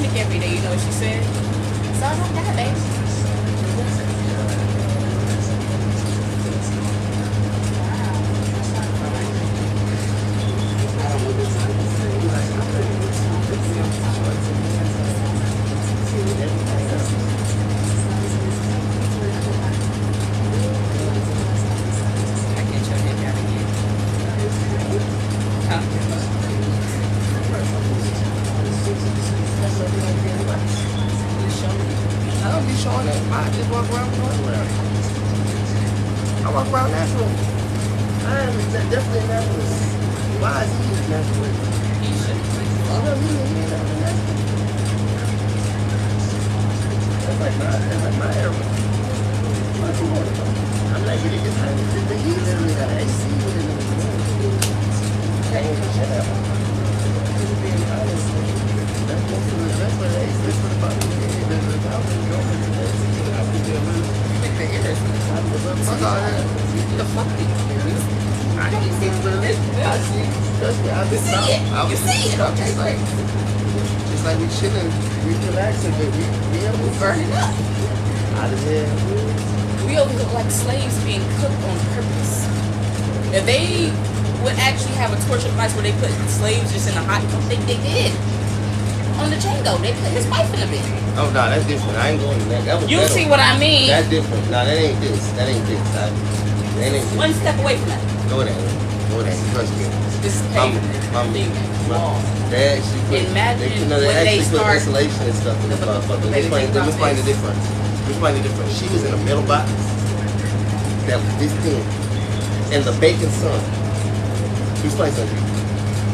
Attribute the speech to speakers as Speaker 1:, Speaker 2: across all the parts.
Speaker 1: stomach every day. You know what she said? So I don't die, baby.
Speaker 2: I don't be showing it. I just walk around everywhere. I walk around natural. I am definitely natural. Why is he natural?
Speaker 1: He should.
Speaker 2: I know he ain't natural. That's like my era. What you want? I'm like, really just like, he literally got an AC with it in the room. Can't even shut up. Just being honest. That's what it is. That's what about me. Fuck all that. The fuck I ain't seen it. I see. Trust me, I been out.
Speaker 1: You see it.
Speaker 2: Okay, like, just like we chilling, we relaxing, but we almost
Speaker 1: Burning up.
Speaker 2: out of here.
Speaker 1: We always look like slaves being cooked on purpose. If they would actually have a torture device where they put slaves just in a hot tub, they did. On the Django, they put his wife in a bed.
Speaker 2: Oh no, that's different. I ain't going to that. That was
Speaker 1: You see what I mean?
Speaker 2: That's different. No, that ain't this. That ain't this. That ain't this.
Speaker 1: One step away from that.
Speaker 2: Go there. Go there. Trust me.
Speaker 1: This is pavement.
Speaker 2: They actually put,
Speaker 1: Imagine
Speaker 2: they
Speaker 1: when they
Speaker 2: actually put
Speaker 1: start
Speaker 2: insulation and stuff in the motherfucker. Let me explain the difference. She was in a metal box that was this thin in the baking sun. Let me explain something.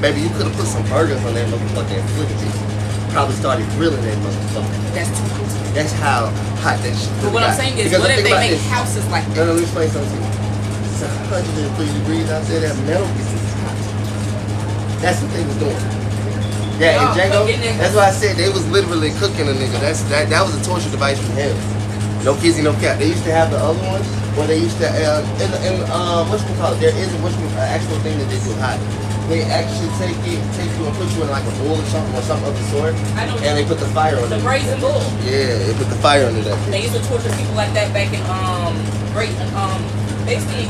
Speaker 2: Baby, you could have put some burgers on that motherfucker and flipped it. Probably started grilling that motherfucker.
Speaker 1: That's too hot.
Speaker 2: That's how hot that shit.
Speaker 1: But what I'm saying is, what if they make houses like that?
Speaker 2: No, let me explain something to you. It's 103 degrees out there. That metal is hot. That's what they was doing. Yeah, in Django, that's why I said they was literally cooking a nigga. That was a torture device from hell. No kizzy, no cap. They used to have the other ones where they used to whatchamacallit, there is an actual thing that they do hot. They actually take you and put you in like a bowl or something of the sort, and they put the fire on it.
Speaker 1: The brazen bull.
Speaker 2: Yeah, they put the fire under that.
Speaker 1: They used to torture people like that back in basically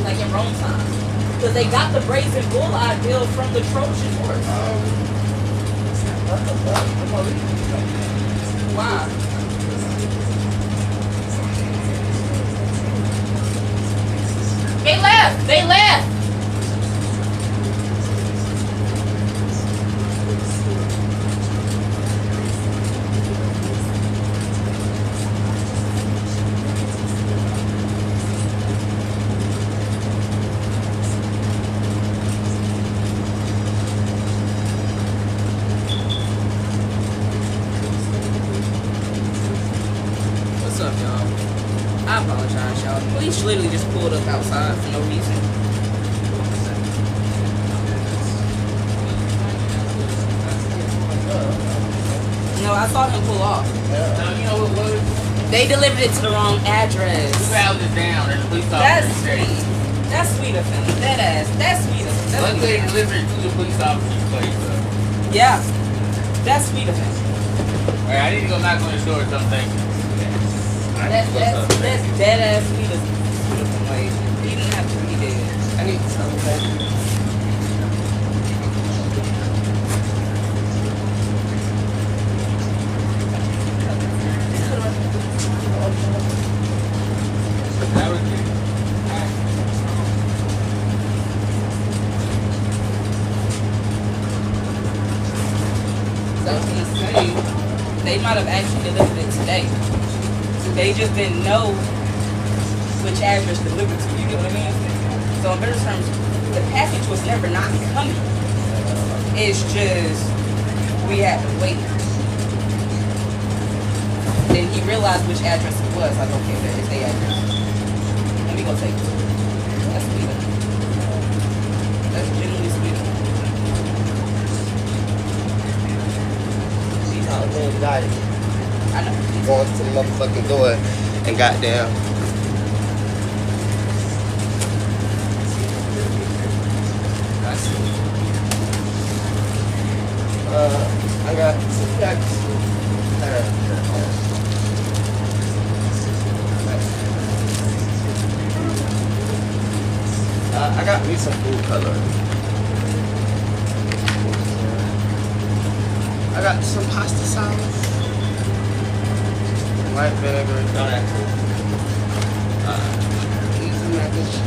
Speaker 1: like in Rome time, because they got the brazen bull ideal from the Trojan horse. Wow. They left. What's up, y'all? I apologize, y'all. Police literally just pulled up outside for no reason. No, I saw him pull off.
Speaker 3: You know what it was?
Speaker 1: They delivered it to the wrong address.
Speaker 3: 2 houses down and the police
Speaker 1: That's
Speaker 3: officer
Speaker 1: sweet. That's sweet of him. That's sweet of him.
Speaker 3: Let's say delivered it to the police officer's place.
Speaker 1: Yeah. That's sweet of him.
Speaker 3: Alright, I need to go knock on his door or something.
Speaker 1: That's dead ass sweet of him. Like, he didn't have to be dead.
Speaker 2: I need something.
Speaker 1: So I was gonna say, they might have actually delivered it today. They just didn't know which address to deliver to. You get what I mean? So in better terms, the package was never not coming. It's just we had to wait. Then he realized which address it was. Like, okay, that is the address. Let me go take it. That's sweet. That's genuinely sweet.
Speaker 2: Oh man, died.
Speaker 1: I know.
Speaker 2: Going to the motherfucking door and goddamn.
Speaker 1: That's
Speaker 2: I got I got me some food color. I got some pasta sauce, white vinegar, all that cool. Easy mac and cheese.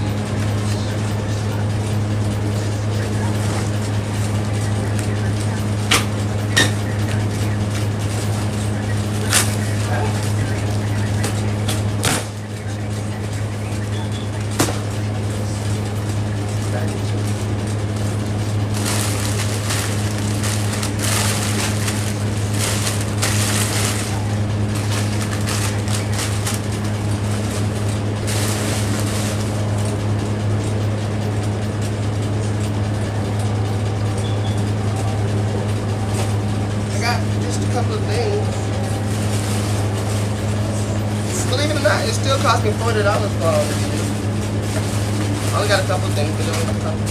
Speaker 2: It still cost me $40 for all this shit. I only got a couple things, but it only cost me $40.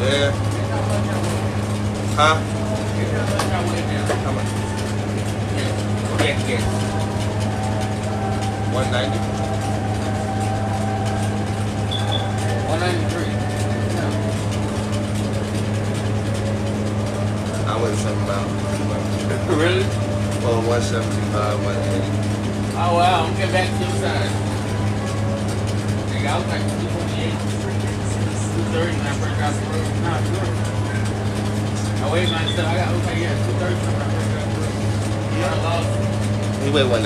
Speaker 2: Yeah. Huh? How much? Yeah. 190.
Speaker 3: 193.
Speaker 2: I wouldn't say about.
Speaker 3: Really?
Speaker 2: Well, 175, 180.
Speaker 3: Oh wow, I'm getting back to the side. Nigga, I was like 228. 230 when I first got through. Nah, sure. I weighed myself. I was like, yeah, 230 when I first got through. Yeah, I lost.
Speaker 2: You weigh 190.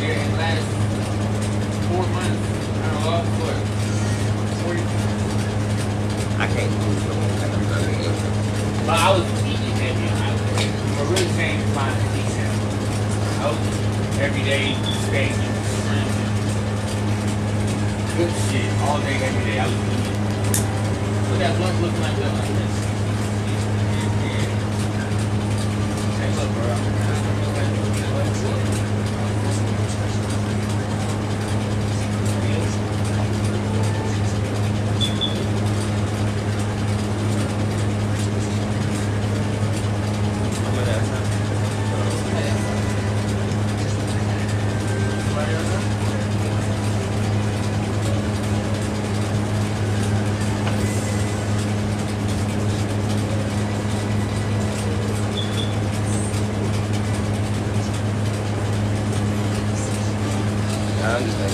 Speaker 3: Yeah, in the last 4 months, I lost what? 40.
Speaker 2: I can't lose no more.
Speaker 3: But I was eating heavy. What really changed my eating. I was every day steak and shrimp and good shit all day, every day. I was doing it. Look at lunch looking like that. Like this. Hey, look, bro.
Speaker 2: I understand.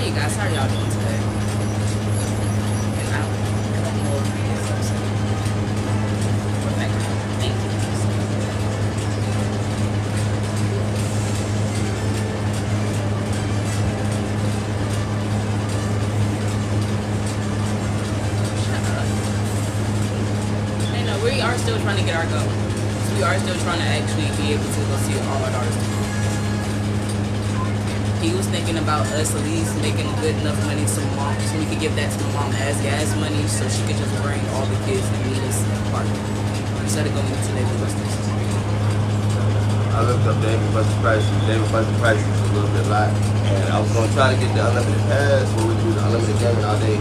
Speaker 1: Guys, how are y'all doing today? And I don't know if it is. Thank you. Shut up. Hey, no, we are still trying to get our goal. We are still trying to actually be able to go see all our daughters. He was thinking about us at least making good enough money to mom, so we could give that to my mom as gas money, so she could just bring all the kids and meet us at the park instead of going to David Buster's.
Speaker 2: I looked up David Buster's prices. David Buster's prices is a little bit lot, and I was gonna try to get the unlimited pass where we do the unlimited gaming all day,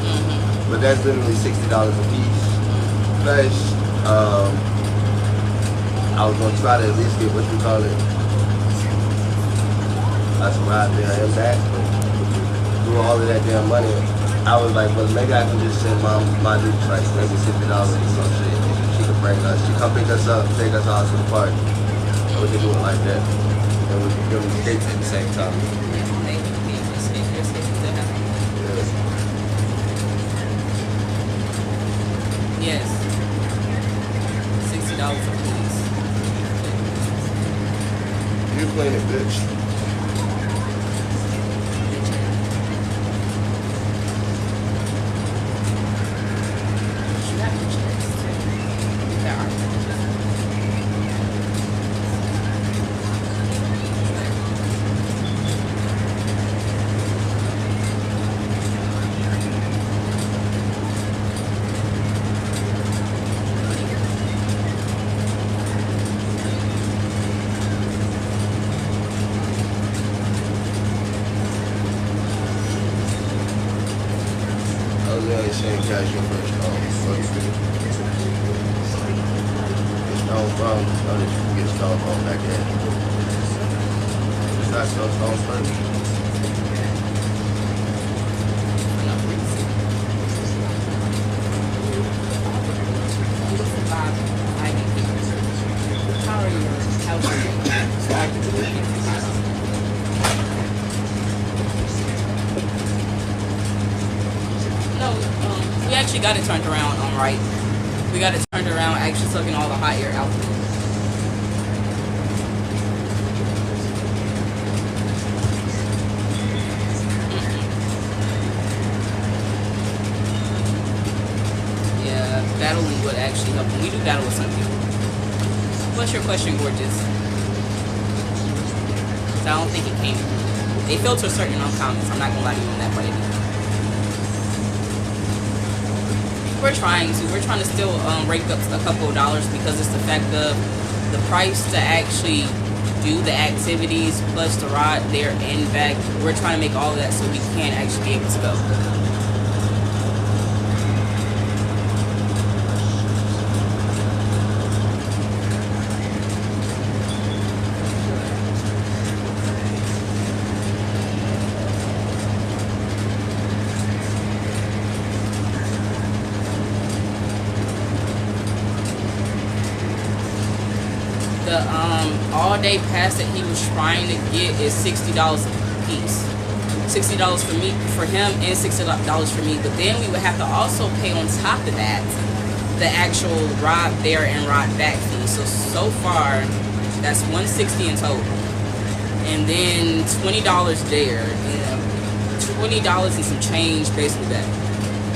Speaker 2: but that's literally $60 a piece. Plus, I was gonna try to at least get what you call it. That's why I think I am back. do all of that damn money, I was like, well, maybe I can just send my dude like maybe $50 or some shit. She could bring us. She come pick us up, take us out to the park. And we can do it like that. And we can give them skates at the same time.
Speaker 1: Yes. $60 for police.
Speaker 2: You playing it, bitch. Same cash your first stone from, know that you can get a stone phone back in. It's not so stone first.
Speaker 1: We actually got it turned around right. We got it turned around, actually sucking all the hot air out. Yeah, that'll be what actually helped. We do battle with some people. What's your question, gorgeous? I don't think it came. They filter certain comments. I'm not gonna lie to you on that part either. We're trying to still rake up a couple of dollars because it's the fact of the price to actually do the activities plus the ride there and back. We're trying to make all of that so we can actually be able to go. The all-day pass that he was trying to get is $60 a piece. $60 for me, for him, and $60 for me. But then we would have to also pay on top of that the actual ride there and ride back fee. So far, that's $160 in total, and then $20 there, and $20 and some change basically back.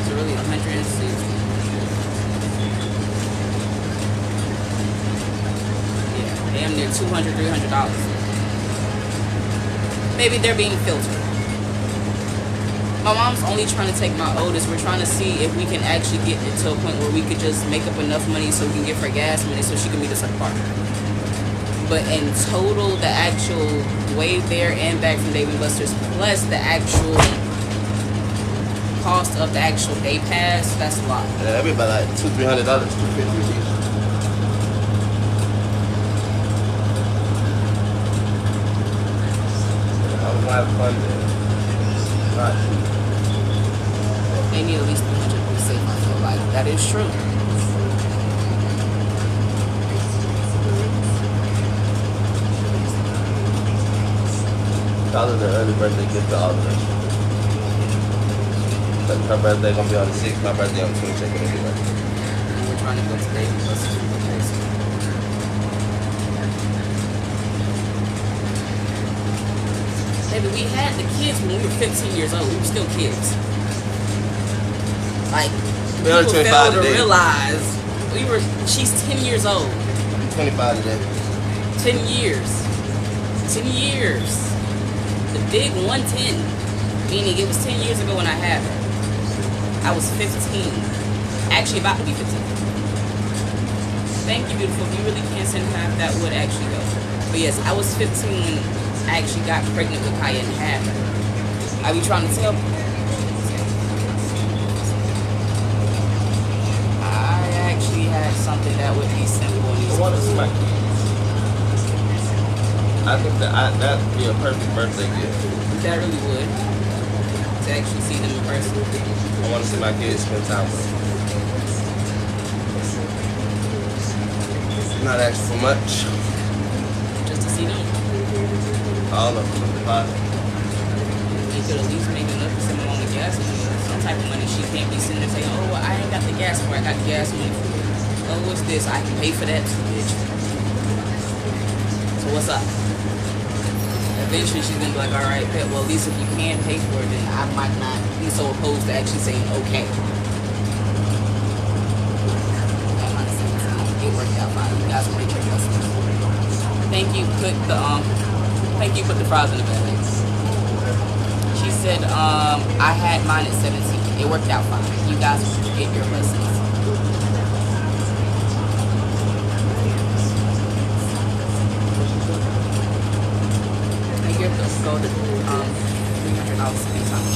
Speaker 1: So really $160. Damn near $200, $300. Maybe they're being filtered. My mom's only trying to take my oldest. We're trying to see if we can actually get it to a point where we could just make up enough money so we can give her gas money so she can meet us at the park. But in total, the actual way there and back from Dave & Buster's plus the actual cost of the actual day pass, that's a lot.
Speaker 2: Yeah, that'd be about like $200, $300, $250. Have fun there. Right.
Speaker 1: They need at least 300 to be safe, I feel like. That is true.
Speaker 2: That was the early birthday gift to all of us. But her birthday gonna be on the 6th, my birthday on the 22nd anyway.
Speaker 1: And we're trying to go to Dave & Buster's. Baby, we had the kids when we were 15 years old. We were still kids. Like, people fail to realize she's 10 years old.
Speaker 2: I'm 25 today.
Speaker 1: 10 years. 10 years. The big 110. Meaning it was 10 years ago when I had her. I was 15. Actually about to be 15. Thank you, beautiful. If you really can't send half, that would actually go. But yes, I was 15 when I actually got pregnant with Kaya and had her. I be trying to tell people. I actually had something that would be simple and easy.
Speaker 2: I think that'd be a perfect birthday gift.
Speaker 1: That really would. to actually see them in person.
Speaker 2: I want to see my kids spend time with them. Not asking for much.
Speaker 1: Just to see them.
Speaker 2: All of them.
Speaker 1: You could at least make enough to send them on the gas money. Some type of money she can't be sitting there saying, oh, well, I ain't got the gas for it. I got the gas money for it. Oh, what's this? I can pay for that too, bitch. So what's up? Eventually she's gonna be like, alright, Pet, well, at least if you can pay for it, then I might not be so opposed to actually saying okay. It worked out fine. You guys want to check out some. Thank you, put the fries in the bag. She said, I had mine at 17. It worked out fine. You guys get your lessons. I give them go to $300 spend time.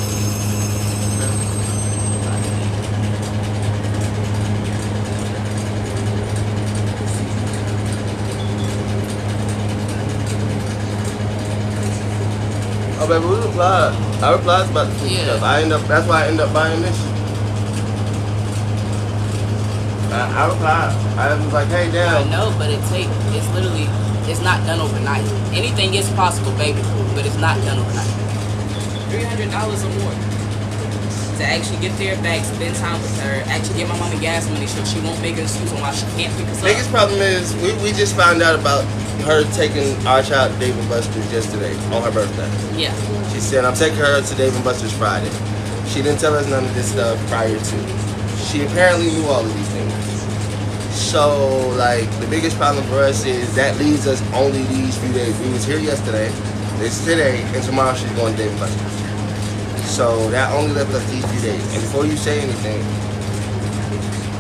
Speaker 2: Oh, baby, we replied. I replied about the food stuff. That's why I end up buying this shit. I replied. I was like, hey, damn.
Speaker 1: I know, but it's literally, it's not done overnight. Anything is possible, baby, but it's not done overnight. $300 or more to actually get there back, spend time with her, actually get my mama gas money so she won't make an excuse on why she can't pick us up.
Speaker 2: Biggest problem is we just found out about her taking our child to Dave & Buster's yesterday on her birthday.
Speaker 1: Yeah.
Speaker 2: She said, I'm taking her to Dave & Buster's Friday. She didn't tell us none of this stuff prior to. She apparently knew all of these things. So, like, the biggest problem for us is that leaves us only these few days. We was here yesterday, this is today, and tomorrow she's going to Dave & Buster's. So that only left us these few days. And before you say anything,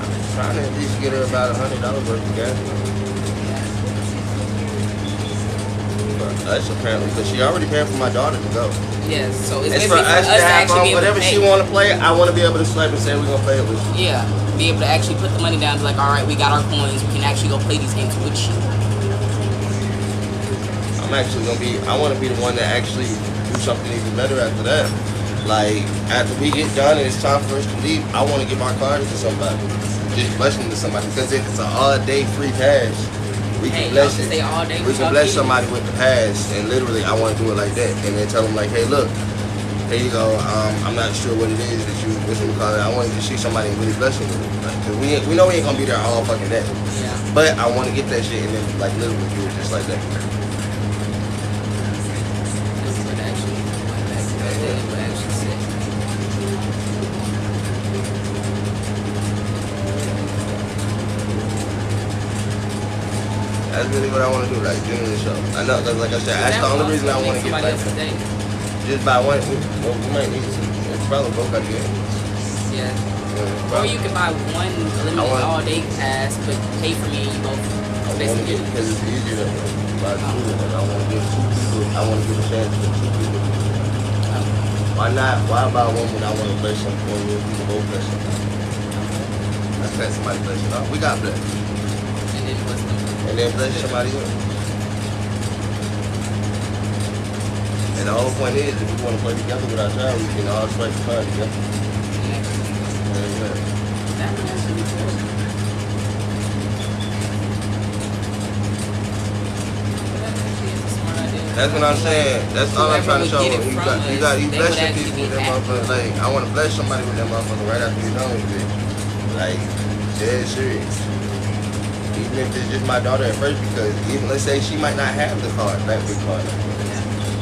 Speaker 2: I'm trying to at least get her about $100 worth of gas. Us apparently, because she already paid for my daughter to go.
Speaker 1: Yes, so
Speaker 2: it's for us to have fun. Whatever she want to play, I want to be able to swipe and say we're gonna play it with you.
Speaker 1: Yeah, be able to actually put the money down. Be like, all right, we got our coins. We can actually go play these games with you.
Speaker 2: I'm actually gonna be. I want to be the one that actually do something even better after that. Like after we get done and it's time for us to leave, I want to give our card to somebody. Just bless them to somebody because if it's an all-day free pass. We can bless it. We can bless somebody with the pass, and literally, I want to do it like that, and then tell them like, hey, look, here you go. I'm not sure what it is that you call it. I want to see somebody and really bless them with it. Like, cause we know we ain't gonna be there all fucking day.
Speaker 1: Yeah.
Speaker 2: But I want to get that shit and then like literally do it just like that. That's really what I want to do, like, genuinely show. I know, cause like I said, that's the only reason I want to get back. Just buy one. Well, we might need to. It's probably broke again.
Speaker 1: Yeah. Or you can buy one limited all-day pass, but pay for me and you both.
Speaker 2: Basically, because it's easier to buy two. And I want to give two people. I want to give a chance to two people. Why not? Why buy one when I want to play something? When we can both play something. I said somebody play something. We got blessed. And then bless somebody else. And the whole point is, if we want to play together with our child, we can all strike the card together. That's what I'm saying. That's all I'm trying to show them. You bless your people with that motherfucker. Like, I want to bless somebody with that motherfucker right after you're done with it. Like, dead serious. Even if it's just my daughter at first, because even let's say she might not have the card, that big card,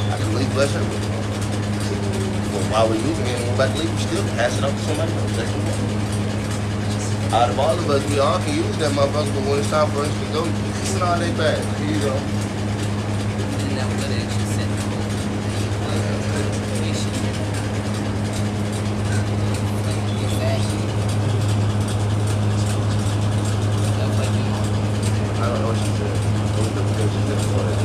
Speaker 2: I can at least bless her with it. But while we're using it and we're about to leave, we still pass it off to somebody else. Out of all of us, we all can use that motherfucker, but when it's time for us to go, it's an all-day pass. Here you go.
Speaker 1: And that was actually set the whole situation.
Speaker 2: I don't know what she said. What was the thing she said before that?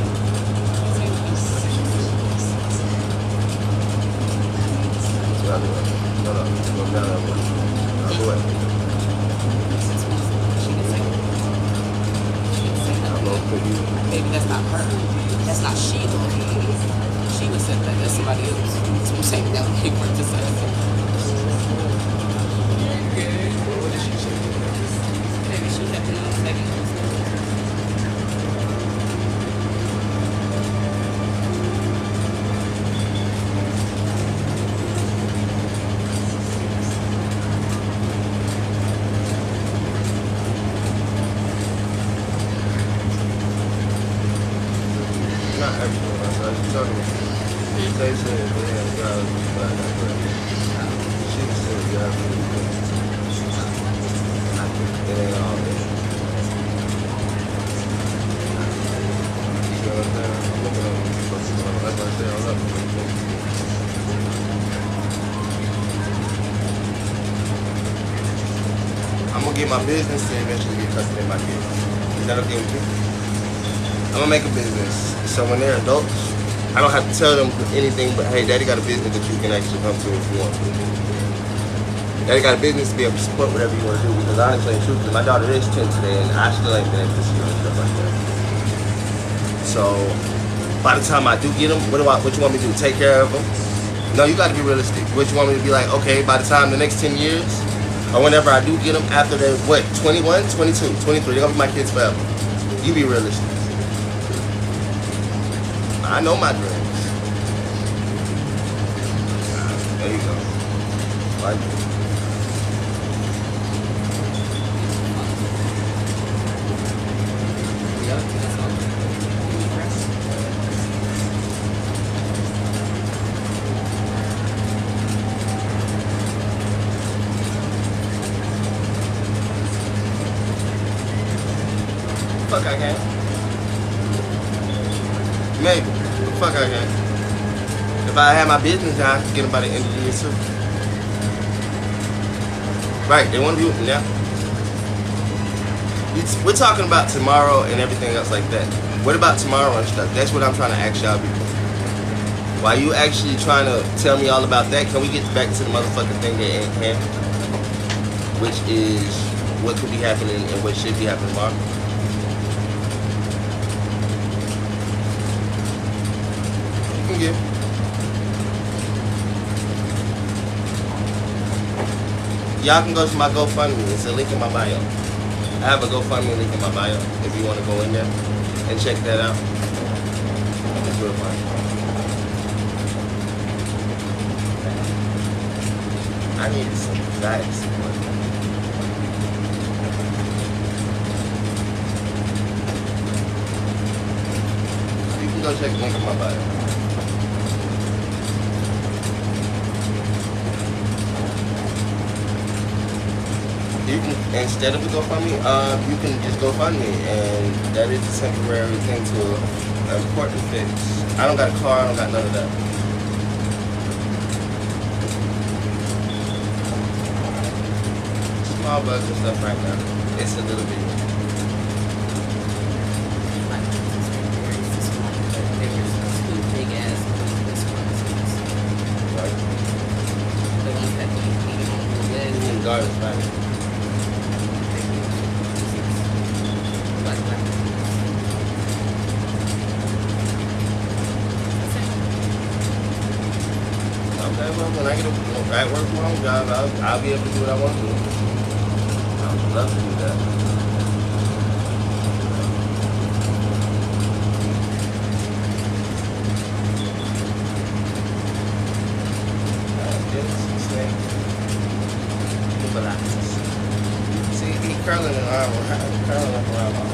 Speaker 2: No, go down that way. I'll go away.
Speaker 1: Maybe that's not her. That's not Sheila. she would set that. That's somebody else. So I'm saying that would work to set up.
Speaker 2: What did she say?
Speaker 1: Maybe she was having a second.
Speaker 2: Not everyone. I said, she's talking about. They said, yeah, God, she said, God, it ain't all that. You know what I'm saying? I'm looking at them. That's why I say I love them. I'm gonna get my business to eventually get custody of my kids. Is that okay with you? I'm gonna make a business. So when they're adults, I don't have to tell them anything but, hey, daddy got a business that you can actually come to if you want to. Daddy got a business to be able to support whatever you want to do, because honestly and truthfully, my daughter is 10 today and I still ain't been able to see her and stuff like that. So by the time I do get them, what you want me to do? Take care of them? No, you gotta be realistic. What you want me to be like, okay, by the time the next 10 years, or whenever I do get them after they're, what, 21, 22, 23, they're gonna be my kids forever. You be realistic. I know my dreams. There you go. Like fuck I can. Maybe. The fuck I can. If I had my business now, I could get them by the end of the year too. Right, they want to be with me now. We're talking about tomorrow and everything else like that. What about tomorrow and stuff? That's what I'm trying to ask y'all people. While you actually trying to tell me all about that, can we get back to the motherfucking thing that ain't hand? Which is what could be happening and what should be happening tomorrow. You. Y'all can go to my GoFundMe. It's a link in my bio. I have a GoFundMe link in my bio if you want to go in there and check that out. It's real fun. I needed some diet support. You can go check the link in my bio. You can, instead of a GoFundMe, you can just GoFundMe, and that is a temporary thing to an important fix. I don't got a car, I don't got none of that. Small bugs and stuff right now. It's a little bit. Right. Garbage bags. Okay, well, when I get a work from home job, I'll be able to do what I want to do. I would love to do that. See, he curling around my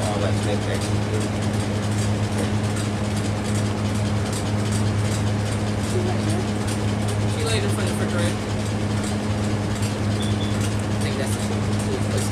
Speaker 2: arm like neck actually.
Speaker 1: She laid in front of the refrigerator. I think that's a cool place.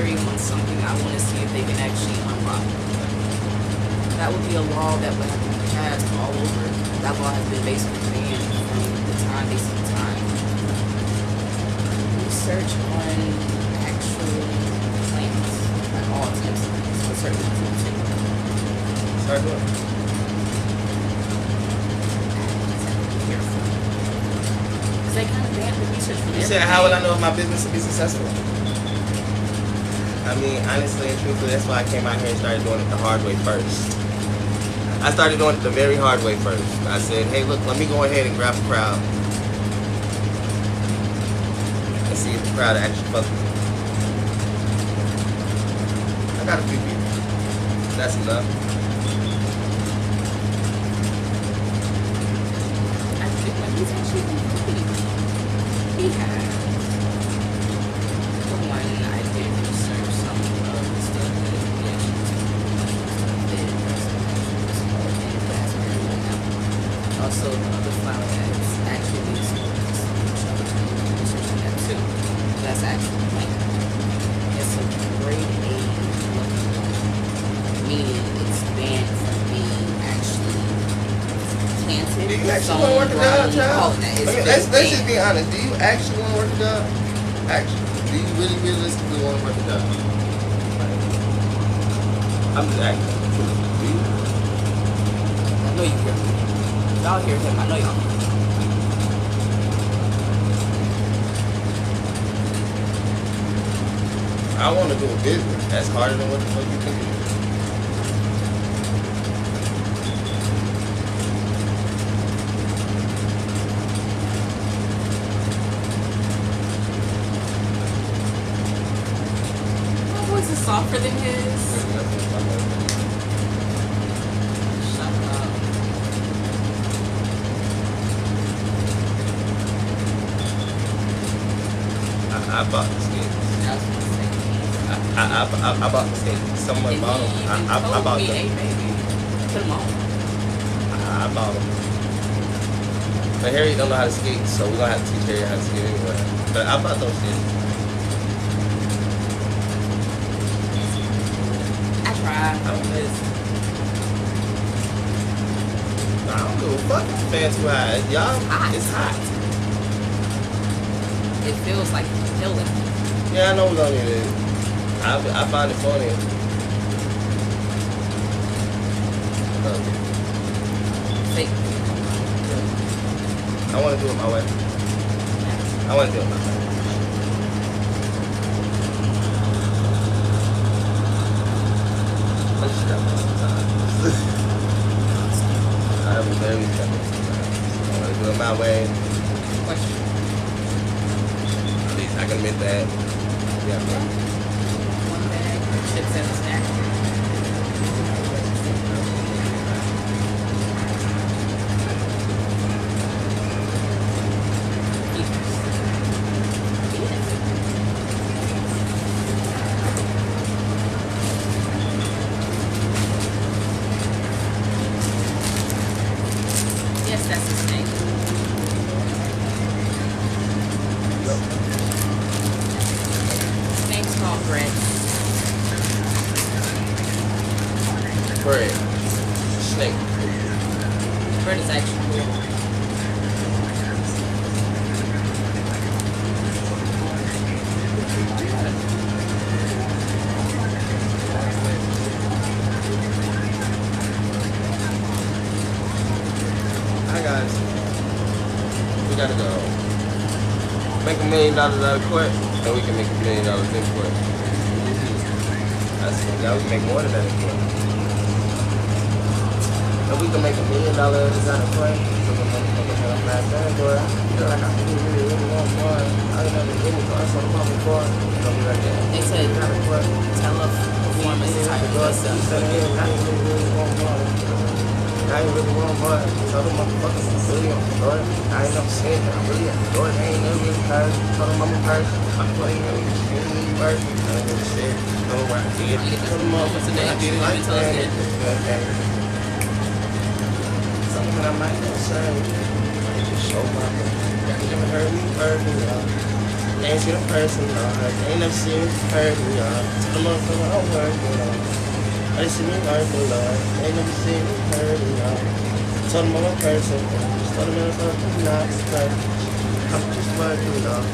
Speaker 1: military on something I want to see if they can actually unlock. That would be a law that would have to be passed all over. That law has been basically banned from the time they see time. Research on actual plants at all types of things for certain things.
Speaker 2: Start doing.
Speaker 1: They kind of banned the research from
Speaker 2: You said, how would I know if my business will be successful? I mean, honestly and truthfully, that's why I came out here and started doing it the hard way first. I started doing it the very hard way first. I said, hey, look, let me go ahead and grab a crowd and see if the crowd actually fucks with me. I got a few people. That's enough.
Speaker 1: I think when he's actually been pretty. He has. The one I did research some of the stuff that he actually did. Also, the other flower that's actually researching that too. That's actually like, it's a grade A looking one, meaning it's banned from being actually planted.
Speaker 2: Do you actually want to work a job, child? Let's just be honest. Do you actually want to work a job? Actually, do you really realistically want to work a job? I'm just asking. Do you?
Speaker 1: I know you hear me. Y'all hear him. I know y'all hear him.
Speaker 2: I want to do a business. That's harder than what the fuck you think it is.
Speaker 1: My voice is softer than his. Shut up.
Speaker 2: I bought the skates.
Speaker 1: That's what I'm saying.
Speaker 2: I bought the skates. Someone bought them. I bought them.
Speaker 1: Hey, baby. Put them on.
Speaker 2: I bought them. But Harry don't know how to skate, so we're gonna have to teach Harry how to skate anyway. But I bought those skates.
Speaker 1: I tried.
Speaker 2: I don't give a fuck if the fan's too high. Y'all, it's hot.
Speaker 1: It feels like killing.
Speaker 2: Yeah, I know we're gonna need it. I find it funny.
Speaker 1: Fake.
Speaker 2: I want to do it my way. I want to do it my way. Let's just have sometimes. I am very stubborn sometimes. I want to do it my way.
Speaker 1: Question.
Speaker 2: At least I can admit that. Yeah, bro.
Speaker 1: One bag, chips and a snack. Yes, that's his name. His name's called Bread.
Speaker 2: Bread. Snake.
Speaker 1: Bread is actually cool.
Speaker 2: Hi guys. We gotta go. Make $1 million out of court, and we can make $1 million in court. Yeah, we can make more than that in court. If we can make $1 million out of court, so the motherfuckers have a bad bad boy. I feel like I really want more. I never really thought something about before. Don't be like that.
Speaker 1: They said teleperformance is type of stuff.
Speaker 2: I ain't really want more. Tell them motherfuckers I'm really on the door. I ain't never seen it. I'm really at the door. I ain't never really heard. Tell them I'm a person. I'm playing really work. I ain't really shit. Know where I did.
Speaker 1: Tell them motherfuckers today.
Speaker 2: I did it like that. Something that I might not say. I just show my. You never heard me, y'all. Ain't seen a person, Lord. Ain't never seen a person, Lord. Tell the motherfucker I'm working, Lord. I see me working, Lord. Ain't never seen a person, Lord. Tell them I'm a person, just tell the motherfucker I'm not a person. I'm just working, Lord.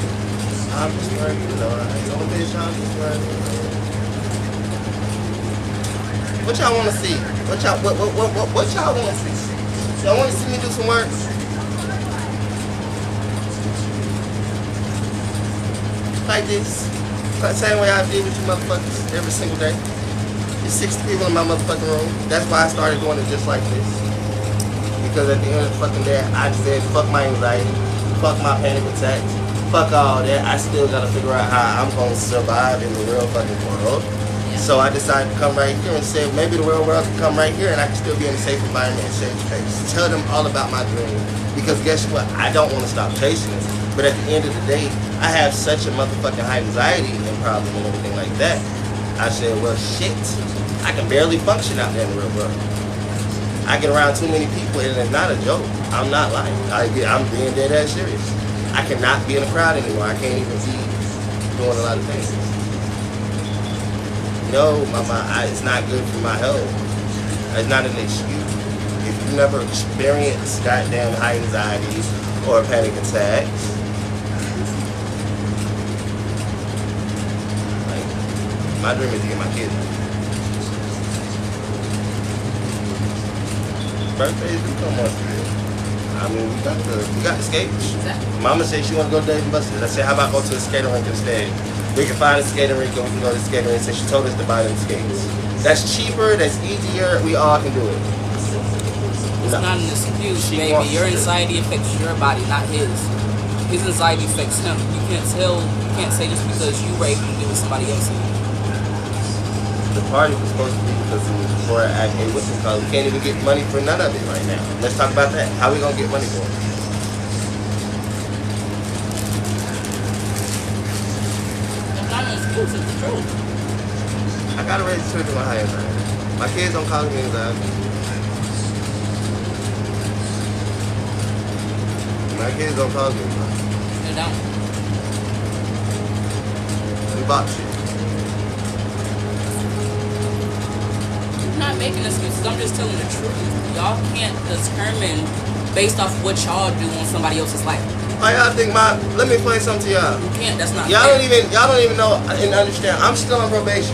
Speaker 2: I'm just working, Lord. No bitch, I'm just working, Lord. What y'all want to see? What y'all want to see? Y'all want to see me do some work? Like this. Like the same way I deal with you motherfuckers every single day. There's 60 people in my motherfucking room. That's why I started doing it just like this. Because at the end of the fucking day, I said, fuck my anxiety, fuck my panic attacks, fuck all that. I still gotta figure out how I'm gonna survive in the real fucking world. So I decided to come right here and say, maybe the real world can come right here and I can still be in a safe environment and safe space. Tell them all about my dream. Because guess what? I don't want to stop chasing it. But at the end of the day, I have such a motherfucking high anxiety and problem and everything like that. I said, well, shit. I can barely function out there in the real world. I get around too many people and it's not a joke. I'm not lying. I'm being dead ass serious. I cannot be in a crowd anymore. I can't even be doing a lot of things. No, it's not good for my health. It's not an excuse. If you never experienced goddamn high anxiety or panic attacks, like, my dream is to get my kids. Birthdays do come once a year. I mean, we got the skates. Mama said she want to go to Dave & Buster's. I said, how about go to the skating rink instead? We can find a skating rink and we can go to the skating rink. So she told us to buy them skates. That's cheaper, that's easier, we all can do it.
Speaker 1: It's not an excuse, baby. Your anxiety affects your body, not his. His anxiety affects him. You can't say just because you were able to do with somebody else.
Speaker 2: The party was supposed to be because it was before I acted with him, because we can't even get money for none of it right now. Let's talk about that. How we gonna get money for it?
Speaker 1: It's the truth.
Speaker 2: I gotta raise children with high anxiety. My kids don't call me anxiety. My kids don't call me anxiety.
Speaker 1: They don't.
Speaker 2: We bought shit.
Speaker 1: I'm not making excuses. I'm just telling the truth. Y'all can't determine based off what y'all do on somebody else's life.
Speaker 2: Oh, y'all think let me explain something to y'all.
Speaker 1: You can't, that's not
Speaker 2: y'all
Speaker 1: fair.
Speaker 2: Y'all don't even know and understand. I'm still on probation.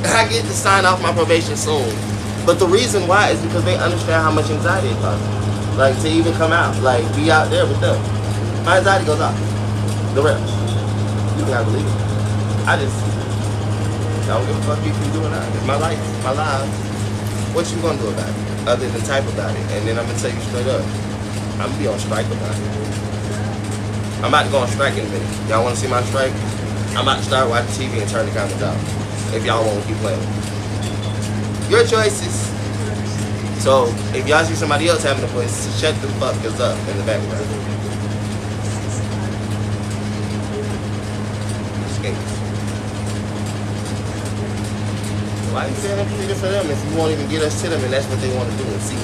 Speaker 2: I get to sign off my probation soon. But the reason why is because they understand how much anxiety it causes. Like, to even come out, like, be out there with them. My anxiety goes up. The rest. You gotta believe it. I don't give a fuck if you do or not. It's my life, my life. What you gonna do about it? Other than type about it. And then I'm gonna tell you straight up. I'm gonna be on strike about it. I'm about to go on strike in a minute. Y'all want to see my strike? I'm about to start watching TV and turn the cameras off. If y'all want to keep playing. Your choices. So, if y'all see somebody else having a voice, shut the fuckers up in the background. Skates. Why you saying empathy for them if you won't even get us to them and that's what they want to do and see?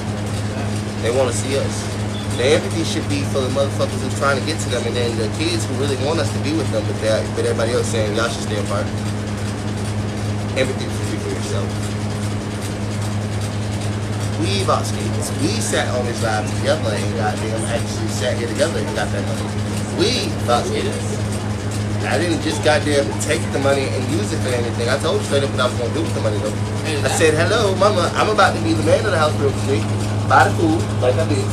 Speaker 2: They want to see us. The empathy should be for the motherfuckers who's trying to get to them, and then the kids who really want us to be with them, but everybody else saying y'all should stay apart. Empathy should be for yourself. We bought skates. We sat on this ride together and goddamn actually sat here together and got that money. We bought skates. I didn't just goddamn take the money and use it for anything. I told you straight up what I was gonna do with the money though. I said, hello, mama, I'm about to be the man of the house real quick. Buy the food like I did.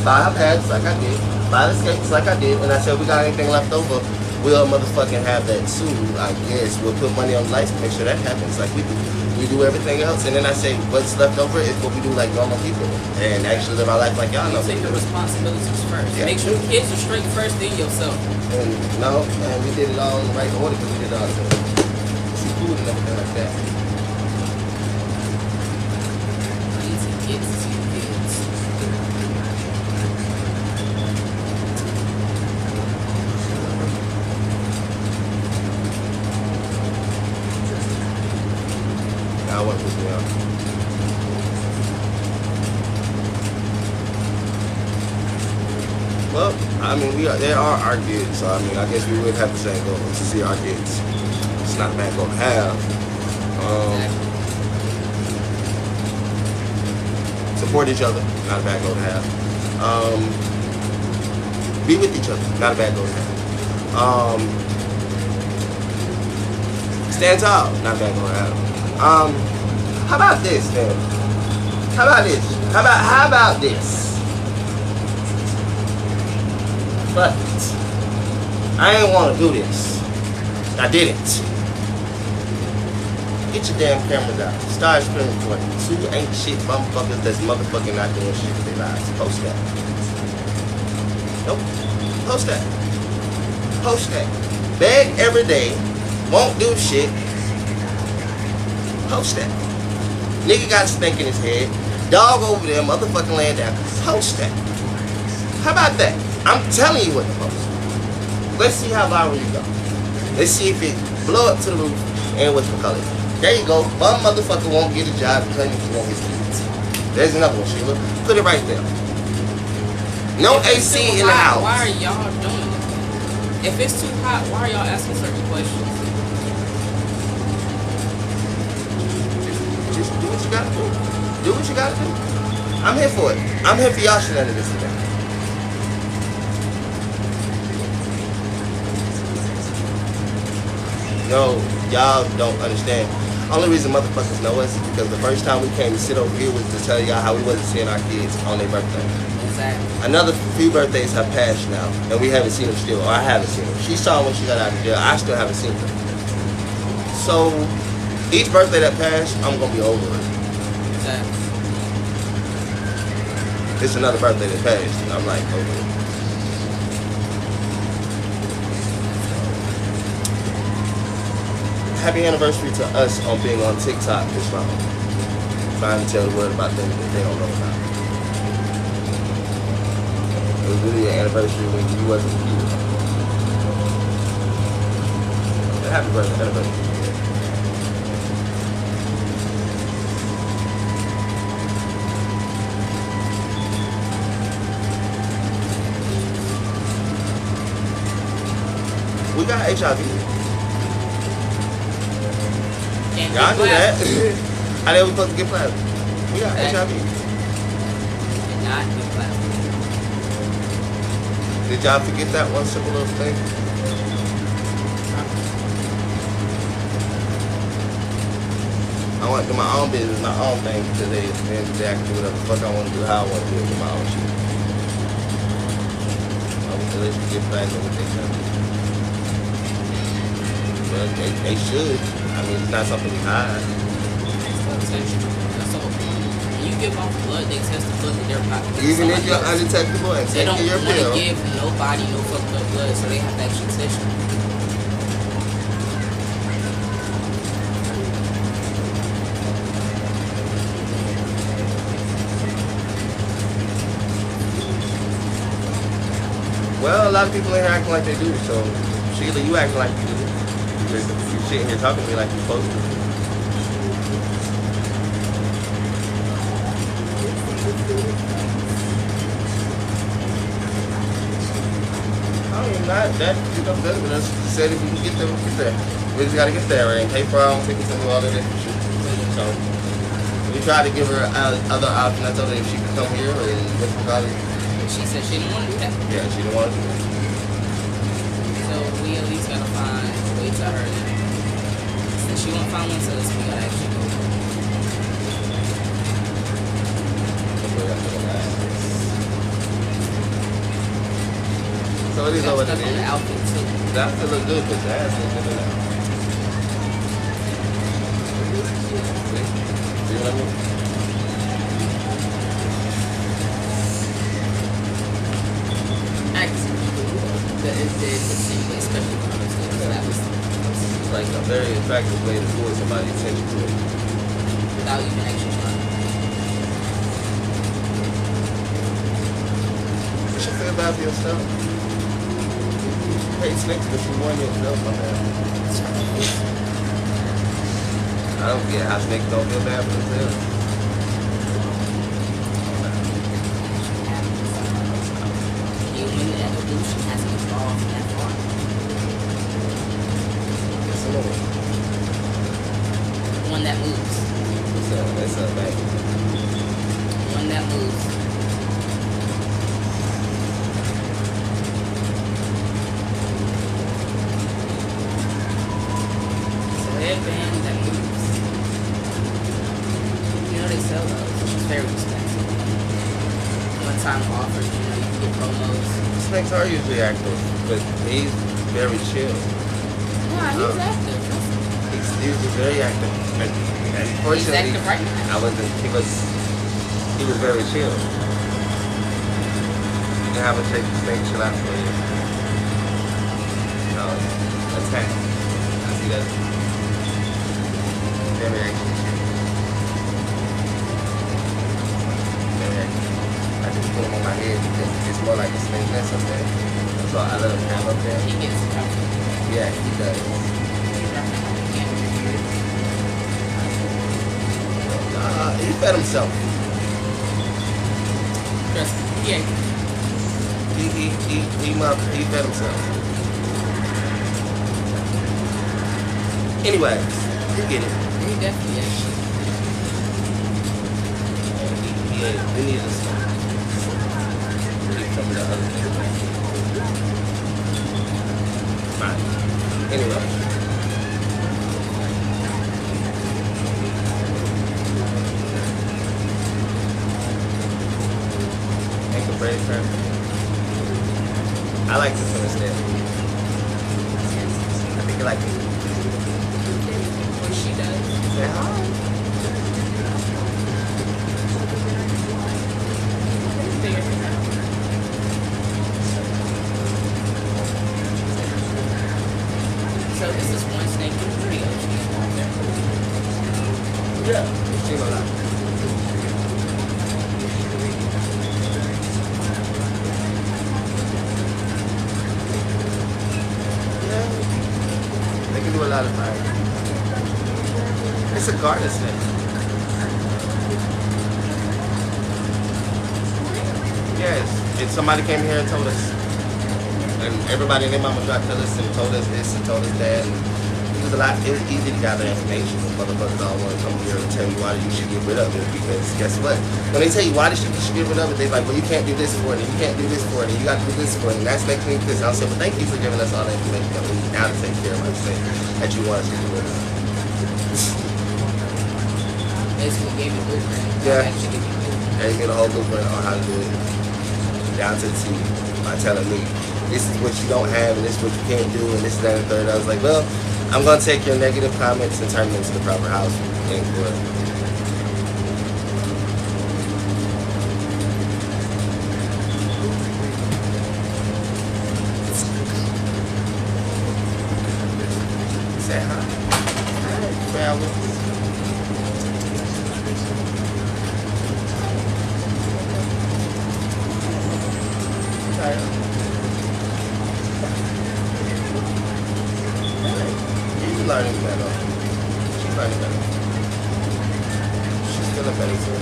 Speaker 2: Buy her pads like I did, buy the skates like I did, and I said, we got anything left over, we'll motherfucking have that too, I guess. We'll put money on the lights to make sure that happens like we do. We do everything else, and then I say, what's left over is what we do like normal people, and actually live our life like y'all know.
Speaker 1: Take the responsibilities first. Yeah. Make sure the kids are straight first, then yourself.
Speaker 2: And no, and we did it all in the right order because we did all the food and everything like that.
Speaker 1: I need some kids to see the kids.
Speaker 2: I want this now. Well, I mean, there are our kids, so I mean, I guess we would have the same goal to see our kids. It's not a bad goal to have. Support each other, not a bad goal to have. Be with each other, not a bad goal to have. Stand tall, not a bad goal to have. How about this, man? How about this? How about this? But I ain't want to do this. I did it. Get your damn cameras out. Start screen recording. 2 ain't shit motherfuckers that's motherfucking not doing shit with their lives. Post that. Nope. Post that. Post that. Beg every day. Won't do shit. Post that. Nigga got a snake in his head. Dog over there motherfucking laying down. Post that. How about that? I'm telling you what to post. Let's see how viral you go. Let's see if it blow up to the roof and whatchamacallit. There you go. One motherfucker won't get a job because he won't get kids. There's another one, Sheila. Put it right there. No AC in the house.
Speaker 1: Why are y'all doing it? If it's too hot, why are y'all asking certain questions?
Speaker 2: Just do what you gotta do. Do what you gotta do. I'm here for it. I'm here for y'all shenanigans today. No, y'all don't understand. Only reason motherfuckers know us is because the first time we came to sit over here was to tell y'all how we wasn't seeing our kids on their birthday.
Speaker 1: Exactly.
Speaker 2: Another few birthdays have passed now, and we haven't seen them still, or I haven't seen them. She saw when she got out of jail. I still haven't seen her. So, each birthday that passed, I'm gonna be over it.
Speaker 1: Exactly.
Speaker 2: It's another birthday that passed, and I'm like, over it. Happy anniversary to us on being on TikTok this round. Trying to tell the world about things that they don't know about. It was really an anniversary when you wasn't here. Happy birthday, anniversary. We got HIV. Y'all knew that. How they was supposed to get plasma? We got HIV.
Speaker 1: Not get plasma.
Speaker 2: Did y'all forget that one simple little thing? I want to do my own business, my own thing today. And today I can do whatever the fuck I want to do, how I want to do it with my own shit. I want to let you get plasma with their company. Well, they should. I mean, it's not something we hide.
Speaker 1: That's all. When you give off blood, they test the blood that they're not.
Speaker 2: Even if you're undetectable and
Speaker 1: they don't
Speaker 2: taking your
Speaker 1: want
Speaker 2: pill.
Speaker 1: to give nobody no fucked up blood, so they have to actually test you.
Speaker 2: Well, a lot of people in here acting like they do, so Sheila, you acting like you do. You sitting here talking to me like you're supposed to. I mean, not that, you know, better than us. Said if we can get there, we can get there. We just gotta get there, and pay for our own tickets and do all that different shit. So, we tried to give her other options. I told her if she could come here and look for college.
Speaker 1: She said she didn't want to do that.
Speaker 2: Yeah, she didn't want to do that.
Speaker 1: So we at least gotta find a way to her now. Since she won't find one to us, we gotta actually go.
Speaker 2: So it is over there.
Speaker 1: The outfit too.
Speaker 2: The outfit look good, but the ass ain't good enough. See what I mean?
Speaker 1: Especially when I'm
Speaker 2: it's like a very attractive way to pull somebody's attention to it.
Speaker 1: without even actually trying.
Speaker 2: You should feel bad for yourself. Hey, snakes, but you warn yourself on that. I don't get how snakes don't feel bad for themselves.
Speaker 1: You evolution hasn't evolved that far.
Speaker 2: It's another
Speaker 1: One that moves.
Speaker 2: It's a baby.
Speaker 1: One that moves. It's a headband that moves. You know they sell those. It's very expensive. One-time offers, you know, you can get promos.
Speaker 2: Snakes are usually active, but he's very chill.
Speaker 1: Yeah, he's active.
Speaker 2: He's usually very active. And
Speaker 1: He's
Speaker 2: fortunately,
Speaker 1: active right now.
Speaker 2: he was very chill. You can have a shake the snake chill out for you. Attack. I see that. Very active. Very active. I just put him on my head because it's more like a snake nest up there. So I let him have up there.
Speaker 1: He gets comfortable.
Speaker 2: Yeah, he does. He fed himself.
Speaker 1: Trust me. Yeah.
Speaker 2: He fed himself. Anyways, you get it.
Speaker 1: He definitely is.
Speaker 2: We need a song. We need some of the other things. Fine. Anyway. Brain cramp. I like this one instead. I think you like it.
Speaker 1: What she does.
Speaker 2: Say hi.
Speaker 1: So this is one snake in the video.
Speaker 2: Yeah. You've seen a lot. Do a lot of time. It's a garden snake. Yes, if somebody came here and told us, and everybody and their mama tried to tell us and told us this and told us that, and it was easy to gather information. Motherfuckers all want to come here and tell you why you should get rid of it, because guess what? When they tell you why you should get rid of it, they're like, well, you can't do this for it, and you can't do this for it, and you got to do this for it, and that's making me this. I'll say, well, thank you for giving us all the information that we need now to take care of our snake that you want us to get rid of.
Speaker 1: Basically gave you a blueprint.
Speaker 2: Yeah.
Speaker 1: Actually gave you a blueprint.
Speaker 2: Gave me the whole blueprint on how to do it, down to the T, by telling me, this is what you don't have, and this is what you can't do, and this is that and the third. I was like, well, I'm going to take your negative comments and turn them into the proper house thing for it. Say hi. Hi, family. She's learning better. She's learning better. She's still a better too.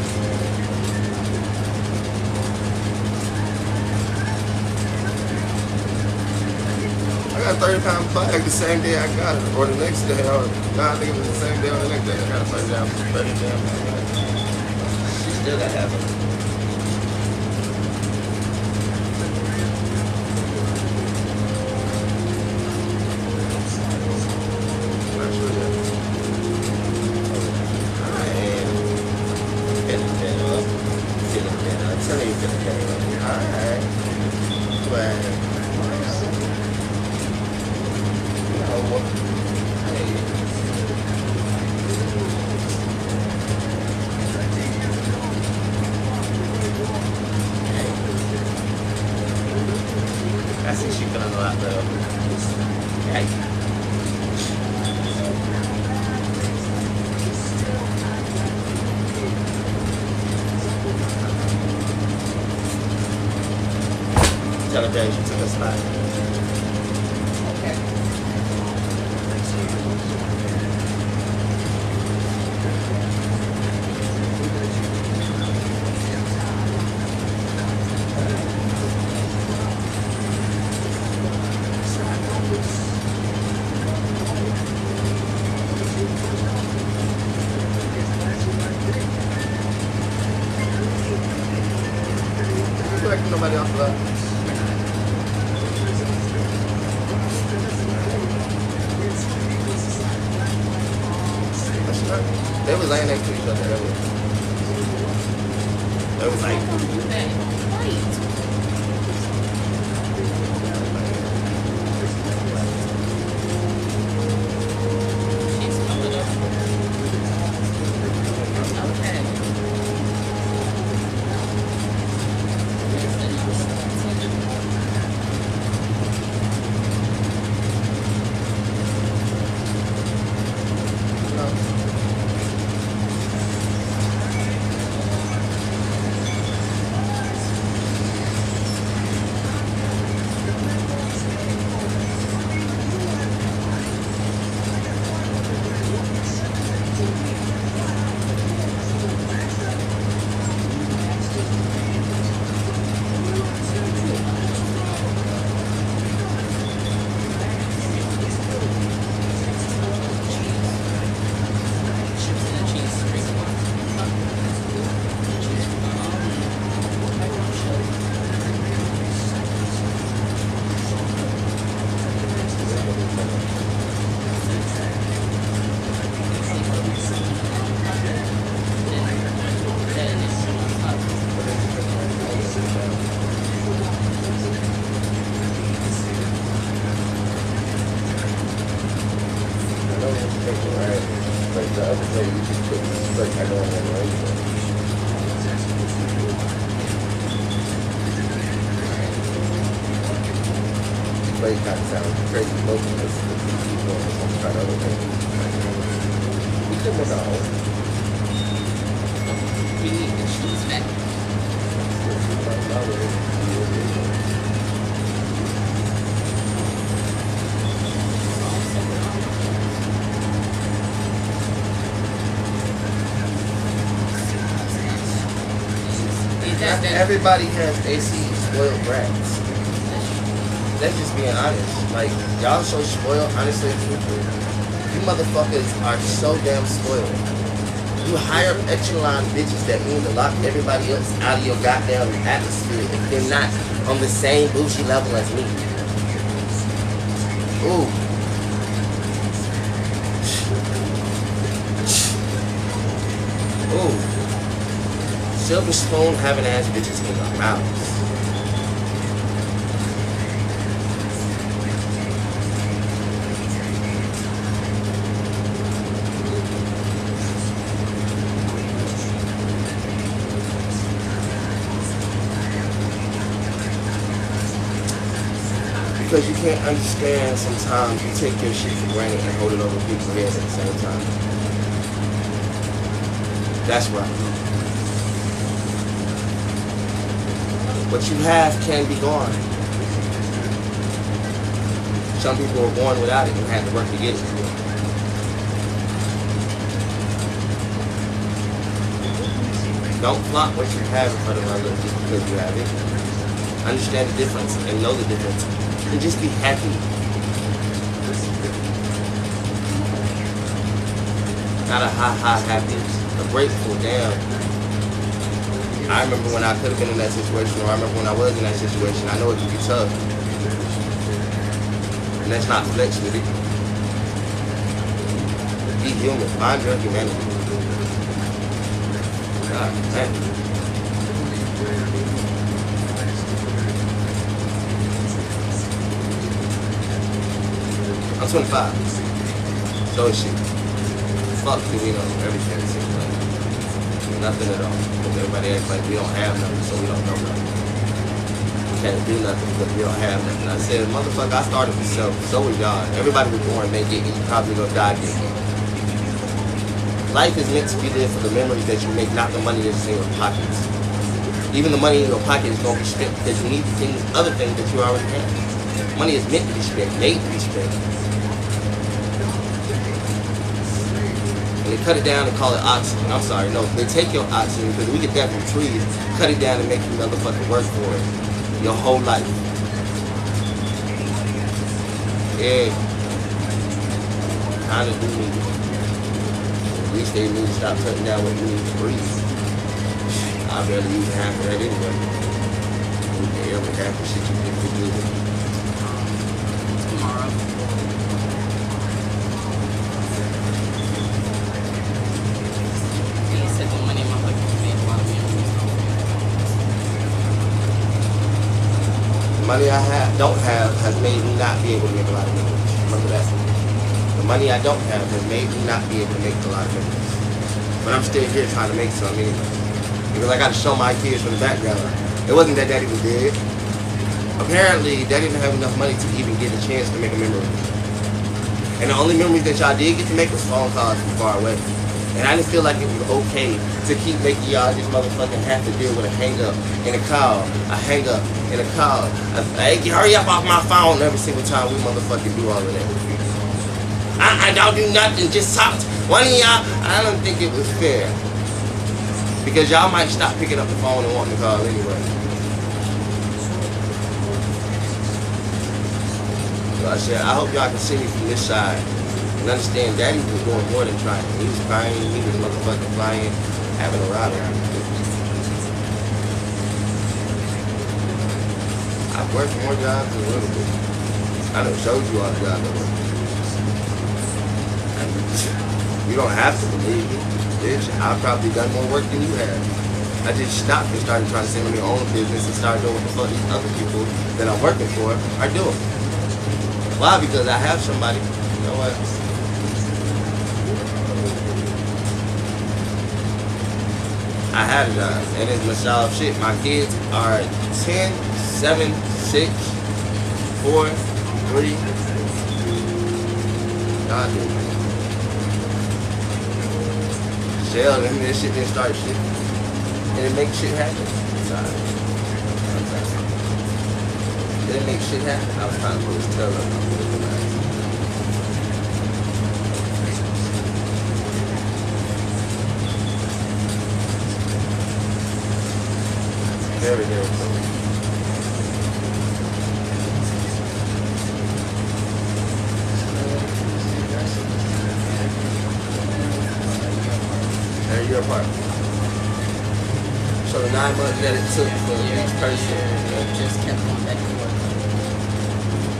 Speaker 2: I got a 30-pound bag the same day I got it, or the next day, or I think it was the same day or the next day. I got a 30 damn bag. She still got half of it. I see she feeling a lot better. Hey. Tell her that she took a slide.
Speaker 1: Okay.
Speaker 2: o'clock. That's not. They was laying next to each other earlier. They was like. Play kind of sounds crazy motionless. I'm trying to other things. We should make our own.
Speaker 1: We need the shoes back.
Speaker 2: Everybody has AC spoiled brats. That's just being honest. Like, y'all so spoiled, honestly, truthfully. You motherfuckers are so damn spoiled. You hire echelon bitches that mean to lock everybody else out of your goddamn atmosphere if they're not on the same bougie level as me. Ooh. Ooh. Silver spoon having ass bitches in your mouth. Because you can't understand sometimes you take your shit for granted and hold it over people's heads at the same time. That's right. What you have can be gone. Some people were born without it and had to work to get it. Don't flaunt what you have in front of others just because you have it. Understand the difference and know the difference. And just be happy. Not a ha-ha happy, a grateful damn. I remember when I could have been in that situation, or I remember when I was in that situation. I know it can be tough. And that's not flex with it. Be human. Find your humanity. God, man. I'm 25. So is she. Fuck do we know everything seems like. Nothing at all. Because everybody acts like we don't have nothing, so we don't know nothing. We can't do nothing because we don't have nothing. I said, motherfucker, I started myself. So was y'all. Everybody was born may get it. You probably gonna die getting it. Life is meant to be lived for the memories that you make, not the money that's in your pockets. Even the money in your pocket is gonna be spent because you need the things, other things that you already have. Money is meant to be spent, made to be spent. They cut it down and call it oxygen. I'm sorry, no. They take your oxygen because we get that from trees, cut it down and make you motherfucking work for it your whole life. Yeah. Kinda do need it. At least they need to stop cutting down what we need to breathe. I barely even have that anyway. Okay, every half the shit you think we do.
Speaker 1: Tomorrow. He said the money in my pocket made a lot of memories.
Speaker 2: The money I don't have has made me not be able to make a lot of memories. Remember that. The money I don't have has made me not be able to make a lot of memories. But I'm still here trying to make some anyway. Because I got to show my kids from the background. It wasn't that Daddy was dead. Apparently, Daddy didn't have enough money to even get a chance to make a memory. And the only memories that y'all did get to make was phone calls from far away. And I didn't feel like it was okay to keep making y'all just motherfucking have to deal with a hang up and a call, a hang up and a call. Hey, hurry up off my phone every single time we motherfucking do all of that. I don't do nothing, just talk. One of y'all, I don't think it was fair. Because y'all might stop picking up the phone and wanting to call anyway. So I said, I hope y'all can see me from this side and understand Daddy was doing more than trying. He was crying, he was motherfucking flying, having a ride around. I've worked more jobs than a little bit. I done showed you all the jobs I worked. You don't have to believe me. Bitch, I've probably done more work than you have. I just stopped and started trying to send me my own business and started doing what the fuck these other people that I'm working for are doing. Why? Because I have somebody. You know what? I had a job, and it's my shit. My kids are 10, 7, 6, 4, 3. God, dude. Shell and this shit didn't start shit. And it makes shit happen. Sorry. Did it make shit happen? I was trying to put this tail up. Very, very cool. Your part. So the 9 months that it took for each person,
Speaker 1: just kept going back and forth.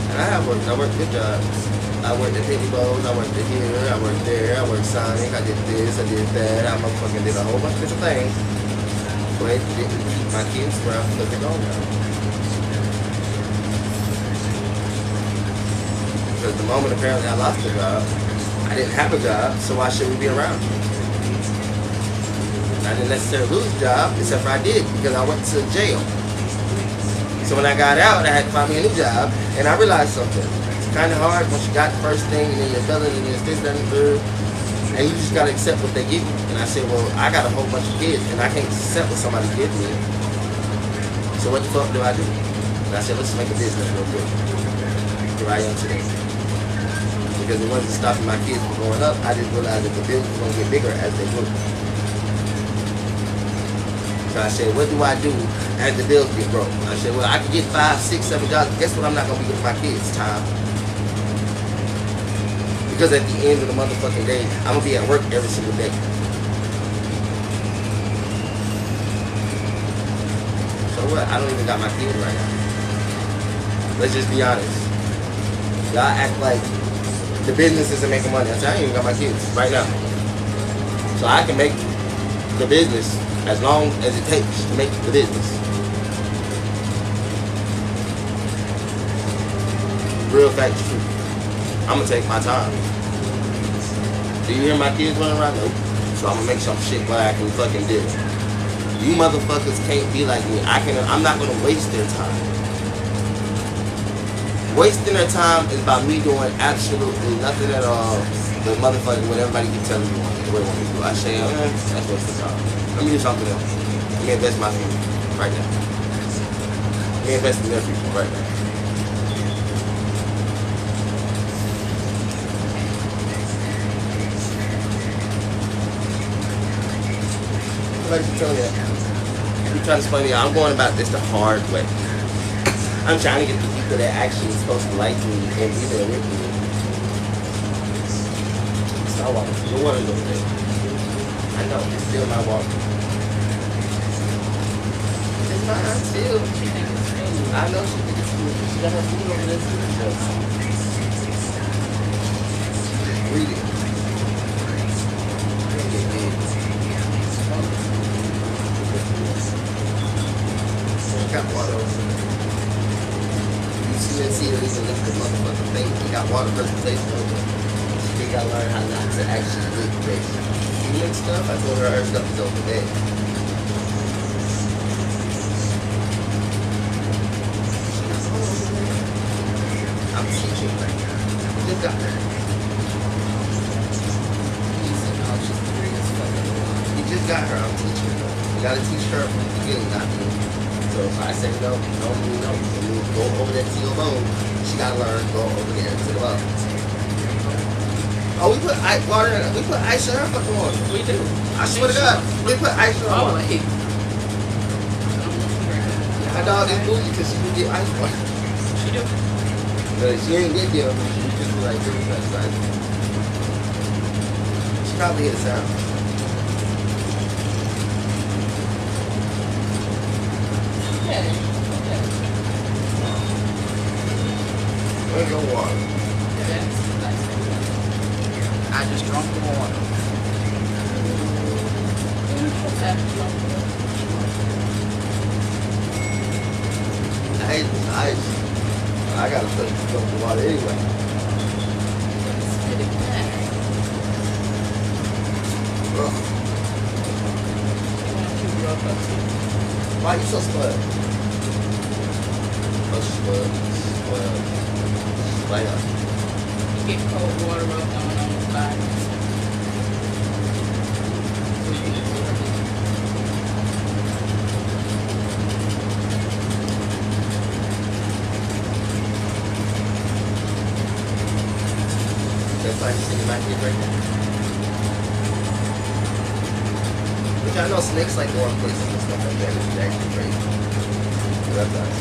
Speaker 2: And I worked good jobs. I worked at Penny Bowls, I worked at here, I worked there, I worked Sonic, I did this, I did that, I motherfucking did a whole bunch of different things. But it didn't keep my kids around because they're gone now. Because the moment apparently I lost a job, I didn't have a job, so why should we be around you? I didn't necessarily lose a job, except for I did, because I went to jail. So when I got out, I had to find me a new job, and I realized something. It's kind of hard once you got the first thing, and then you're felon, and then this, that, and the third, and you just got to accept what they give you. And I said, well, I got a whole bunch of kids, and I can't accept what somebody gives me. So what the fuck do I do? And I said, let's make a business real quick. Here I am today. Because it wasn't stopping my kids from growing up, I just realized that the bills were going to get bigger as they grew. So I said, what do I do as the bills get broke? I said, well, I could get 5, 6, 7 jobs. Guess what I'm not going to be giving my kids? Time. Because at the end of the motherfucking day, I'm going to be at work every single day. So what? I don't even got my kids right now. Let's just be honest. Y'all act like the business isn't making money. I said, I ain't even got my kids right now. So I can make the business as long as it takes to make the business. Real fact is true. I'm gonna take my time. Do you hear my kids running around? Nope. So I'm gonna make some shit where I can fucking do it. You motherfuckers can't be like me. I'm not gonna waste their time. Wasting their time is about me doing absolutely nothing at all but motherfucking what everybody keep telling me the way they want me to do. I say, that's wasting time. Let me do something else. Let me invest in my future right now. Let me invest in their future right now. Like you tell me that. You try to explain to you, I'm going about this the hard way. I'm trying to get the people that actually supposed to like me and be there with me. Stop walking. Your water's over there. I know, it's still my water. It's mine still. I know she did this food. She got her food over there too. Read it. Got water over there. You see her even lift the motherfucking thing. He got water presentation over there. She gotta learn how not to actually lick this. You lick stuff? I told her stuff is over there. I'm teaching right now. You just got her. He said, oh, she's 3 as fuck. You just got her. I'm teaching her. You gotta teach her from the beginning, not me. So if I say no, no, no. When you go over there to your bone, she gotta learn to go over there to the bone. Oh, we put water in it. We put ice in her fucking water.
Speaker 1: We do.
Speaker 2: I swear to God, we put ice in her water. My dog is bougie because she can get ice water.
Speaker 1: She do.
Speaker 2: But she ain't get there. She just be like, give me that ice. She probably hit a sound.
Speaker 1: Okay.
Speaker 2: Where's your water?
Speaker 1: I just drunk the water.
Speaker 2: I hate this ice. I gotta put the water anyway. Ugh. Why you so spoiled? Oh, spoiled. Why not?
Speaker 1: You get cold water rubbed on his body.
Speaker 2: That's why you see my kid right now. But y'all know snakes like warm places and stuff like that. It's actually crazy. Reptiles.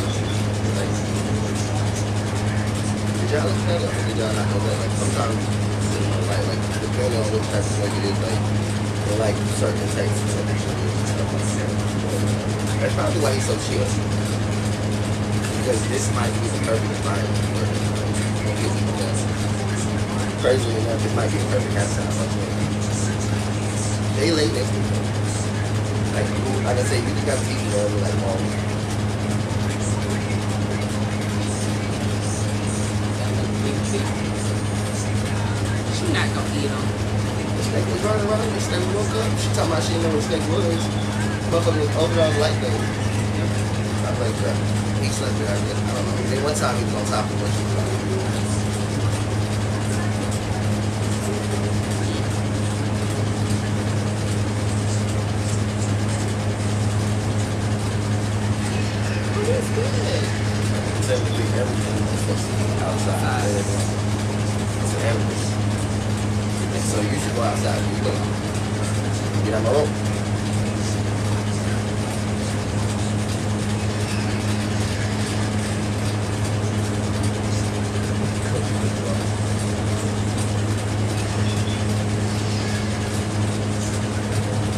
Speaker 2: Like, did y'all look that up? Or did y'all not know that? Like sometimes, you know, like depending on which type of snake it is, like they like certain types of temperatures and stuff like that. That's probably why he's so chill. Because this might be the perfect environment for him. Crazy enough, this might be the perfect habitat for him. They lay next to him. Like I say, you just got people that are like mom.
Speaker 1: She's not gonna eat them.
Speaker 2: The snake was running around, the snake woke up. She talking about she didn't know what the snake was. Motherfucker was over on the light thing. I was like, he slept there, I guess. I don't know. Then one time he was on top of what she was on.
Speaker 1: It's good.
Speaker 2: Technically, everything is supposed to be outside. It's an animal. And so you should go outside and do it. Get on my rope.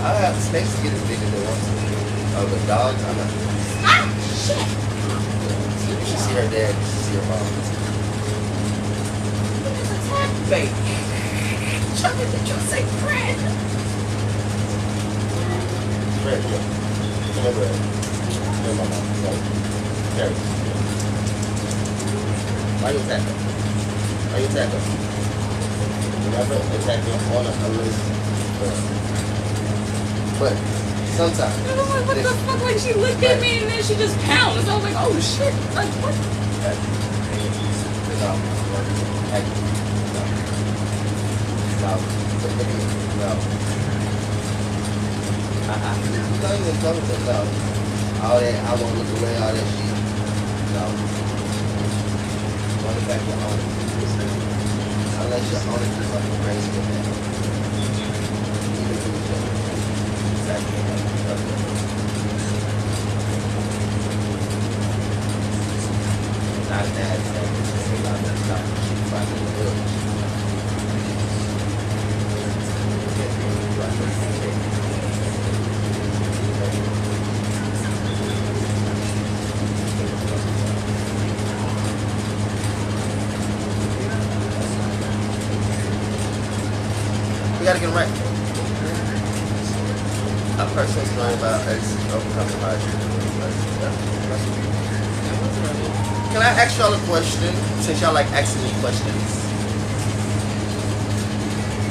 Speaker 2: I have snakes get as big as they want to. Oh, but dogs, I'm not.
Speaker 1: Ah, shit.
Speaker 2: You should see her dad, you should see her mom.
Speaker 1: Baby. Chucky, did you say Fred?
Speaker 2: Fred, yeah. Come over here. Come on, mom. No. Carry. Why you attack her? Why you attack her? Remember, attack her on a list. But sometimes.
Speaker 1: I was like, what the fuck? Like, she looked at me and then she just pounded. So I was like, oh shit. Like, what?
Speaker 2: No. No. You don't even come to no. All that, I won't look away, all that shit. No. Run it back to owner. Unless your owner is like crazy with that. Even if it's exactly not that, it's not that stuff. She's finding the village. We gotta get them right. A person's learning about overcoming hardship. Can I ask y'all a question? Since y'all like asking me questions.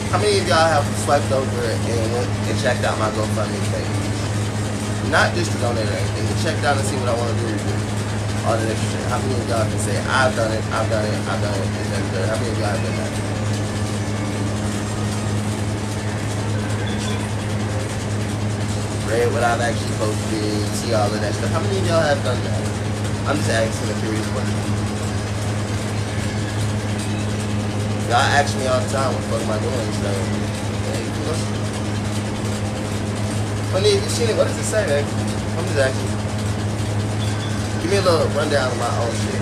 Speaker 2: How many of y'all have swiped over and went and checked out my GoFundMe page? Not just to donate or anything, but checked out and see what I want to do with all the extra shit. How many of y'all can say, I've done it, I've done it, I've done it, and then how many of y'all have done that? Read what I've actually posted, see all of that stuff. How many of y'all have done that? I'm just asking a curious question. Y'all ask me all the time, what the fuck am I doing? So, Funny, if you've seen it, what does it say, man? I'm just asking. Give me a little rundown of my own shit.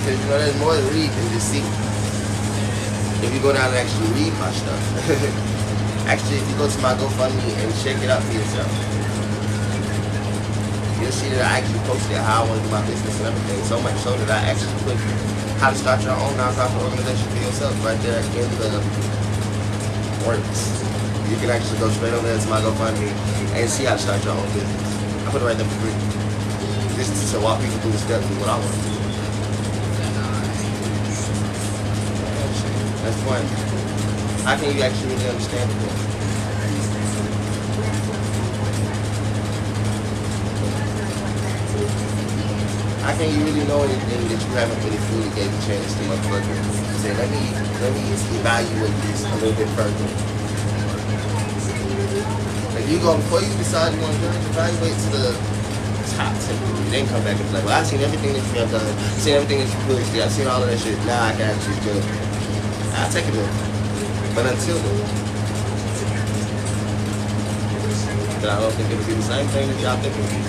Speaker 2: Because, you know, there's more to read than just see. If you go down and actually read my stuff. Actually, if you go to my GoFundMe and check it out for yourself, you'll see that I actually posted how I want to do my business and everything. So much so that I actually put how to start your own nonprofit organization for yourself right there in the works. You can actually go straight over there to my GoFundMe and see how to start your own business. I put it right there for free. Just to walk people through the steps of what I want to do. That's fun. How can you actually really understand it? How can you really know anything that you haven't really fully gave a chance to motherfucker? Say, let me evaluate this a little bit further. Like you go, before you decide you want to do it, evaluate to the top 10. Then come back and be like, well, I've seen everything that you have done. I've seen everything that you pushed. I've seen all of that shit. Now I can actually do it. I'll take it in. But until then, I don't think it'll be the same thing that y'all think it will be.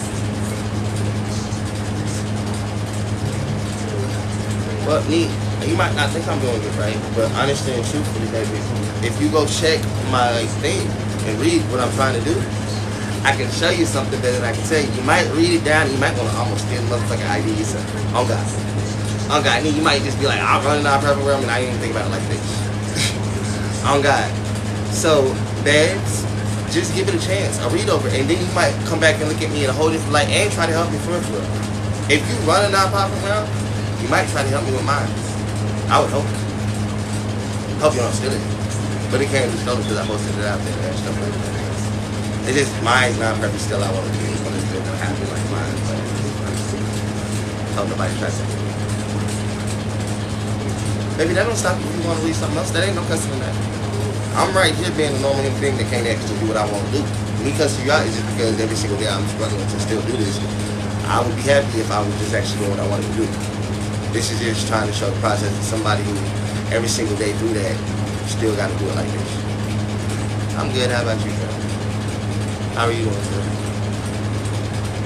Speaker 2: But me, you might not think I'm doing it right, but honestly and truthfully, baby, if you go check my thing and read what I'm trying to do, I can show you something better than I can tell you. You might read it down and you might want to almost steal the motherfucking ID yourself. Oh God. Oh God. You might just be like, I'm running out of program and I didn't even think about it like this. Oh God. So, dads, just give it a chance. I'll read over it. And then you might come back and look at me in a whole different light and try to help me for real. If you run a nonprofit around, you might try to help me with mine. I would hope. Hope you don't steal it. But it can't be stolen because I posted it out there and stuff like that. It's just mine's not perfect still. I want to do it, but it's still going to happen like mine. But hope nobody tries to. Baby, that don't stop you if you want to read something else. That ain't no cussing in that. I'm right here being a normal human being that can't actually do what I want to do. Me cussing you out is just because every single day I'm struggling to still do this. I would be happy if I was just actually doing what I wanted to do. This is just trying to show the process to somebody who every single day do that, still got to do it like this. I'm good. How about you, girl? How are you doing, sir?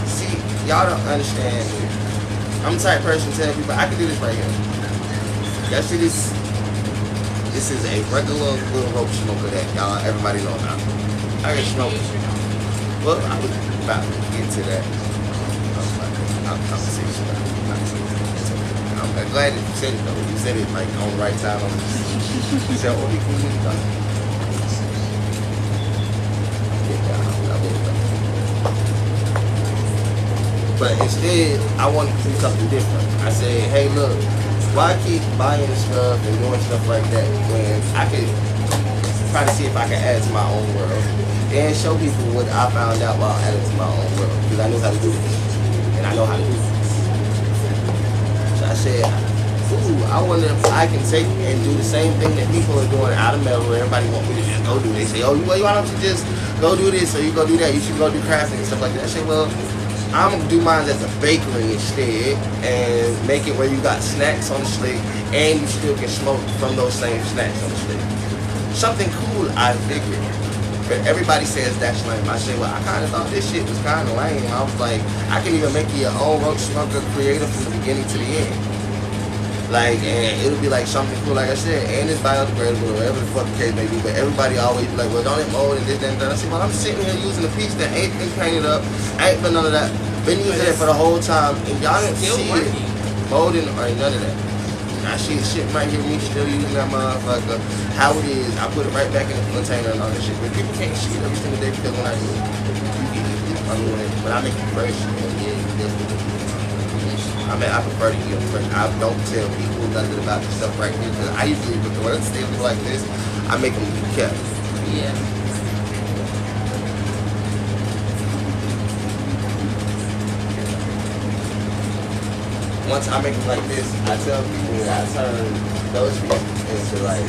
Speaker 2: See, y'all don't understand. I'm the type of person telling people, I can do this right here. Y'all see this? This is a regular little rope smoker that y'all, everybody knows about. I can smoke. Well, I was about to get to that. I'm glad that you said it though. You said it like on the right time. You said, oh, but instead, I wanted to do something different. I said, hey, look, why keep buying stuff and doing stuff like that when I could try to see if I can add to my own world and show people what I found out while adding to my own world, because I knew how to do it and I know how to do it. So I said, ooh, I wonder if I can take and do the same thing that people are doing out of metal where everybody wants me to just go do. They say, oh, why don't you just go do this or you go do that? You should go do crafting and stuff like that. I said, well, I'm going to do mine as a bakery instead and make it where you got snacks on the slate and you still can smoke from those same snacks on the slate. Something cool, I figured. But everybody says that's lame. I said, well, I kind of thought this shit was kind of lame. I was like, I can even make you your own roach smoker creative from the beginning to the end. Like, and it'll be like something cool, like I said, and it's biodegradable or whatever the fuck the case may be. But everybody always be like, well, don't it mold and this, that, and that. I said, well, I'm sitting here using a piece that ain't been painted up, ain't been none of that. Been using it for the whole time, and y'all didn't
Speaker 1: Still
Speaker 2: see
Speaker 1: working.
Speaker 2: it molding or none of that. Now shit right here, me still using that motherfucker. How it is, I put it right back in the container and all that shit. But people can't see it every single day because when I do it, you get it. I mean, when I make it fresh, yeah, you definitely. I mean, I prefer to eat them fresh. I don't tell people nothing about the stuff right here because I usually, when it's stable like this, I make them kept.
Speaker 1: Yeah.
Speaker 2: Once I make them like this, I tell people that I turn those pieces into like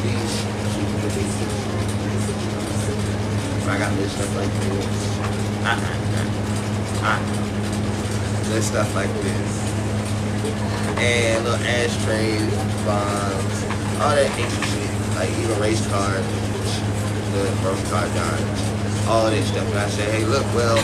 Speaker 2: these. I got this stuff like this. This stuff like this. And little ashtrays, bombs, all that extra shit. Like even race cars, the road car guns, all that stuff. And I say, hey, look, well,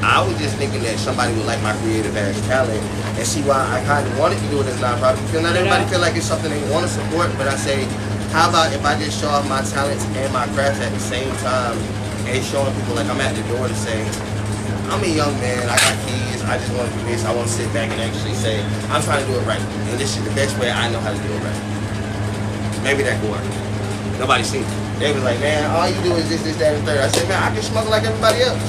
Speaker 2: I was just thinking that somebody would like my creative ass talent and see why I kind of wanted to do it as a nonprofit. Because not everybody feel like it's something they want to support, but I say, how about if I just show off my talents and my crafts at the same time and showing people like I'm at the door to say, I'm a young man, I got kids, I just want to do this, I want to sit back and actually say, I'm trying to do it right. And this is the best way I know how to do it right. Maybe that could work. Nobody seen it. They was like, man, all you do is this, that, and third. I said, man, I can smoke like everybody else.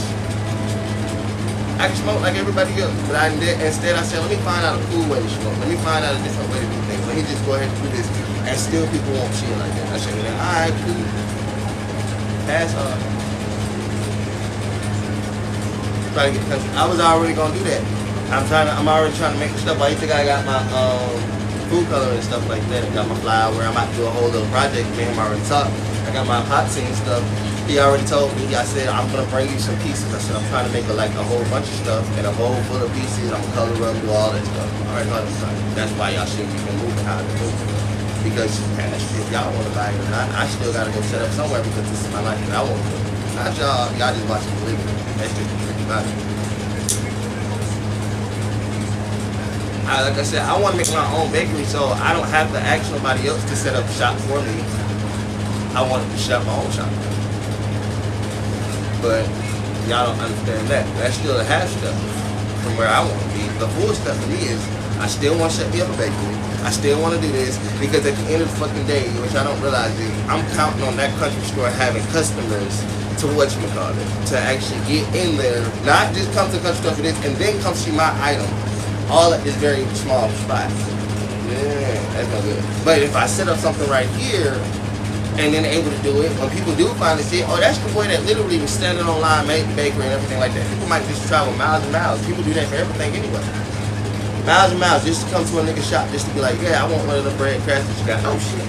Speaker 2: I can smoke like everybody else. But instead I said, let me find out a cool way to smoke. Let me find out a different way to do things. Let me just go ahead and do this. And still people won't see it like that. I said, man, all right, cool. Pass on. Trying to get the country. I was already gonna do that. I'm already trying to make the stuff. Why you think I got my food color and stuff like that? Got my flower. I'm about to do a whole little project. Me and him already talked. I got my epoxy and stuff. He already told me. I said I'm gonna bring you some pieces. I said I'm trying to make a whole bunch of stuff and a bowl full of pieces. I'm gonna color them, do all that stuff. All right, that's why y'all see me moving how to move. Because if y'all want to buy it or not, I still gotta go set up somewhere because this is my life and I want to do it. Not y'all. Y'all just watch me live it. That's just the truth about it. Like I said, I want to make my own bakery so I don't have to ask somebody else to set up shop for me. I wanted to shut my own shop. But y'all don't understand that. That's still the half stuff from where I want to be. The full stuff for me is I still want to set me up a bakery. I still want to do this because at the end of the fucking day, which I don't realize is I'm counting on that country store having customers to whatchamacallit, to actually get in there, not just come to the country store for this and then come see my item. All at this very small spot. Yeah, that's no good. But if I set up something right here and then able to do it, when people do finally see it, oh, that's the boy that literally was standing online, made the bakery and everything like that. People might just travel miles and miles. People do that for everything anyway. Miles and miles just to come to a nigga shop just to be like, yeah, I want one of the bread crafts that you got. Oh shit.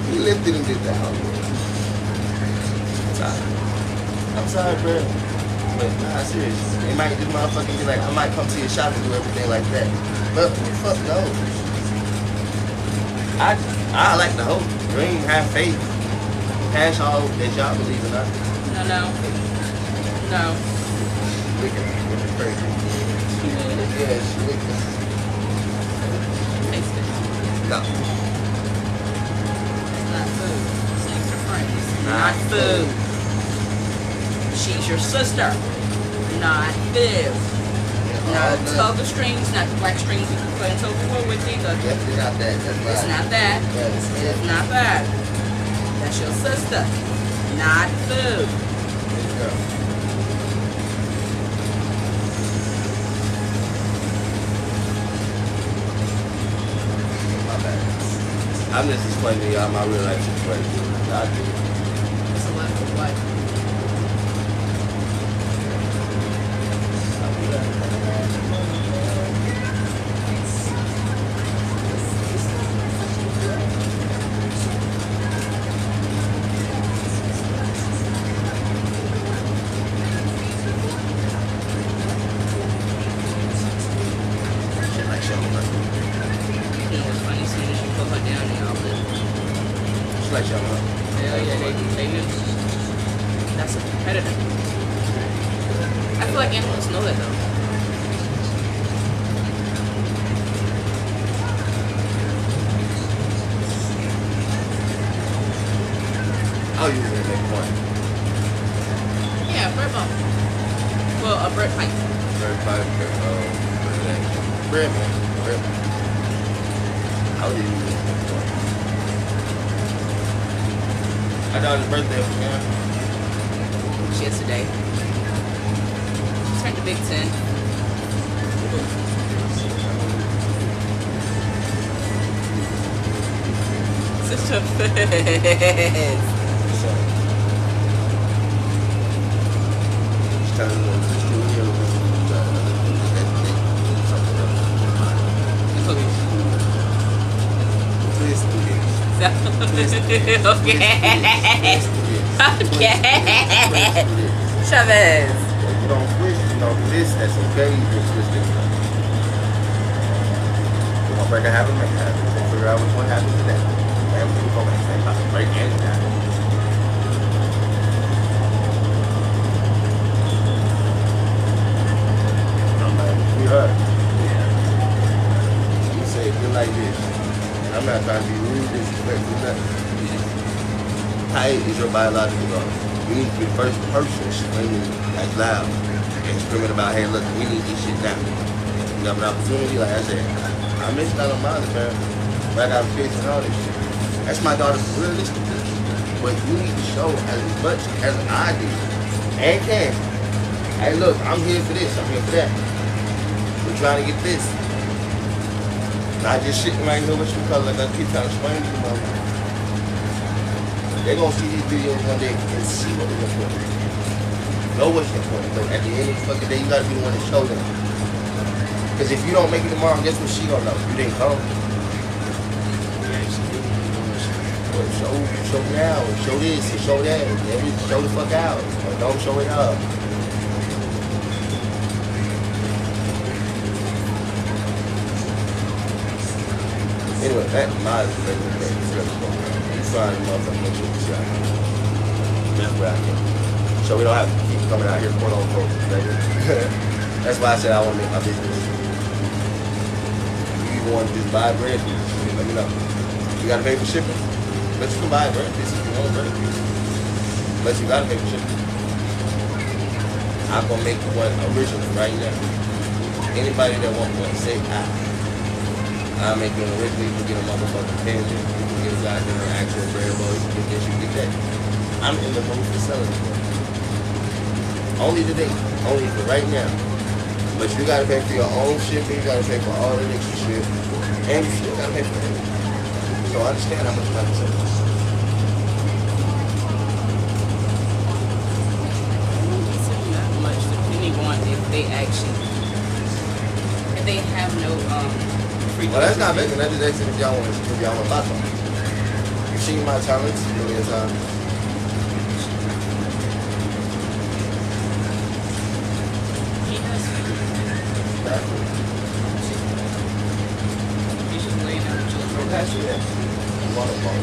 Speaker 2: He lifted and did that. I'm sorry, bro. But nah, seriously. They might just motherfucking be like, I might come to your shop and do everything like that. But fuck no. I like the hope. Dream, have faith. Cash all that y'all believe in us.
Speaker 1: No.
Speaker 2: Wicked. Crazy. Yeah, she wicked.
Speaker 1: Taste it.
Speaker 2: No.
Speaker 1: Not food. Snakes are friends. Not food. She's your sister, not food. Not toga strings, not the black strings you can play in toga with either.
Speaker 2: Definitely not that. That's right.
Speaker 1: It's not that. It's not that. That's your sister, not food.
Speaker 2: Yeah. My bad. I'm just explaining to y'all my real life situation.
Speaker 1: It's a left of what?
Speaker 2: Like y'all know.
Speaker 1: Yeah, they knew. That's a competitor. I feel like animals know that though.
Speaker 2: I'll use it next one.
Speaker 1: Yeah, bread bump. Well, a bread pipe.
Speaker 2: Bread pipe, bread man. Bread. I'll use it next one. I got his birthday for him.
Speaker 1: Yesterday. Turned the Big 10. Such a face. Okay. Chavez.
Speaker 2: If you don't switch, you don't do this, that's okay. You can switch this. We're gonna break a habit, make a habit. We'll figure out which one happens to that. And we're gonna make the same habit. Break any habit. We heard. You say it feel like this. I'm not trying to be rude, disrespectful, nothing. Height is your biological law. You need to be the first person screaming as loud and screaming about, hey, look, we need this shit now. You have an opportunity, like I said, I missed out on mine, man. But I got kids and all this shit. That's my daughter's realistic. But you need to show as much as I do and can. Hey, look, I'm here for this, I'm here for that. We're trying to get this. Not just sitting right here with you because like I keep trying to explain to you, man. They're gonna see these videos one day and see what they're going to. Know what's important, but at the end of the fucking day, you gotta be the one to show them. Because if you don't make it tomorrow, guess what she gonna know? You didn't come. But show now, and show this, and show that, and then we show the fuck out. Or don't show it up. Anyway, that's my regular day. Find a motherfucker make sure you shot. That's where I can. So we don't have to keep coming out here pulling on folks, baby. That's why I said I want to make my business. If you want to just buy bread pieces, let me know. You gotta pay for shipping, but you can buy bread pieces if you want bread pieces. But you gotta pay for shipping. I'm gonna make one original right now. Anybody that wants one, say I. I'll make one originally. You can get a motherfucking tangent. Get a goddamn actual bread bowl, you can get this, you get that. I'm in the mood for selling it. Only today, only for right now. But you gotta pay for your own shipping, you gotta pay for all the extra shit, and you still gotta pay for it. So I understand how much you have to sell.
Speaker 1: Not much, depending on if they actually, if they have no free.
Speaker 2: Well, that's not making. That's just asking if y'all want to buy something. You've seen my talents a million times.
Speaker 1: He has. He's just laying down the children.
Speaker 2: That's it. I'm on the phone.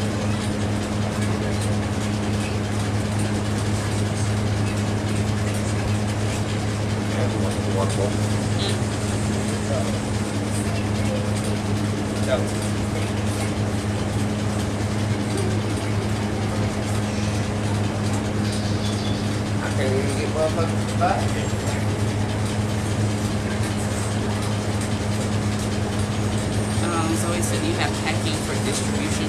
Speaker 2: Wonderful. I can't even get motherfuckers to buy it.
Speaker 1: So he said you have packing for distribution.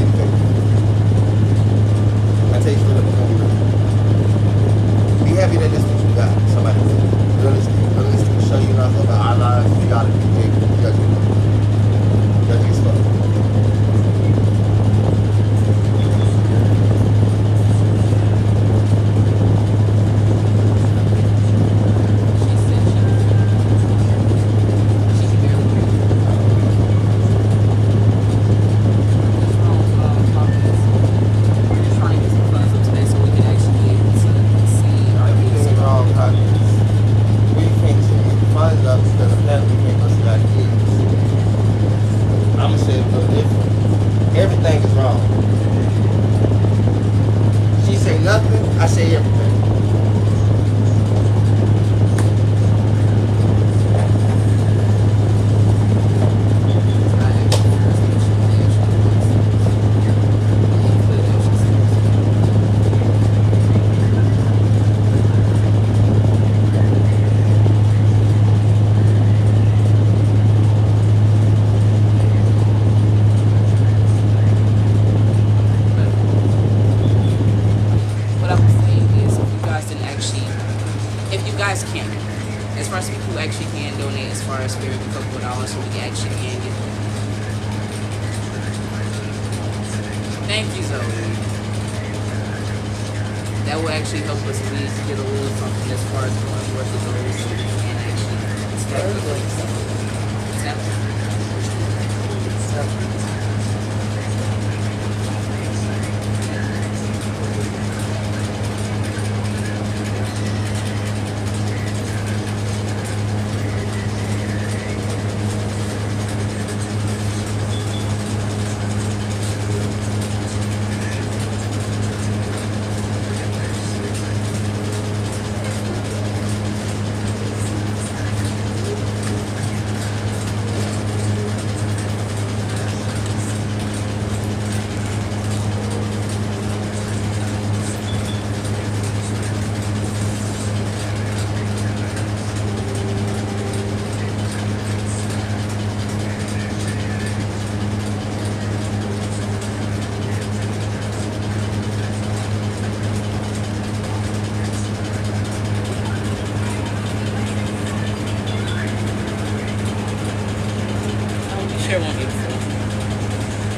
Speaker 2: me a favor. I tell you straight up, I'm gonna be happy that this is what you got. Somebody realistic. Show you enough about our lives. You gotta be able to judge it. Judge it as fuck. Everything is wrong. She say nothing, I say everything.
Speaker 1: Thank you, Zoe. That will actually help us at least get a little something as far as going worth the goals so we can actually stack the goals.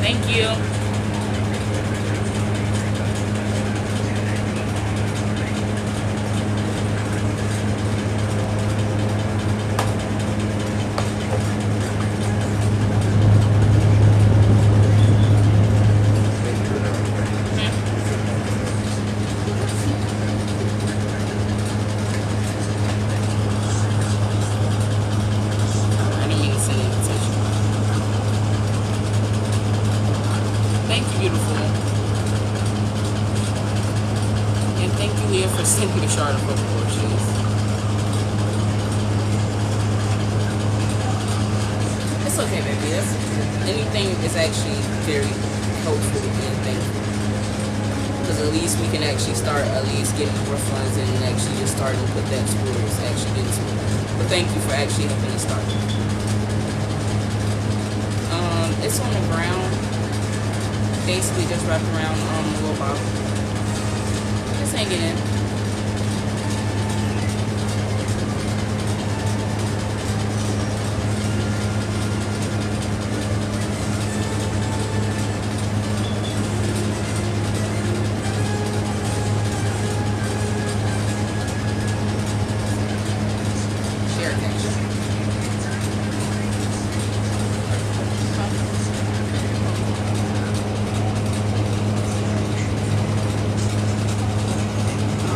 Speaker 1: Thank you. For sending me shard of football shoes. It's okay, baby. Anything is actually very helpful and thankful. Because at least we can actually start at least getting more funds and actually just starting to put that towards actually getting to it. But thank you for actually helping us start. It's on the ground. Basically just wrapped around a little bottle. Just hanging in.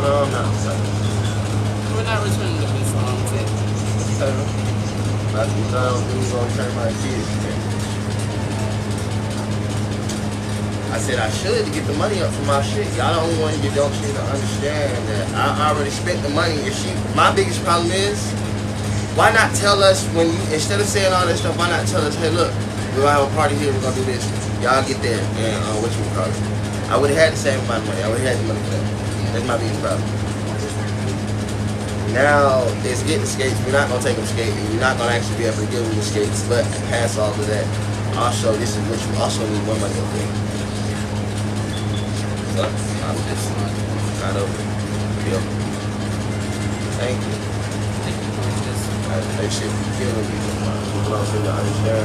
Speaker 2: No, I'm not sorry.
Speaker 1: We're not returning the piece on tip.
Speaker 2: That's what I don't do is gonna turn my kids. I said I should to get the money up for my shit. Y'all the only one you don't seem to understand that I already spent the money. If she, my biggest problem is, why not tell us when you, instead of saying all this stuff, why not tell us, hey look, we're gonna have a party here, we're gonna do this. Y'all get there and what you call it. I would have had the same amount of money. I would have had the money for that. That's my biggest problem. Now it's getting skates. We're not gonna take them skating. We're not gonna actually be able to give them the skates. But past all of that, also this is what you also need more money, okay? sucks. I'm just not over it. Feel me? Thank you. That shit be killing me. People don't seem to understand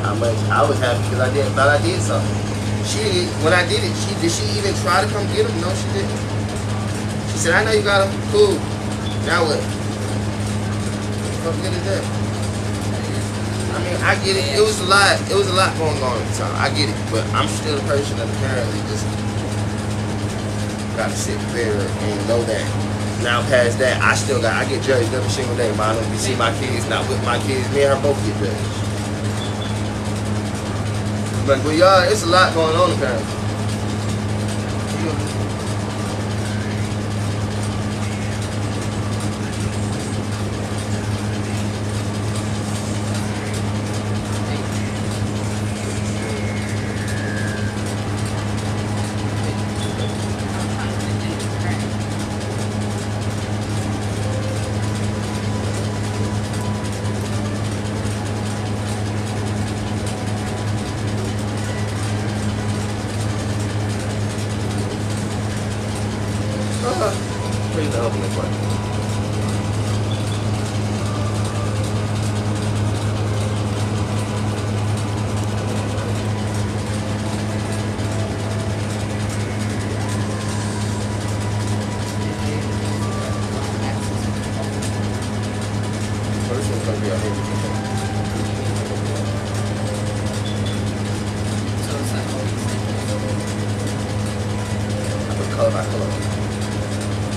Speaker 2: how much I was happy because I thought I did something. When I did it, did she even try to come get him? No, she didn't. She said, I know you got him. Cool. Now what? What good is that? I mean, I get it. It was a lot going on at the time. I get it. But I'm still a person that apparently just got to sit there and know that. Now past that, I get judged every single day. But I don't see my kids, not with my kids. Me and her both get judged. But y'all, it's a lot going on apparently. Please don't open this one. First one's gonna be a whole I put color by color.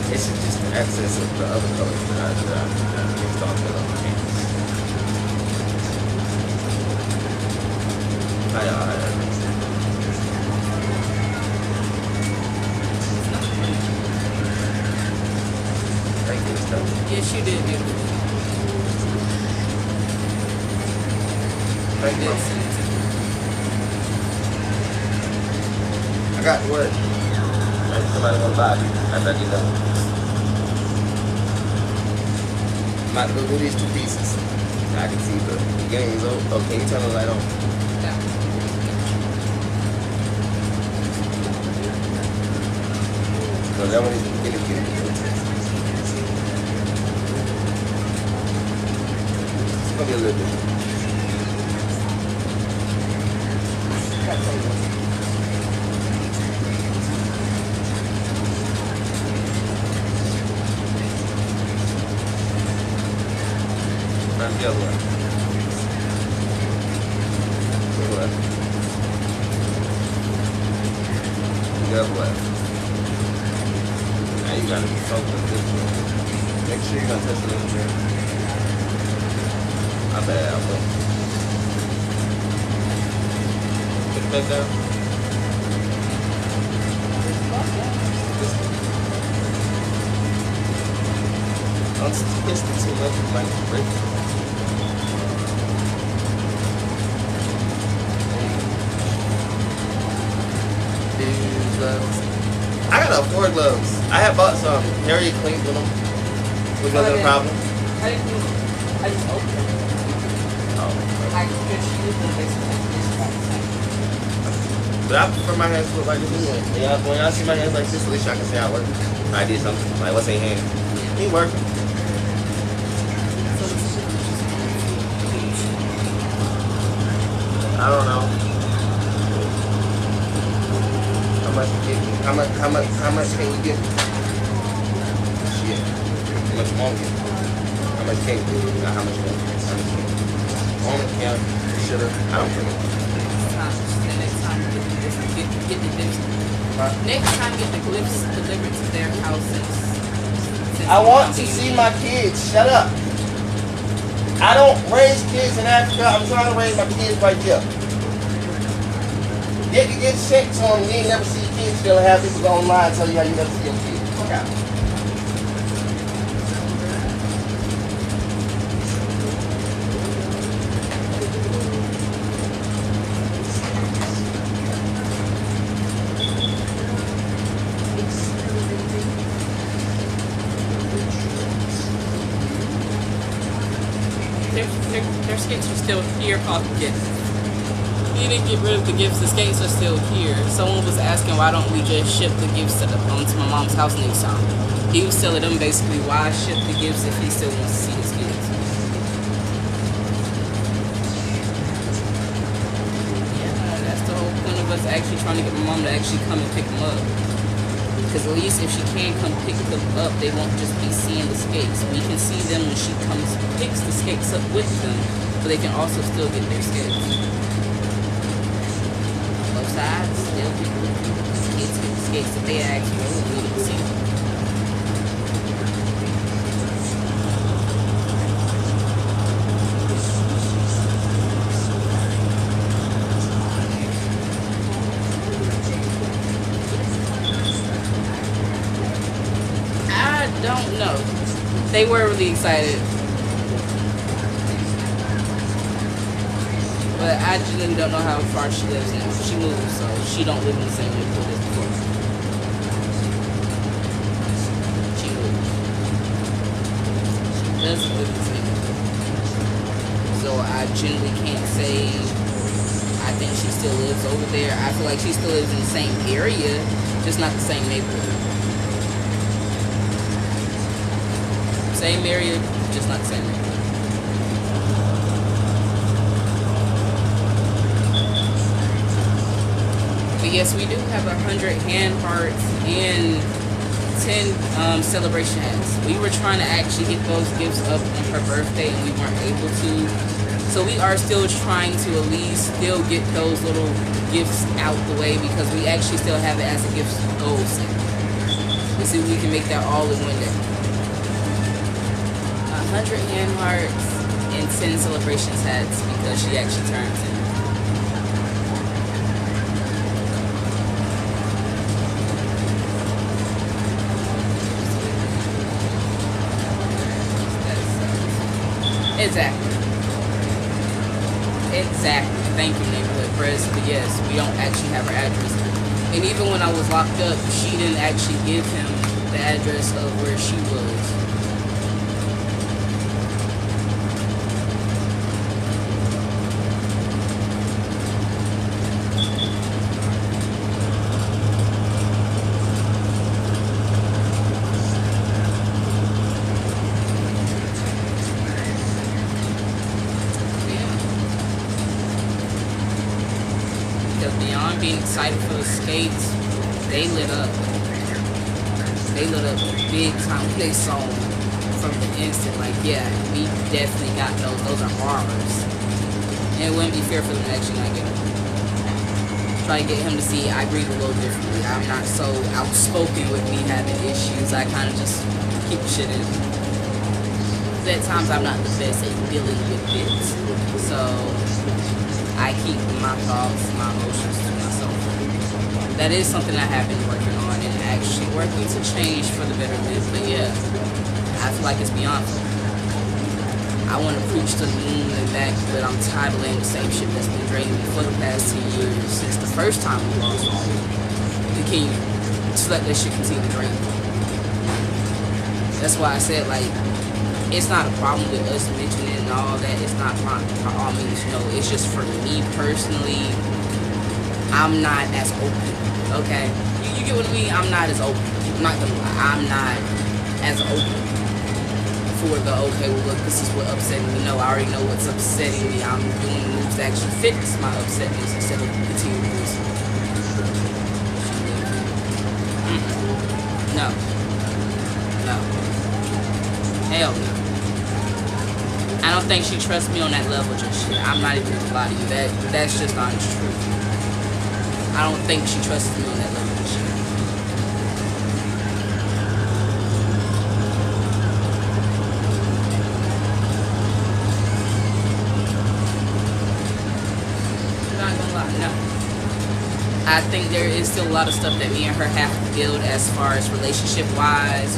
Speaker 2: This is just the excess of the other colors that I mixed on with my hands. How that makes sense? Thank you, stuff.
Speaker 1: Yes, you did, beautiful.
Speaker 2: Thank you. I got to work. Somebody gonna buy me. I bet you know. I'm about to go do these 2 pieces. I can see the game's over. Oh, can you turn the light on?
Speaker 1: Yeah.
Speaker 2: No, that one is get it. It's gonna be a little bit. The other one. The other way. Now you gotta be focused this way. Make sure you're gonna touch the little bit. My bad, I will. Put it back down. Don't twist it too much, it might break it. I got 4 gloves. I had bought some. Harry cleaned with them. Was that a problem?
Speaker 1: I didn't use them. I just opened them.
Speaker 2: Oh.
Speaker 1: I just used them basically.
Speaker 2: But I prefer my hands to look like this anyway. When y'all see my hands like this, at least y'all can say I work. I did something. Like, what's a hand? He working. I don't know. How much can you get? Shit. How much won't you? How much can you get? Not how much won't you? Won't it count? Should have? I don't think.
Speaker 1: Next time, get the gifts. Next time, get the gifts delivered to their houses.
Speaker 2: I want to see my kids. Shut up. I don't raise kids in Africa. I'm trying to raise my kids right here. You can get sent to them. You ain't never see kids still have people go online and tell you how you never see your kids. Fuck out.
Speaker 1: Their skits are still here called gifts. He didn't get rid of the gifts. The skates are still here. Someone was asking why don't we just ship the gifts to my mom's house next time. He was telling them basically why ship the gifts if he still wants to see his kids. Yeah, that's the whole point of us actually trying to get my mom to actually come and pick them up. Because at least if she can come pick them up, they won't just be seeing the skates. We can see them when she comes, picks the skates up with them, but they can also still get their skates. Both sides, still people get the skates that they actually need to see. Don't know. They were really excited. But I genuinely don't know how far she lives now. She moved, so she don't live in the same neighborhood as before. She moved. She doesn't live in the same neighborhood. So I genuinely can't say I think she still lives over there. I feel like she still lives in the same area, just not the same neighborhood. Same area, just not the same area. But yes, we do have 100 hand hearts and 10 celebration hats. We were trying to actually get those gifts up on her birthday and we weren't able to. So we are still trying to at least still get those little gifts out the way because we actually still have it as a gift goal set. Let's see if we can make that all in one day. 100 hand hearts and 10 celebrations hats because she actually turned 10. Exactly. Thank you, neighborhood press. But yes, we don't actually have her address. And even when I was locked up, she didn't actually give him the address of where she was. Being excited for the skates, they lit up. They lit up big time. They saw them from the instant, like, yeah, we definitely got those. Those are ours. And it wouldn't be fair for them to actually not get them. Try to get him to see I breathe a little differently. I'm not so outspoken with me having issues. I kind of just keep the shit in. At times I'm not the best at dealing with it. So I keep my thoughts, my emotions to myself. That is something I have been working on and actually working to change for the betterment. But yeah, I feel like it's beyond. I want to preach to the moon and back, but I'm tired of laying the same shit that's been draining me for the past 10 years since the first time we lost all the king. Just let that shit continue to drain me. That's why I said, like, it's not a problem with us mentioning it and all that. It's not by all means, no. It's just for me personally, I'm not as open, okay? You get what I mean? I'm not as open. I'm not gonna lie. I'm not as open for the, okay, well, look, this is what upsetting me. No, I already know what's upsetting me. I'm doing the moves to actually fix my upsetness instead of continuing this. No. No. Hell no. I don't think she trusts me on that level just yet. I'm not even gonna lie to you. That's just not true. I don't think she trusts me on that level just yet. I'm not gonna lie, no. I think there is still a lot of stuff that me and her have to build as far as relationship-wise.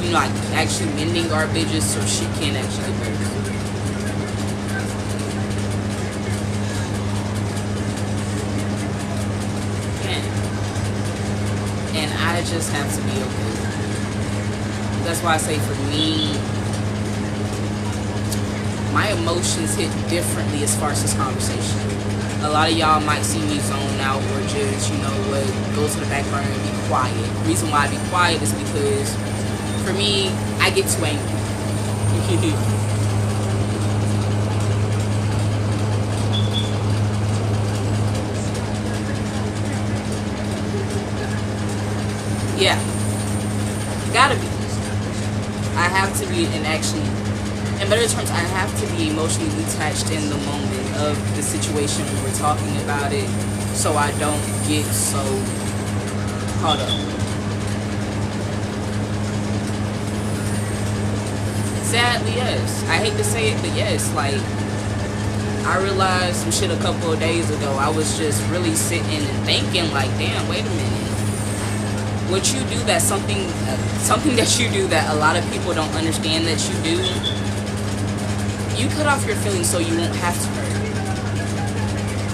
Speaker 1: You know, like actually mending our bitches so she can actually get better. And I just have to be okay. That's why I say for me, my emotions hit differently as far as this conversation. a lot of y'all might see me zone out or just, you know what, go to the back burner and be quiet. The reason why I be quiet is because, for me, I get too angry. Yeah, gotta be. I have to be, and actually, in better terms, I have to be emotionally detached in the moment of the situation when we're talking about it, so I don't get so caught up. Sadly, yes. I hate to say it, but yes, like, I realized some shit a couple of days ago. I was just really sitting and thinking, like, damn, wait a minute. What you do, that's something that you do that a lot of people don't understand that you do. You cut off your feelings so you won't have to hurt.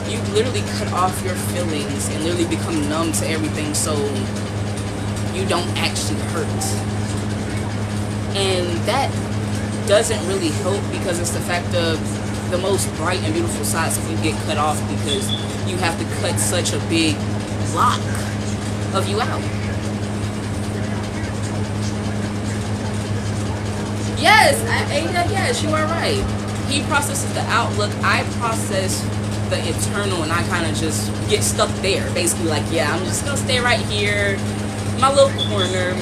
Speaker 1: You literally cut off your feelings and literally become numb to everything so you don't actually hurt. And that doesn't really help, because it's the fact of the most bright and beautiful sides of you get cut off because you have to cut such a big block of you out. Yes, yes, you are right. He processes the outlook, I process the internal, and I kind of just get stuck there. Basically, like, yeah, I'm just gonna stay right here, my little corner,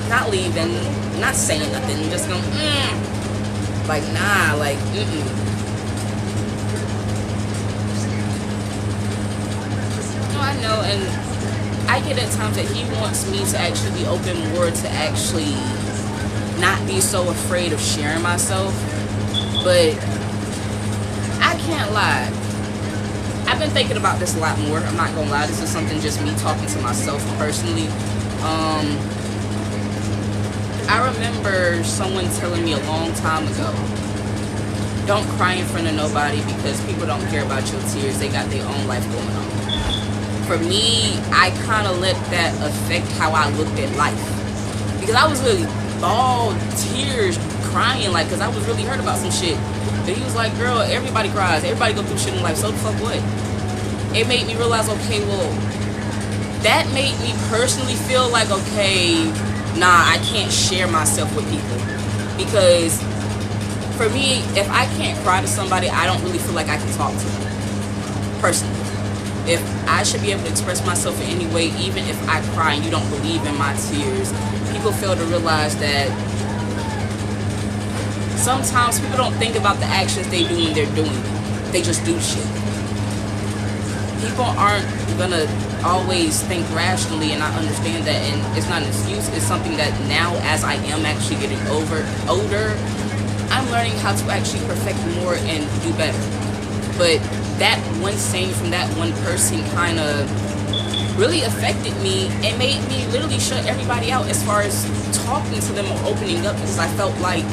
Speaker 1: not leaving, not saying nothing, just going, like, nah, like, No, I know, and I get at times that he wants me to actually be open more, to actually not be so afraid of sharing myself, but I can't lie. I've been thinking about this a lot more. I'm not gonna lie, this is something just me talking to myself personally. I remember someone telling me a long time ago, don't cry in front of nobody because people don't care about your tears. They got their own life going on. For me, I kind of let that affect how I looked at life, because I was really all tears, crying, like, because I was really hurt about some shit. But he was like, girl, everybody cries, everybody go through shit in life, so the fuck what? It made me realize, okay, well, that made me personally feel like, okay, nah, I can't share myself with people, because for me, if I can't cry to somebody, I don't really feel like I can talk to them personally. If I should be able to express myself in any way, even if I cry and you don't believe in my tears, people fail to realize that sometimes people don't think about the actions they do when they're doing it. They just do shit. People aren't gonna always think rationally, and I understand that, and it's not an excuse. It's something that now, as I am actually getting older, I'm learning how to actually perfect more and do better. But that one saying from that one person kind of really affected me and made me literally shut everybody out as far as talking to them or opening up, because I felt like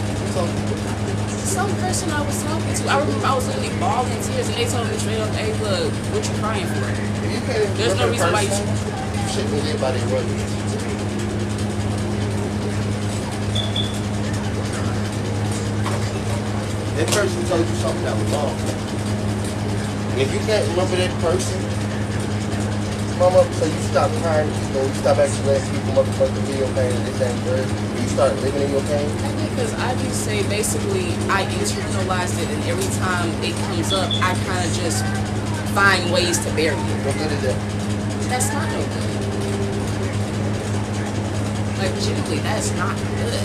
Speaker 1: some person I was talking to, I remember I was literally bawling tears, and they told me straight up, hey, look, what you crying for? There's no reason why you
Speaker 2: shouldn't be anybody running. That person told you something that was wrong. And if you can't remember that person, mama, so you stop crying, you stop actually letting people motherfucking feel your pain, and this ain't good, and you start living in your pain.
Speaker 1: Because I just say, basically, I internalized it, and every time it comes up, I kind of just find ways to bury it.
Speaker 2: What good is that?
Speaker 1: That's not no good. Like, genuinely, that's not good.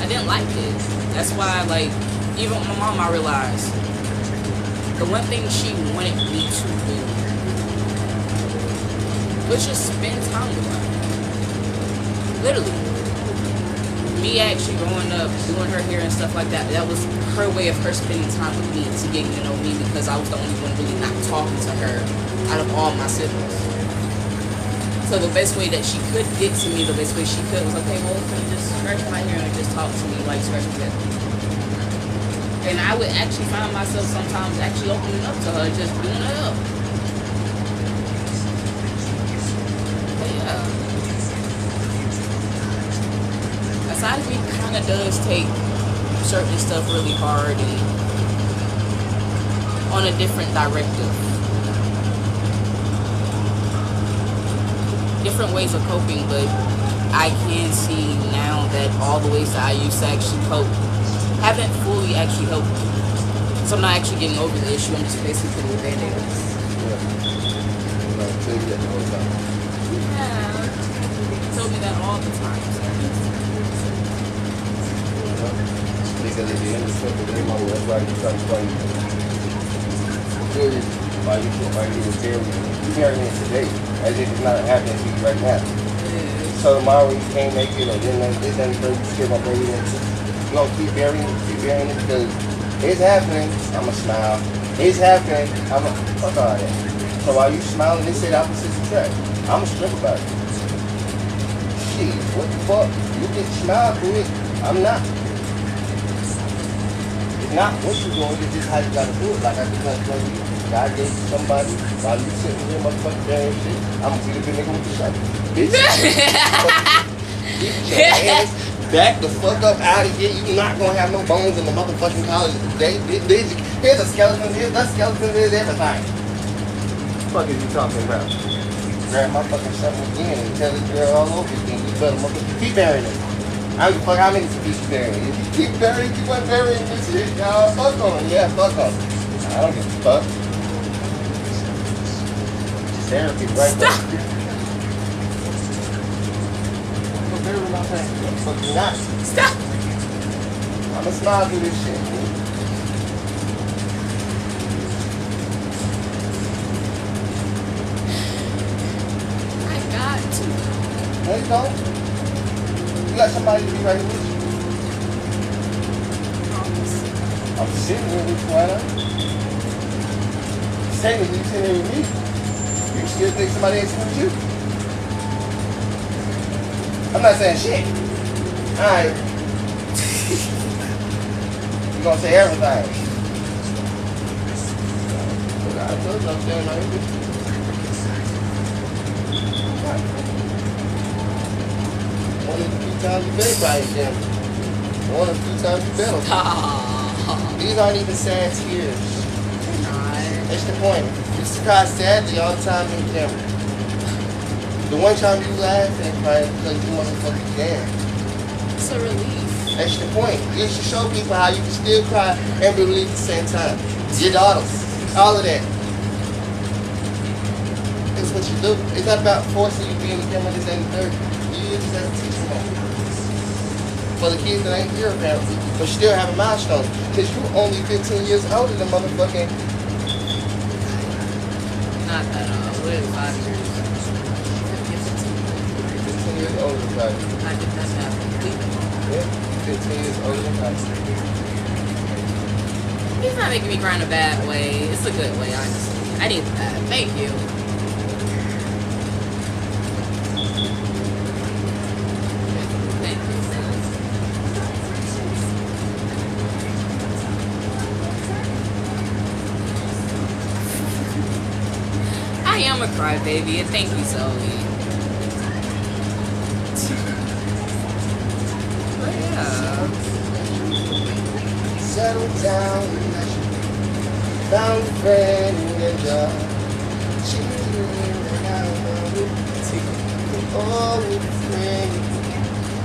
Speaker 1: I didn't like it. That's why, like, even with my mom, I realized the one thing she wanted me to do was just spend time with her. Literally. Me actually growing up, doing her hair and stuff like that, that was her way of her spending time with me, to getting to know me, because I was the only one really not talking to her out of all my siblings. So the best way that she could get to me, the best way she could was, okay, well, can you just scratch my hair and just talk to me like scratch my head? And I would actually find myself sometimes actually opening up to her, just doing it up. But yeah. Aside of me kind of does take certain stuff really hard, and on a different directive. Different ways of coping, but I can see now that all the ways that I used to actually cope haven't fully actually helped me. So I'm not actually getting over the issue, I'm just basically putting a band-aid on it. Yeah. You told me that all the time, sir.
Speaker 2: Because at the end of the simple day, my that's why you try to explain clearly why you were carrying it today, as if it's not happening to you right now. So tomorrow when you can't make it, or then this and third, you still gonna bury it. You gonna keep burying it because it's happening. I'ma smile. It's happening. I'ma fuck all that. So while you smiling, they say the opposites attract. I'ma strip about it. Shit, what the fuck? You can smile through it. I'm not. It's not what you're doing, it's just how you gotta do it. Like I just told you, God gave you somebody while you sitting here motherfucking damn shit. I'ma be the good nigga with the shot. Bitch. Get your ass back the fuck up out of here. You not gonna have no bones in the motherfucking college today. Here's a skeleton, here's that skeleton, here's everything. What the fuck is you talking about? Grab my fucking shot again and tell this girl all over again. You better motherfucking keep burying it. I don't give a fuck how many keep burying. If you keep burying, keep on burying this shit, y'all. Fuck on. Yeah, fuck on. I don't give a fuck. Therapy right there. Fucking not.
Speaker 1: Stop!
Speaker 2: I'ma smile through this shit, dude.
Speaker 1: I got to.
Speaker 2: No, you don't. You got somebody to be right with you. I'm sitting here with you, Anna. Technically, you sitting here with me. You still think somebody ain't sitting with you? I'm not saying shit. Alright. You gonna say everything. I told you I'm saying my English. One of the few times you bet right then. One of the few times you bet on. These aren't even sad tears. That's the point. You cry sadly all the time in the camera. The one time you laugh and cry because you motherfucking can.
Speaker 1: It's a relief.
Speaker 2: That's the point. You should show people how you can still cry and be relieved at the same time. Your daughters. All of that. It's what you do. It's not about forcing you to be in the camera this and the third. You just have to teach them all. For the kids that ain't here apparently, but still have a milestone. Because you're only 15 years older than motherfucking.
Speaker 1: Not that what is 5 years?
Speaker 2: 15 years older than Patrick.
Speaker 1: I did that now.
Speaker 2: Yeah, 15 years older than Patrick.
Speaker 1: He's not making me cry in a bad way. It's a good way, honestly. I need that. Thank you. Thank you. I am a crybaby, and thank you, Zoe. But yeah.
Speaker 2: Settle down, found a friend in your job. Cheating out old friend.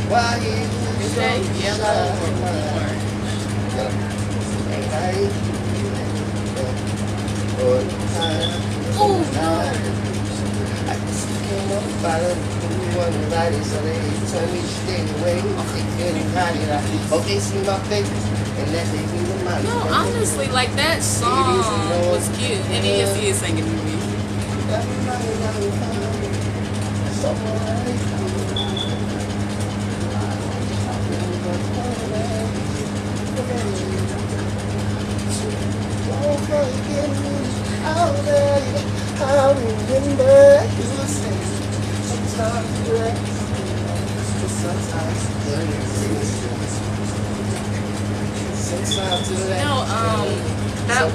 Speaker 2: Why you
Speaker 1: Is that yellow or orange? Oh,
Speaker 2: I just came up about it. You want to ride it, so they told me to stay away. They couldn't ride it. Okay, see my face, and that they be the money.
Speaker 1: no, honestly, like that song was cute. And ESC is singing to me.
Speaker 2: I remember you say sometimes you rest, but sometimes
Speaker 1: No, that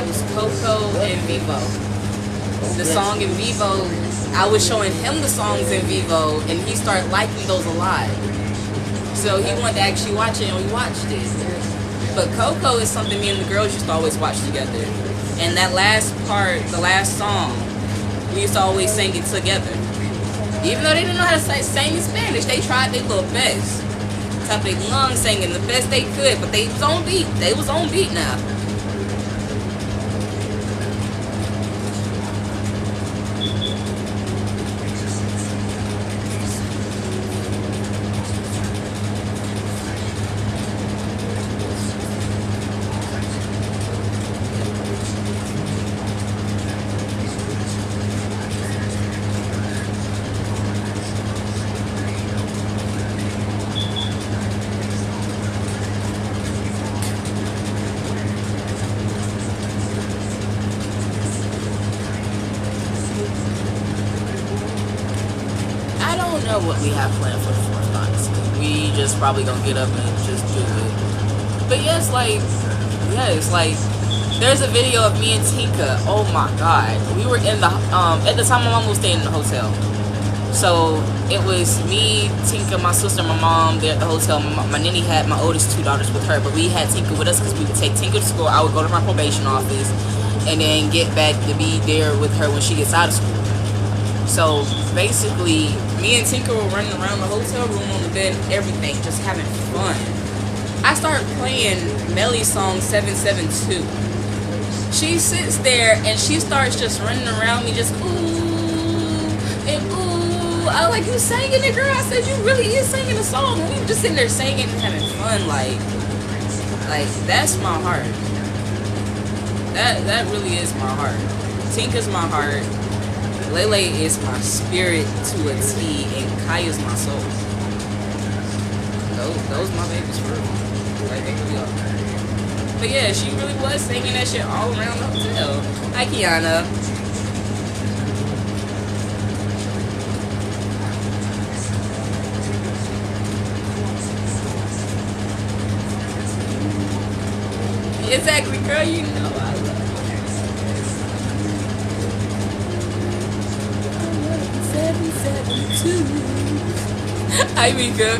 Speaker 1: was Coco and Vivo. The song in Vivo, I was showing him the songs in Vivo, and he started liking those a lot. So he wanted to actually watch it, and we watched it. But Coco is something me and the girls used to always watch together. And that last part, the last song, we used to always sing it together. Even though they didn't know how to sing in Spanish, they tried their little best. Top their lungs singing the best they could, but they was on beat. They was on beat now. Know what we have planned for the 4th, honestly. We just probably gonna get up and just do it. But yes, like there's a video of me and Tinka. Oh my god. We were in the at the time my mom was staying in the hotel. So it was me, Tinka, my sister, my mom there at the hotel. My nanny had my oldest 2 daughters with her, but we had Tinka with us because we would take Tinka to school. I would go to my probation office and then get back to be there with her when she gets out of school. So basically, me and Tinker were running around the hotel room on the bed, everything, just having fun. I started playing Melly's song 772. She sits there and she starts just running around me, just ooh and ooh. I was like, you singing it, girl? I said, you really is singing the song. We were just sitting there singing and having fun, like that's my heart. That really is my heart. Tinker's my heart. Lele is my spirit to a T, and Kaya's my soul. Those my babies for real. Like, they really are. But yeah, she really was singing that shit all around the hotel. Hi, Kiana. Exactly, girl, you know I love you. Hi, Mika.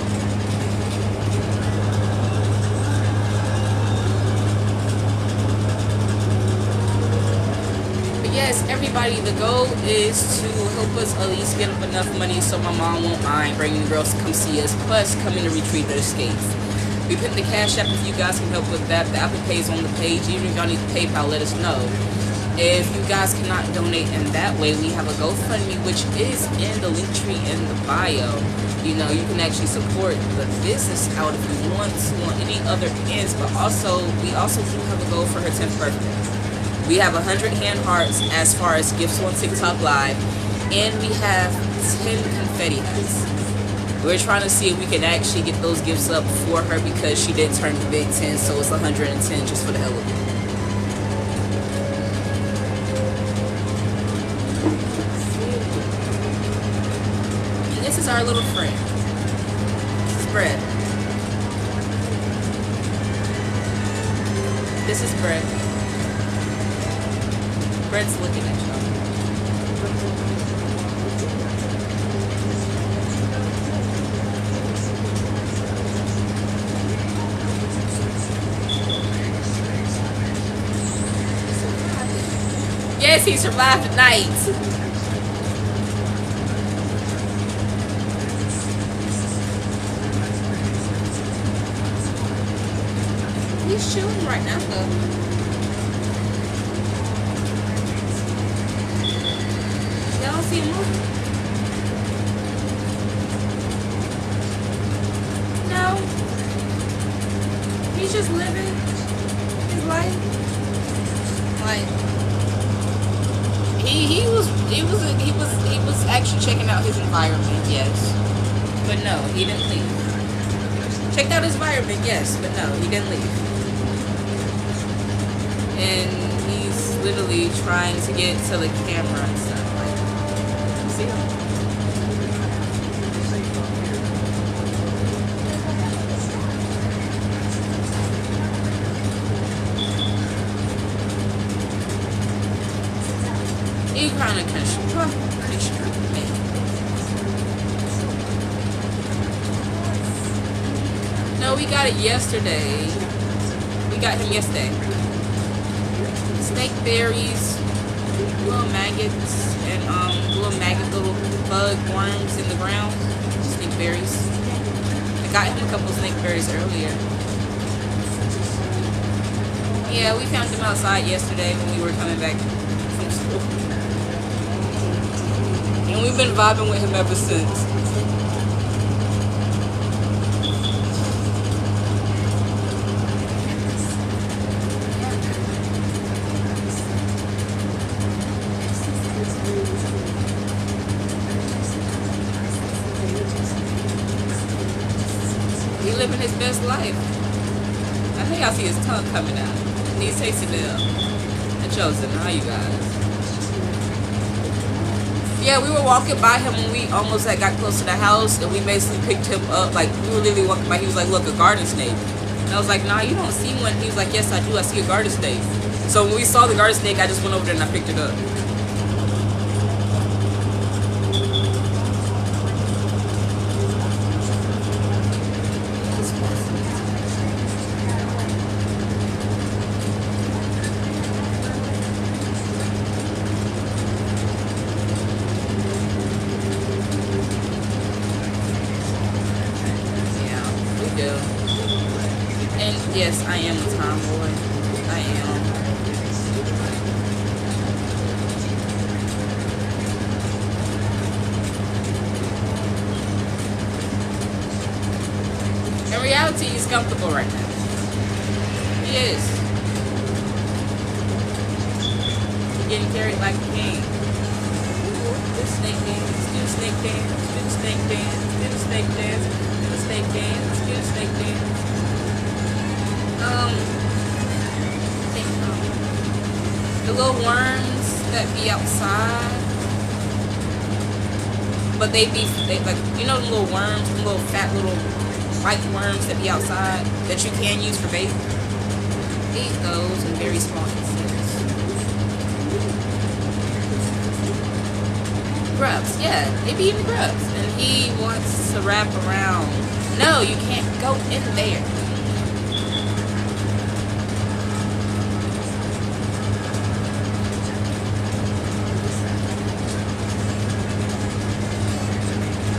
Speaker 1: But yes, everybody, the goal is to help us at least get up enough money so my mom won't mind bringing the girls to come see us, plus coming to retrieve their skates. We put the Cash App if you guys can help with that. The Apple Pay is on the page. Even if y'all need PayPal, let us know. If you guys cannot donate in that way, we have a GoFundMe, which is in the link tree in the bio. You know, you can actually support the business out if you want to on any other ends, but also, we also do have a goal for her 10th birthday. We have 100 hand hearts as far as gifts on TikTok Live, and we have 10 confetti hats. We're trying to see if we can actually get those gifts up for her because she did turn the big 10, so it's 110 just for the hell of it. This is our little friend. This is Bread. This is Bread. Bread's looking at y'all. Yes, he survived the night. He's chilling right now, though. Y'all see him moving? No. He's just living his life. Like he was actually checking out his environment, yes. But no, he didn't leave. Checked out his environment, yes, but no, he didn't leave. And he's literally trying to get to the camera and stuff. Like, see him? You kind of constrict me. No, we got it yesterday. We got him yesterday. Snake berries, little maggots, and little bug worms in the ground. Snake berries. I got him a couple snake berries earlier. Yeah, we found him outside yesterday when we were coming back from school. And we've been vibing with him ever since. He living his best life. I think y'all see his tongue coming out. He's tasting it up. I chose it. How you guys? Yeah, we were walking by him when we almost got close to the house, and we basically picked him up. Like, we were literally walking by. He was like, "Look, a garden snake." And I was like, "Nah, you don't see one." He was like, "Yes, I do. I see a garden snake." So when we saw the garden snake, I just went over there and I picked it up. And yes, I am a tomboy. I am. In reality, he's comfortable right now. He is. He's getting carried like a king. Do the snake dance, do the snake dance, do the snake dance, do the snake dance, do the snake dance, do the snake dance. The little worms that be outside, but they like, you know, the little worms, the little fat little white worms that be outside that you can use for bait. Eat those in very small pieces. Grubs, yeah, they be eating grubs, and he wants to wrap around. No, you can't go in there.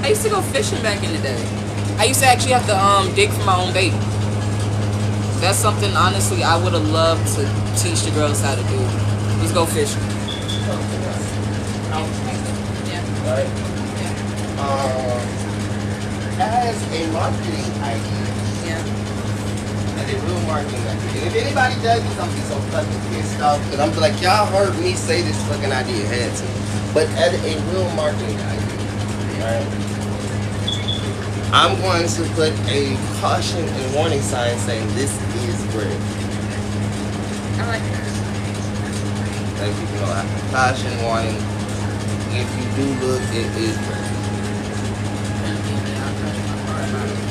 Speaker 1: I used to go fishing back in the day. I used to actually have to dig for my own bait. That's something, honestly, I would have loved to teach the girls how to do. Let's go fishing. Yeah.
Speaker 2: Right? Yeah. As a marketing idea.
Speaker 1: Yeah.
Speaker 2: As a real marketing idea. And if anybody does this, I'm just so fucking pissed off. Because I'm like, y'all heard me say this fucking idea had to. But as a real marketing idea, right? I'm going to put a caution and warning sign saying this is bread.
Speaker 1: I like that.
Speaker 2: Like, you know, caution, warning. If you do look, it is bread.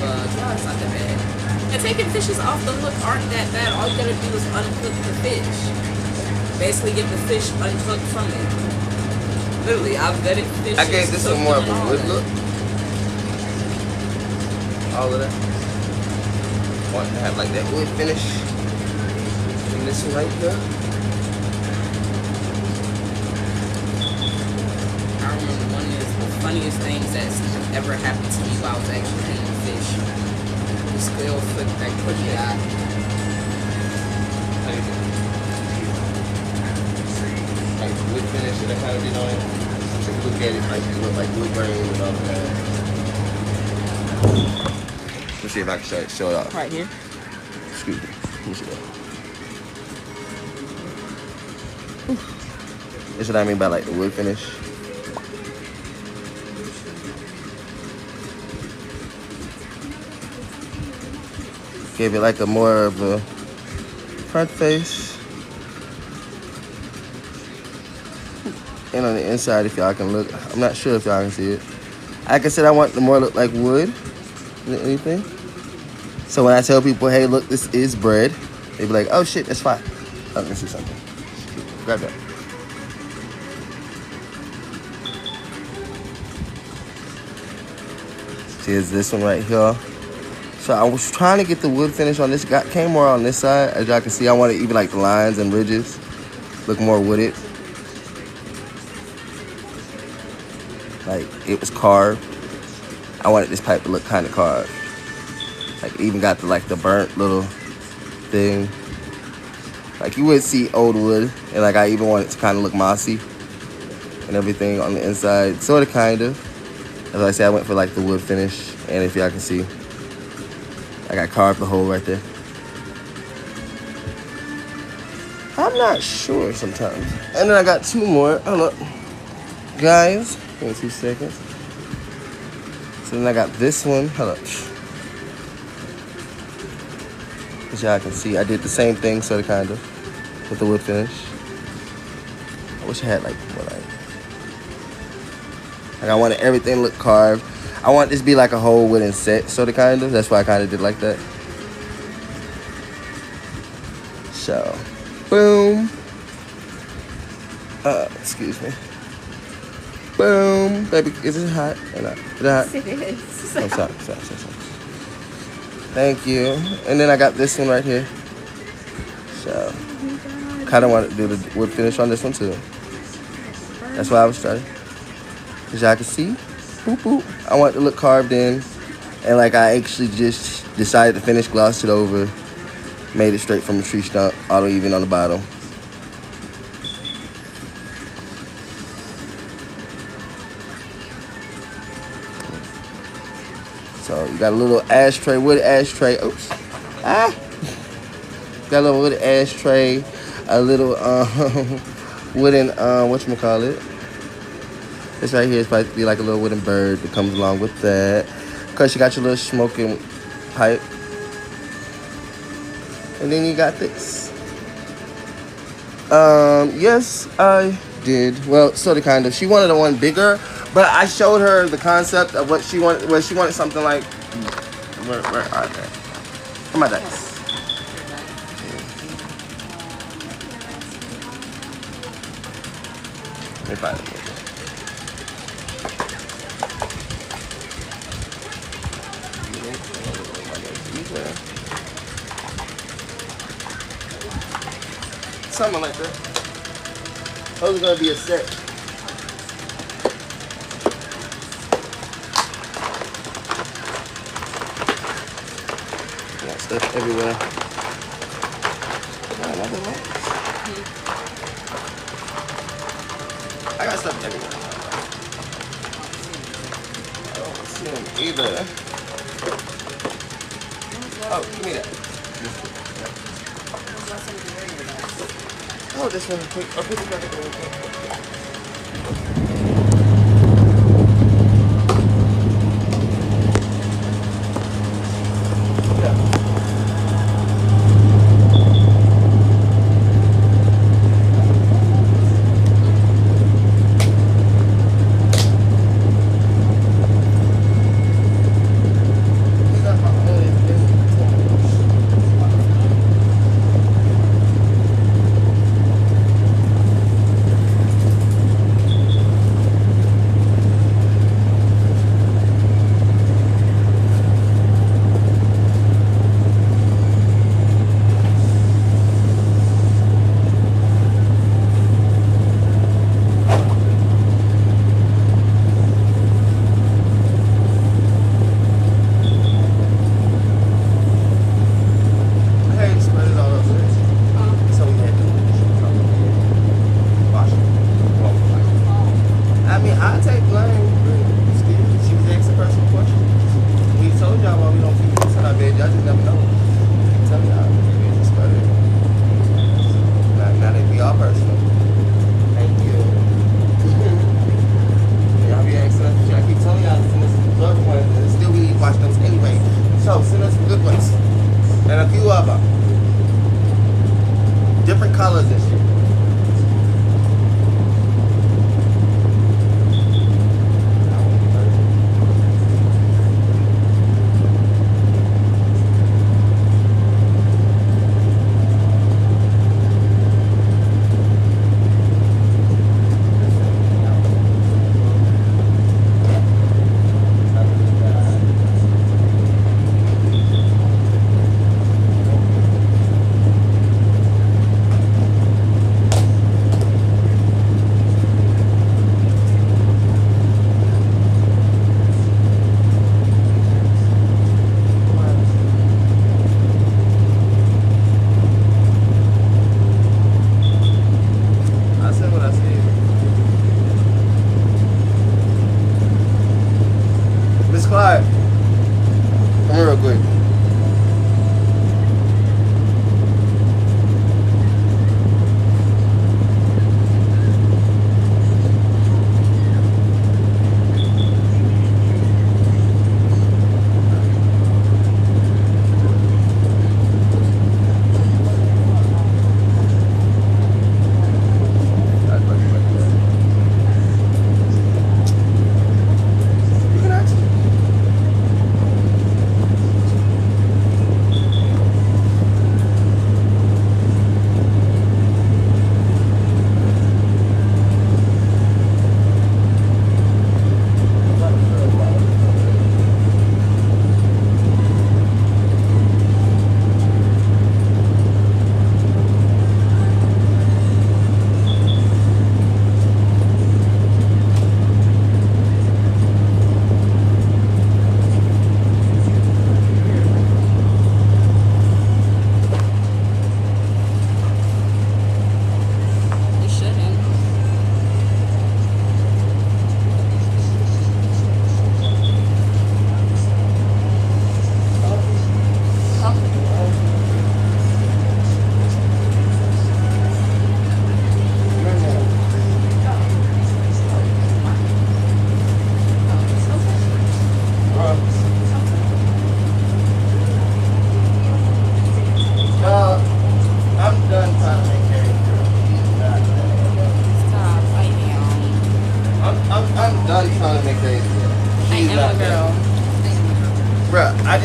Speaker 1: No, it's not that bad. And taking fishes off the hook aren't that bad. All you gotta do is unhook the fish. Basically get the fish unhooked from it. Literally, I've gutted fish.
Speaker 2: I gave this one more of a wood look. All of that. Want to have like that wood finish. And this one right here.
Speaker 1: I remember one of the funniest things that's ever happened to me while I was actually cleaning fish. The squirrel foot that cookie eye.
Speaker 2: Like wood finish that I kind of did on it. So if you look at it, like it look like wood grain and all of that. Let's see if I can show it off.
Speaker 1: Right here.
Speaker 2: Excuse me. Let me see that. That's what I mean by like the wood finish. Give it like a more of a front face. And on the inside, if y'all can look, I'm not sure if y'all can see it. Like I said, I want the more look like wood than anything. So when I tell people, hey, look, this is bread, they be like, oh shit, that's fine. Oh, let me see something. Grab that. See, it's this one right here. So I was trying to get the wood finish on this. Came more on this side. As y'all can see, I wanted even like the lines and ridges look more wooded. Like it was carved. I wanted this pipe to look kind of carved. Like it even got the burnt little thing. Like you would see old wood, and like I even want it to kind of look mossy and everything on the inside, sort of, kind of. As I say, I went for like the wood finish, and if y'all can see, I got carved the hole right there. I'm not sure sometimes. And then I got two more. Hold up, guys. Give me 2 seconds. So then I got this one. Hold up. As y'all can see, I did the same thing, sort of, kind of, with the wood finish. I wish I had like more like I wanted everything to look carved. I want this to be like a whole wooden set, sort of, kind of. That's why I kind of did like that. So, boom. Excuse me. Boom. Baby, is it hot or not? Is it hot?
Speaker 4: It is.
Speaker 2: Oh, sorry. Thank you. And then I got this one right here. So, kind of wanted to do the wood finish on this one too. That's why I was trying. As y'all can see, boop, boop. I want it to look carved in. And like I actually just decided to finish gloss it over. Made it straight from the tree stump, auto even on the bottom. So you got a little ashtray, wood ashtray. Oops. Ah. Got a little wood ashtray, a little wooden whatchamacallit. This right here is supposed to be like a little wooden bird that comes along with that. Of course, you got your little smoking pipe. And then you got this. Yes, I did. Well, sort of, kind of. She wanted one bigger, but I showed her the concept of what she wanted. Well, she wanted something like, where are they? Where my dice? Let me find it. Something like that. Those are gonna be a set. Got stuff everywhere. Another one. I got stuff everywhere. I don't see them either. Oh, give me that. Oh, this one quick. I'll put it back in real quick.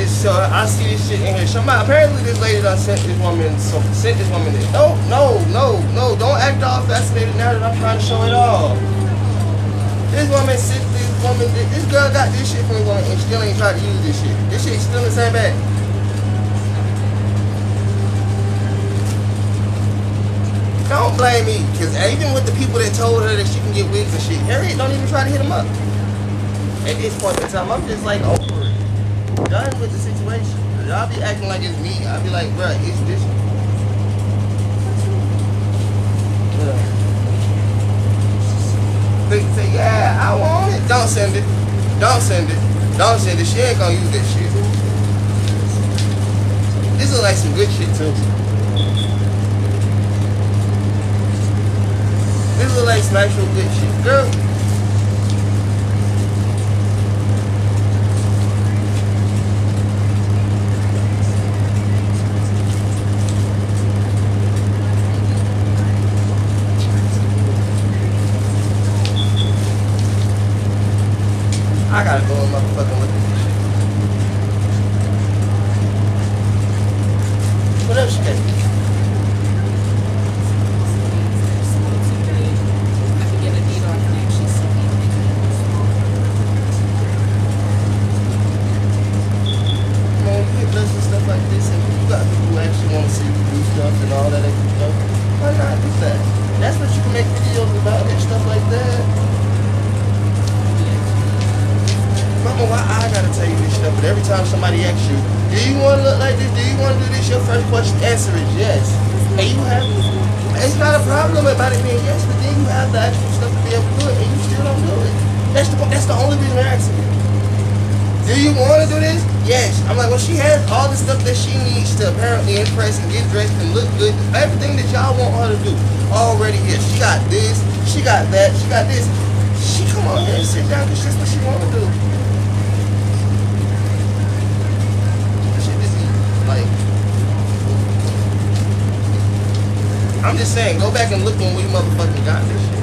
Speaker 2: this, so I see this shit in here. Somebody, apparently this lady done sent this woman this. No, don't act all fascinated now that I'm trying to show it all. This woman sent this girl got this shit from a woman and still ain't tried to use this shit. This shit's still in the same bag. Don't blame me, because even with the people that told her that she can get wigs and shit, Harriet don't even try to hit them up. At this point in time, I'm just like over it. Done with the situation. Y'all be acting like it's me. I'll be like, bruh, it's this. They say, yeah, I want it. Don't send it. Don't send it. Don't send it. She ain't gonna use this shit. This is like some good shit too. This look like some actual good shit. Girl. I gotta go and motherfucking look at this shit. What else you got? And all that extra stuff. Why not do that? That's what you can make videos about and stuff like that. Mama, why I gotta tell you this stuff? But every time somebody asks you, do you want to look like this? Do you want to do this? Your first question answer is yes. And you have, it's not a problem about it being yes, but then you have the actual stuff to be able to do it and you still don't do it. That's the only reason they're asking you. Do you want to do this? Yes. I'm like, well, she has all the stuff that she needs to apparently impress and get dressed and look good. Everything that y'all want her to do already here. She got this, she got that, she got this. She come on here and sit down because that's what she want to do. She just like, I'm just saying, go back and look when we motherfucking got this shit.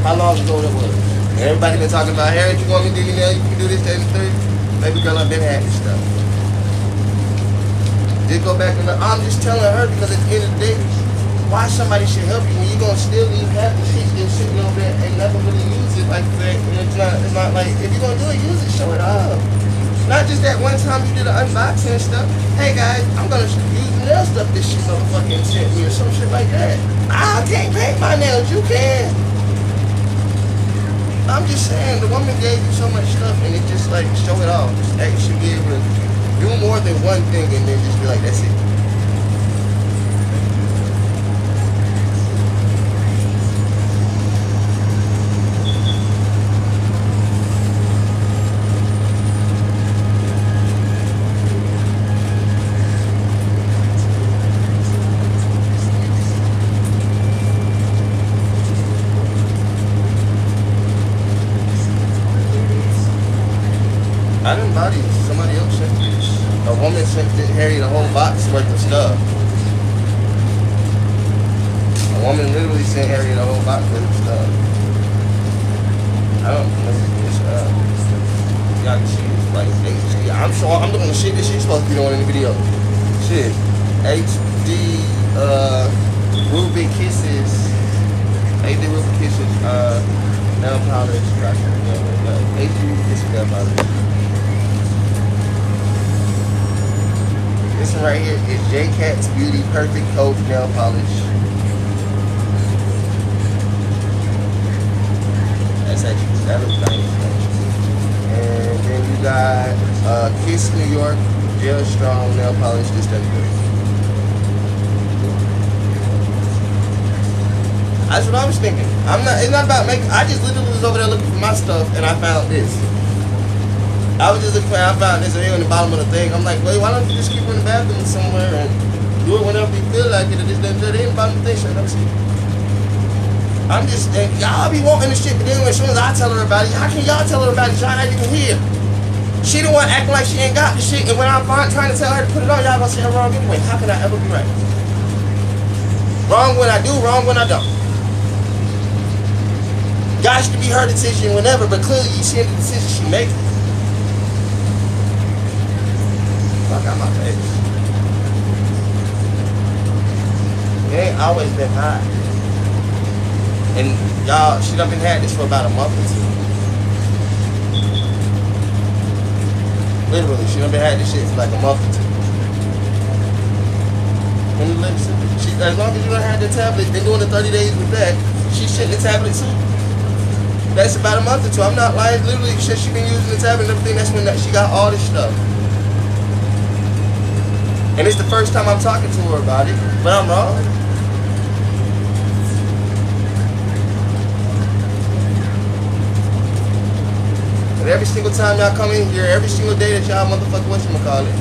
Speaker 2: How long ago that was? Everybody been talking about, Harry, you want me to do your nail? You can do this, that, and the third. Baby girl, I've been had this stuff. Just go back and look. I'm just telling her because at the end of the day, why somebody should help you when you're gonna still leave half the shit still sitting over there and never really use it like that. And it's not like, if you're gonna do it, use it, show it off. Not just that one time you did an unboxing and stuff. Hey guys, I'm gonna use nail stuff this shit motherfucking sent me or some shit like that. I can't paint my nails, you can. I'm just saying, the woman gave you so much stuff and it just like, show it off. Just actually be able to do more than one thing and then just be like, that's it. I didn't buy these. Somebody else sent these. A woman sent Harry the whole box worth of stuff. A woman literally sent Harry the whole box worth of stuff. I don't know this. Y'all can see it's like HD. I'm sure I'm looking at shit. This shit's supposed to be the one in the video. Shit. HD Ruby Kisses. HD Ruby Kisses. Nail polish. HD Ruby Kisses nail polish. This one right here is J Cat's Beauty Perfect Coat Nail Polish. That's actually, that looks nice. And then you got Kiss New York Gel Strong Nail Polish. This does good. That's what I was thinking. It's not about making, I just literally was over there looking for my stuff and I found this. I was just looking for, I found this here on the bottom of the thing. I'm like, wait, why don't you just keep her in the bathroom somewhere and do it whenever you feel like it? It is done in the bottom of the thing. So let me see. I'm just, y'all be wanting this shit, but then as soon as I tell her about it, how can y'all tell her about it? Y'all not even here. She the one acting like she ain't got the shit, and when I'm trying to tell her to put it on, y'all gonna say I'm wrong anyway. How can I ever be right? Wrong when I do, wrong when I don't. Gosh to be her decision whenever, but clearly you see the decision she makes. fuck out my face. It ain't always been hot. And y'all, she done been had this for about a month or two. Literally, she done been had this shit for like a month or two. As long as you done had the tablet, been doing the 30 days with that, she's shitting the tablet too. That's about a month or two. I'm not lying. Literally, since she been using the tablet and everything, that's when she got all this stuff. And it's the first time I'm talking to her about it, but I'm wrong. And every single time y'all come in here, every single day that y'all motherfucker, whatchamacallit,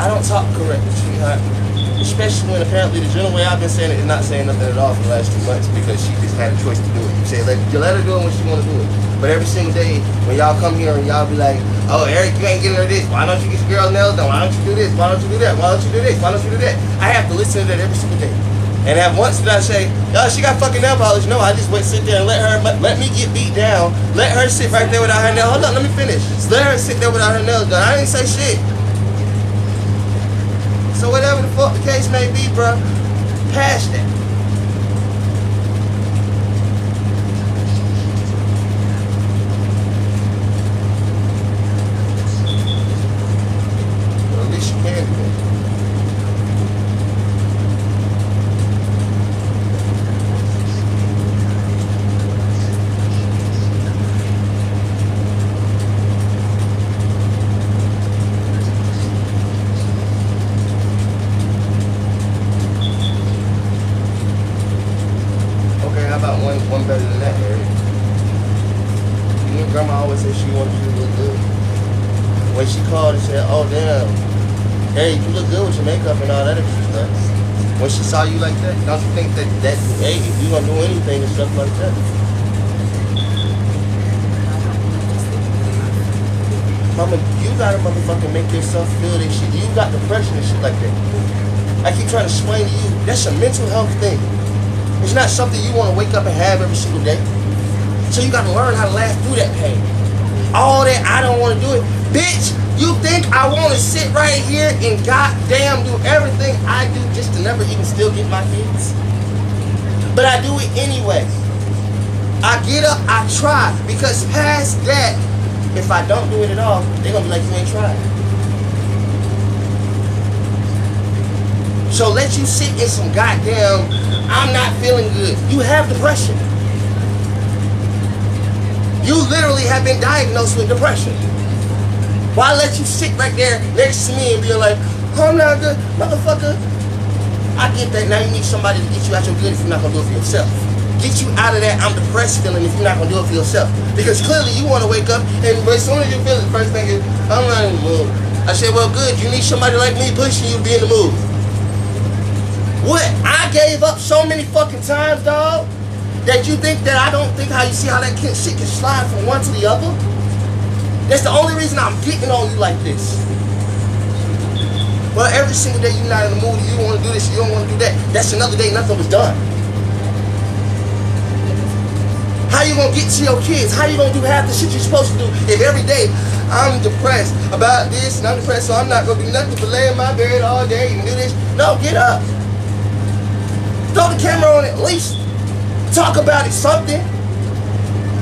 Speaker 2: I don't talk correct, sweetheart. Especially when apparently the general way I've been saying it is not saying nothing at all for the last 2 months because she just had a choice to do it. You say let her do it when she want to do it. But every single day when y'all come here and y'all be like, oh Eric, you ain't getting her this. Why don't you get your girl's nails done? Why don't you do this? Why don't you do that? Why don't you do this? Why don't you do that? I have to listen to that every single day. And at once did I say, oh, she got fucking nail polish. No, I just went sit there and let me get beat down. Let her sit right there without her nails. Hold on, let me finish. Just let her sit there without her nails done. I didn't say shit. So whatever the fuck the case may be, bro, past that. Well, at least you can do that. One better than that, Harry. Your grandma always said she wanted you to look good. When she called and said, oh damn, hey, you look good with your makeup and all that extra stuff. When she saw you like that, don't you think that hey, if you gonna do anything and stuff like that? Mama, you gotta motherfucking make yourself feel that shit. You got depression and shit like that. I keep trying to explain to you, that's a mental health thing. It's not something you want to wake up and have every single day. So you got to learn how to laugh through that pain. All that I don't want to do it. Bitch, you think I want to sit right here and goddamn do everything I do just to never even still get my kids? But I do it anyway. I get up, I try. Because past that, if I don't do it at all, they're going to be like, you ain't tried. So let you sit in some goddamn, I'm not feeling good. You have depression. You literally have been diagnosed with depression. Why let you sit right there next to me and be like, oh, I'm not good, motherfucker? I get that. Now you need somebody to get you out your good if you're not going to do it for yourself. Get you out of that I'm depressed feeling if you're not going to do it for yourself. Because clearly you want to wake up and as soon as you feel it, the first thing is, I'm not in the mood. I said, well, good. You need somebody like me pushing you to be in the mood. What? I gave up so many fucking times, dog, that you think that I don't think how you see how that shit can slide from one to the other? That's the only reason I'm getting on you like this. Well, every single day you're not in the mood, you don't want to do this, you don't want to do that. That's another day nothing was done. How you gonna get to your kids? How you gonna do half the shit you're supposed to do if every day I'm depressed about this and I'm depressed, so I'm not gonna do nothing but lay in my bed all day and do this? No, get up. Throw the camera on at least. Talk about it, something.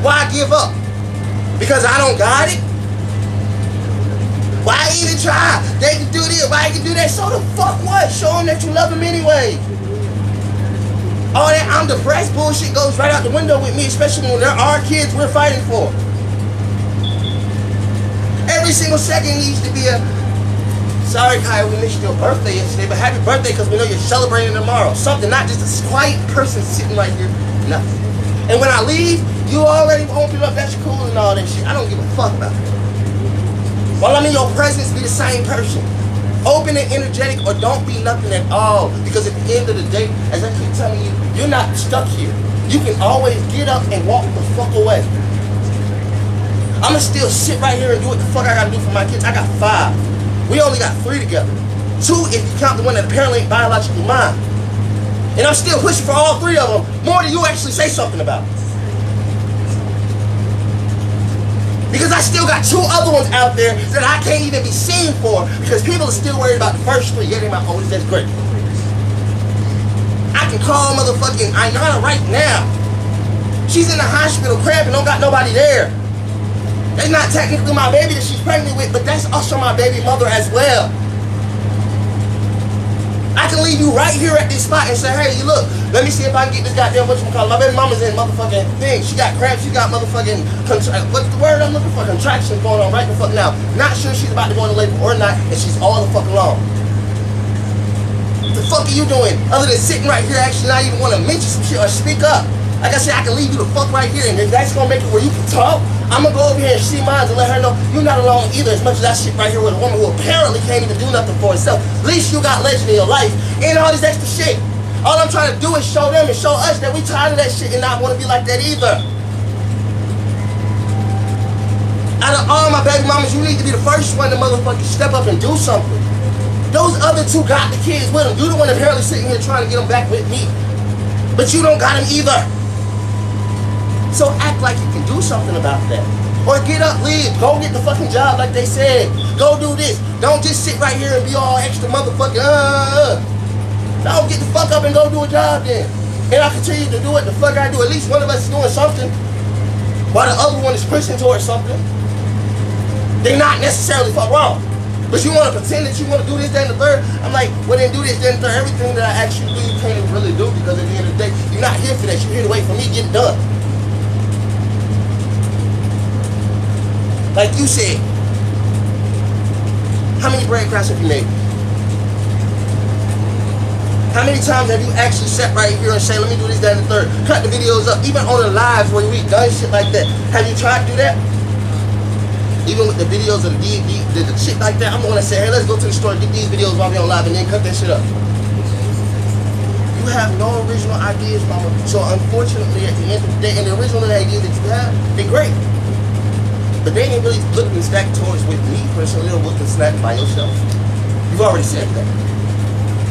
Speaker 2: Why give up? Because I don't got it? Why even try? They can do this, why you can do that? So the fuck what? Show them that you love them anyway. All that I'm depressed bullshit goes right out the window with me, especially when there are kids we're fighting for. Every single second needs to be a, sorry, Kyle, we missed your birthday yesterday, but happy birthday because we know you're celebrating tomorrow. Something, not just a quiet person sitting right here, nothing. And when I leave, you already open up, that's cool and all that shit. I don't give a fuck about it. While I'm in your presence, be the same person. Open and energetic or don't be nothing at all. Because at the end of the day, as I keep telling you, you're not stuck here. You can always get up and walk the fuck away. I'ma still sit right here and do what the fuck I gotta do for my kids. I got 5. We only got 3 together. 2 if you count the one that apparently ain't biologically mine. And I'm still pushing for all 3 of them, more than you actually say something about. Because I still got 2 other ones out there that I can't even be seen for because people are still worried about the first 3. Yeah, they my oldest, that's great. I can call motherfucking Ayana right now. She's in the hospital cramping, don't got nobody there. That's not technically my baby that she's pregnant with, but that's also my baby mother as well. I can leave you right here at this spot and say, hey, you look, let me see if I can get this goddamn whatchamacallit. My baby mama's in motherfucking thing. She got cramps, she got motherfucking, what's the word I'm looking for? Contractions going on right the fuck now. Not sure she's about to go into labor or not, and she's all the fuck along. What the fuck are you doing? Other than sitting right here, actually not even want to mention some shit or speak up. Like I said, I can leave you the fuck right here, and if that's gonna make it where you can talk, I'm gonna go over here and see mine and let her know you're not alone either. As much as I sit right here with a woman who apparently can't even do nothing for herself. At least you got legend in your life and all this extra shit. All I'm trying to do is show them and show us that we tired of that shit and not want to be like that either. Out of all my baby mamas, you need to be the first one to motherfucking step up and do something. Those other 2 got the kids with them. You're the one apparently sitting here trying to get them back with me. But you don't got them either. So act like you can do something about that. Or get up, leave, go get the fucking job like they said. Go do this. Don't just sit right here and be all extra motherfucking No, get the fuck up and go do a job then. And I'll continue to do what the fuck I do. At least one of us is doing something. While the other one is pushing towards something. They're not necessarily fuck wrong. But you want to pretend that you want to do this, that, and the third. I'm like, well then do this, that, and the third. Everything that I actually do, you can't really do because at the end of the day, you're not here for that. You're here to wait for me to get it done. Like you said, how many breadcrumbs have you made? How many times have you actually sat right here and say, let me do this, that, and the third? Cut the videos up, even on the lives where we done shit like that. Have you tried to do that? Even with the videos of the shit like that, I'm gonna say, hey, let's go to the store, get these videos while we on live, and then cut that shit up. You have no original ideas, mama. So unfortunately, at the end of the day, and the original ideas that you have, they're great. But they ain't really looking to stack towards with me personally or looking to snack by yourself. You've already said that.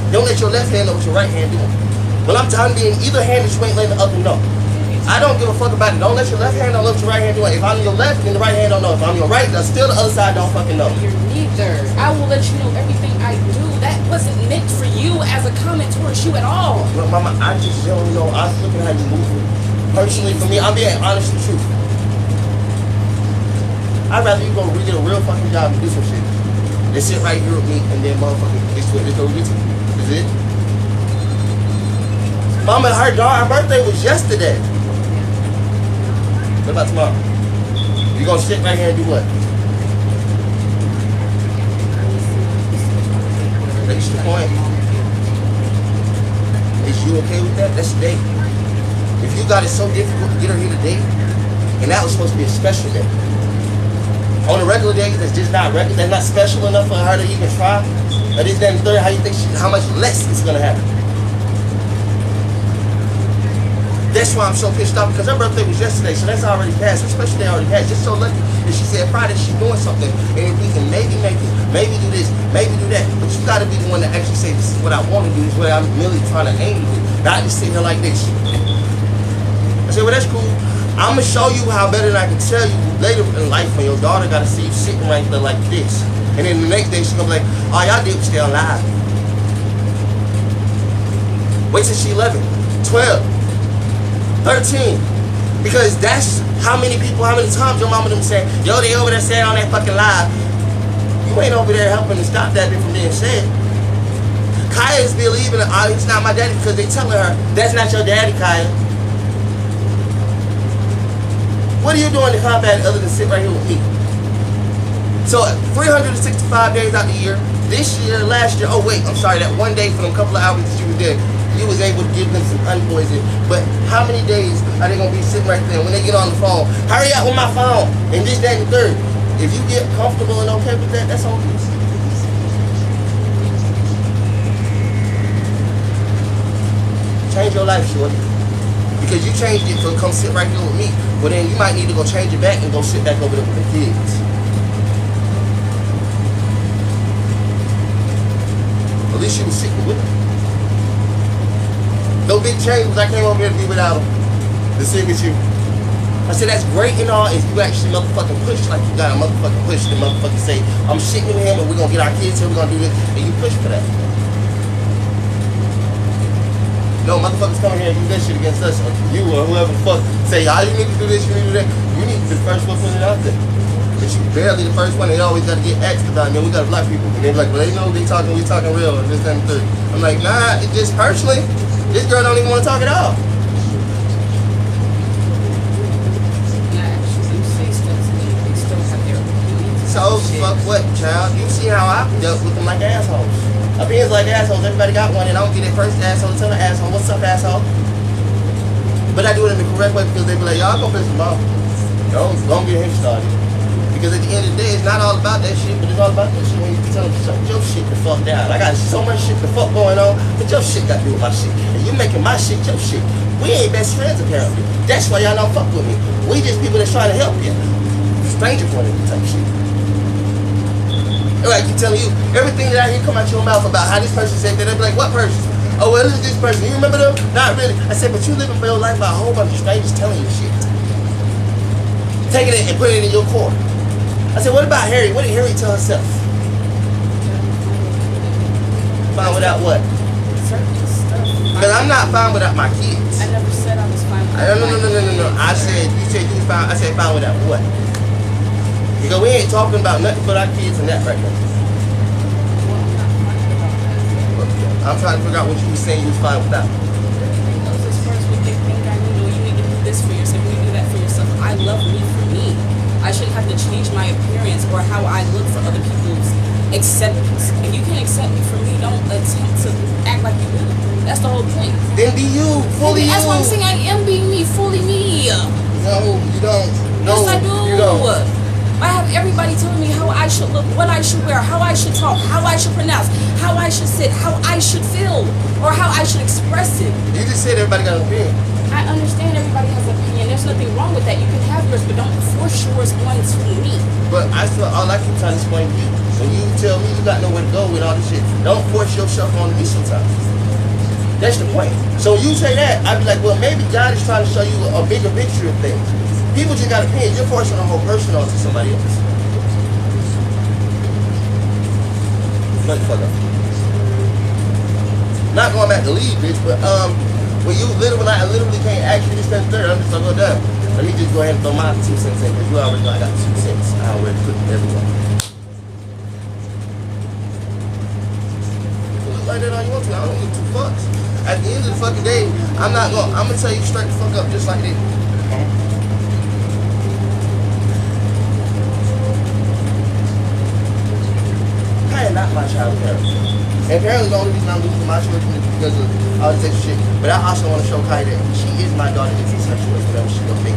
Speaker 2: Don't let your left hand know what your right hand doing. Well, I'm telling you, either hand that you ain't letting the other know. I don't give a fuck about it. Don't let your left hand know what your right hand doing. If I'm your left, then the right hand don't know. If I'm your right, then still the other side don't fucking know.
Speaker 1: You're neither. I will let you know everything I do. That wasn't meant for you as a comment towards you at all.
Speaker 2: Well, mama, I just don't know. I was looking at how you move. Personally, for me, I'm being honest and truth. I'd rather you go get a real fucking job and do some shit than sit right here with me and then motherfucking this what this over this. Is it? Mama, her birthday was yesterday. What about tomorrow? You gonna sit right here and do what? That's the point. Is you okay with that? That's the date. If you got it so difficult to get her here today, and that was supposed to be a special day. On a regular day, that's just not regular, that's not special enough for her to even try. Or this, that, and third, how you think how much less it's gonna happen? That's why I'm so pissed off, because her birthday was yesterday, so that's already passed. Her special day already passed. Just so lucky that she said Friday she's doing something, and if we can maybe make it, maybe do this, maybe do that. But you gotta be the one to actually say, this is what I want to do, this is what I'm really trying to aim to do. Not just sit here like this. I said, well, that's cool. I'm gonna show you how better than I can tell you later in life when your daughter gotta see you sitting right there like this. And then the next day she's gonna be like, all y'all did was stay alive. Wait till she's 11, 12, 13. Because that's how many times your mama them say, yo, they over there saying on that fucking live. You ain't over there helping to stop that from being said. Kaya's believing he's not my daddy because they telling her, that's not your daddy, Kaya. What are you doing to combat it other than sit right here with me? So 365 days out the year, this year, last year, oh wait, I'm sorry, that one day for them couple of hours that you were there, you was able to give them some unpoison. But how many days are they gonna be sitting right there when they get on the phone? Hurry up with my phone, and this, that, and the third. If you get comfortable and okay with that, that's on you. Change your life, shorty. Because you changed it to come sit right here with me. Well then you might need to go change it back and go sit back over there with the kids. At least you was sitting with them. No big change, because I came over here to be without them. To sit with you. I said, that's great and all if you actually motherfucking push like you got a motherfucking push. The motherfucker say, I'm shitting with him and we're gonna get our kids here, we're gonna do this, and you push for that. No, motherfuckers coming here and do that shit against us, or you or whoever the fuck say, all you need to do this, you need to do that. You need to be the first one putting it out there. But you barely the first one, they always gotta get asked about it. And then we got black people. And they're like, well, they know we talking real, and this, that, and third. I'm like, nah, it just personally, this girl don't even want to talk at all. So, fuck what, child? You see how I dealt with them like assholes. Opinions like assholes, everybody got one, and I don't get it first asshole to tell the asshole, what's up, asshole? But I do it in the correct way because they be like, y'all go piss them off. Don't get him started. Because at the end of the day, it's not all about that shit, but it's all about that shit when you tell them, shut your shit the fuck down. I got so much shit the fuck going on, but your shit got to do with my shit. And you making my shit your shit. We ain't best friends, apparently. That's why y'all don't fuck with me. We just people that's trying to help you. Stranger point of view type shit. I keep telling you, everything that I hear come out your mouth about how this person said that, they be like, what person? Oh, well, this is this person. You remember them? Not really. I said, but you living for your life by a whole bunch of strangers telling you shit. Taking it and putting it in your court. I said, what about Harry? What did Harry tell herself? Fine without what? Because I'm not fine without my kids.
Speaker 1: I never said I was fine without my kids.
Speaker 2: No. I said, you said you was fine. I said, fine without what? Because we ain't talking about nothing but our kids and that right now. I'm trying to figure out what you were saying you was fine without.
Speaker 1: As far as what they think I need, or you need to do this for yourself, you need to do that for yourself. I love me for me. I shouldn't have to change my appearance or how I look for other people's acceptance. If you can't accept me for me, don't attempt to act like you do. That's the whole point.
Speaker 2: Then be you, fully you.
Speaker 1: That's what I'm saying. I am being me, fully me.
Speaker 2: No, you don't. No,
Speaker 1: yes, I do.
Speaker 2: You don't.
Speaker 1: I have everybody telling me how I should look, what I should wear, how I should talk, how I should pronounce, how I should sit, how I should feel, or how I should express it.
Speaker 2: You just said everybody got an opinion.
Speaker 1: I understand everybody has an opinion. There's nothing wrong with that. You can have yours, but don't force yours onto me.
Speaker 2: But I still, all I keep trying to explain to you, when you tell me you got nowhere to go with all this shit, don't force yourself on me sometimes. That's the point. So you say that, I'd be like, well, maybe God is trying to show you a bigger picture of things. People just got opinions. You're forcing the whole person onto somebody else. Motherfucker. Not going back to leave, bitch, but when you literally, I literally can't ask you this, that, and third, I'm just gonna go down. Let me just go ahead and throw my 2 cents in, because you already know I got 2 cents. I already put everyone. You can look like that all you want to. I don't give 2 fucks. At the end of the fucking day, I'm gonna tell you straight the fuck up just like this. I am not my child's parent. And apparently the only reason I'm losing my children is because of all this extra shit. But I also want to show Kai that she is my daughter if it's her choice, whatever she gonna think.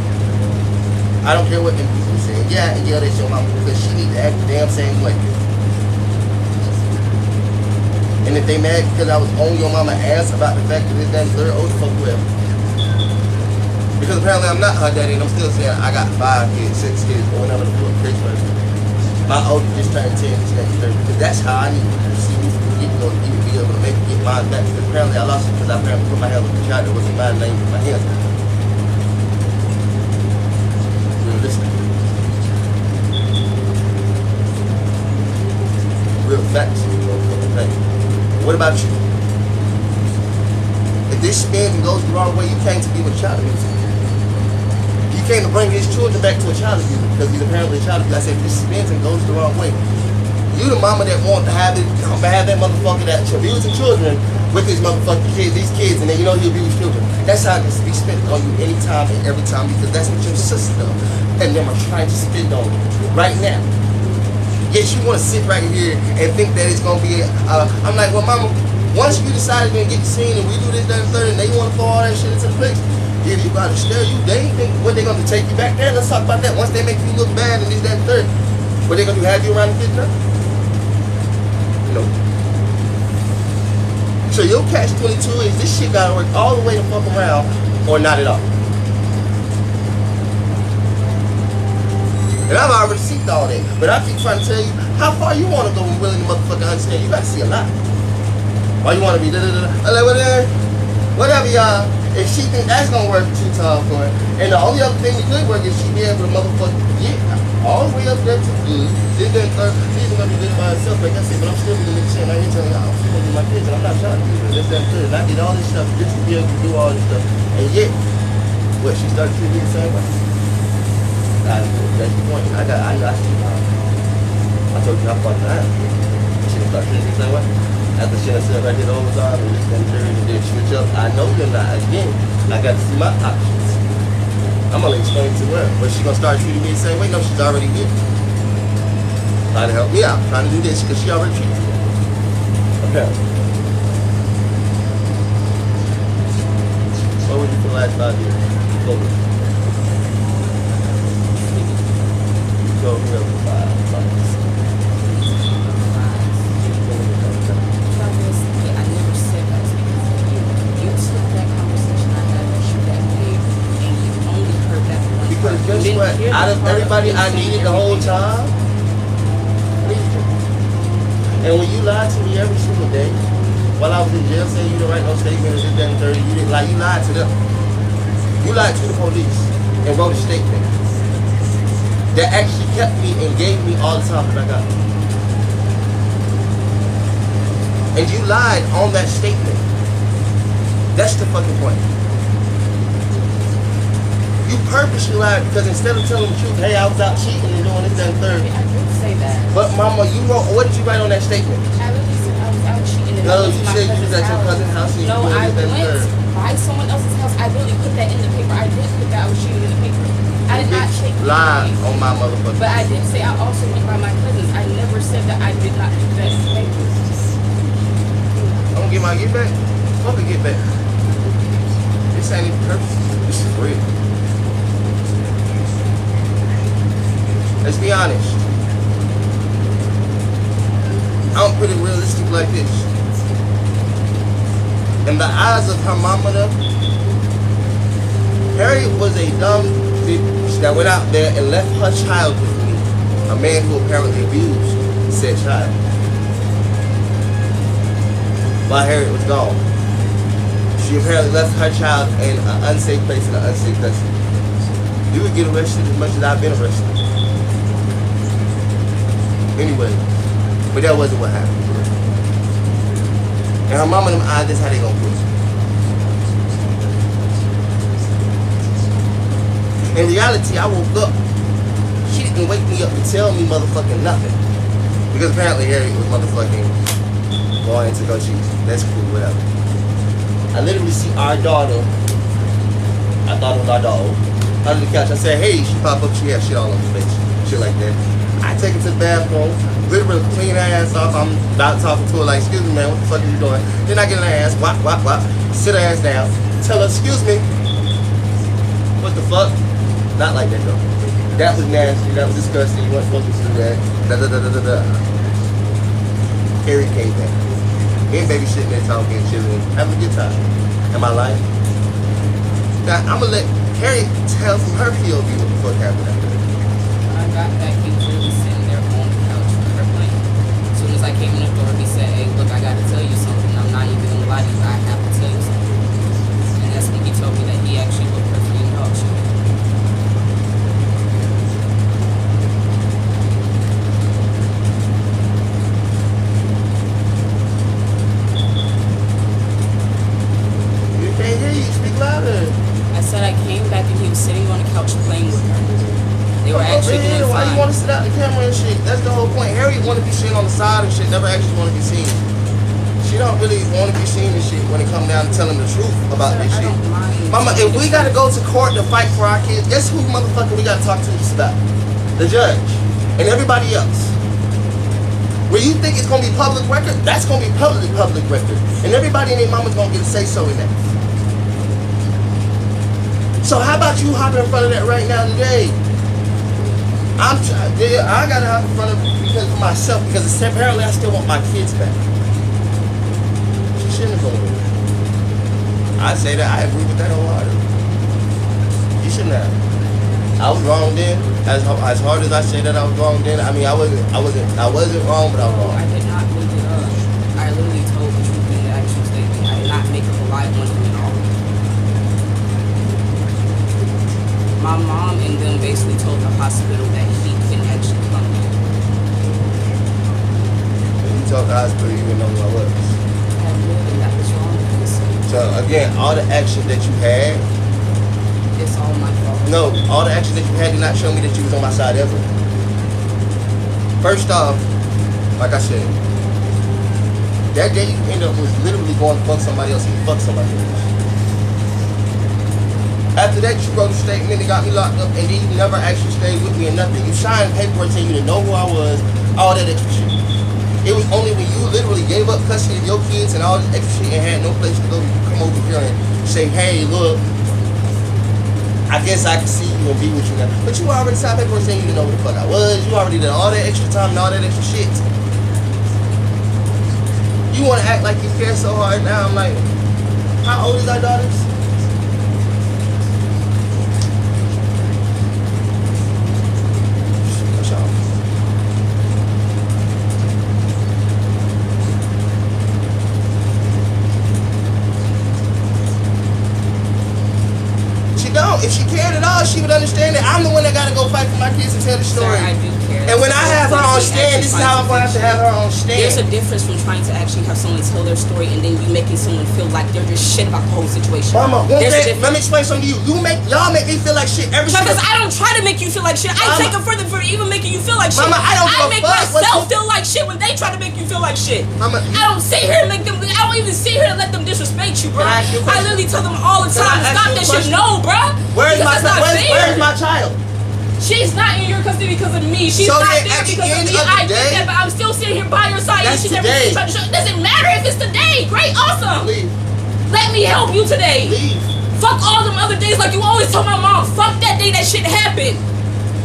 Speaker 2: I don't care what them people say. Yeah, that's your mama because she needs to act the damn same way. And if they mad because I was on your mama ass about the fact that this, that, and third, oh, fuck whoever. Because apparently I'm not her daddy and I'm still saying I got 5 kids, 6 kids, or whatever the fuck kids were. My oldest just turned 10, this next 30, because that's how I need to see me get, even be able to make get mine back. Because apparently I lost it because I apparently put my hand with the child that wasn't my name with my hands. Realistic. Real facts. What about you? If this spins and goes the wrong way, you came to be with a child abuser. You came to bring his children back to a child abuser because he's apparently a child abuser. I said, if this spins and goes the wrong way, you the mama that want to have that motherfucker that's abusing children with his motherfucking kids, these kids, and then you know he abused children. That's how it can be spent on you anytime and every time because that's what your sister and them are trying to spend on you right now. Yes, you want to sit right here and think that it's going to be, I'm like, well, mama, once you decide to get the scene and we do this, that, and third, and they want to throw all that shit into the place, if you got to stare you, they ain't think what they going to take you back there. Let's talk about that. Once they make you look bad and this, that, and third, what they going to do, have you around the kids now? No. So your catch-22 is this shit got to work all the way the fuck around or not at all. And I've already seen all that. But I keep trying to tell you how far you want to go and willing to motherfucking understand. You got to see a lot. Why you want to be da-da-da-da. Like, whatever, y'all. If she think that's gonna work too tall for her, and the only other thing that could work is she be able to motherfucking get all the way up there to good. Then third, she's gonna be good by herself, like I said, but I'm still gonna make sure I ain't telling y'all I'm still gonna do my kids, and I'm not trying to do this, that, third. And I did all this stuff just to be able to do all this stuff. And yet, what, she started treating me the same way? That's the point. I see how. I told you how fucking I am. She didn't start treating me the same way. After she said right here the whole time and this and third and then switch up, I know you're not. Again, I got to see my options. I'm gonna explain to her. But she gonna start treating me the same way? No, she's already here. Trying to help me out, trying to do this because she already treated me. Apparently. What would you for the last 5 years? Focus. You told me over 5 months. Because guess what? Out of everybody I needed the whole time, and when you lied to me every single day, while I was in jail saying you didn't write no statement or this, that, and 30, you didn't lie, you lied to them. You lied to the police and wrote a statement that actually kept me and gave me all the time that I got. And you lied on that statement. That's the fucking point. You purposely lied because instead of telling the truth, hey, I was out cheating and doing this, that, and third.
Speaker 1: I did say that.
Speaker 2: But mama, you wrote, what did you write on that statement?
Speaker 1: I really said I was out cheating and
Speaker 2: No, you said you was at your cousin's house and you
Speaker 1: No,
Speaker 2: doing
Speaker 1: I
Speaker 2: this, that, and third.
Speaker 1: went by someone else's house. I really put that in the paper. I did put that I was cheating in the paper. I did not take
Speaker 2: lie on my motherfucker.
Speaker 1: But I did say I also went by my cousins. I never said that I did not do that in the paper.
Speaker 2: I'm gonna get my get back. Fuck a get back. This ain't even purpose. This is real. Let's be honest. I'm pretty realistic like this. In the eyes of her mama though, Harriet was a dumb bitch that went out there and left her child with me. A man who apparently abused said child. While Harriet was gone. She apparently left her child in an unsafe place in an unsafe country. You would get arrested as much as I've been arrested. Anyway, but that wasn't what happened. And her mama and them eyes, that's how they gonna put it. In reality, I woke up. She didn't wake me up to tell me motherfucking nothing. Because apparently Harriet was motherfucking going to go cheat. That's cool, whatever. I literally see our daughter. I thought it was our dog. Under the couch. I said, hey, she pop up, she had shit all over her face. Shit like that. I take her to the bathroom, literally clean her ass off. I'm about talking to her like, excuse me, man, what the fuck are you doing? Then I get in her ass, wop, wop, wop, sit her ass down, tell her, excuse me. What the fuck? Not like that though. That was nasty, that was disgusting, you weren't supposed to do that. Da da da da da da. Harry came back. Me and baby sitting there talking, chilling, having a good time. Am I lying? Now, I'm gonna let Harry tell from her POV what the fuck happened after that.
Speaker 1: I got back, he was really sitting there on the couch with her playing. As soon as I came in the door, he said, hey, look, I gotta tell you something. I'm not even gonna lie to you, I have to tell you something. And that's when he told me that he actually looked perfectly in dog shit.
Speaker 2: You can't hear you, speak louder.
Speaker 1: I said I came back and he was sitting on the couch playing with her. They were actually doing
Speaker 2: Why
Speaker 1: fine.
Speaker 2: you want to sit out the camera and shit? That's the whole point. Harry want to be seen on the side and shit, never actually want to be seen. She don't really want to be seen and shit when it comes down to telling the truth about this shit. Mama, if we got to go to court to fight for our kids, guess who motherfucker we got to talk to this about? The judge and everybody else. Where you think it's going to be public record, that's going to be public record. And everybody and their mama's going to get a say-so in that. So how about you hop in front of that right now today? I gotta hop in front of it because for myself, because apparently I still want my kids back. She shouldn't have gone with it. I say that, I agree with that wholeheartedly. You shouldn't have. I was wrong then. As hard as I say that I was wrong then, I mean I wasn't wrong, but I was wrong.
Speaker 1: I did not make it up. I literally told the truth in the actual statement. I did not make up a lie on it at all. My mom and them basically told the hospital that he couldn't actually come.
Speaker 2: You told the hospital you didn't know who I was.
Speaker 1: I knew that was wrong.
Speaker 2: So again, all the action that you had,
Speaker 1: it's all my fault.
Speaker 2: no, all the action that you had did not show me that you was on my side ever. First off, like I said, that day you ended up was literally going to fuck somebody else and fuck somebody else. After that, you wrote a statement and got me locked up, and then you never actually stayed with me or nothing. You signed paperwork saying you didn't know who I was, all that extra shit. It was only when you literally gave up custody of your kids and all this extra shit and had no place to go, you come over here and say, hey, look, I guess I can see you and be with you now. But you already signed paperwork saying you didn't know who the fuck I was. You already did all that extra time and all that extra shit. You want to act like you care so hard now. I'm like, how old is our daughters? If she cared at all, she would understand that I'm the one that gotta go fight for my kids and tell the story.
Speaker 1: Sir, I do care.
Speaker 2: And when I have her on stand, this is how I'm gonna have to have her on stand.
Speaker 1: There's a difference from trying to actually have someone tell their story and then you making someone feel like they're just shit about the whole situation.
Speaker 2: Mama, let me explain something to you. Y'all make me feel like shit every single
Speaker 1: time. Because I don't try to make you feel like shit. I take it further for even making you feel like shit.
Speaker 2: Mama, I
Speaker 1: make myself feel like shit when they try to make you feel like shit.
Speaker 2: Mama,
Speaker 1: I don't sit here and make them. I don't even sit here and let them disrespect you, bro. I literally tell them all the time, stop that shit. No, bro.
Speaker 2: Where's my child?
Speaker 1: She's not in your custody because of me. She's
Speaker 2: so
Speaker 1: not there because of me. I get that, but I'm still sitting here by your side.
Speaker 2: That's
Speaker 1: and
Speaker 2: today.
Speaker 1: It doesn't matter if it's today. Great, awesome.
Speaker 2: Leave.
Speaker 1: Let me help you today.
Speaker 2: Leave.
Speaker 1: Fuck all them other days like you always tell my mom. Fuck that day that shit happened.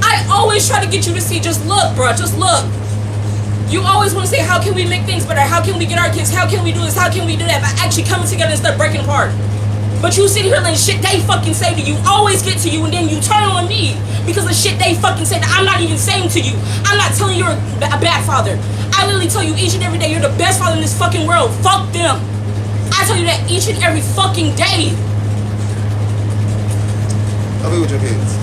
Speaker 1: I always try to get you to see, just look, bro, just look. You always want to say, how can we make things better? How can we get our kids? How can we do this? How can we do that? But actually coming together and start breaking apart. But you sit here letting shit they fucking say to you always get to you, and then you turn on me because of shit they fucking say that I'm not even saying to you. I'm not telling you you're a bad father. I literally tell you each and every day you're the best father in this fucking world. Fuck them. I tell you that each and every fucking day.
Speaker 2: I'll be with your kids.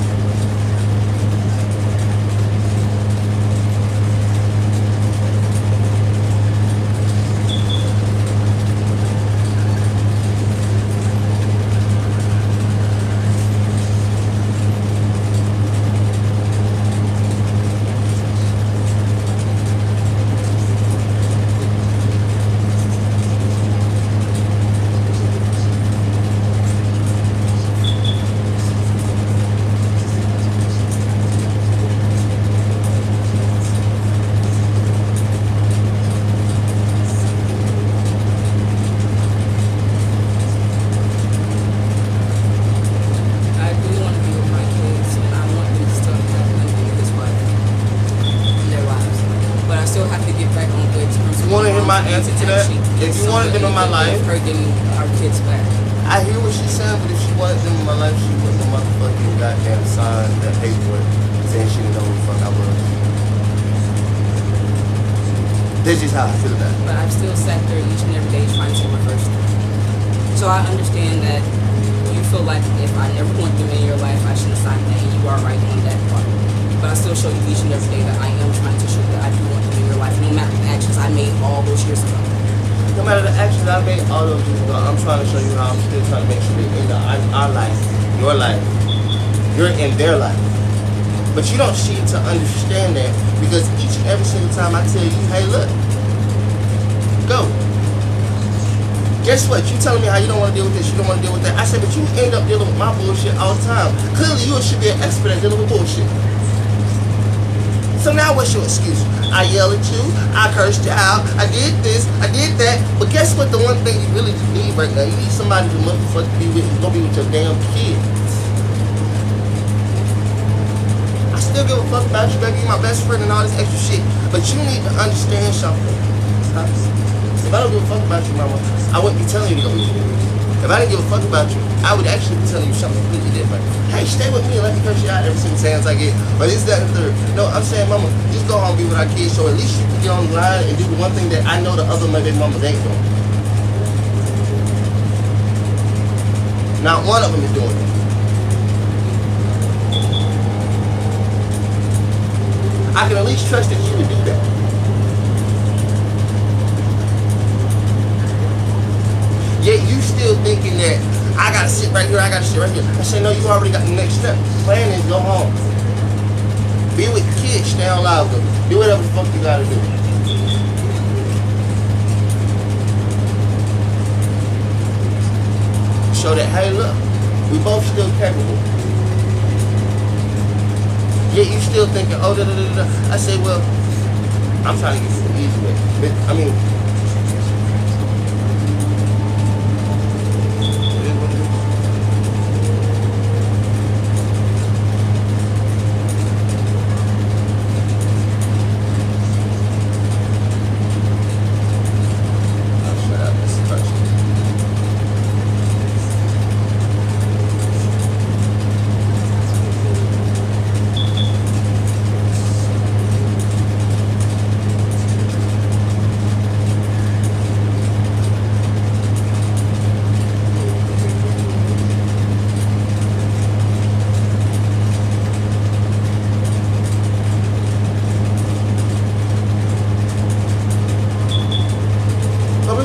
Speaker 2: I hear what she's saying, but if she wanted them in my life, she wouldn't have motherfucking goddamn signed that paperwork saying she didn't know who the fuck I was. This is how I feel about it.
Speaker 1: But I've still sat there each and every day trying to reverse it. So I understand that you feel like if I never want them in your life, I should have signed that, and you are right on that part. But I still show you each and every day that I am trying to show that I do want them in your life, no matter the actions I made all those years ago.
Speaker 2: No matter the actions I made all those years ago, I'm trying to show you how I'm still trying to make sure they're in our life, your life. You're in their life. But you don't seem to understand that because each and every single time I tell you, hey, look, go. Guess what? You telling me how you don't want to deal with this, you don't want to deal with that. I said, but you end up dealing with my bullshit all the time. Clearly, you should be an expert at dealing with bullshit. So now what's your excuse? I yell at you, I cursed you out, I did this, I did that. But guess what? The one thing you really need right now, you need somebody to motherfucker be with you, go be with your damn kids. I still give a fuck about you, baby. You're my best friend and all this extra shit. But you need to understand something. If I don't give a fuck about you, mama, I wouldn't be telling you to go with you. If I didn't give a fuck about you, I would actually be telling you something completely different. Hey, stay with me and let me curse you out every single chance I get. But it's that and third. No, I'm saying, mama, just go home and be with our kids so at least you can get on the line and do the one thing that I know the other baby mamas ain't doing. Not one of them is doing it. I can at least trust that you would do that. Yet you still thinking that I gotta sit right here, I gotta sit right here. I say, no, you already got the next step. Plan is go home. Be with the kids, stay on live with them. Do whatever the fuck you gotta do. Show that, hey, look, we both still capable. Yet you still thinking, oh, da da da da. I say, well, I'm trying to get you the easy way. But, I mean,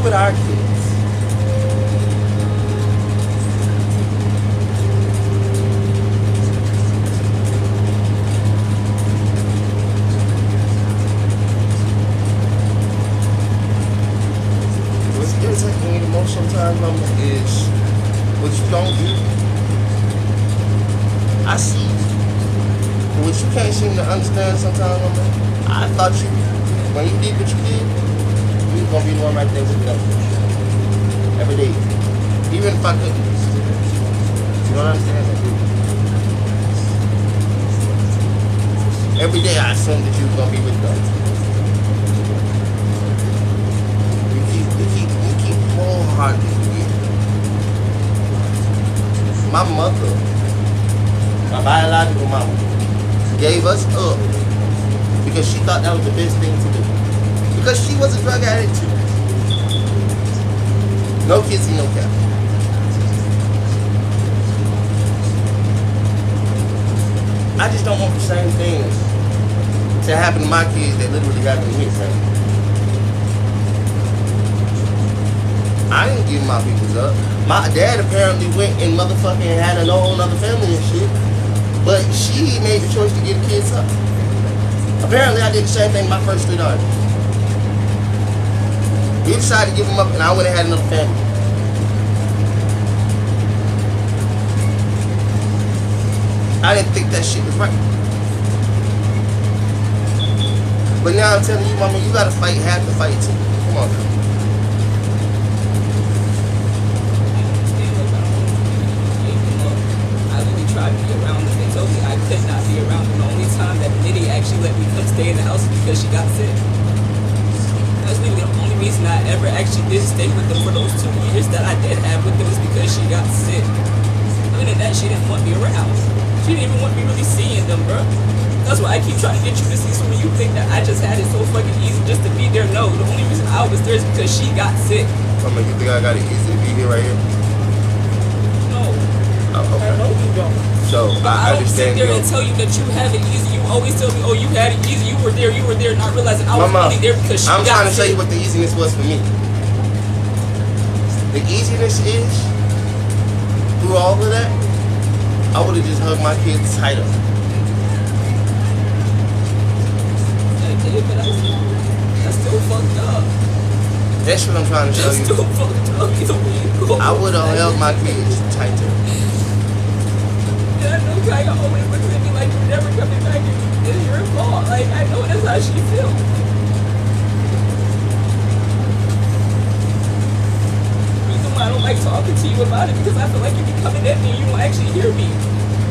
Speaker 2: with our kids. What's irritating me the most sometimes, mama, is what you don't do. I see you. But what you can't seem to understand sometimes, mama, I thought you, when you did what you did, you was gonna be the one right there with them every day, even if I couldn't. You don't understand that, dude. Every day I assumed that you was gonna be with them. You keep wholeheartedly forgetting. My mother, my biological mama, gave us up because she thought that was the best thing to do. Because she was a drug addict too. No kissy, no cap. I just don't want the same things to happen to my kids that literally happened to me, man. I didn't give my peoples up. My dad apparently went and motherfucking had a whole other family and shit. But she made the choice to give the kids up. Apparently I did the same thing to my first 3 daughters. We decided to give them up, and I went and had another family. I didn't think that shit was right. But now I'm telling you, mama, you gotta fight, have to fight too. Come on, girl.
Speaker 1: I really tried to be around them. They told me I could not be around them. The only time that Liddy actually let me come stay in the house is because she got sick. That's literally the only reason I ever actually did stay with them for those 2 years that I did have with them is because she got sick. Other than that, she didn't want me around. She didn't even want me really seeing them, bro. That's why I keep trying to get you to see some of you think that I just had it so fucking easy just to be there. No, the only reason I was there is because she got sick.
Speaker 2: I mean, you think I got it easy to be here right here?
Speaker 1: No.
Speaker 2: Oh, okay.
Speaker 1: I know you don't.
Speaker 2: So, I
Speaker 1: don't sit
Speaker 2: understand
Speaker 1: there and tell you that you have it easy. You always tell me, oh, you had it easy. You were there, not realizing I was
Speaker 2: Mama,
Speaker 1: only there because she got sick.
Speaker 2: I'm trying to tell you what the easiness was for me. The easiness is, through all of that, I would have just hugged my kids tighter.
Speaker 1: That's still fucked up.
Speaker 2: That's what I'm trying to show
Speaker 1: That's
Speaker 2: you.
Speaker 1: still fucked up.
Speaker 2: I would have held my kids tighter.
Speaker 1: Yeah, I know Tiger always looks at me like you're never coming back. It's your fault. Like, I know that's how she feels. The reason why I don't like talking to you about it because I feel like you be coming at me and you don't actually hear me.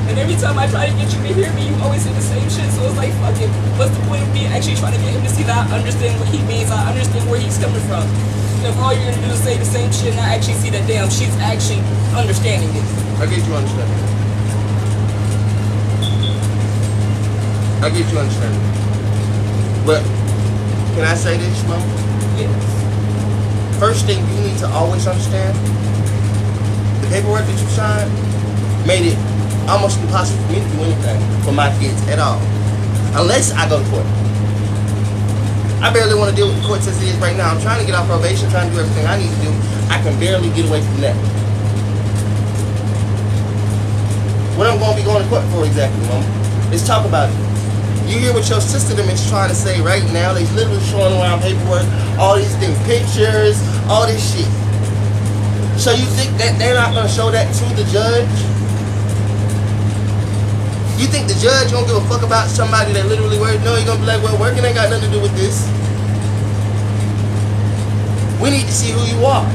Speaker 1: And every time I try to get you to hear me, you always say the same shit. So it's like, fuck it. What's the point of me actually trying to get him to see that I understand what he means? I understand where he's coming from. If all you're gonna do is say the same shit and I actually see that, damn, she's actually understanding it.
Speaker 2: I get you understanding. I get you understanding. But, can I say this, Mom?
Speaker 1: Yes.
Speaker 2: First thing you need to always understand, the paperwork that you signed made it almost impossible for me to do anything for my kids at all. Unless I go to court. I barely want to deal with the courts as it is right now. I'm trying to get off probation, trying to do everything I need to do. I can barely get away from that. What I'm going to be going to court for exactly, Mama? Let's talk about it. You hear what your sister them is trying to say right now. They're literally showing around paperwork, all these things, pictures, all this shit. So you think that they're not going to show that to the judge? You think the judge gonna give a fuck about somebody that literally works? No, you're gonna be like, well, working ain't got nothing to do with this. We need to see who you are.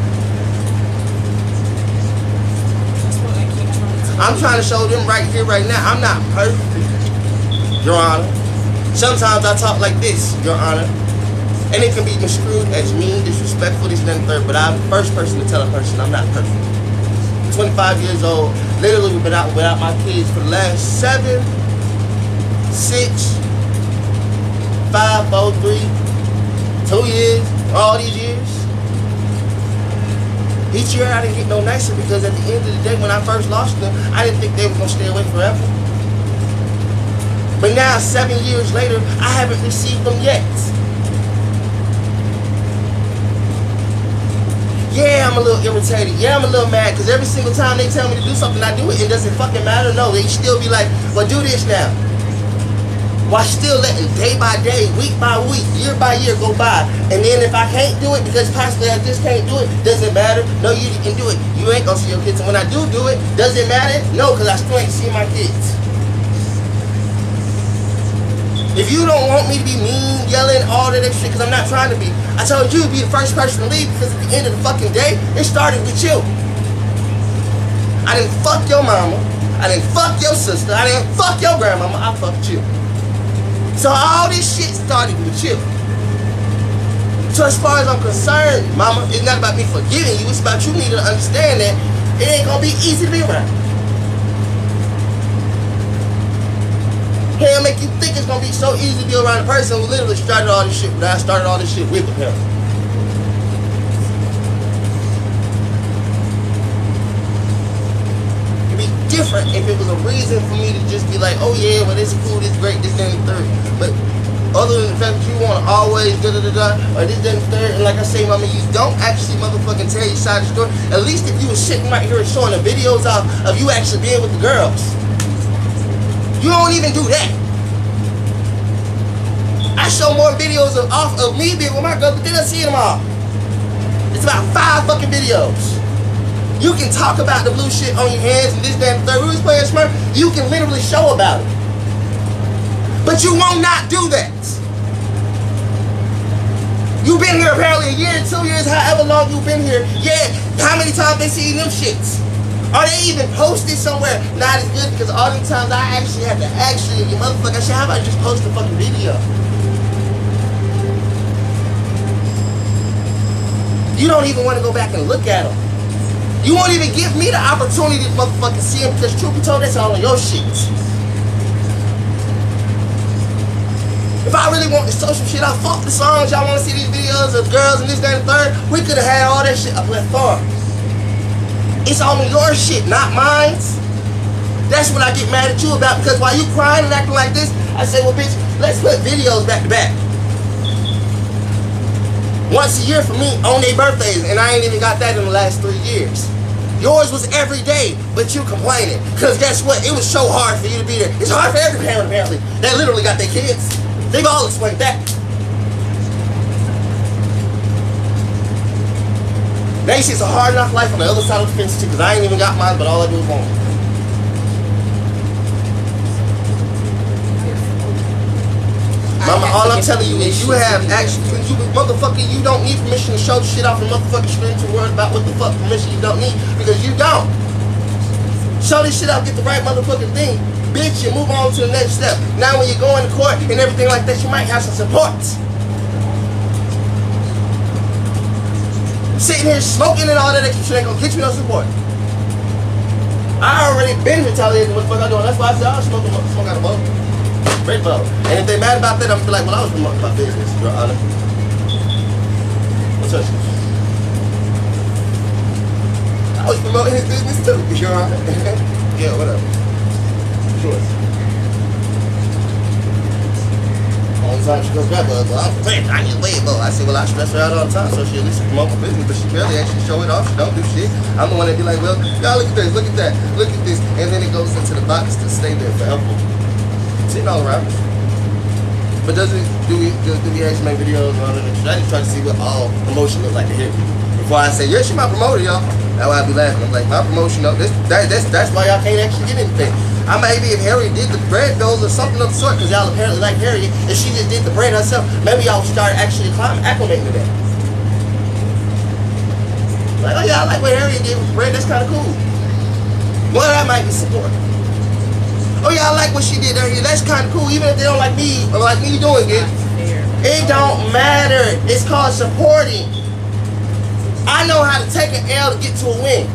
Speaker 2: I'm trying to show them right here, right now. I'm not perfect, Your Honor. Sometimes I talk like this, Your Honor. And it can be misconstrued as mean, disrespectful, this, and third. But I'm the first person to tell a person I'm not perfect. 25 years old, literally been out without my kids for the last 7, 6, 5, 4, 3, 2 years, all these years. Each year I didn't get no nicer because at the end of the day when I first lost them, I didn't think they were going to stay away forever. But now 7 years later, I haven't received them yet. Yeah, I'm a little irritated. Yeah, I'm a little mad because every single time they tell me to do something, I do it. It doesn't fucking matter. No, they still be like, well, do this now. While still letting day by day, week by week, year by year go by. And then if I can't do it because possibly I just can't do it, doesn't matter. No, you can do it. You ain't gonna see your kids. And when I do it, does it matter? No, because I still ain't see my kids. If you don't want me to be mean, yelling, all that extra shit, because I'm not trying to be, I told you to be the first person to leave because at the end of the fucking day, it started with you. I didn't fuck your mama. I didn't fuck your sister. I didn't fuck your grandmama. I fucked you. So all this shit started with you. So as far as I'm concerned, mama, it's not about me forgiving you. It's about you needing to understand that it ain't going to be easy to be around. Can't make you think it's gonna be so easy to be around a person who literally started all this shit, but I started all this shit with him. It'd be different if it was a reason for me to just be like, oh yeah, well this is cool, this is great, this, that, and the third. But other than the fact that you wanna always da-da-da-da, or this, that, and the third, and like I say, mama, you don't actually motherfucking tell your side of the story. At least if you was sitting right here and showing the videos out of you actually being with the girls. You don't even do that. I show more videos of me being with my girl, but they don't see them all. It's about 5 fucking videos. You can talk about the blue shit on your hands and this, that, and the third. We was playing Smurf. You can literally show about it. But you won't not do that. You've been here apparently a year, 2 years, however long you've been here. Yeah, how many times they seen them shits? Are they even posted somewhere? Not as good because all the times I actually have to actually, you motherfucker, shit, how about I just post a fucking video? You don't even want to go back and look at them. You won't even give me the opportunity to motherfucking see them because truth be told, that's all on your shit. If I really want the social shit, I'll fuck the songs. Y'all want to see these videos of girls and this, that, and the third? We could have had all that shit up left far. It's on your shit, not mine. That's what I get mad at you about because while you crying and acting like this, I say, well, bitch, let's put videos back to back. Once a year for me on their birthdays, and I ain't even got that in the last 3 years. Yours was every day, but you complaining. Because guess what? It was so hard for you to be there. It's hard for every parent, apparently, that literally got their kids. They've all explained that. Now you see it's a hard enough life on the other side of the fence too, because I ain't even got mine, but all I do is want. Mama, all I'm telling you is you have actually, you motherfucker, you don't need permission to show shit off the motherfucking screen to worry about what the fuck permission you don't need, because you don't. Show this shit out, get the right motherfucking thing, bitch, and move on to the next step. Now when you go into court and everything like that, you might have some support. Sitting here smoking and all that extra shit ain't gonna get you no support. I already been retaliating what the fuck I'm doing. That's why I said I'll smoke out of both. Red bottle. And if they mad about that, I'm gonna be like, well, I was promoting my business, Your Honor. What's up? I was promoting his business too, Your Honor. Yeah, whatever. Sure. sometimes she goes back, well, I'm stressed. I need way more. I said, well, I stress her out all the time, so she at least promote my business, but she barely actually show it off. She don't do shit. I'm the one that be like, well, y'all look at this, look at that, look at this, and then it goes into the box to stay there forever. Sitting all around us. But do we actually make videos and all that? I just try to see what all promotion looks like to hear. Before I say, yeah, she my promoter, y'all. That's why I be laughing. I'm like, my promotion, that's why y'all can't actually get anything. I maybe if Harriet did the bread bills or something of the sort, because y'all apparently like Harriet, if she just did the bread herself, maybe y'all start actually acclimating to that. Like, oh yeah, I like what Harriet did with bread, that's kind of cool. Well, that might be support. Oh yeah, I like what she did there. That's kind of cool, even if they don't like me or like me doing it. It don't matter. It's called supporting. I know how to take an L to get to a win.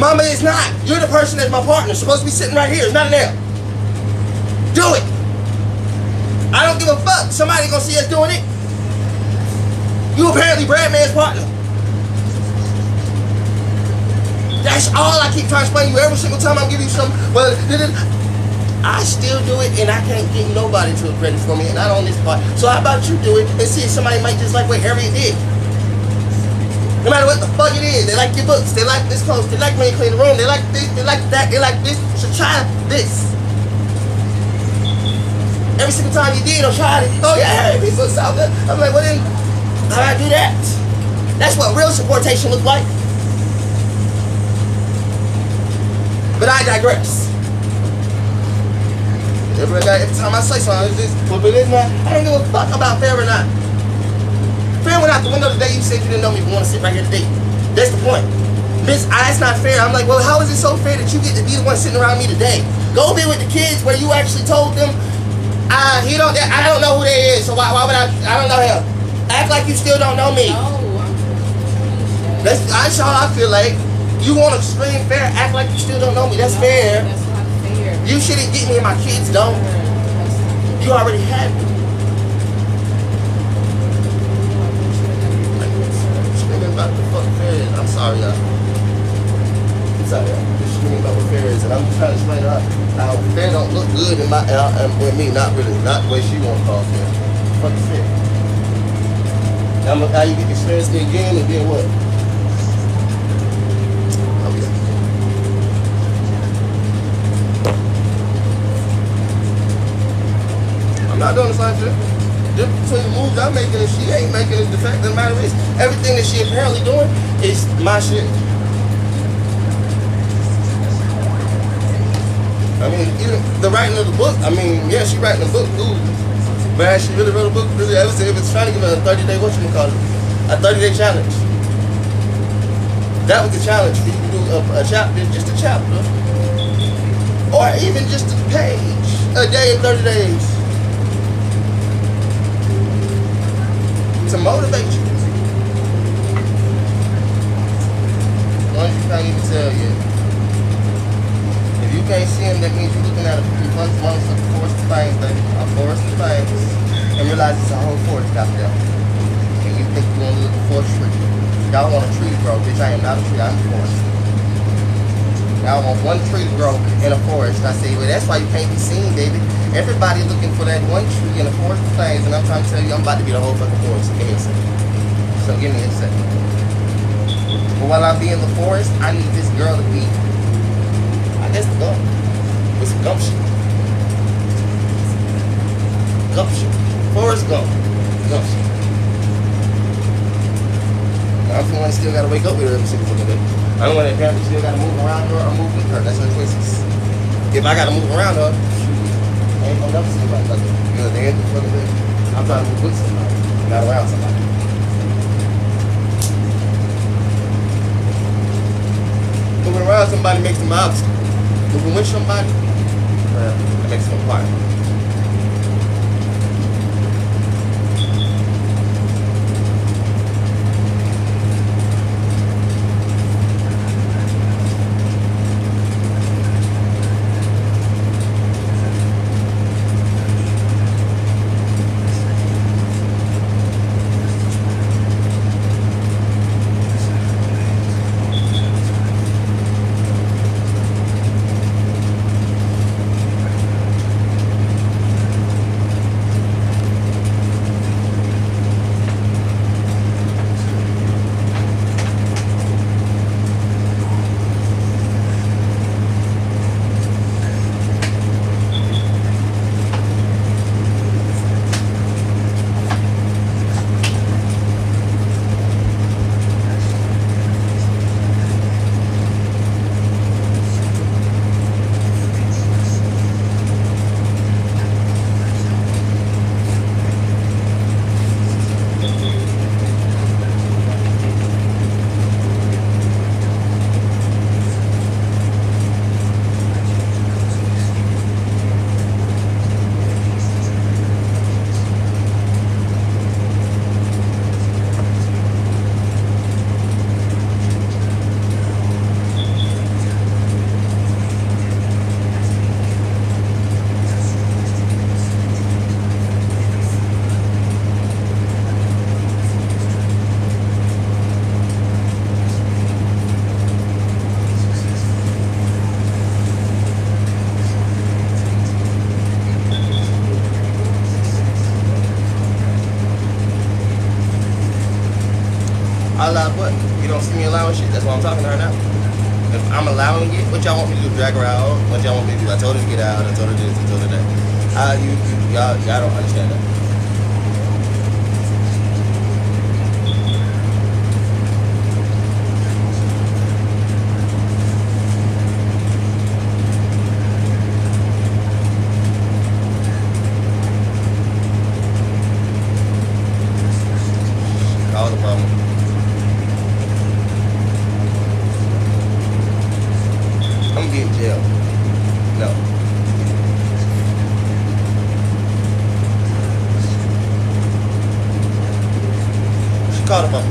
Speaker 2: Mama, it's not. You're the person that's my partner. Supposed to be sitting right here. It's not an L. Do it. I don't give a fuck. Somebody gonna see us doing it. You apparently Bradman's partner. That's all I keep trying to explain to you every single time I'm giving you something. Well, I still do it, and I can't get nobody to credit for me, and not on this part. So how about you do it and see if somebody might just like what Harriet did. No matter what the fuck it is, they like your books, they like this clothes, they like when you clean the room, they like this, they like that, they like this. So try this. Every single time you did, I'll try it. Oh yeah, Harriet, these books out there. I'm like, well then, how do I do that? That's what real supportation looks like. But I digress. Every time I say something, it's this, but it's not. I don't give a fuck about fair or not. Fair went out the window today. You said you didn't know me, but want to sit right here today. That's the point. Miss, that's not fair. I'm like, well, how is it so fair that you get to be the one sitting around me today? Go be with the kids where you actually told them, I don't know who they is, so why would I don't know him. Act like you still don't know me. That's all I feel like. You want to scream fair, act like you still don't know me. That's fair.
Speaker 1: That's not fair.
Speaker 2: You shouldn't get me and my kids don't. You already have me. Screaming about the fuck fair is. I'm sorry, y'all. I'm sorry, y'all. You're screaming about what fair is, and I'm just trying to explain to her how fair don't look good in my with me. Not really. Not the way she want to call fair. Fuck fair. Now you get to experience me again, and then what? I'm not doing the same shit. Just between the moves I'm making and she ain't making it, the fact of the matter is, everything that she apparently doing is my shit. I mean, even the writing of the book, I mean, yeah, she writing the book, dude. But has she really wrote a book? Really, ever since it was trying to give her a 30-day, a 30-day challenge. That was the challenge for you to do a chapter, just a chapter. Or even just a page, a day in 30 days. To motivate you. One you can't even tell yet. If you can't see him, that means you're looking at a forest of things, baby. A forest of things. And realize it's a whole forest out there. And you think you're only looking for a tree. Y'all want a tree to grow, bitch. I am not a tree, I'm a forest. Y'all want one tree to grow in a forest. And I say, well, that's why you can't be seen, baby. Everybody looking for that one tree in a forest of things, and I'm trying to tell you, I'm about to be the whole fucking forest. So give me a second. But while I be in the forest, I need this girl to be, I guess, the gum. It's gumption. Gumption. Forest gump. Gumption. I'm the one that still gotta wake up with her every single fucking day. I'm the one that apparently still gotta move around her or move with her. That's her choices. If I gotta move around her, I ain't gonna never see somebody like that. Because at the end of the fucking day, I'm trying to move with somebody, not around somebody. Moving around somebody makes them obstacle. Moving with somebody, that makes them quiet. I allowed what? You don't see me allowing shit. That's why I'm talking to her now. If I'm allowing it, what y'all want me to do? Drag her out? What y'all want me to do? I told her to get out. I told her this. I told her that. Y'all don't understand that. Call the problem. I'm getting jail. No. She called the phone.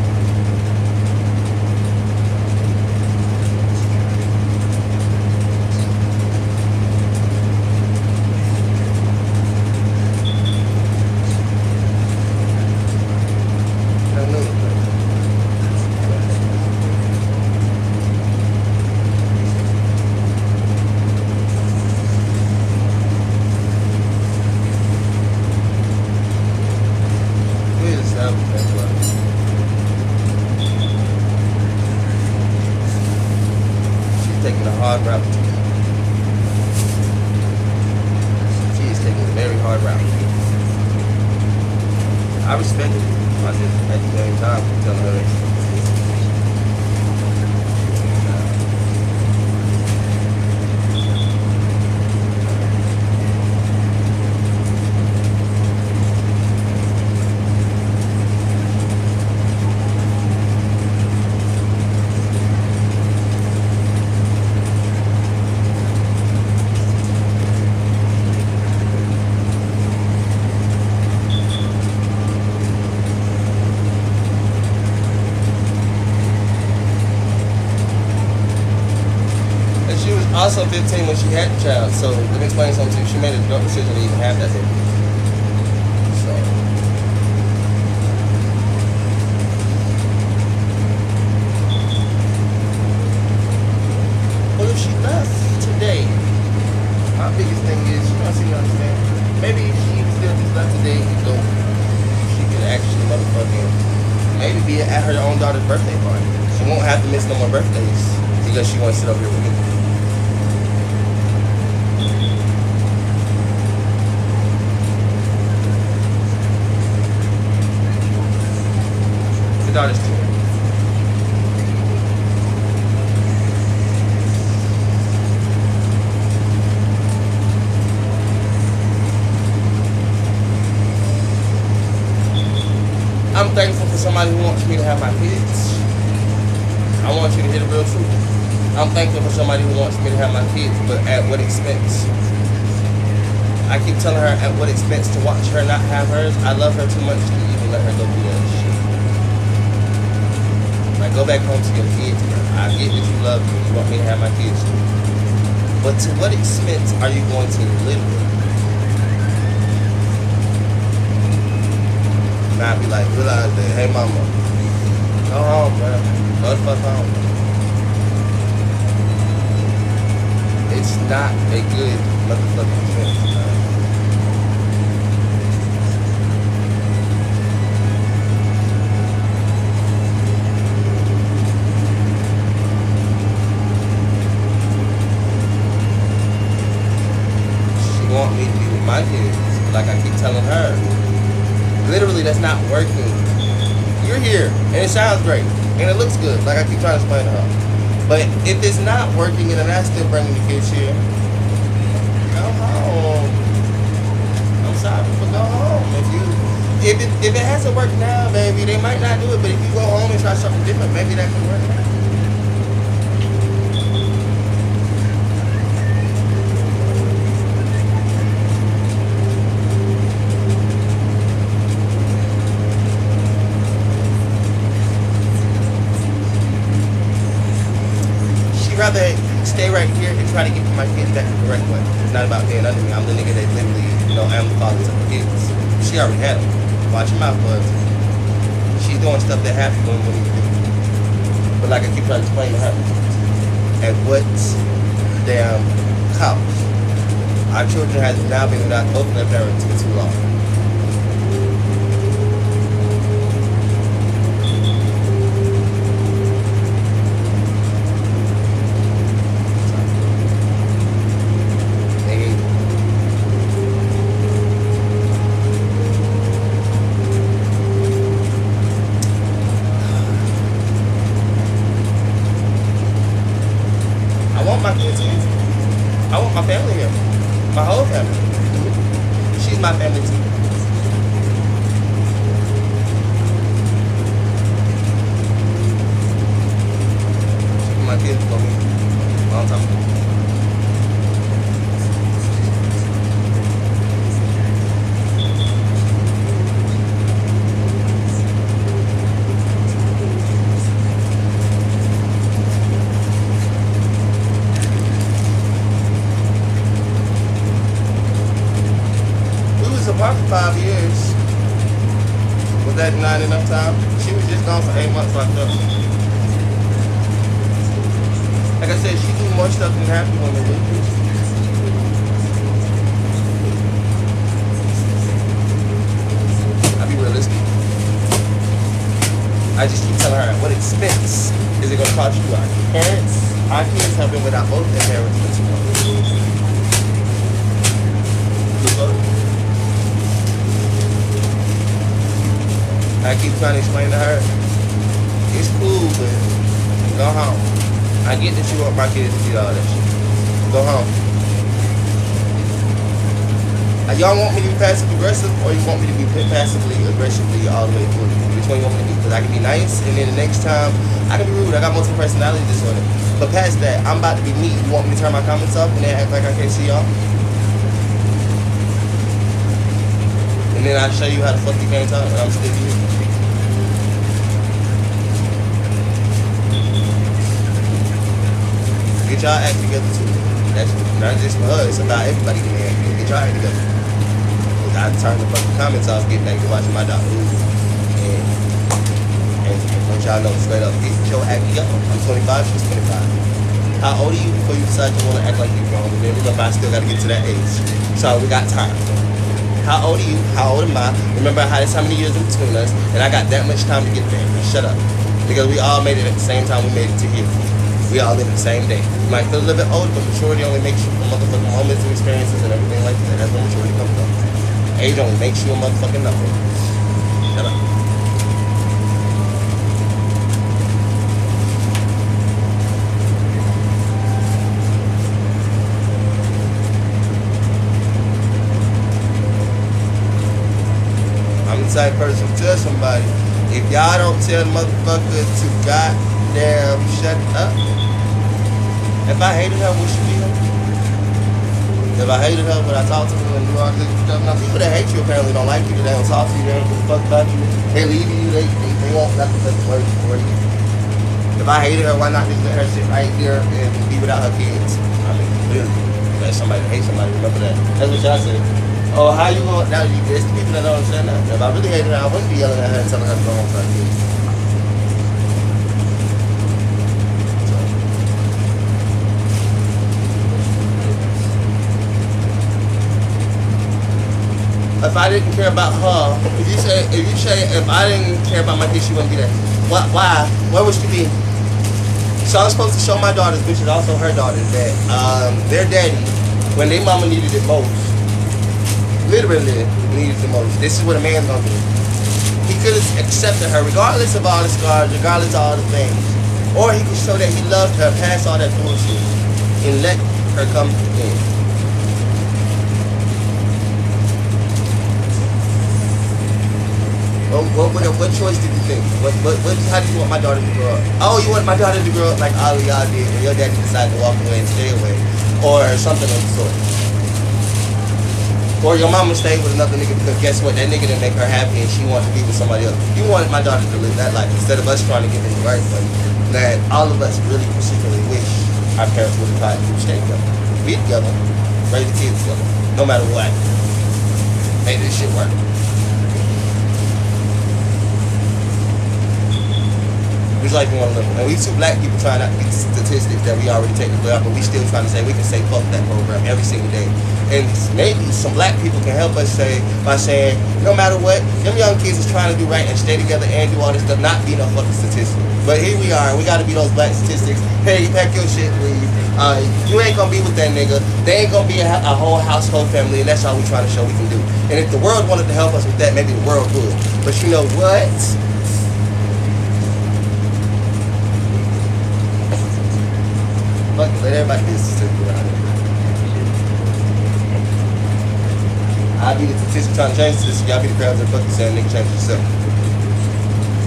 Speaker 2: I knew it. She's taking a hard route. She is taking a very hard route. I respect it. I just at the same time I'm telling her. Also 15 when she had the child, so let me explain something to you. She made a adult decision to even have that baby. So well, if she left today, my biggest thing is, you know, so you understand, maybe if she still just left today and go, she could actually motherfucking maybe be at her own daughter's birthday party. She won't have to miss no more birthdays because she wants to sit up here with me. Daughter's too. I'm thankful for somebody who wants me to have my kids. I want you to hear the real truth. I'm thankful for somebody who wants me to have my kids, but at what expense? I keep telling her at what expense to watch her not have hers. I love her too much to even let her go do that shit. Like, go back home to your kids. I get that you love me. You want me to have my kids. But to what expense are you going to live with? And I'd be like, realize that, hey mama, go home, bro. Go the fuck home. It's not a good motherfucking expense. Want me to be with my kids, like I keep telling her. Literally, that's not working. You're here, and it sounds great, and it looks good, like I keep trying to explain to her. But if it's not working, and I'm still bringing the kids here, go home. I'm sorry, but go home. If it hasn't worked now, baby, they might not do it. But if you go home and try something different, maybe that can work. Rather stay right here and try to get my kids back the correct way. It's not about being under me. I'm the nigga that literally, you know, I'm the father to the kids. She already had them. Watch your mouth, bud. She's doing stuff that happens when we do. But like I keep trying to explain to her, at what damn cost? Our children have now been without both of their parents for too long. my family here. My whole family. She's my family too. My kids told me a long time ago. We was apart for 5 years. Was that not enough time? She was just gone for 8 months locked up. Like I said, she do more stuff than happy women do. I'll be realistic. I just keep telling her, what expense is it going to cost you? Our parents, our kids have been without both their parents for 2 months. I keep trying to explain to her, it's cool, but go home. I get that you want my kids to see all that shit. Go home. Y'all want me to be passive aggressive, or you want me to be passively aggressively all the way through? Which one you want me to be? Because I can be nice, and then the next time I can be rude. I got multiple personality disorder. But past that, I'm about to be me. You want me to turn my comments off and then act like I can't see y'all? And then I show you how the fuck you can't talk, and I'm still here. Get y'all act together too. That's not just for her, it's about everybody getting act together. Get y'all act together. Cause I turn the fucking comments off, get back to watching my Doctor Who. And want y'all know straight up, get your act together. I'm 25, she's 25. How old are you before you decide you want to act like you're grown? And then remember, I still got to get to that age. So we got time. How old are you? How old am I? Remember how many years in between us, and I got that much time to get there. Shut up. Because we all made it at the same time we made it to here. We all live the same day. You might feel a little bit older, but maturity only makes you a motherfucking moments and experiences and everything like that. That's where maturity comes from. Age only makes you a motherfucking number. Shut up. I'm the type of person to tell somebody, if y'all don't tell the motherfucker to goddamn shut up. If I hated her, would she be her? If I hated her, would I talk to her and do all this stuff? Now, people that hate you apparently don't like you, they don't talk to you, they don't give a fuck about you. They leave you, they want nothing but the worst for you. If I hated her, why not just let her sit right there and be without her kids? I mean, really, let somebody hate somebody, remember that. That's what y'all said. Oh, how you going? Now, there's people that don't understand that. If I really hated her, I wouldn't be yelling at her and telling her to go home for her kids. If I didn't care about her, if you say if I didn't care about my kids, she wouldn't be there. Why? Where would she be? So I was supposed to show my daughters, which is also her daughters, that their daddy, when their mama needed it most, literally needed it most. This is what a man's gonna do. He could have accepted her, regardless of all the scars, regardless of all the things, or he could show that he loved her past all that bullshit and let her come in. What choice did you think? How did you want my daughter to grow up? Oh, you want my daughter to grow up like all of y'all did, and your daddy decided to walk away and stay away, or something of the sort. Or your mama stayed with another nigga because guess what? That nigga didn't make her happy and she wanted to be with somebody else. You wanted my daughter to live that life instead of us trying to get in the right way. That all of us really particularly wish our parents would have tried to stay together, be together, raise the kids together, no matter what. Make this shit work. Which life you want to live? And we two black people trying not to be statistics that we already take the way out, but we still trying to say we can say fuck that program every single day. And maybe some black people can help us say by saying, no matter what, them young kids is trying to do right and stay together and do all this stuff, not be no fucking statistic. But here we are, we gotta be those black statistics. Hey, pack your shit, please. You ain't gonna be with that nigga. They ain't gonna be a whole household family, and that's all we trying to show we can do. And if the world wanted to help us with that, maybe the world would. But you know what? Fuck it, let everybody be a statistic around here. I be the statistic trying to change this. Y'all be the crowds that fuck you saying nigga change yourself.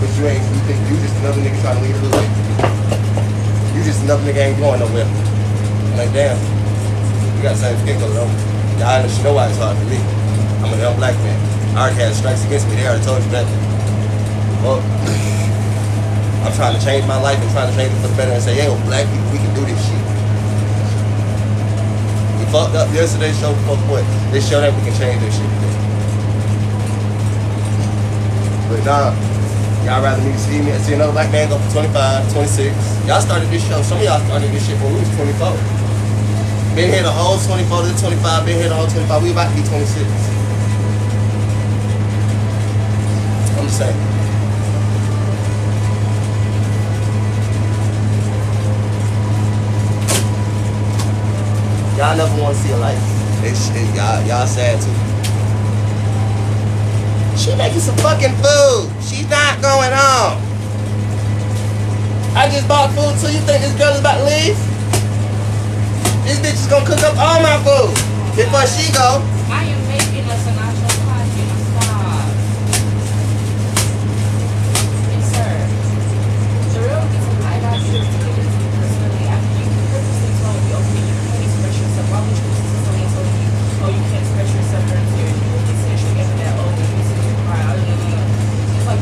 Speaker 2: But you ain't, you think you just another nigga trying to lead the hood. You just another nigga ain't going nowhere. I'm like, damn, you got the same skin color though. Y'all know why it's hard for me. I'm a young black man. I already had strikes against me. They already told you that. Well, I'm trying to change my life and trying to change it for the better and say, yo, black people, we can do this shit. We fucked up yesterday, show fuck what? They show that we can change this shit. But nah, y'all rather me see another black man go for 25, 26. Y'all started this show. Some of y'all started this shit when we was 24. Been here the whole 24 to 25, been here the whole 25. We about to be 26. I'm just saying. Y'all never want to see a life. Y'all sad too. She making some fucking food. She's not going home. I just bought food, so you think this girl is about to leave? This bitch is gonna cook up all my food before she go.
Speaker 1: I am making us a nacho pie. Stop. Yes, sir. The real reason I got you is to give it to you personally. After you purposely told me, okay, you can't express yourself. Why would you consistently tell me, oh, you can't express yourself during tears? You would essentially after that, oh, you listen to cry. It's like,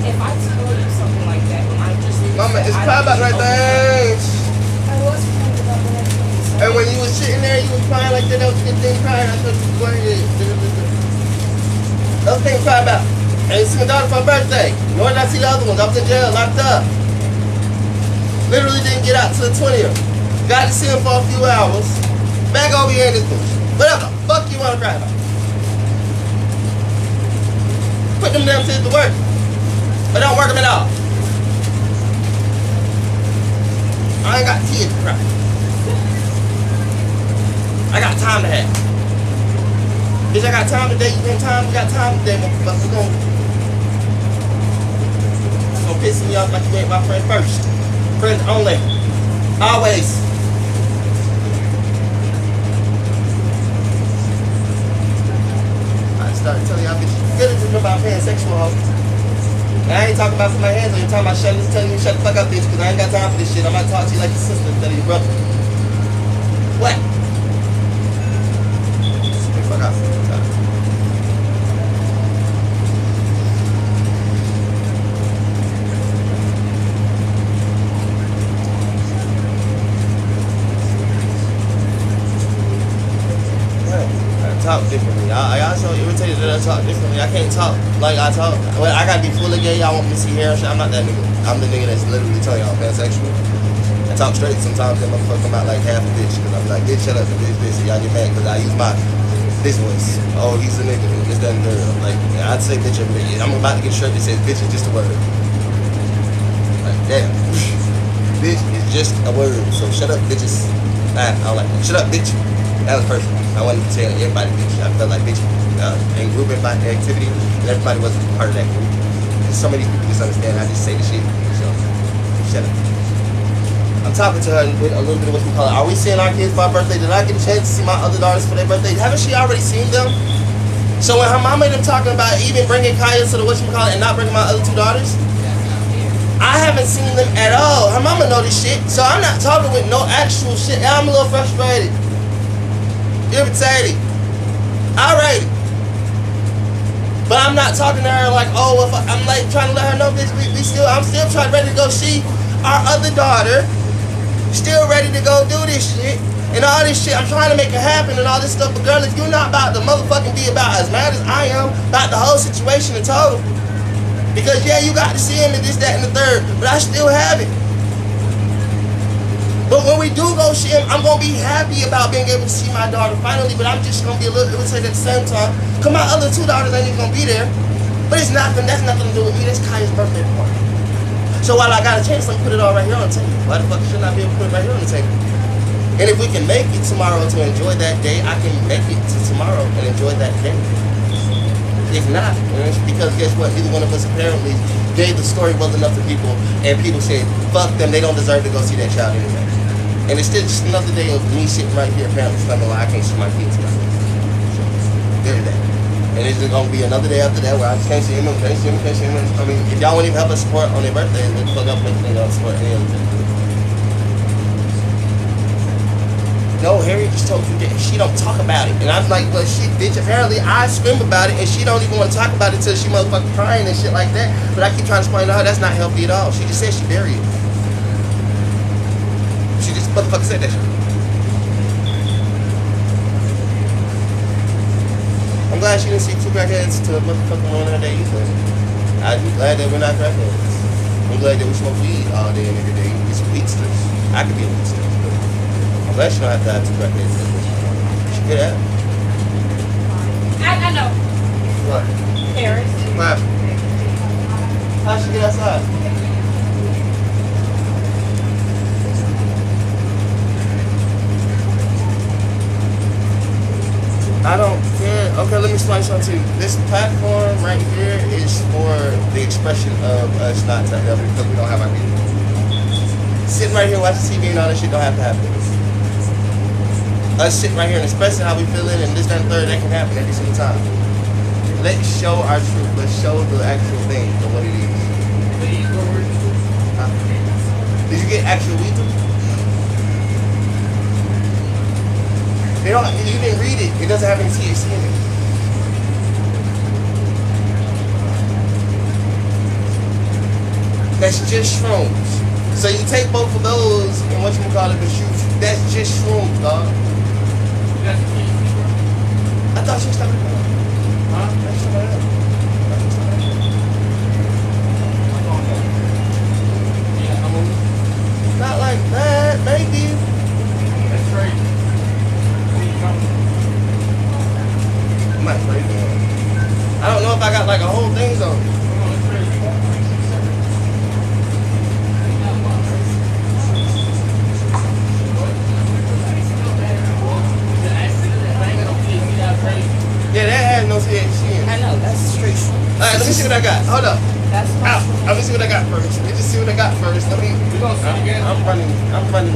Speaker 1: if I tell you something like that, when I just
Speaker 2: Mama, it's cry about right there.
Speaker 1: I was crying about what I told you.
Speaker 2: And when you was sitting there, you was crying like that. That was a good thing crying. I told you, go ahead. Those things cry about. I ain't seen my daughter for her birthday. Nor did I see the other ones. I was in jail, locked up. Literally didn't get out till the 20th. Got to see him for a few hours. Back over here in this bush. Whatever the fuck you want to cry about. Put them damn kids to work. But don't work them at all. I ain't got kids to cry. I got time to have. Bitch, I got time today. You got time? You got time today, motherfucker. Gonna piss me off like you ain't my friend first. Friends only. Always. I started telling y'all bitches, you really just about pansexual hoes. I ain't talking about putting my hands on you. I'm talking about telling you shut the fuck up, bitch, because I ain't got time for this shit. I'm about to talk to you like your sister instead of your brother. What? Fuck off. Talk differently. Y'all so irritated that I talk differently. I can't talk like I talk. Well, I gotta be fully gay. Y'all want me to see hair and shit. I'm not that nigga. I'm the nigga that's literally telling y'all pansexual. I talk straight sometimes. That motherfucker come out like half a bitch. Cause I'm like, bitch, shut up, bitch. Y'all get mad cause I use my this voice. Oh, he's a nigga. This, that, and the girl. Like, I'd say bitch every day. I'm about to get a shirt that says bitch is just a word. Like, damn. Bitch is just a word. So shut up, bitches. I don't like that. Shut up, bitch. That was personal. I wanted to tell everybody bitch. I felt like bitch in group activity, and everybody wasn't part of that group. And some of these people just understand I just say the shit. So, shut up. I'm talking to her with a little bit of what you call it. Are we seeing our kids for our birthday? Did I get a chance to see my other daughters for their birthday? Haven't she already seen them? So when her mom made them talking about even bringing Kaya to the whatchamacallit and not bringing my other two daughters, I haven't seen them at all. Her mama know this shit, so I'm not talking with no actual shit. And I'm a little frustrated. Irritated. Alright. But I'm not talking to her like, oh, if I'm like trying to let her know, bitch, I'm still trying ready to go see our other daughter. Still ready to go do this shit. And all this shit, I'm trying to make it happen and all this stuff. But girl, if you're not about to motherfucking be about as mad as I am about the whole situation in total. Because yeah, you got to see him and this, that, and the third. But I still have it. But when we do go see him, I'm going to be happy about being able to see my daughter finally, but I'm just going to be a little irritated at the same time. Because my other two daughters ain't even going to be there. But that's nothing to do with me. That's Kaya's birthday party. So while I got a chance, let me put it all right here on the table. Why the fuck should I be able to put it right here on the table? And if we can make it tomorrow to enjoy that day, I can make it to tomorrow and enjoy that day. If not, because guess what? Neither one of us apparently gave the story well enough to people, and people said, fuck them, they don't deserve to go see that child anyway. And it's still just another day of me sitting right here apparently smelling like I can't see my kids. There's that. And it's just gonna be another day after that where I just can't see him, can't see him. I mean, if y'all won't even help us support on their birthdays, then fuck up and y'all support any other thing. No, Harry just told you that she don't talk about it. And I'm like, well, shit, bitch, apparently I scream about it and she don't even want to talk about it until she motherfucking crying and shit like that. But I keep trying to explain to her that's not healthy at all. She just said she buried it. She just motherfucking said that shit. I'm glad she didn't see two crackheads to motherfucking ruin her day either. I'm glad that we're not crackheads. I'm glad that we smoke weed all day and every day. We some weedsters. I could be a weedster. I'm glad she don't have to have two crackheads. She could have.
Speaker 1: I know.
Speaker 2: What?
Speaker 1: Paris.
Speaker 2: What happened? How'd she get outside? I don't care. Okay, let me explain something to you. This platform right here is for the expression of us not technology because we don't have our people. Sitting right here watching TV and all that shit don't have to happen. Us sitting right here and expressing how we feeling and this, that, and third, that can happen every single time. Let's show our truth. Let's show the actual thing for what it is. Did you get actual weed? They don't, you didn't read it. It doesn't have any THC in it. That's just shrooms. So you take both of those and what you call it, the shoot. That's just shrooms, dog. I thought she was talking about it. Huh? I thought she was talking about it. Not like that, maybe. That's crazy. I might trade one. I don't know if I got like a whole thing though. Yeah, that has no THC in it.
Speaker 1: I know, that's straight shroom.
Speaker 2: Alright, let me see what I got. Hold up.
Speaker 1: That's
Speaker 2: Let me see what I got first. Let me just see what I got first. Let me.
Speaker 3: We're gonna see again.
Speaker 2: I'm running.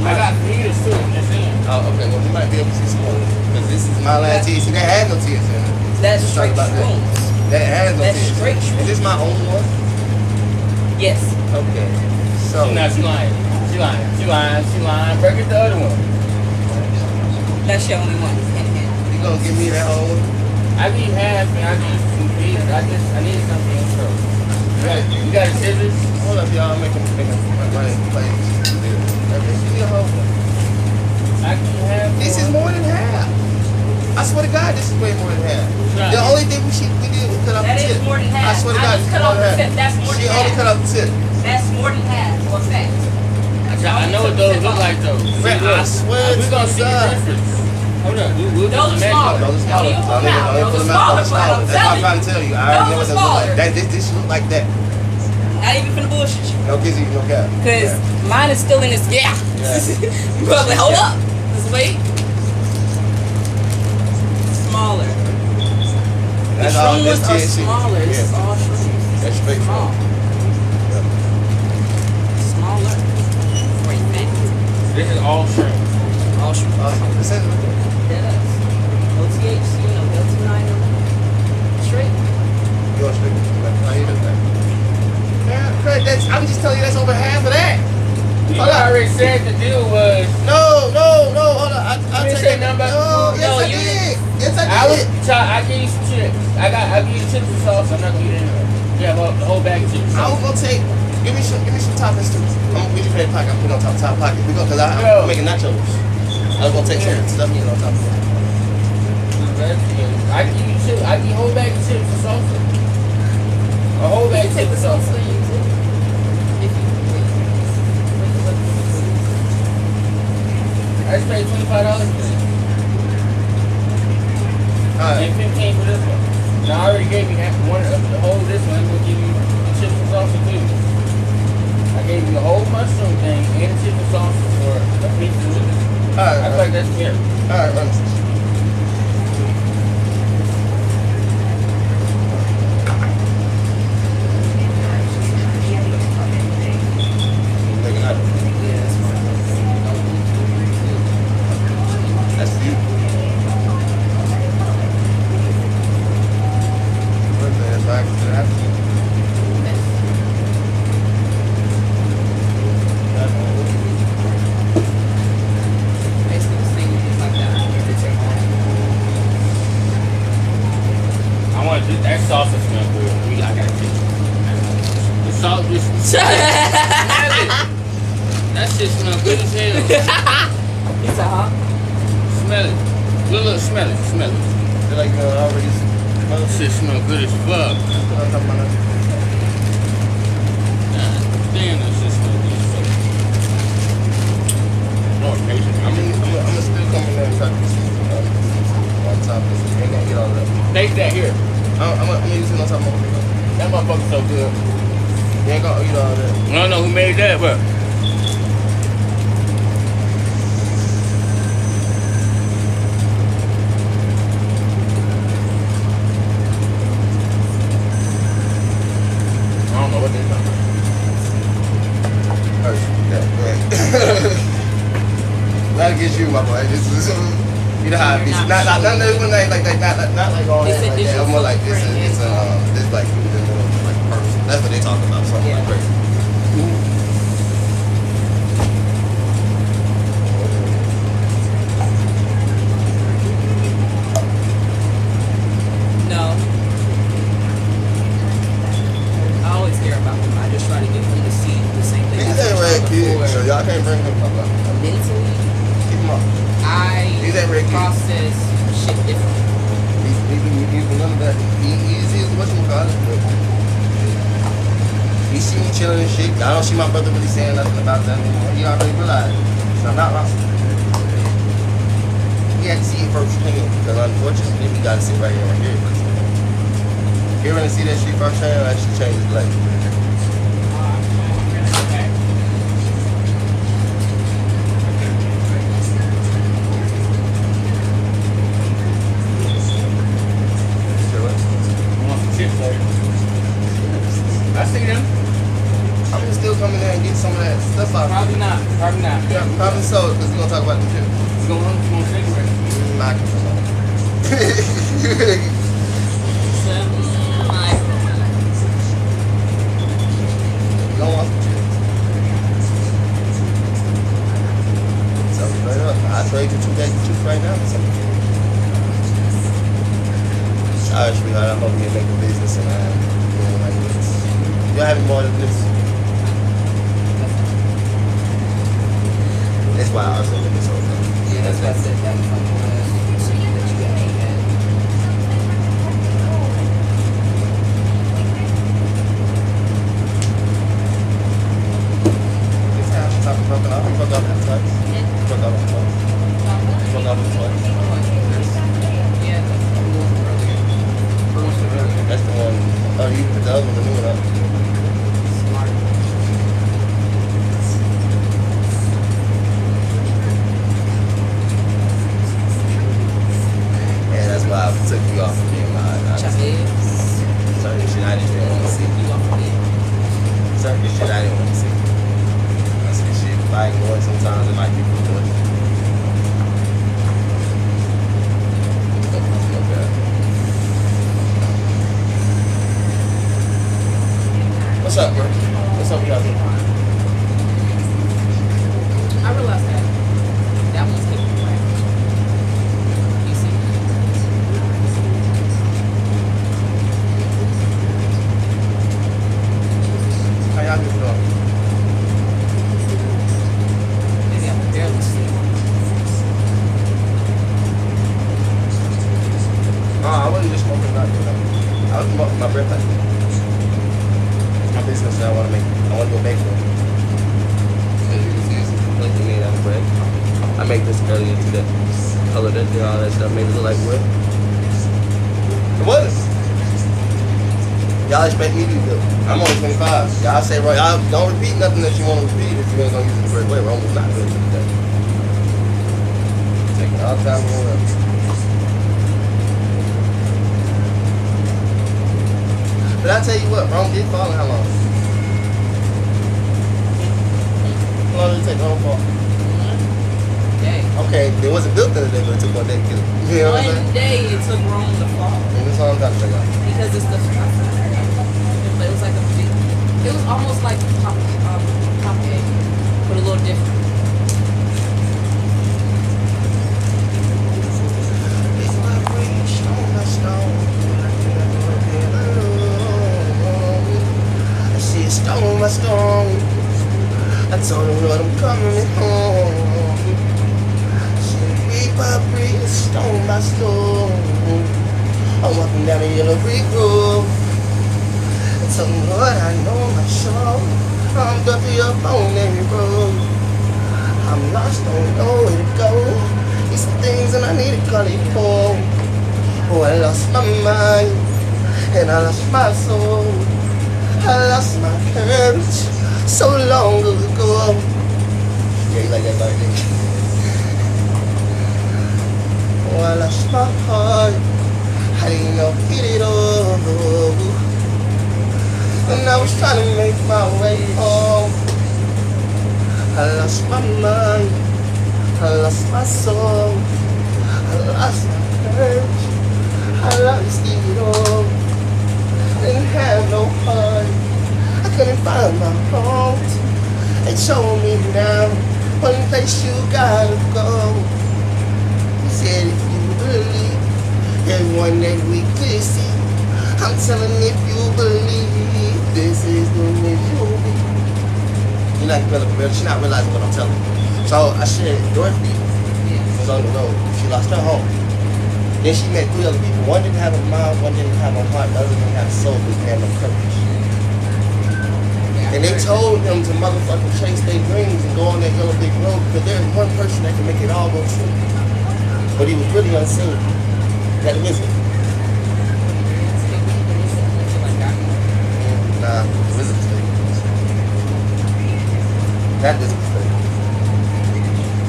Speaker 3: I got meters too. That's in.
Speaker 2: Oh, okay. Well, you might be able to see some more. Because this is my last THC. That had no THC in it.
Speaker 1: That's
Speaker 2: Let's talk
Speaker 1: straight
Speaker 2: about that.
Speaker 1: shrooms.
Speaker 2: That has no
Speaker 1: That's
Speaker 2: THC.
Speaker 1: straight shrooms.
Speaker 2: Is this my own one?
Speaker 1: Yes.
Speaker 2: Okay. So.
Speaker 3: She lying. She lying. Break it the other one.
Speaker 1: That's your only one.
Speaker 2: You gonna give me that whole one?
Speaker 3: I need half and I need some pieces. I need something in control. You got scissors?
Speaker 2: Hold up, y'all. I'm making my plays. Okay, give me a whole one.
Speaker 3: I can have.
Speaker 2: This is more than half. I swear to God, this is way more than half. The only thing we did was cut off the
Speaker 1: That
Speaker 2: tip.
Speaker 1: is more than half.
Speaker 2: I swear to God,
Speaker 1: just
Speaker 2: it's
Speaker 1: cut
Speaker 2: more
Speaker 1: off
Speaker 2: than
Speaker 1: the
Speaker 2: half.
Speaker 1: tip. That's more
Speaker 2: She
Speaker 1: than
Speaker 2: only
Speaker 1: half.
Speaker 2: cut off the tip.
Speaker 1: That's more than half. For a fact.
Speaker 3: I know what those look like though.
Speaker 2: I swear
Speaker 3: We're gonna
Speaker 2: to
Speaker 3: see the
Speaker 2: God.
Speaker 3: difference. Hold up.
Speaker 1: Those are smaller.
Speaker 2: Those are smaller.
Speaker 1: Those are smaller, but I'm
Speaker 2: That's what I'm
Speaker 1: telling
Speaker 2: trying to tell you. I already know what
Speaker 1: Those
Speaker 2: they
Speaker 1: are
Speaker 2: look like.
Speaker 1: smaller.
Speaker 2: This look like that.
Speaker 1: Not even finna bullshit you.
Speaker 2: No kizzy, no cap.
Speaker 1: Cause mine is still in its
Speaker 2: Yeah.
Speaker 1: You probably hold up. Just wait. Smaller. The
Speaker 2: That's all.
Speaker 1: shroom
Speaker 2: That's
Speaker 1: ones are
Speaker 2: THC.
Speaker 1: smaller. This is
Speaker 2: Yeah.
Speaker 1: all shrooms.
Speaker 2: That's straight
Speaker 1: Small.
Speaker 2: from.
Speaker 1: Smaller. Great thing.
Speaker 3: This is all shrimp.
Speaker 1: All shrooms.
Speaker 2: Awesome. This is
Speaker 1: No THC, no Delta 9, no straight.
Speaker 2: yours straight. I ain't doing that. Yeah, Craig, I'm just telling you that's over half of that.
Speaker 3: You
Speaker 2: Hold on.
Speaker 3: already said the deal was.
Speaker 2: No, hold on. I'll
Speaker 3: didn't
Speaker 2: take
Speaker 3: say
Speaker 2: it.
Speaker 3: nothing about
Speaker 2: No,
Speaker 3: food.
Speaker 2: yes
Speaker 3: No,
Speaker 2: I
Speaker 3: you
Speaker 2: did. Yes I
Speaker 3: I was
Speaker 2: did.
Speaker 3: I give you some chips. I'll give you chips and sauce. I'm not gonna eat it anyway. Yeah, well, the whole bag of chips.
Speaker 2: I was gonna take. Give me some toppings too. We just made a pocket. I'm putting on top pocket. We go because I'm making nachos. I was gonna take some stuff in on top of it.
Speaker 3: I give you chips. I give you a whole bag of chips and salsa. A whole bag of chips and salsa. I just paid $25 for this.
Speaker 2: Alright.
Speaker 3: And $15 for this one. Now I already gave you one of the whole this one. I'm gonna give you the chips and salsa too. I gave you the whole mushroom thing and the chips and salsa for a piece of it.
Speaker 2: Alright.
Speaker 3: I feel like that's fair.
Speaker 2: Alright, run. That's you.
Speaker 3: Just smell it. That shit smell good as hell.
Speaker 1: He said, huh?
Speaker 3: Smell it. Look, smell it. Smell it.
Speaker 2: Feel like already
Speaker 3: That shit smell good as fuck. Damn, that shit smell good as fuck. Lord, patience.
Speaker 2: I'm gonna still come in there and try to see on top of this. Ain't gonna get all of that.
Speaker 3: Taste that here.
Speaker 2: I'm gonna use it on top of it.
Speaker 3: That motherfucker's so good.
Speaker 2: You ain't gonna eat all that.
Speaker 3: I don't know who made that, but I don't know what they're talking about.
Speaker 2: That'll get you, my boy. This is you know how it be. Not like that. Not like all that. Like that. I'm more like this like person. That's what they talking about. Something like crazy.
Speaker 1: No. I always hear about them. I just try to get them to see the same thing.
Speaker 2: He's that red kid, so y'all can't bring him up.
Speaker 1: Mentally,
Speaker 2: Keep him up. He's that red kid.
Speaker 1: process shit differently.
Speaker 2: He's none of that. He's whatchamacallit, but he see me chilling and shit. I don't see my brother really saying nothing about that anymore. He already realized. So I'm not lost. He had to see it firsthand because unfortunately he got to sit right here and hear it firsthand. Hearing and see that shit firsthand actually changed his life.
Speaker 3: I see them.
Speaker 2: I'm gonna still come in there and get some of that stuff out.
Speaker 3: Probably not.
Speaker 2: Yeah, probably so, because we're gonna talk about the shit.
Speaker 3: It's going on cigarette.
Speaker 2: Knock it out. Go on. So straight up, I trade you 2 days to right now. So. Alright, sweetheart, I hope you make a business and like this. You're having more than this. That's why I also make this whole thing.
Speaker 1: Yeah, that's why I said that was like the last that you got aimed at.
Speaker 2: This time I'm talking broken off. You broke off with twice. Broke off with twice. Broke off with twice.
Speaker 1: Yeah, that's the one earlier.
Speaker 2: That's the one. Oh, you put the other one, the new one up.
Speaker 1: Smart.
Speaker 2: And that's why I took you off of me. Certain shit I didn't even want to see. Certain shit I didn't want to see. I see shit. If I ignore it sometimes, it might be for good. What's up, bro? What's up with y'all?
Speaker 1: I realized that one's kicking right. You see?
Speaker 2: How y'all doing?
Speaker 1: Maybe I can barely see.
Speaker 2: I wasn't just smoking nothing. I was smoking my breath. My business that I want to make. I want to go bakery. As you can see, it's completely made out of bread. I made this earlier today. Colored it, did all that stuff, made it look like wood. It was. Y'all expect me to do. I'm only 25. Y'all say, right, y'all don't repeat nothing that you want to repeat if you ain't going to use it the correct way. We're almost not good at that. Taking all the time going up. But I tell you what, Rome did fall in how long? How long did it take Rome to fall?
Speaker 1: Day.
Speaker 2: Okay, it wasn't built in a day, but it took 1 day to kill it. You know what I'm saying?
Speaker 1: One day it took Rome to fall.
Speaker 2: And that's all I'm talking about.
Speaker 1: Because it's the but it was like a big, it was almost like Pompeii, but a little different.
Speaker 2: stone by stone. I told him, Lord, I'm coming home. Brick by brick, stone by stone. I'm walking down the yellow brick road. I told him, Lord, I know my soul. I'm dirty up on every road. I'm lost, don't know where to go. It's some things and I need to call it home. Oh, I lost my mind and I lost my soul. I lost my courage so long ago. Yeah, you like that part, nigga? Oh, I lost my heart. I didn't know get it all. And I was trying to make my way home. I lost my mind, I lost my soul, I lost my courage, I lost it all. Didn't have no heart, I couldn't find my home. They told me now, one place you gotta go. He said if you believe, there's one that we could see. I'm telling if you believe, this is the way you'll be. You're not developing better. She's not realizing what I'm telling her. So I said, Dorothy was on the road. She lost her home. Then she met 3 other people. One didn't have a mind, one didn't have a heart, the other didn't have a soul, but they had no courage. And they told them to motherfucking chase their dreams and go on that yellow big road because there's one person that can make it all go true. But he was really unseen. That wizard. Nah, the wizard's fake. That was a mistake.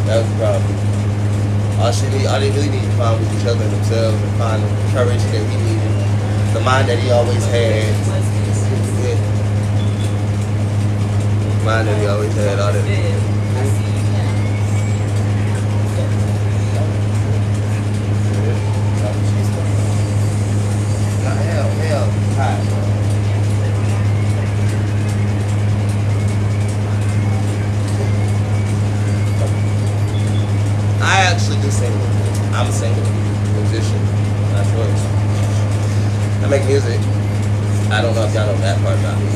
Speaker 2: That was the problem. All they really need to find was each other and themselves and find the courage that he needed, the mind that he always had. Yeah. The mind that he always had, all that. Hell, tired. I actually do sing. I'm a singer, musician, not choice. I make music. I don't know if y'all know that part about me.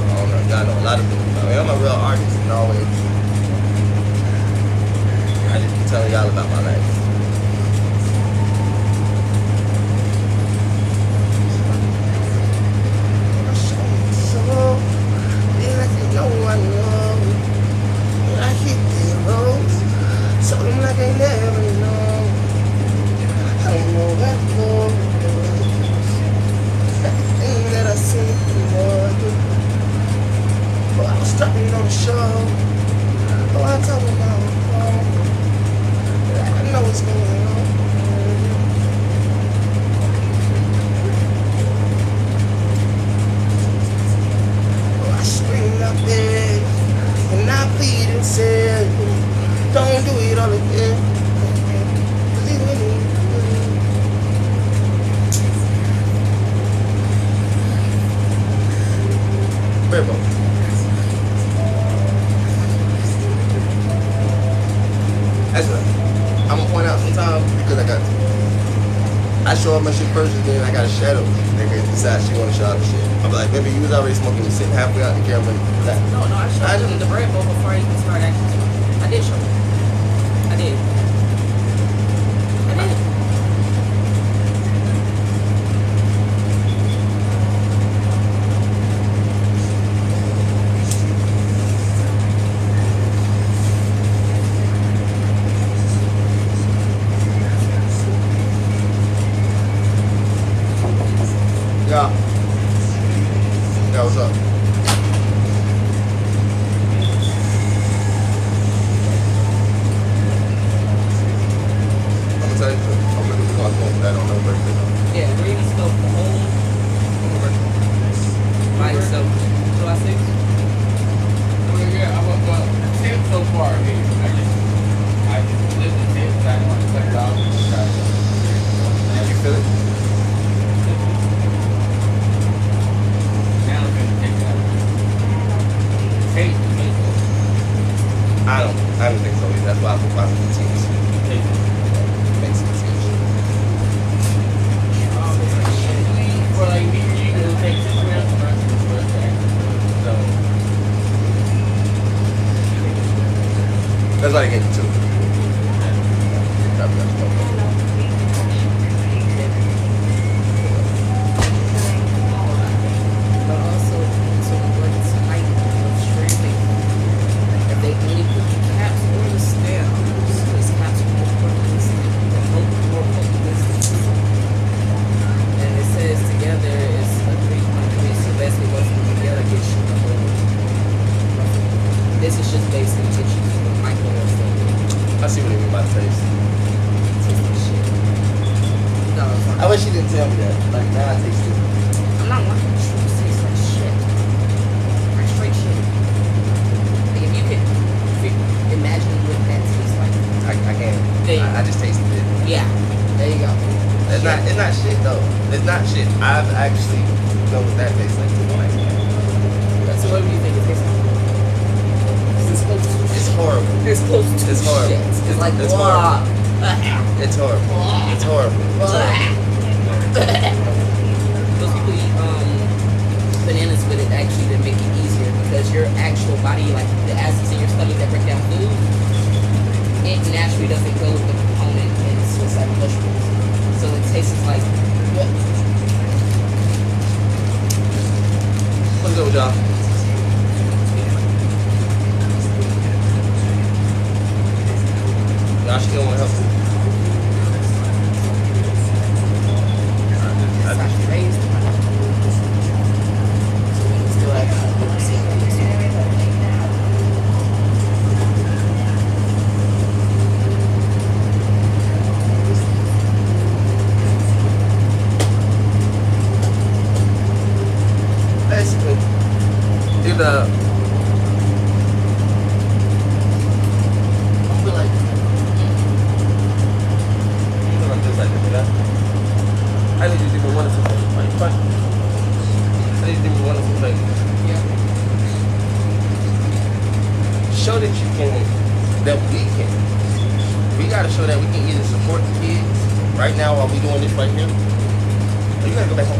Speaker 2: I don't know if y'all know a lot of people about me. I'm a real artist in all ways. I just be telling y'all about my life. No one knows when I hit the road. Told them like I never know. I don't know where to go. Everything that I see before. But I was struggling on the show. Oh, I told them I was wrong. I know what's going on. Up there, and I plead and said, don't do it all again. Rainbow. That's right. I'm gonna point out sometimes because I show up my shit first and then I got a shadow. Nigga decide she wanna show out the shit. I'm like, baby, you was already smoking, you sitting halfway out the camera.
Speaker 1: No, I showed him the bread bowl before I even started acting. I did show him. I did.
Speaker 2: Yeah, what's up? I'm gonna tell you, I'm gonna do that on no birthday.
Speaker 1: Yeah, we're even still home by yourself. July 6th.
Speaker 3: Well, yeah, I'm about 10 so far here. I just lived in 10, so I want to cut it off.
Speaker 2: How you feel it?
Speaker 3: Now I'm gonna take that. Taste the meat.
Speaker 2: I don't think so either. That's why I put 5 teams.
Speaker 3: Taste it.
Speaker 2: Makes sense. I wish you didn't tell me that. Like, now I taste it.
Speaker 1: I'm not lying. It tastes like shit. Like straight shit. Like if you could imagine what that tastes like.
Speaker 2: I can't. I just tasted it.
Speaker 1: Yeah. There you go.
Speaker 2: It's not shit though. It's not shit. I've actually know what that tastes like.
Speaker 1: So what do you think it tastes like? It's close to
Speaker 2: It's horrible.
Speaker 1: It's close to
Speaker 2: It's horrible.
Speaker 1: shit. It's like
Speaker 2: It's
Speaker 1: blah.
Speaker 2: It's horrible. It's horrible. It's horrible.
Speaker 1: Those people eat bananas with it actually to make it easier because your actual body, like the acids in your stomach that break down food, it naturally doesn't go with the component and it's just like mushrooms. So it tastes like
Speaker 2: What's good with y'all? Y'all still want to help me?
Speaker 1: it's like raised. So we can still have
Speaker 2: Basically, it I feel like just like this, yeah. I need you to give me one of two things. Like, fine. I need you to give me one of two things.
Speaker 1: yeah.
Speaker 2: Show that you can, that we can. We gotta show that we can either support the kids right now while we doing this right here, or you gotta go back home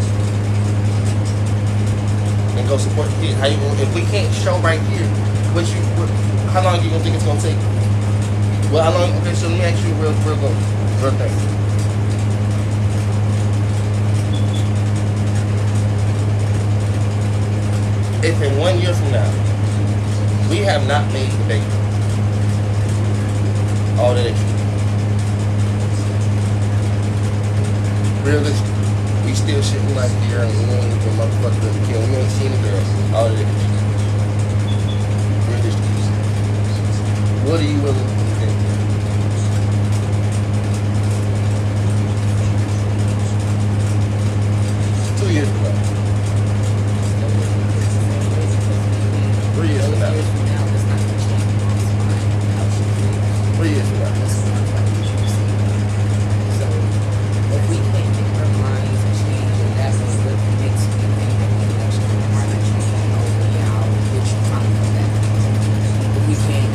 Speaker 2: and go support the kids. How you gonna, if we can't show right here, how long you gonna think it's gonna take? Well, how long? Okay, so let me ask you a real thing. If in 1 year from now we have not made the baby, all that extra, realistic, we still shitting like here and we ain't even motherfucker the kid. We ain't seen the girl, all that extra. Realistic. What are you willing to think? Years from now. 3 years from now. 3 years from now.
Speaker 1: So if we can't make our minds change, and that's what makes me think that we can actually make our minds change over now, which time for that. If we can't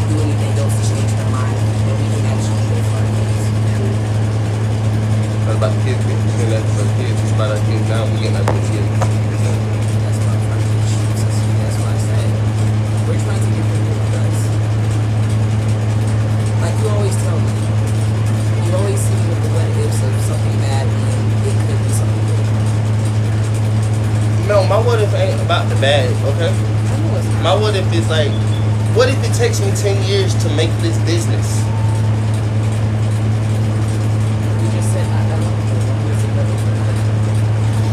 Speaker 1: do anything else to change our mind, then we can actually do it for our kids.
Speaker 2: What about the kids? We think that's for the kids. It's about our kids now. We getting our kids here.
Speaker 1: That's what I'm trying to do. That's why I said we're trying to get rid of us. Like you always tell me, you always see me with the what ifs of something bad and it could be something good.
Speaker 2: No, my what if ain't about the bad, okay?
Speaker 1: I know it's not.
Speaker 2: My what if is like, what if it takes me 10 years to make this business?
Speaker 1: You just said I don't know.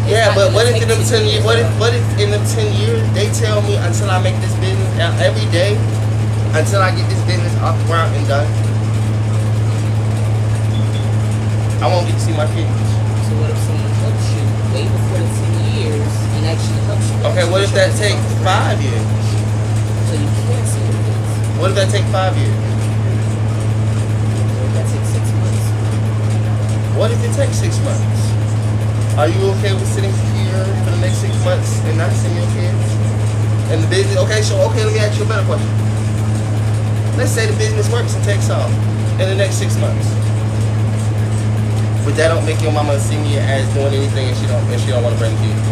Speaker 2: Yeah, but what if in them 10 years? What if in them 10 years they tell me until I make this business every day, until I get this business off the ground and done, I won't get to see my kids.
Speaker 1: So what if someone helps you way before the 10 years and actually helps you?
Speaker 2: Okay, what if that takes 5 years?
Speaker 1: So you can't see your kids.
Speaker 2: What if that takes 5 years?
Speaker 1: What if that takes 6 months?
Speaker 2: What if it takes 6 months? Are you okay with sitting here for the next 6 months and not seeing your kids? And the business, okay, let me ask you a better question. Let's say the business works and takes off in the next 6 months. But that don't make your mama see me as doing anything and she don't want to bring kids.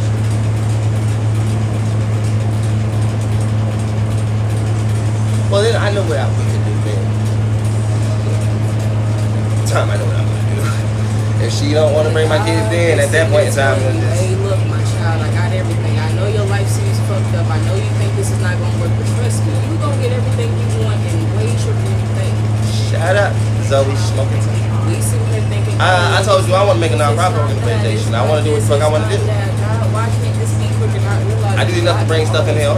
Speaker 2: Well then I know what I would do then. Time I know what I would do. If she don't want to bring my kids in, at that point in time, then just...
Speaker 1: Hey, look, my child, I got everything. I know your life seems fucked up. I know you think this is not going to work, but trust me, you going to get everything you want and way trickier than you think.
Speaker 2: Shut up, Zoe, smoking tea.
Speaker 1: We sitting here thinking...
Speaker 2: I told you I want to make a non-profit organization. I want to do what the fuck I want to do.
Speaker 1: Why can't this be quicker? I realize
Speaker 2: I do enough to bring stuff in here.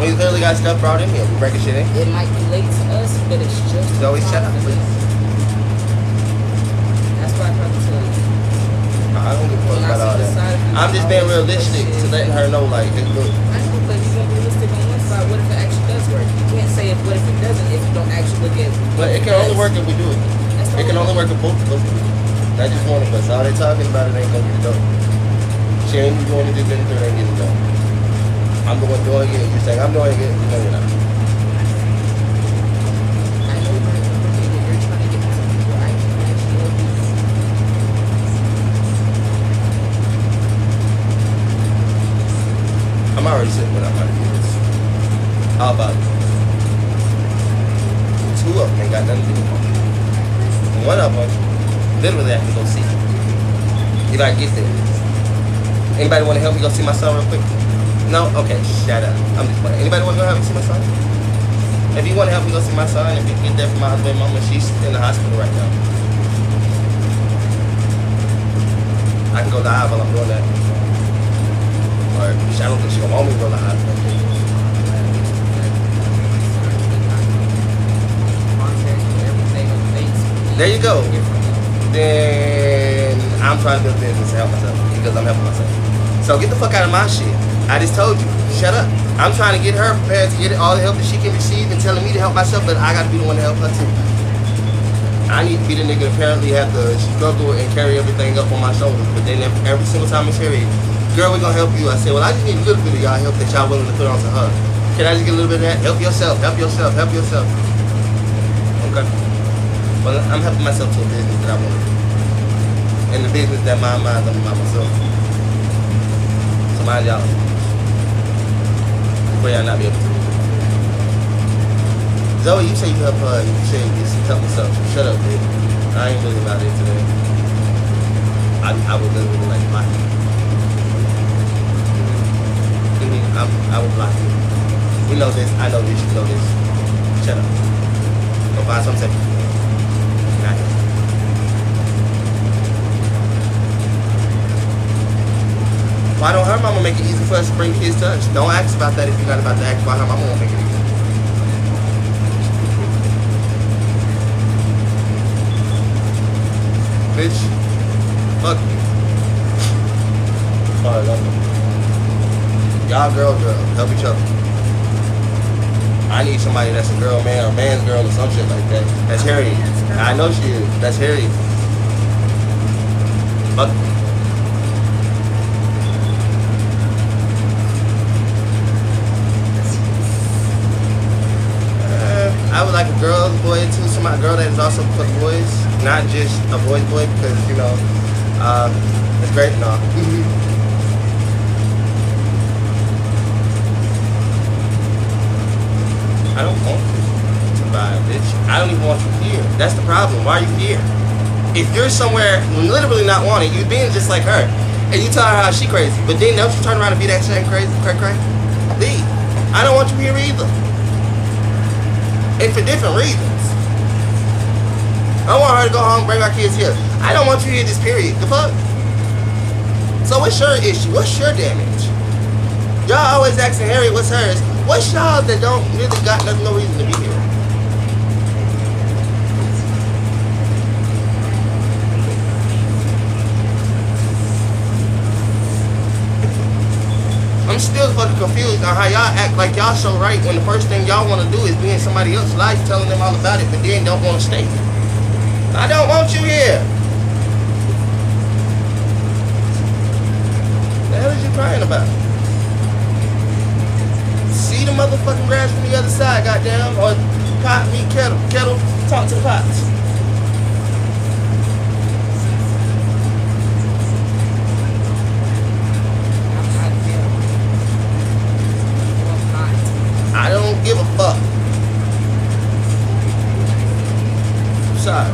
Speaker 2: We literally got stuff brought in here. We breaking shit in.
Speaker 1: It might be late to us, but it's just...
Speaker 2: Zoe, shut up, please.
Speaker 1: That's what I tried to tell you.
Speaker 2: I'm just being realistic to letting her know, like, hey, look.
Speaker 1: I know, but you're being realistic on one side. What if it actually does work? You can't say what if it doesn't if you don't actually look at.
Speaker 2: But it can only work if we do it. It can only work if both of us do it. Not just one of us. All they talking about it ain't gonna get it done. She ain't doing it, just anything ain't getting it done. I'm the one doing it. You saying I'm doing it, you know you're not.
Speaker 1: I know you're trying to get to some people I can actually help you.
Speaker 2: I'm already sitting without my kids. How about it? Two of them ain't got nothing to do with it. One of them, literally, I can go see. If I get there. Anybody want to help me go see my son real quick? No? Okay, shut up. I'm just playing. Anybody want to go help me see my son? If you want to help me go see my son, if you get there for my husband and mama, she's in the hospital right now. I can go live while I'm doing that. Or, I don't think she's going to want me to go live. There you go. Then I'm trying to build a business to help myself because I'm helping myself. So get the fuck out of my shit. I just told you, shut up. I'm trying to get her prepared to get all the help that she can receive and telling me to help myself, but I got to be the one to help her too. I need to be the nigga that apparently have to struggle and carry everything up on my shoulders. But then every single time it's here, girl, we're gonna help you. I said, well, I just need a little bit of y'all help that y'all willing to put on to her. Can I just get a little bit of that? Help yourself, help yourself, help yourself. Okay. Well, I'm helping myself to a business that I want to do. And the business that my mind, I'm about myself. So mind y'all. Pray I not be able to. Zoe, you say you help her, you say you help yourself. Shut up, dude. I ain't really about it today. I would literally like block you. I would block you. We know this, I know this, you know this. Shut up. Go find something. Not here. Why don't her mama make it easy for us to bring kids to us? Don't ask about that if you're not about to ask why her mama won't make it easy. Bitch, fuck you. As far as I'm concerned. Y'all girl, help each other. I need somebody that's a girl, man, or man's girl, or some shit like that. That's Harriet. I know she is. That's Harriet. Fuck. I would like a girl's boy too, somebody girl that is also for boys, not just a boy's boy, because you know, it's great and all. I don't want you to buy a bitch. I don't even want you here. That's the problem. Why are you here? If you're somewhere literally not wanting, you being just like her, and you tell her how she crazy, but then don't you turn around and be that same crazy, cray. Leave. I don't want you here either. And for different reasons. I want her to go home and bring our kids here. I don't want you here just period. The fuck? So what's your issue? What's your damage? Y'all always asking Harry what's hers. What's y'all that don't really got nothing, no reason to be here? I'm still fucking confused on how y'all act like y'all so right when the first thing y'all want to do is be in somebody else's life telling them all about it, but then don't want to stay. I don't want you here. The hell is you crying about? See the motherfucking grass from the other side, goddamn, or pot meet kettle. Kettle, talk to the pots. I don't give a fuck. I'm sorry.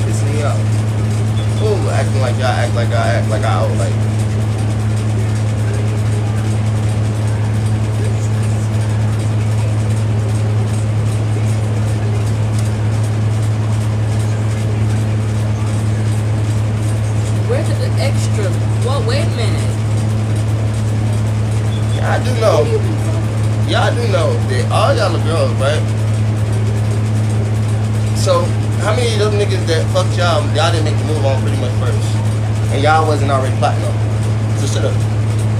Speaker 2: Piss me off. Ooh, acting like y'all act like I act like I owe like.
Speaker 1: Where did the extra? Well, wait a minute.
Speaker 2: Yeah, I do know. Y'all do know that all y'all are girls, right? So, how many of them niggas that fucked y'all didn't make the move on pretty much first? And y'all wasn't already plotting on? So shut up.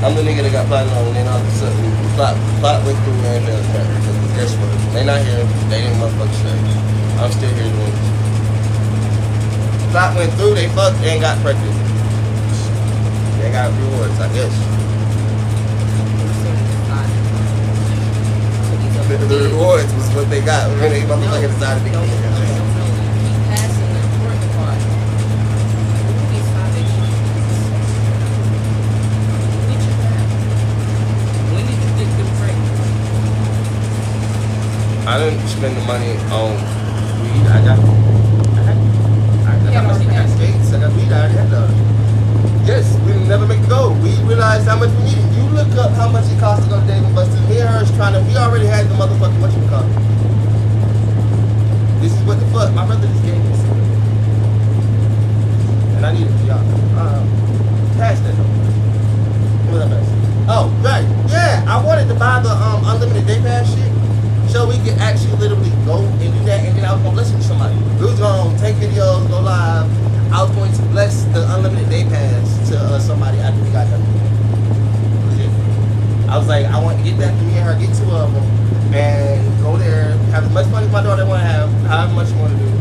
Speaker 2: I'm the nigga that got plotted on, and then all of a sudden, plot went through and failed because guess what? They not here. They didn't motherfucking stay. I'm still here doing this. Plot went through, they fucked and got pregnant. They got rewards, I guess. The rewards was what they got when they motherfucking decided to be coming here. I didn't spend the money on weed. I got skates. I got weed. I already had that. Yes, we never make the goal. We realized how much we needed. You look up how much it costs to go to Dave and Buster's. Me and her is trying to. We already had the motherfucking what you call it. This is what the fuck. My brother just gave me this, and I need it for y'all. Pass that though. What was that pass? Oh, right. Yeah, I wanted to buy the unlimited day pass shit. So we could actually literally go and do that, and then I was gonna listen to somebody. We was gonna take videos, go live. I was going to bless the unlimited day pass to somebody after we got done. Legit. I was like, I want to get that, me and her, get two of them, and go there, have as much money as my daughter want to have, however much you want to do,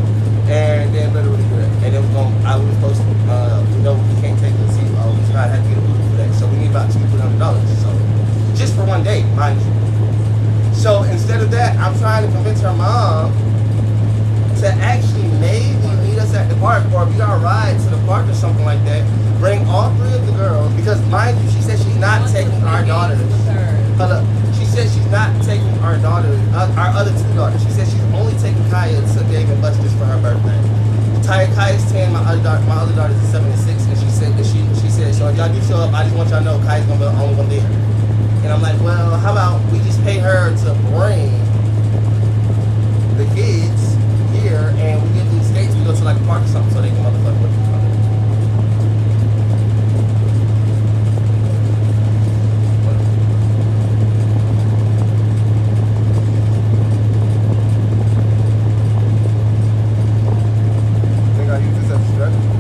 Speaker 2: and then literally do that. And it was going, I was supposed to, we can't take the seat. I was trying to have to get a booth for that. So we need about $200-$300. So just for one day, mind you. So instead of that, I'm trying to convince her mom to actually maybe meet us at the park or be our ride to the park or something like that. Bring all three of the girls, because mind you, she said she's not taking our daughters. Hold up. She said she's not taking our daughters, our other two daughters. She said she's only taking Kaya to Dave and Buster's for her birthday. Kaya's 10, my other daughter's 7 and 6, and she said that she said, so if y'all do show up, I just want y'all to know Kaya's gonna be the only one there. And I'm like, well, how about we just pay her to bring the kids here, and we get these skates, we go to like a park or something so they can motherfucker with them. Think I use this as a strategy?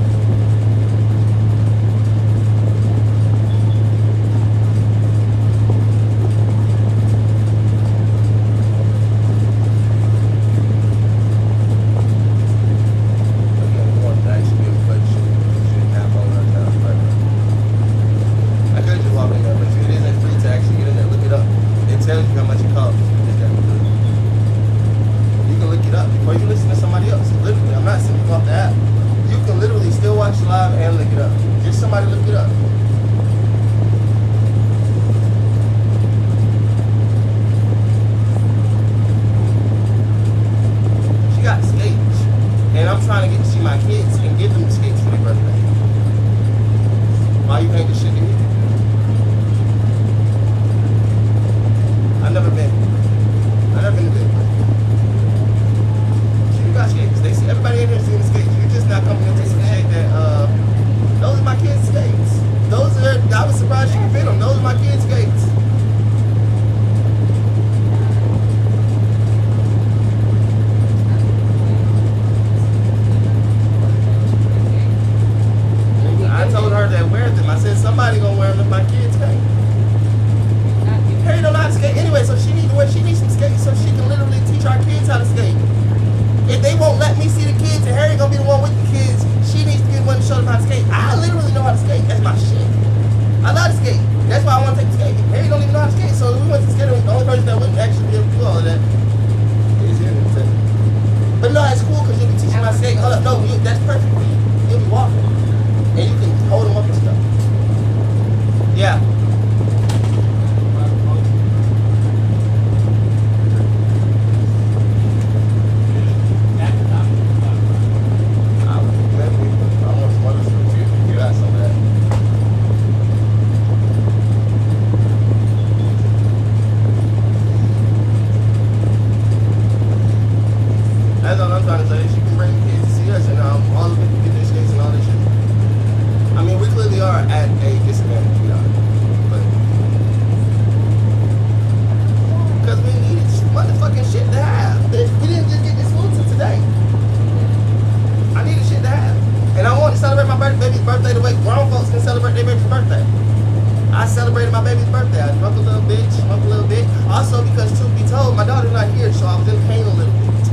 Speaker 2: Some of that. grown folks can celebrate their baby's birthday. I celebrated my baby's birthday. I drunk a little bit, smoked a little bit. Also because, truth be told, my daughter's not here, so I was in pain a little bit.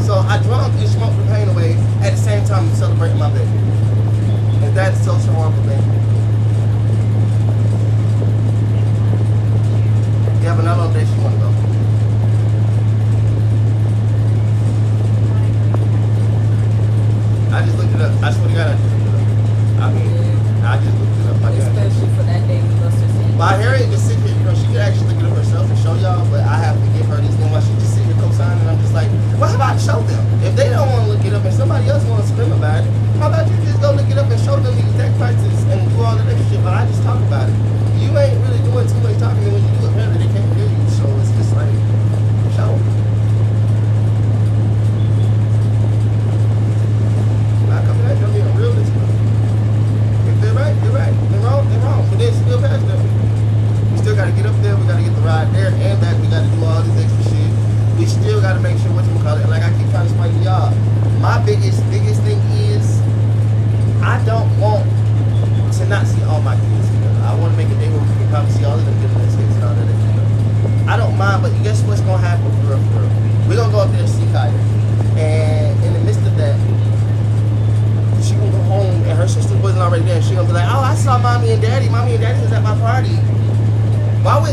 Speaker 2: So I drunk and smoked the pain away at the same time celebrating my baby. And that's such a horrible thing. Yeah, but not on the day she want to go. I just looked it up. I swear to God, I just looked it up. I mean, I just looked it up.
Speaker 1: Especially for that day we must have seen.
Speaker 2: Well, Harriet just sit here, you know, she could actually look it up herself and show y'all, but I have to give her these things while she just sit here co-signing, and I'm just like, well, how about I show them? If they don't want to look it up and somebody else wants to scream about it, how about you just go look it up and show them the exact prices and do all the extra shit, but I just talk about it. You ain't really doing too much talking, and when you do it, apparently they can't hear you, so it's just like, show them. Not coming at you, I'm being real this time. If they're right, they're right. They're wrong, they're wrong. But then still past them. We still got to get up there, we got to get the ride there and back, we got to do all this extra shit. We still got to make sure whatchamacallit, like I keep trying to explain to y'all, my biggest thing is, I don't want to not see all my kids together. I want to make a day where we can probably see all of them get their kids and all that extra stuff. I don't mind, but guess what's going to happen for real, for real? We're going to go up there and see Kaya. And in the midst of that, she gonna go home and her sister wasn't already there. She gonna be like, oh, I saw mommy and daddy. Mommy and daddy was at my party. Why would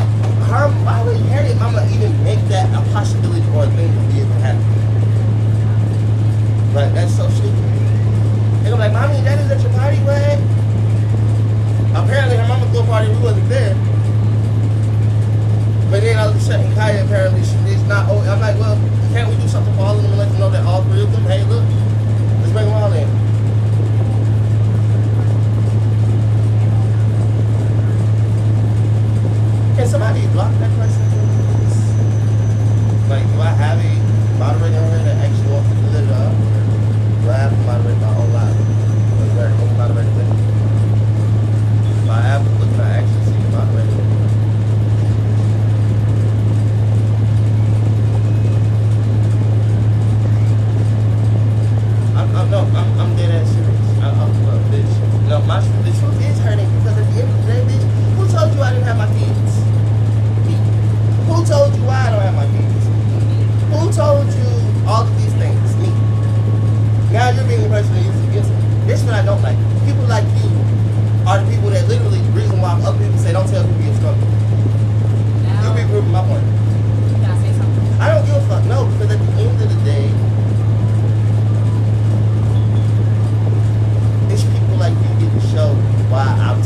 Speaker 2: Harriet mama even make that a possibility or a thing to be able to happen? Like, that's so stupid. They gonna be like, mommy and daddy was at your party, right? Apparently her mama threw a party, we wasn't there. But then all of a sudden, Kaya apparently she's not. Oh, I'm like, well, can't we do something for all of them and let them know that all three of them? Hey, look, let's bring them all in. Can somebody block that person? Like, do I have a moderator here that actually wants to do that job? Do I have to moderate my own live? Is there any moderator there? If I have to look, can I actually see the moderator? I'm dead ass serious. Bitch. No, the truth is hurting because at the end of the day, bitch, who told you I didn't have my kids? Me. Who told you why I don't have my kids? Who told you all of these things? Me. Now you're being the person that uses against me. This is what I don't like. People like you are the people that literally the reason why other people say don't tell people you're struggling. You be proving my point.
Speaker 1: Can I say something?
Speaker 2: I don't give a fuck. No, because at the end of the day, it's people like you get to show why I'm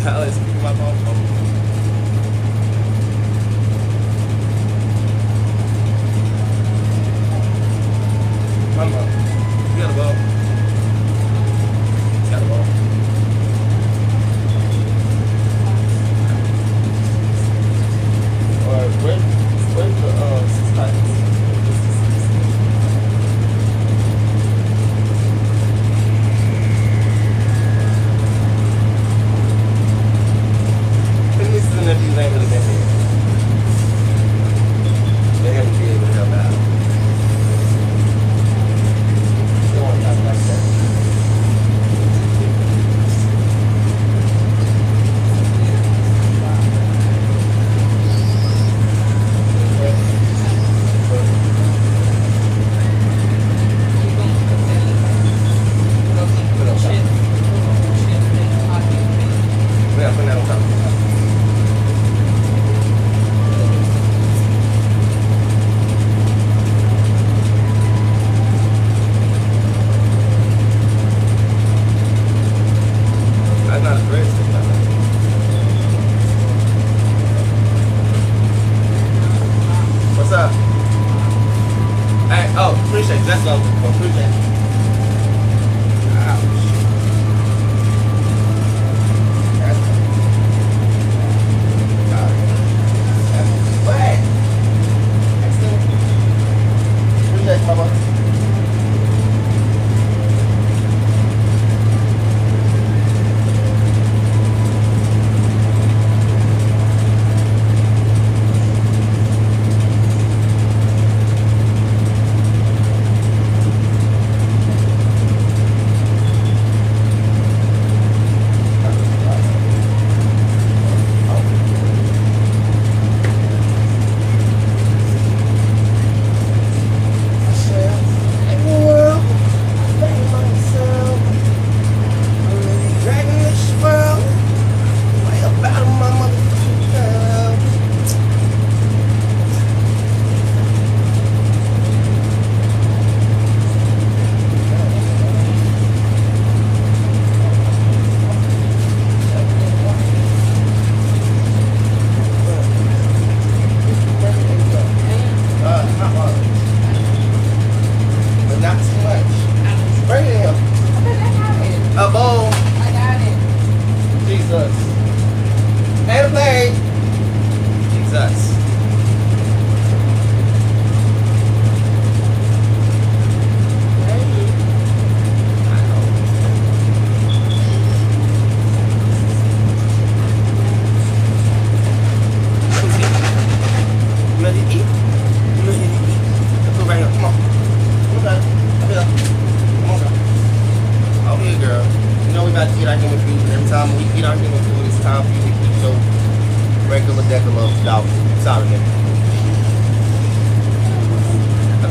Speaker 2: Let's keep my phone. Mama, you got a ball? Got a ball? Alright, where's the site? And if these ain't really been here, they haven't been able to help out. They want to talk like that. Yeah, put that on top. What's up? Hey, oh, appreciate it. That's what I appreciate it. Ouch. What? Appreciate it, Mama.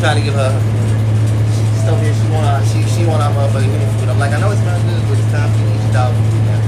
Speaker 2: Trying to give her stuff here. She want our motherfucking human food. I'm like, I know it smells good, but it's time for you to eat your dog food now.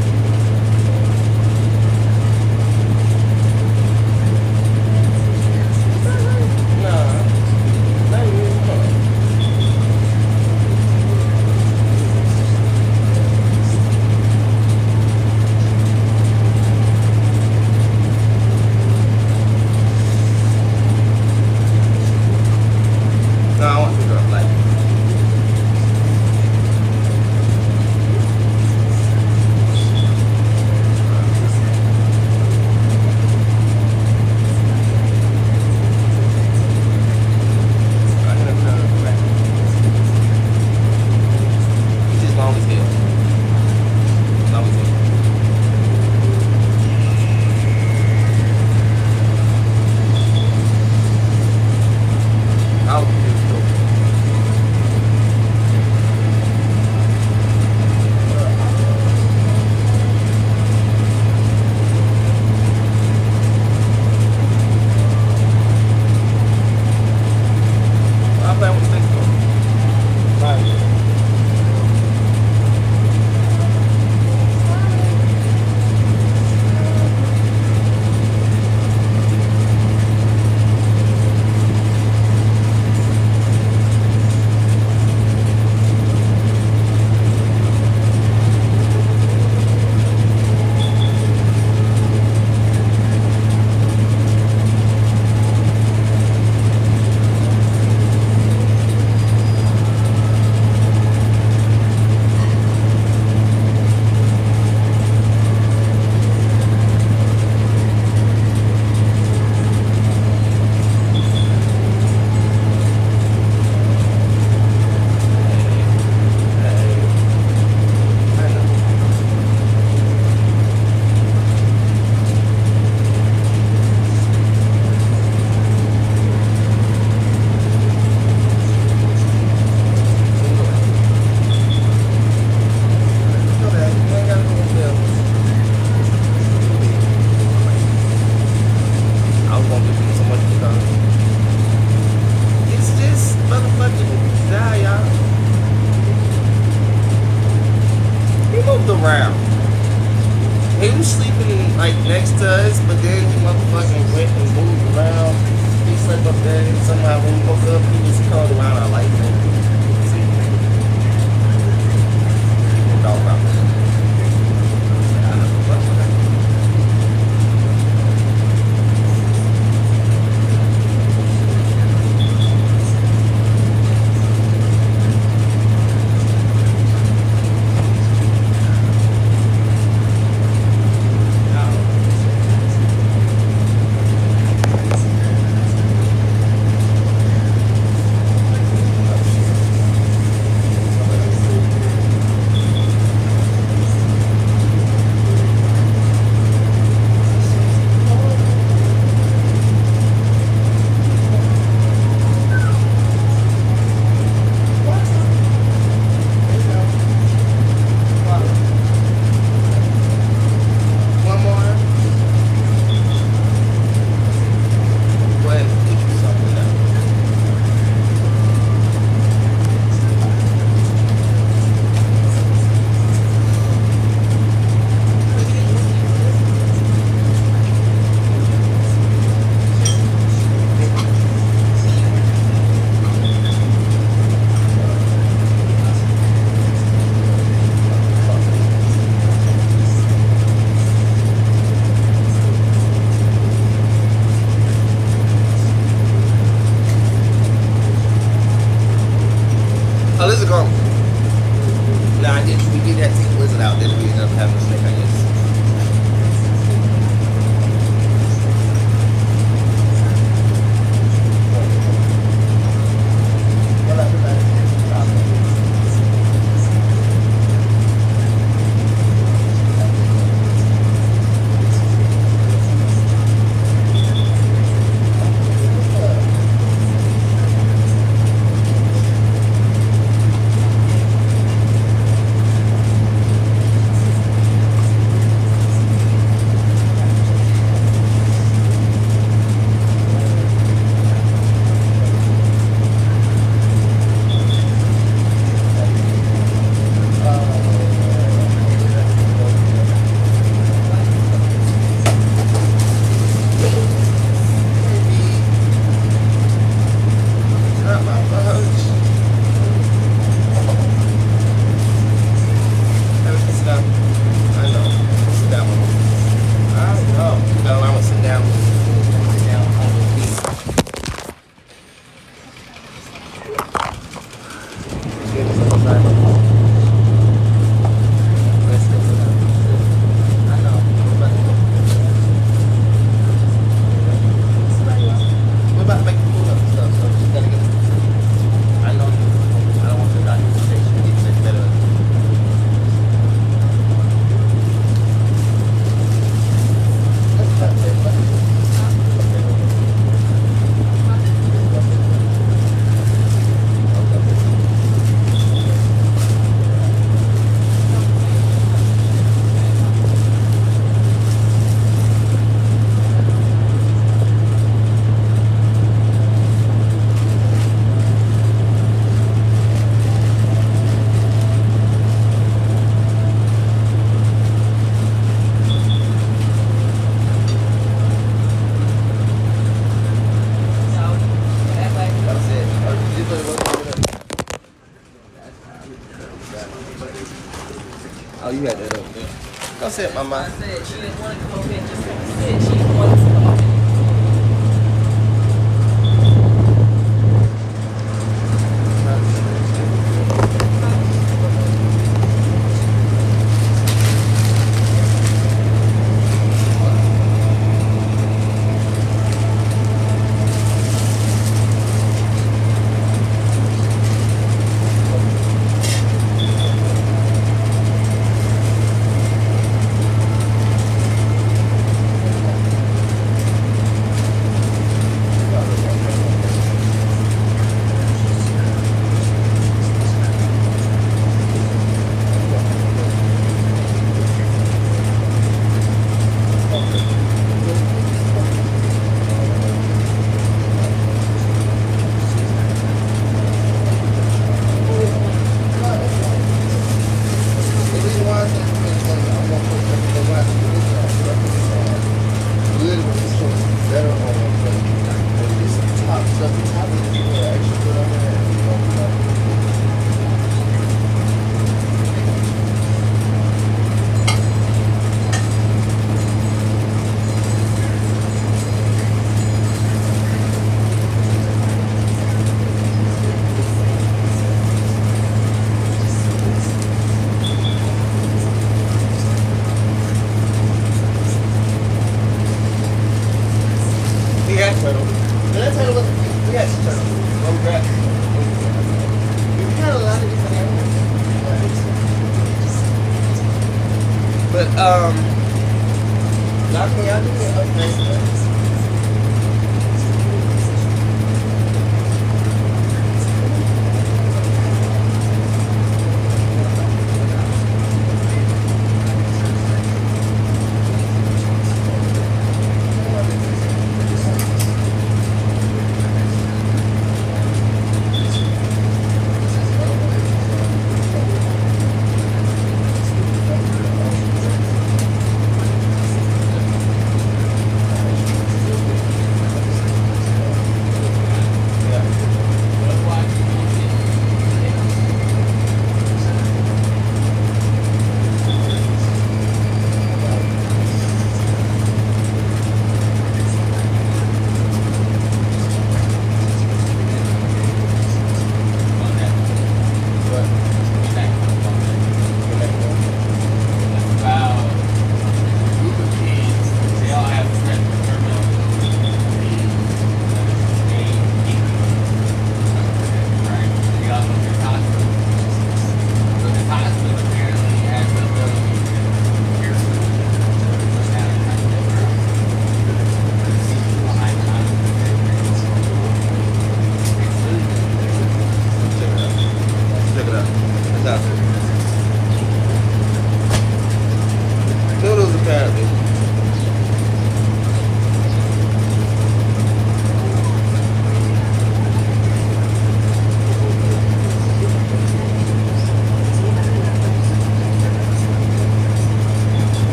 Speaker 2: He was sleeping like next to us, but then he motherfucking went and moved around. He slept up there, and somehow when we woke up, he was curled around our light. Dog out there. Oh, this is gone. Nah, I guess we get that to Blizzard out there. We end up having a snake, I guess. Oh, you had that up there. Go sit, mama.
Speaker 1: I said she didn't want to come over here just like you said. She wanted to come over here.
Speaker 2: Y'all can y'all do it upgrade.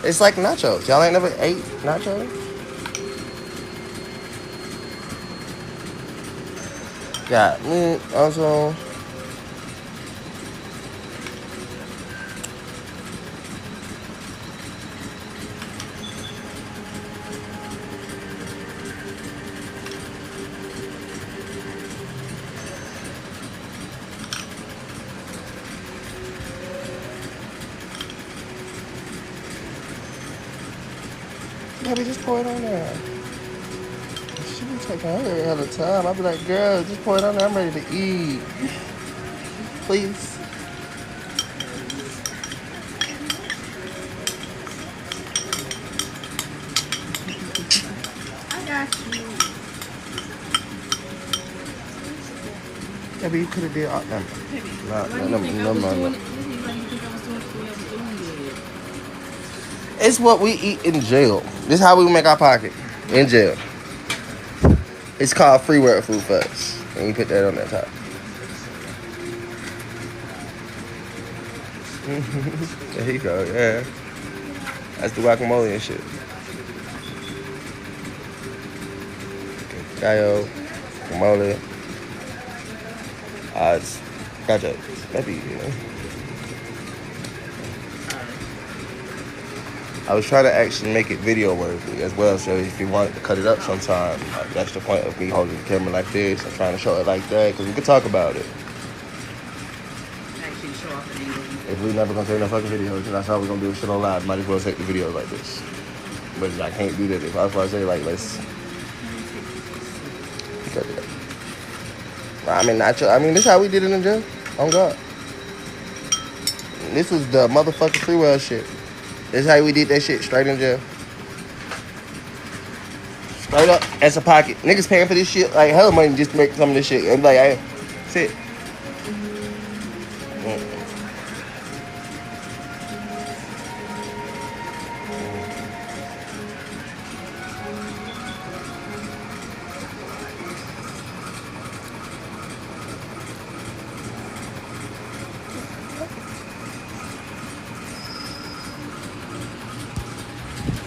Speaker 2: It's like nachos. Y'all ain't never ate nachos? Got me also. Maybe just pour it on there. She be taking her all the time. I'll be like, girl, just pour it on there. I'm ready to eat. Please.
Speaker 4: I got you.
Speaker 2: Maybe you could have did all that. No. It's what we eat in jail. This is how we make our pocket in jail. It's called free world food fudge. And you put that on that top. There you go, yeah. That's the guacamole and shit. Gallo, guacamole. It's gotcha. Maybe, you know. I was trying to actually make it video worthy as well, so if you wanted to cut it up sometime, that's the point of me holding the camera like this. I'm trying to show it like that, because we could talk about it.
Speaker 4: Actually show off the angle.
Speaker 2: If we never gonna take no fucking videos, and that's how we're gonna do shit on live, might as well take the video like this. But I can't do that. If I was to say, like, let's cut it up. I mean, this is how we did it in jail. On God. This was the motherfucking free world shit. This is how we did that shit, straight in jail. Straight up, as a pocket. Niggas paying for this shit like hell money just to make some of this shit. And like, hey, sit.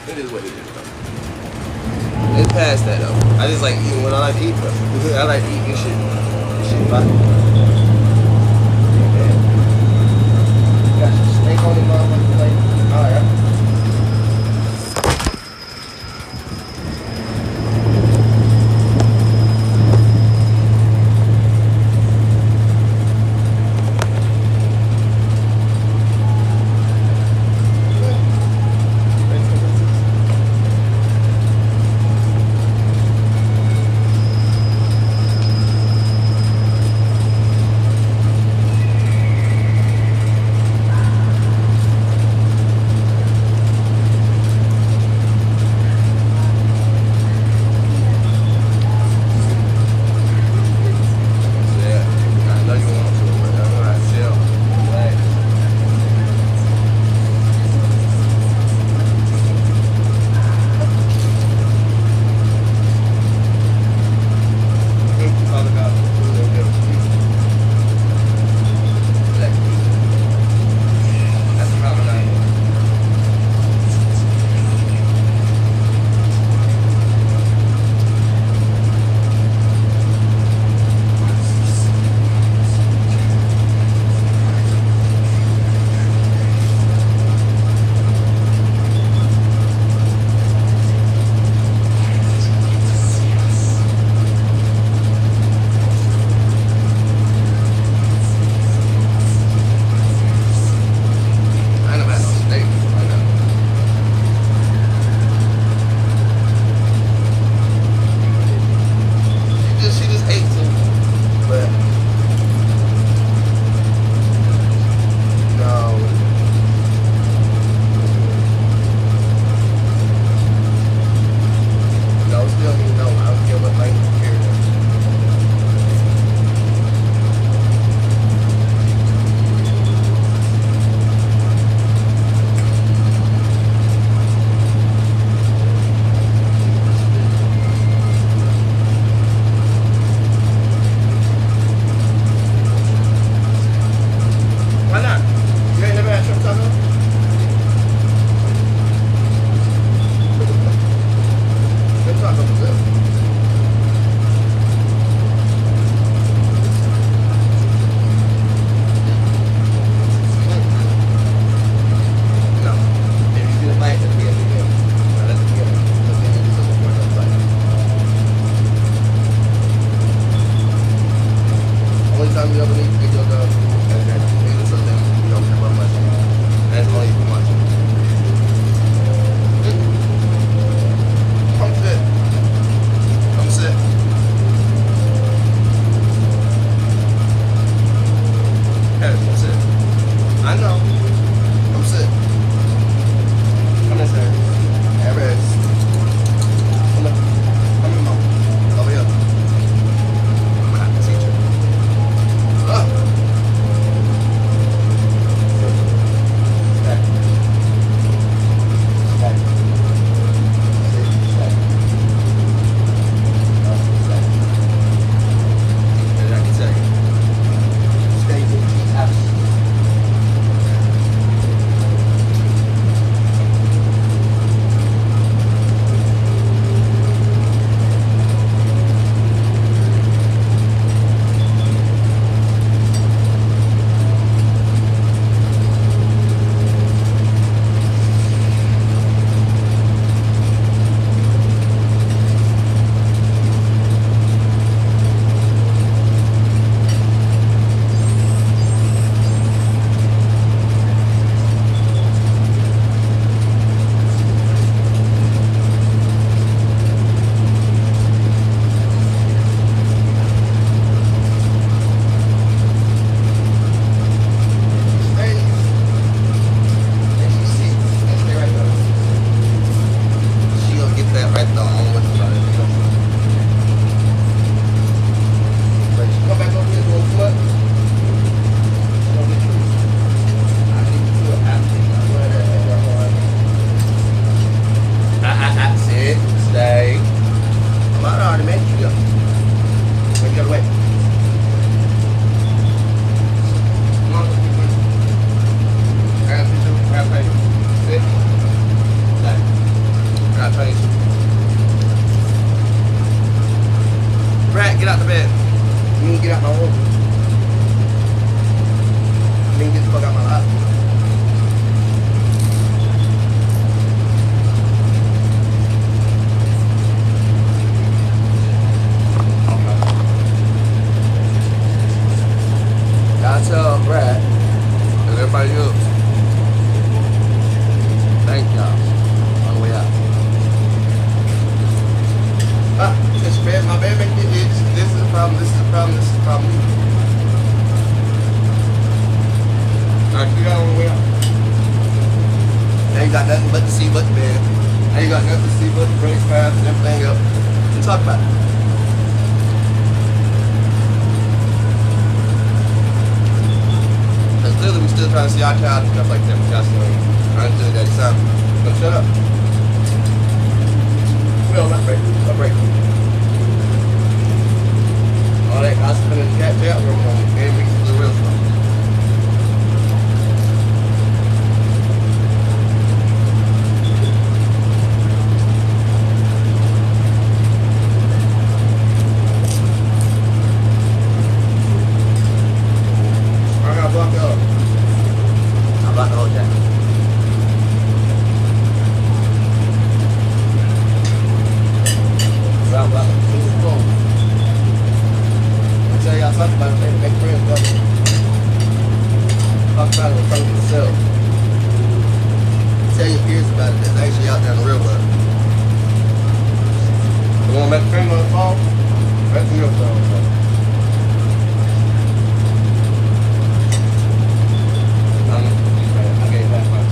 Speaker 2: It is what it is, though. It's past that, though. I just like eating what I like to eat, bro. I like eating shit. Shit, fine. Yeah. Got some steak on the motherfucking plate. Alright. get out my room. Nigga, get the fuck out my life. Y'all tell Brad and everybody else. Thank y'all. On the way out. This bed, my bed make me itch. This is the problem, this is the problem, this is the problem. Alright, you got on the way out. Now you got nothing but to see but the bed. Now you got nothing to see but the brake pads and everything else. And talk about it. Because clearly we still trying to see our child and stuff like that. But y'all still trying to do that sound. So shut up. Well, my break. My break. All that gossip in the cat room on and we the real stuff. I got blocked up. I blocked the whole jacket. Tell y'all something about it, make friends, brother. Talk about it in front of yourself. Tell your peers about it, that's actually out there in the real world. You wanna make a friend on the phone? That's the real phone. I gave that much.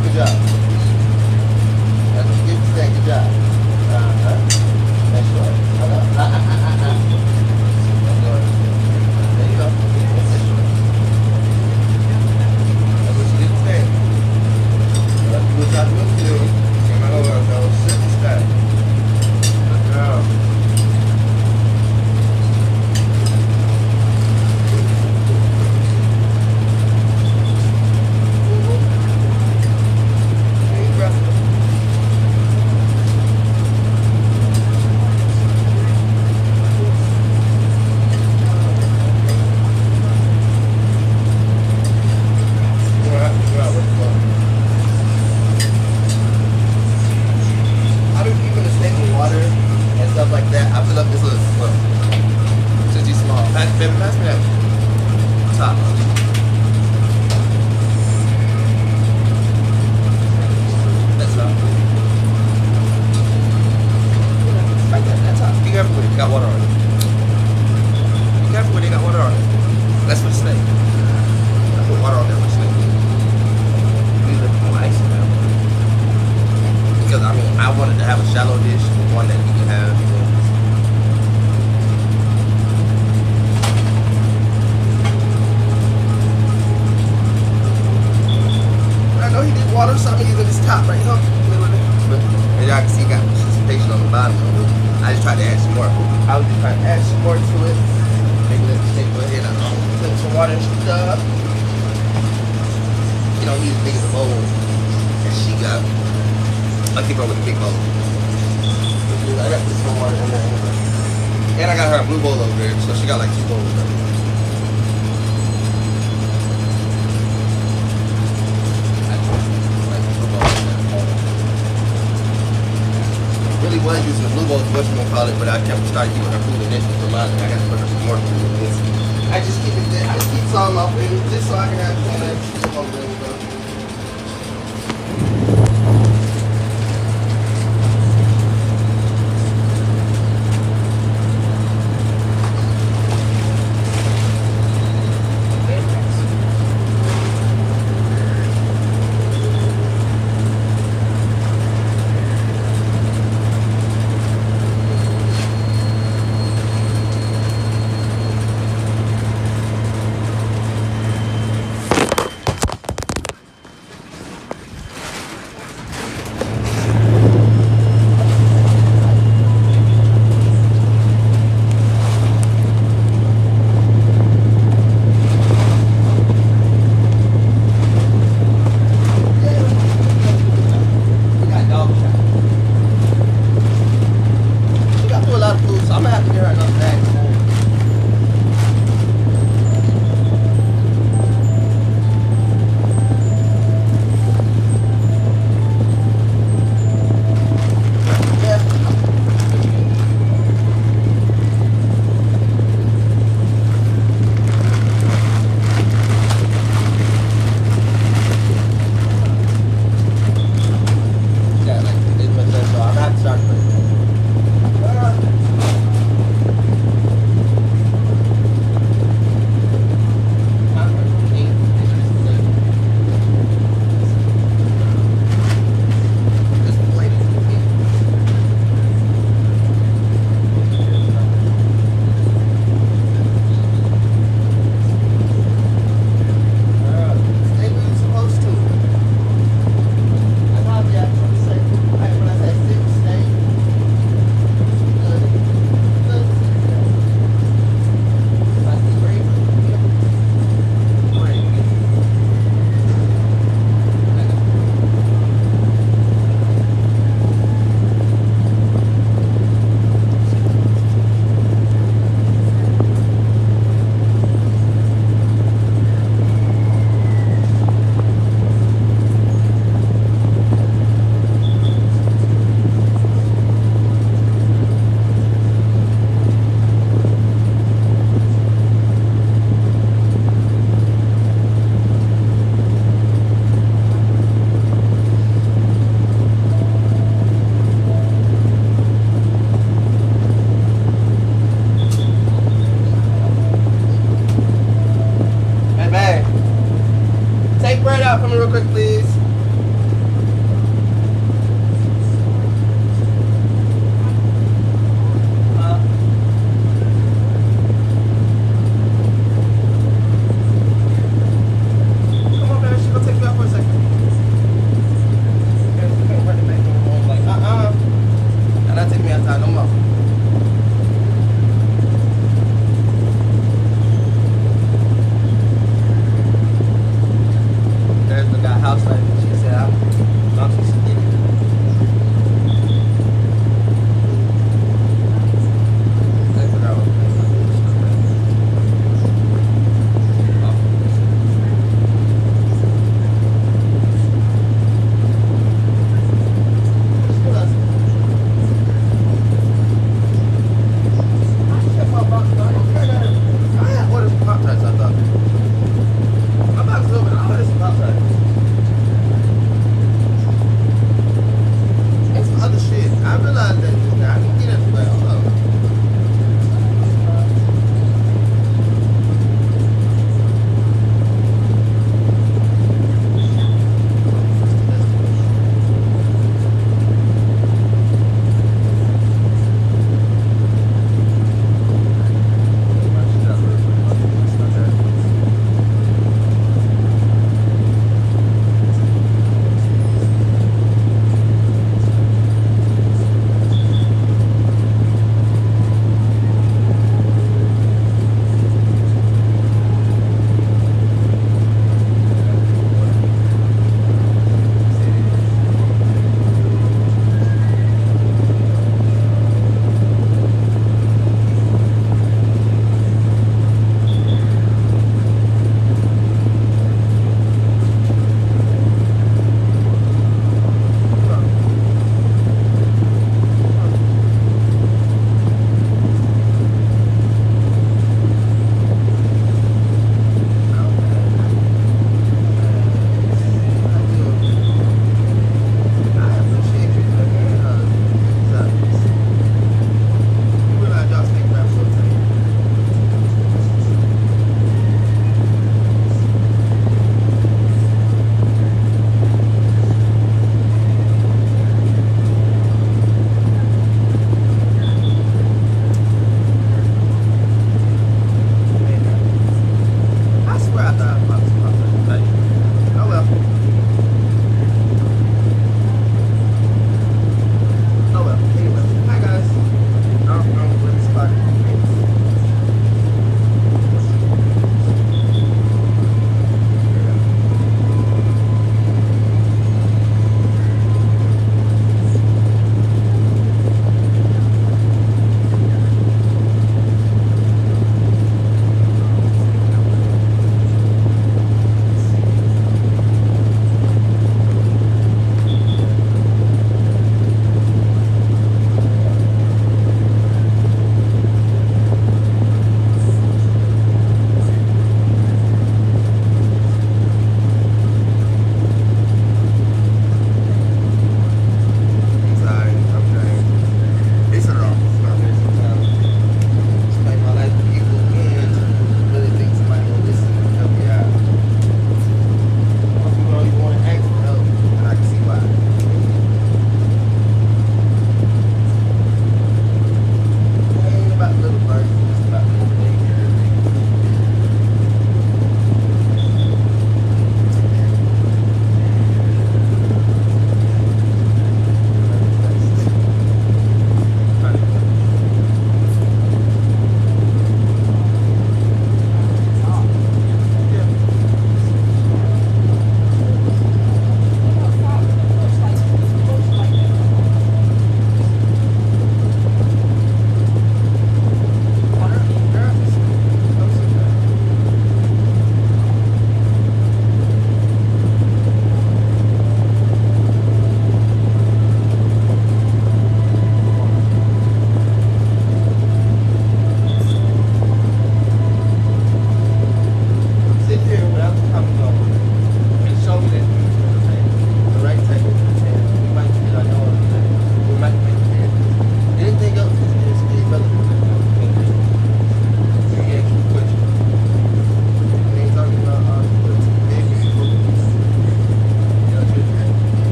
Speaker 2: Good job. That's what you get to say. Good job. That's right. Hold on. That's right. There you go. That's right. That's what you get to say. That's what you got to do. Came out over. That was shit and stack. Good job. Stuff like that. I fill up this little, well, since he's small. Baby, pass me that top. That's top. Right there, that top. Be careful with it. Got water on it. Be careful with it. Got water on it. That's for the snake. I put water on there for the snake. These are more ice now. Because I mean, I wanted to have a shallow dish, one that you can have. I know he did water something using this top right here. But as y'all can see, got precipitation on the bottom of it. I just tried to add some more. I was just trying to add some more to it. Maybe let the snake go ahead and put some water and stuff. You know, he's as big as a bowl as she got. I'll keep her with a big bowl. I got this one water in there. And I got her a blue bowl over there, so she got like 2 bowls. Really was using the blue bowl, what you gonna call it, but I kept starting giving her food in this for mine. I got to put her some more food in this. I just keep it there. I just keep some off in just so I can have some of that. real quick, please. Come on, man. She gonna take you out for a second. You can't run it back no more. Like, and not take me outside no more. There's the guy house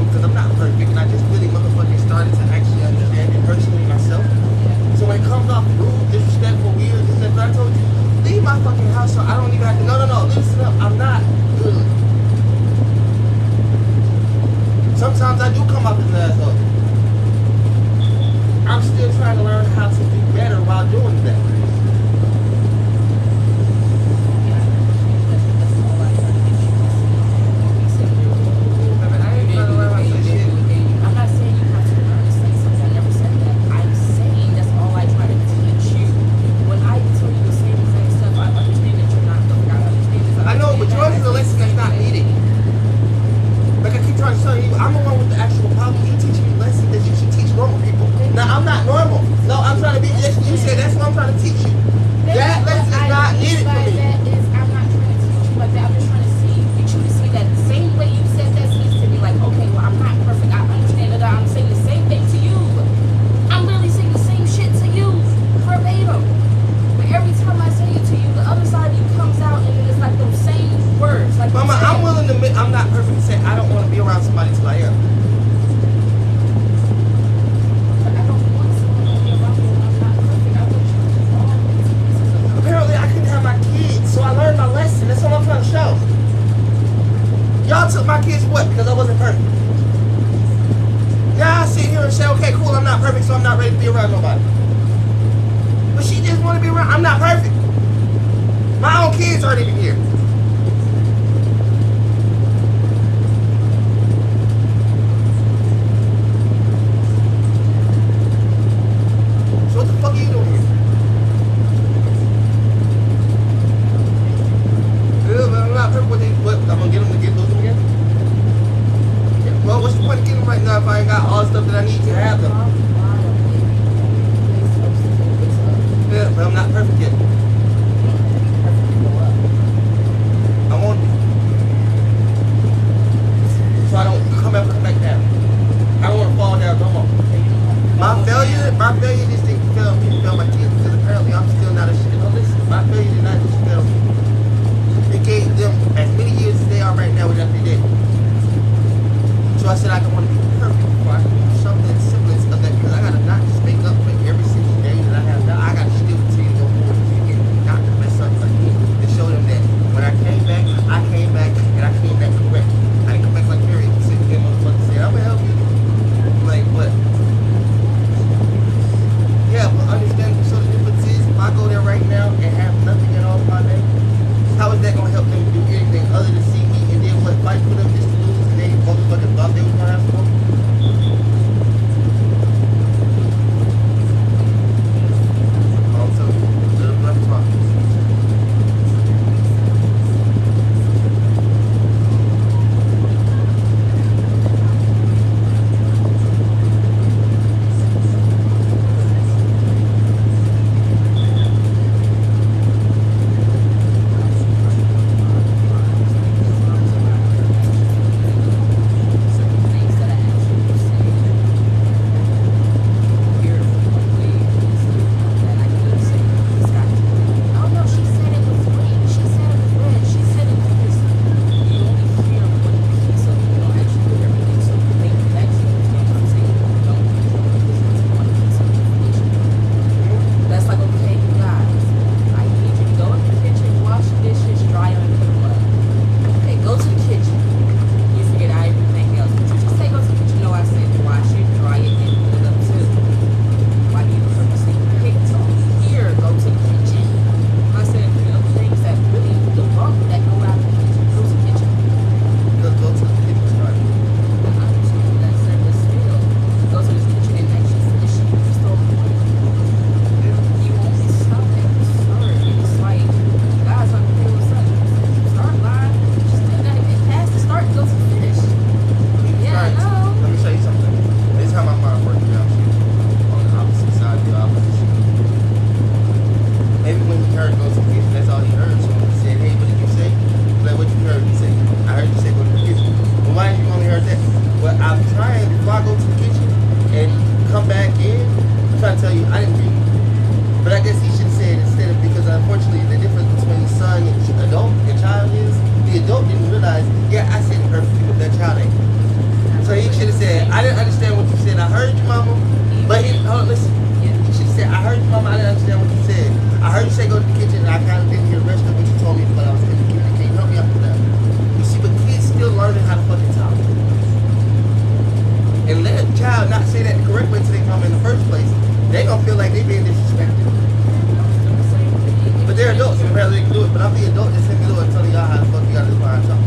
Speaker 2: because I'm not perfect, and I just really motherfucking started to actually understand it personally myself. So when it comes off rude, disrespectful, weird, this and that, I told you, leave my fucking house so I don't even have to. No, listen up. I'm not good. Sometimes I do come off as an asshole. I'm still trying to learn how to do better while doing that. I'm the one with the actual problem. You teaching me lessons that you should teach normal people. Now, I'm not normal. No, I'm trying to be, you said that's what I'm trying to teach you. That lesson is not needed for me.
Speaker 4: I'm not trying to teach you like that. I'm just trying to get you to see that the same way you said that speaks to me. Like, okay, well, I'm not perfect. I understand that. I'm saying the same thing to you. I'm literally saying the same shit to you. Verbatim. But every time I say it to you, the other side of you comes out and it's like those same words. Like,
Speaker 2: Mama, I'm willing to admit I'm not perfect to say I don't want to be around somebody till I am. Apparently I couldn't have my kids, so I learned my lesson. That's all I'm trying to show. Y'all took my kids what? Because I wasn't perfect. Now I sit here and say, okay, cool, I'm not perfect, so I'm not ready to be around nobody. But she just want to be around. I'm not perfect. My own kids aren't even here. So what the fuck are you doing here? I'm not perfect with these, but I'm gonna get them to get those again. Yeah, well, what's the point of getting them right now if I ain't got all the stuff that I need to have them? Yeah, but I'm not perfect yet. I want to. So I don't come back down. I don't want to fall down no more. My failure just didn't fail me to fail my kids because apparently I'm still not a shit. No, listen, my failure did not just fail me. It gave them as many years as they are right now, which they did. So I said I don't want to be perfect before I can do something semblance of that because I gotta not just make up for every single day that I have now. I gotta still continue to go forward and not to mess up like me to show them that when I came back and I came back correct. I didn't come back like Mary and sit there motherfucker say, I'm gonna help you. Like what? Yeah, but understand so the difference is if I go there right now and have nothing at all in my name, how is that gonna help them do anything other than see me and then what fight for them just to lose and they motherfucking thought they was gonna have to go? I'll tell you, let them talk. said, I didn't understand what you said. I heard you, mama. But hold on, listen. She said, I heard you, mama. I didn't understand what you said. I heard you say go to the kitchen, and I kind of didn't hear the rest of what you told me, but I was in the kitchen. Can you help me out with that? You see, but kids still learning how to fucking talk. And let a child not say that the correct way until they come in the first place. They gonna feel like they being disrespected. But they're adults, so apparently they can do it. But I'm the adult that's in the middle and telling y'all how the fuck you gotta do behind talk.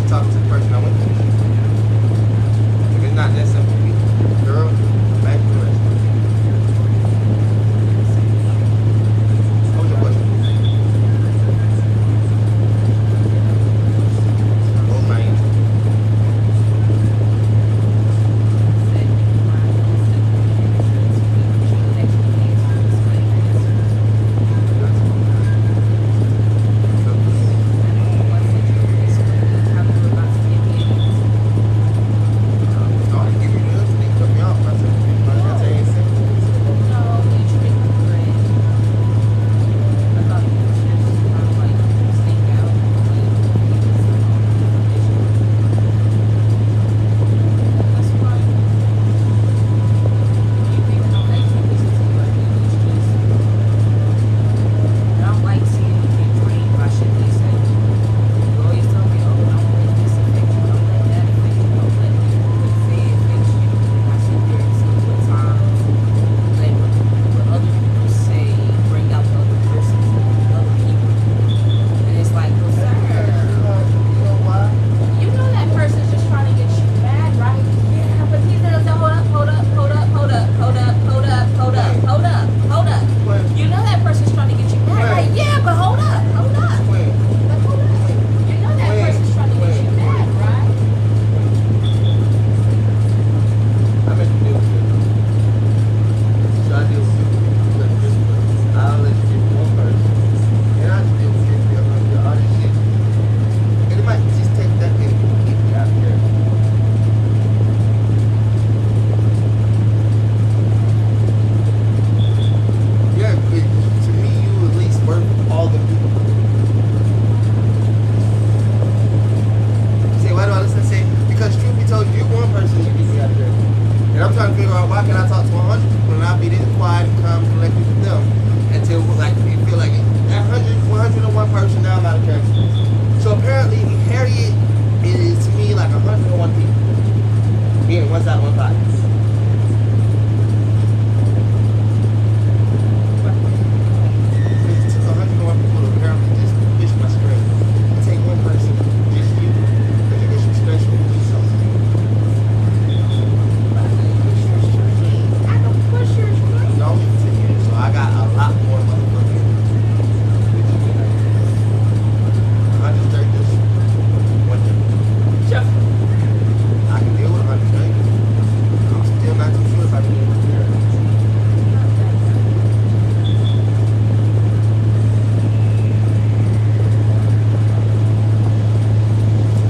Speaker 2: Talking to the person I went to. If it's not that simple, girl, back to the rest. I'm trying to figure out why can I talk to 100 people and not be this quiet and calm and collected with them until like you feel like that 101 person now I'm out of character. So apparently Harriet is to me like 101 people. Being one side, one side. It took 101 people to apparently just push my screen. Take one person, just you, because you get some special to do something.
Speaker 4: I don't push your screen.
Speaker 2: No, so I got a lot more motherfucking. I just take this one day. I can deal with 100 days. I'm still not too sure if I can deal with it.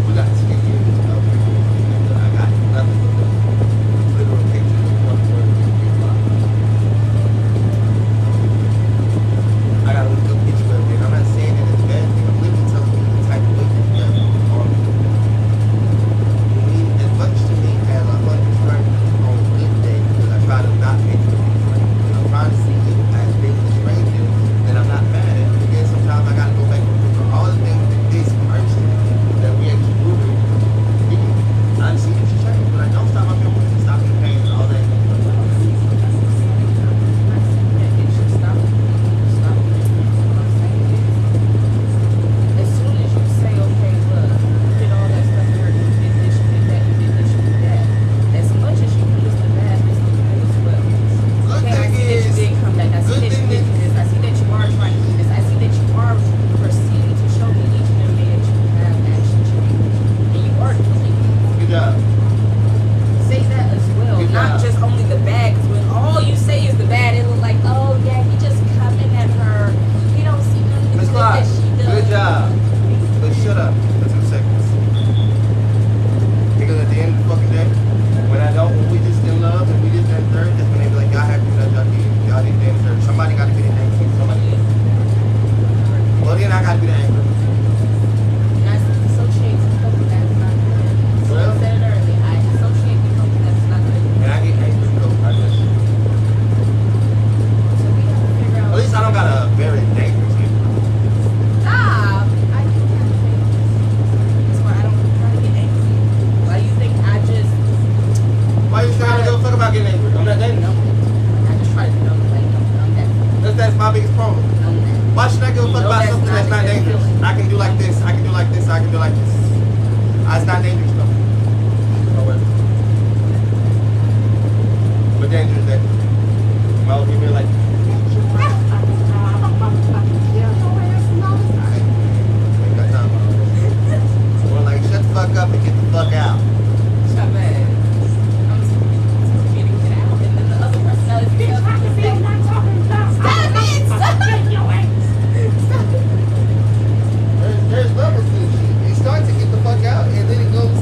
Speaker 2: We got 10 years of I got nothing but the literal pictures of one word in your life. I got a good picture of it. I'm not saying that it's a bad thing. I'm literally telling you the type of way that you have on me. As much to me as 100 strength on a good day, because I try to not make it a big strength. I'm trying to see you as being the stranger that I'm not mad at. But again, sometimes I gotta go back and look at all the things that this person that we actually grew with. I see that you changed, but I don't stop my memories and stop the pain and all that.
Speaker 4: As soon as you say, okay, look, you did all that stuff here, you did this, you did that, you did this, you did that. As much as you can list the bad, list the good as well.
Speaker 2: Good
Speaker 4: Okay, I
Speaker 2: thing
Speaker 4: see that you
Speaker 2: is,
Speaker 4: did come back. I see
Speaker 2: good
Speaker 4: that you
Speaker 2: thing
Speaker 4: did
Speaker 2: is-
Speaker 4: do this. I see that you are trying to do this. I see that you are proceeding to show me each and every day that you have actually changed. And you are doing it.
Speaker 2: good job.
Speaker 4: Say that as well.
Speaker 2: Good
Speaker 4: Not
Speaker 2: job.
Speaker 4: just only the bad, because when all you say is the bad, it look like, oh yeah, he just coming at her. He don't see none of the
Speaker 2: Miss
Speaker 4: good
Speaker 2: Clark,
Speaker 4: that she does.
Speaker 2: good job. But shut up for 2 seconds. Because at the end of the fucking day, when we just in love and we just in third, that's when they be like, y'all have to do that, y'all did in third. Somebody gotta be the anchor. Somebody. Well then I gotta be the anchor.
Speaker 4: And I associate with something that's not good. So
Speaker 2: Well-
Speaker 4: I said it earlier. I associate with something that's not good.
Speaker 2: And I get anchored though. I just
Speaker 4: So we have to figure out.
Speaker 2: at least I don't got a very dangerous anchor.
Speaker 4: Stop! I do have things. That's why I don't try to get angry. Why you think I just
Speaker 2: Why you trying to give a fuck about getting angry? I'm not dangerous.
Speaker 4: know it? I just try to know like I'm that.
Speaker 2: That's my biggest problem.
Speaker 4: Know that.
Speaker 2: Why should I give a fuck
Speaker 4: No,
Speaker 2: about
Speaker 4: that's
Speaker 2: something
Speaker 4: not
Speaker 2: that's not
Speaker 4: a good
Speaker 2: dangerous?
Speaker 4: feeling.
Speaker 2: I can do like this, I can do like this, I can do like this. It's not dangerous though. However. What danger is that? My old people like, ain't got time for all that. More like, shut the fuck up and get the fuck out.
Speaker 4: Shut bad. I'm just getting it out. And then the other personality feels like the same. Stop it! Stop it! Stop it!
Speaker 2: There's levels to this shit. It starts to get the fuck out and then it goes to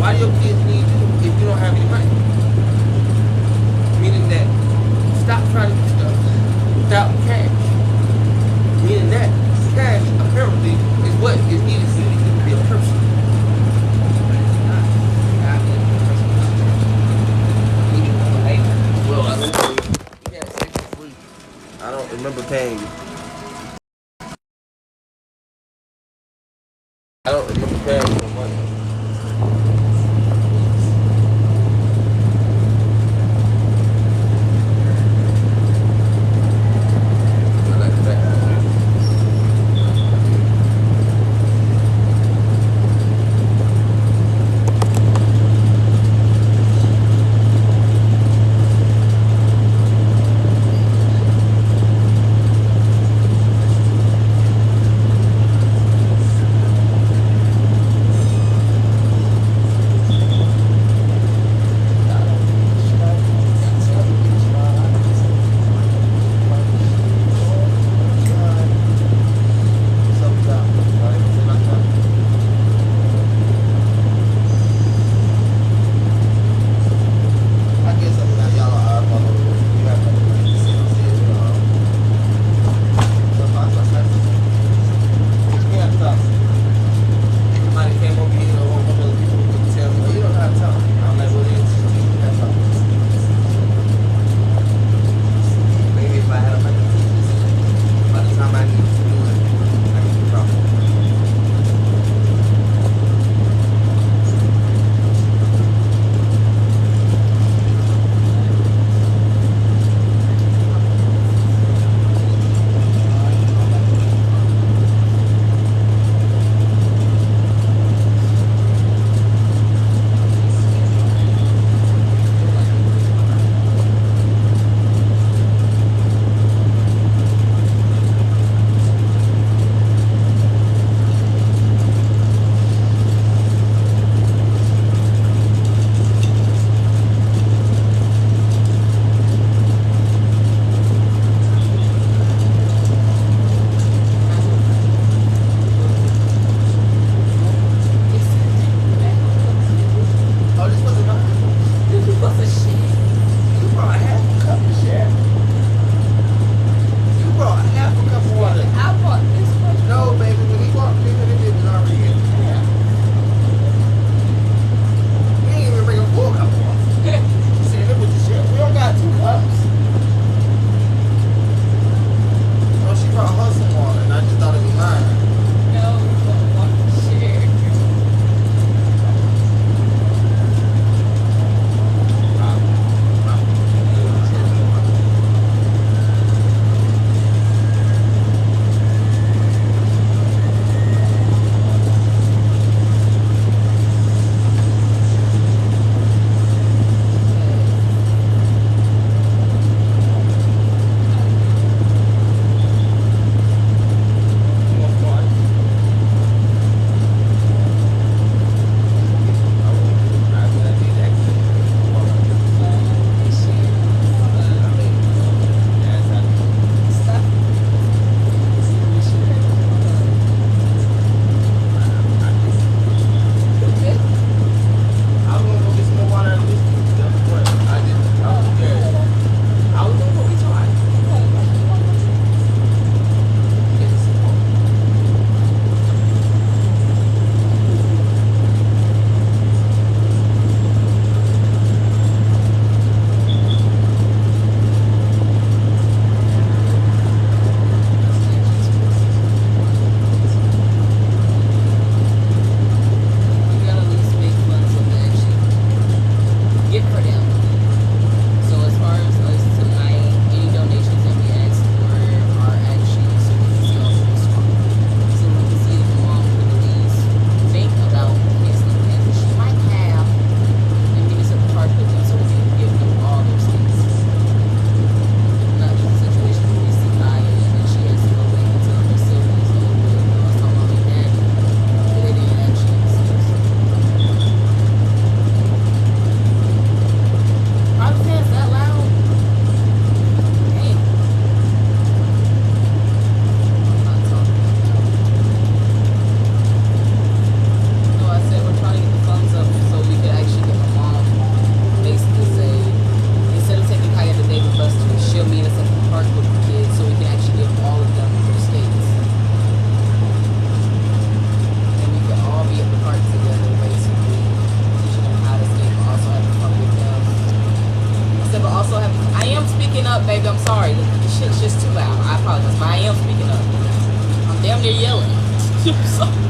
Speaker 2: Why do your kids need you if you don't have any money? Meaning that stop trying to do stuff without cash. Meaning that cash apparently is what is needed for you to be a person. Well, I mean, we had sex for free. I don't remember paying you. I don't remember paying you no money. I like that.
Speaker 4: damn near yelling. So,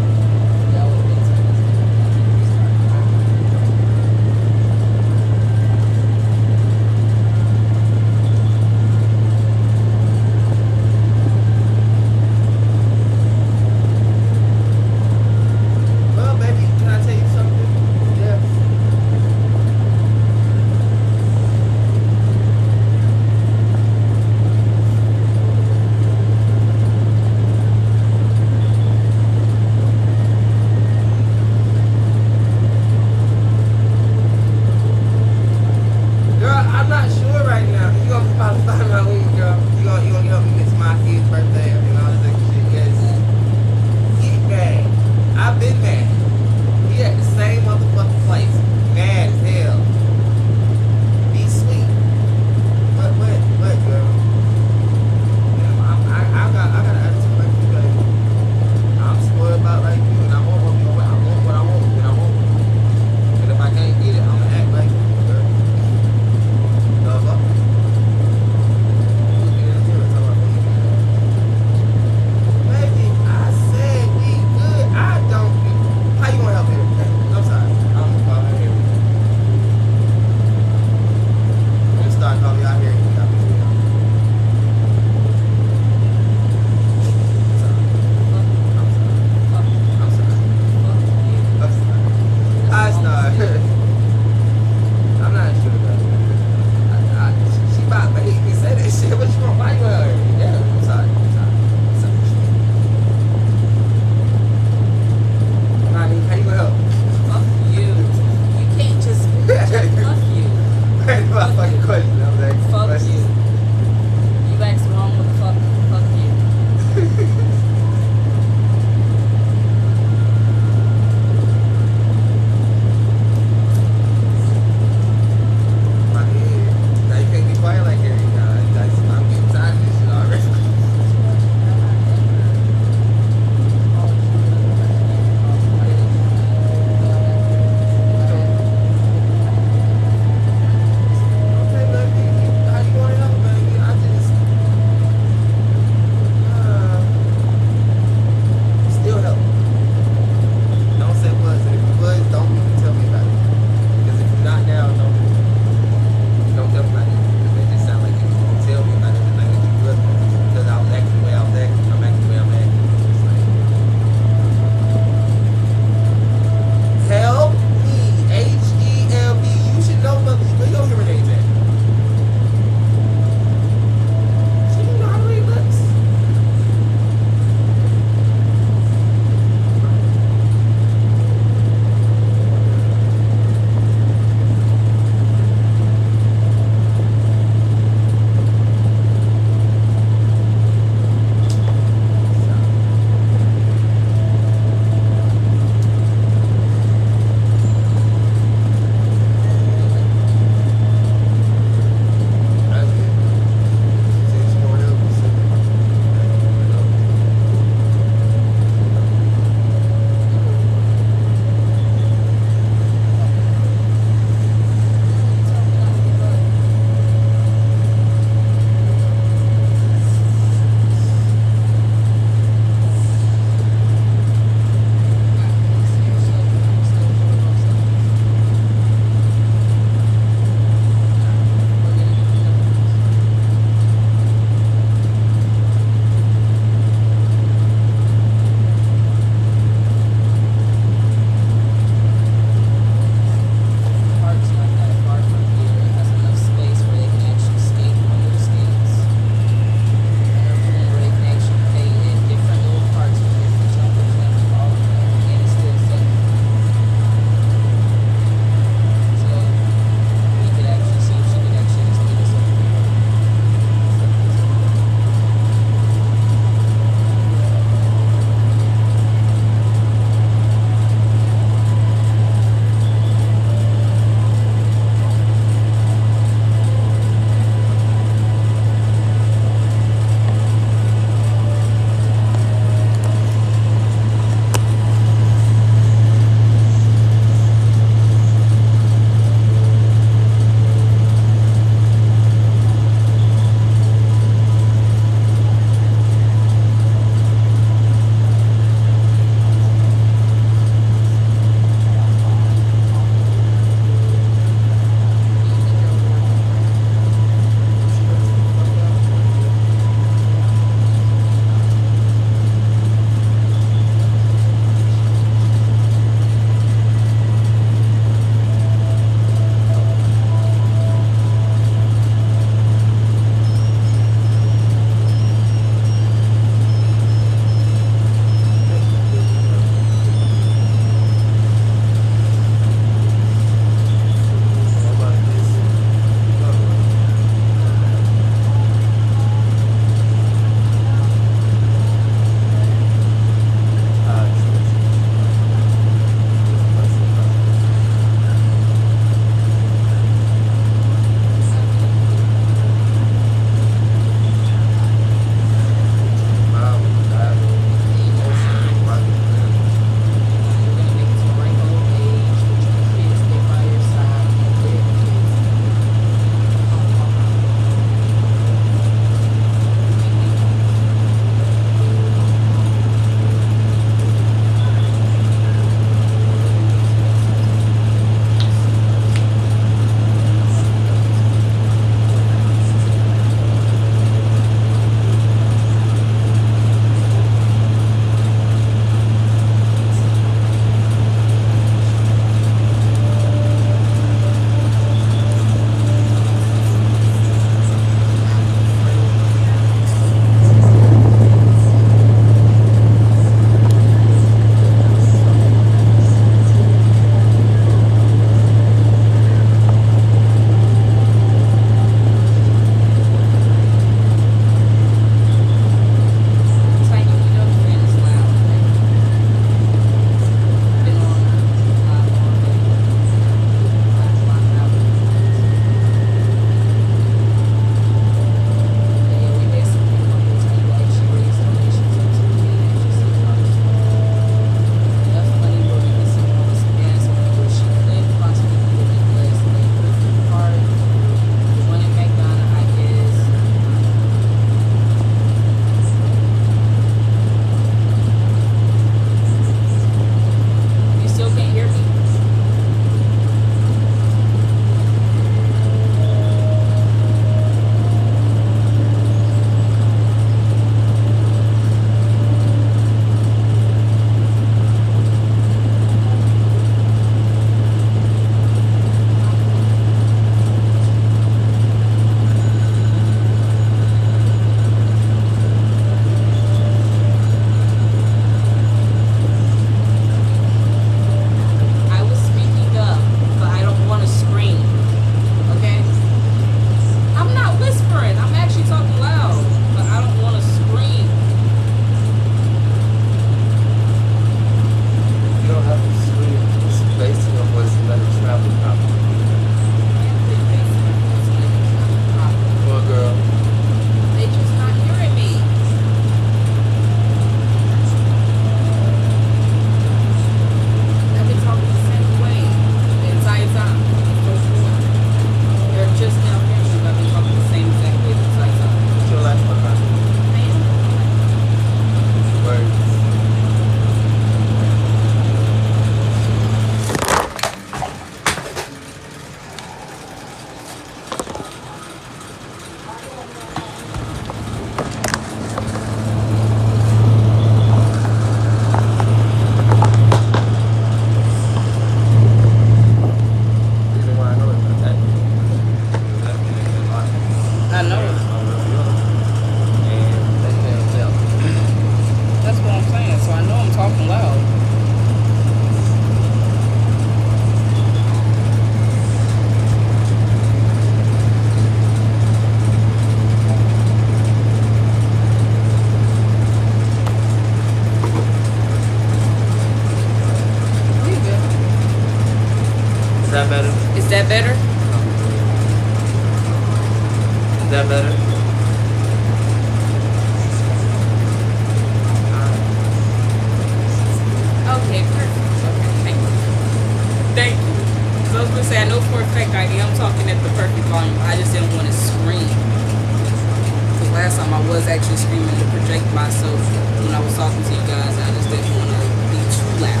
Speaker 1: was actually screaming to project myself when I was talking to you guys. I just didn't want to be too loud.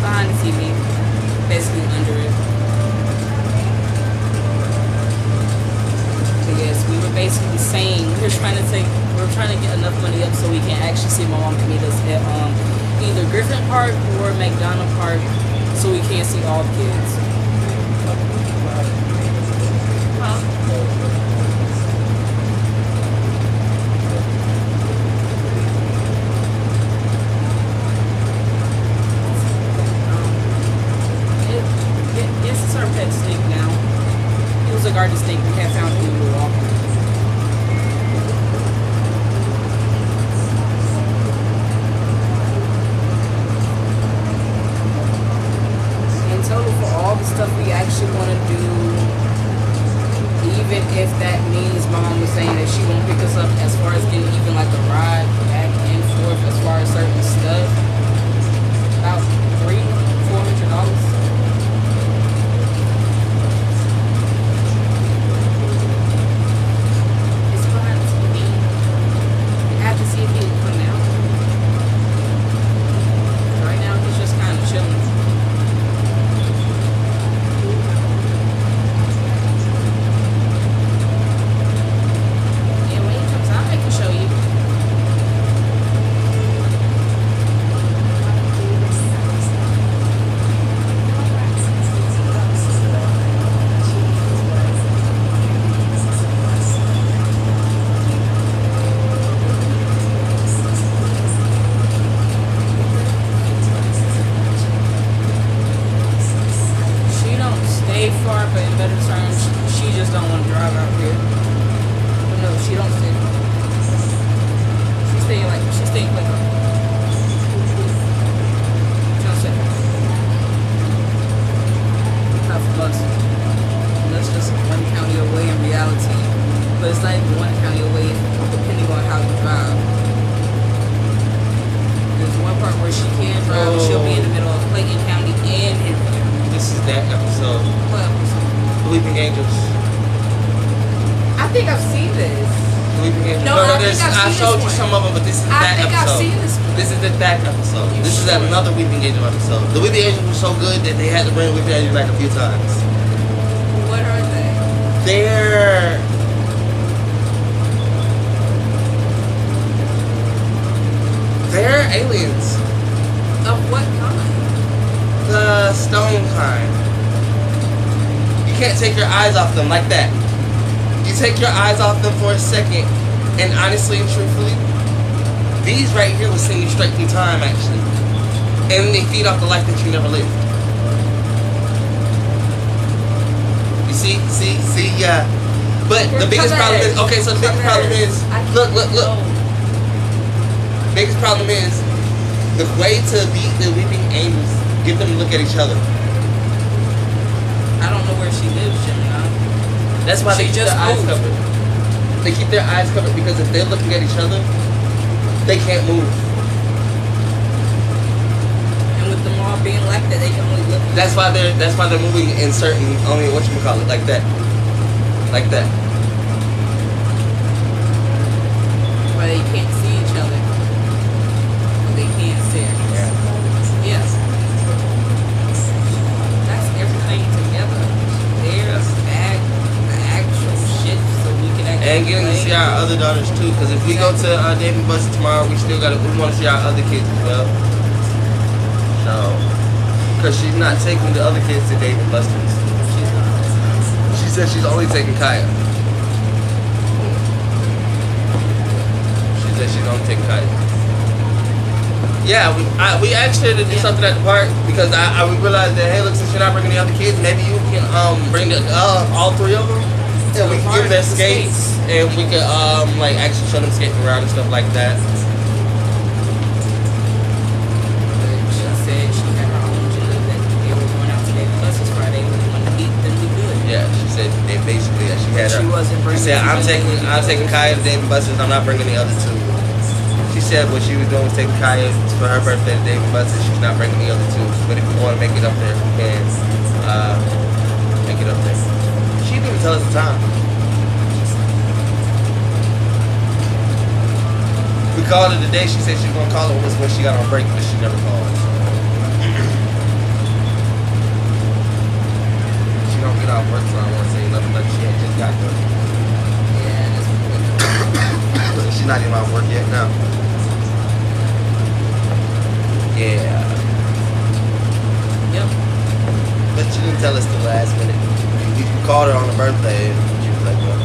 Speaker 1: Behind the TV, basically under it. But yes, we were basically saying we were trying to get enough money up so we can actually see my mom meet us at either Griffin Park or McDonald Park, so we can't see all the kids. Yes, it's our pet snake now. It was a garden snake we had found when we were walking. In total, for all the stuff we actually want to do, even if that means Mom was saying that she won't pick us up as far as getting even like a ride back and forth as far as certain stuff, about $300-$400. They're aliens.
Speaker 4: Of what kind?
Speaker 2: The stone kind. You can't take your eyes off them like that. You take your eyes off them for a second, and honestly and truthfully, these right here will send you straight through time, actually. And they feed off the life that you never lived. You see, yeah. But the biggest problem is, okay, so the biggest problem is, look. Biggest problem is, the way to beat the weeping angels, get them to look at each other.
Speaker 1: I don't know where she lives, Gemini.
Speaker 2: That's why they keep their eyes covered. They keep their eyes covered because if they're looking at each other, they can't move.
Speaker 1: And with them all being like that, they can only look.
Speaker 2: That's why they're moving in certain, only whatchamacallit, like that. Like that.
Speaker 1: Where they can't see each other. They can't see.
Speaker 2: Yeah.
Speaker 1: Yes. That's everything together. There's the actual shit, so we can actually.
Speaker 2: And getting to see our other daughters too, because if we go to Dave and Buster tomorrow, we want to see our other kids as well. So, because she's not taking the other kids to Dave and Buster's. She's not. She said she's only taking Kaya. She said she's only taking Kaya. Yeah, we asked her to do something at the park because we realized that, hey, look, since you're not bringing the other kids, maybe you can bring all three of them, and we can give them skates, and we can like actually show them skating around and stuff like that.
Speaker 1: She said she had her own agenda that they were going out today with buses Friday. We wanted to eat them be good.
Speaker 2: Yeah, she said they basically she had her.
Speaker 1: She wasn't bringing.
Speaker 2: She said I'm taking Kaya to Dave and Buster's. I'm not bringing the other two. She said what she was doing was taking Kaya for her birthday to Dave and Buster's. She's not bringing the other two. But if we want to make it up there, we can make it up there. She didn't even tell us the time. called her today. She said she was gonna call her when she got on break, but she never called. She don't get off work, so I don't want to say nothing like she ain't just got there.
Speaker 1: Yeah, that's good.
Speaker 2: She's not even off work yet now. Yeah.
Speaker 1: Yep.
Speaker 2: But she didn't tell us the last minute. We called her on her birthday and she was like, well.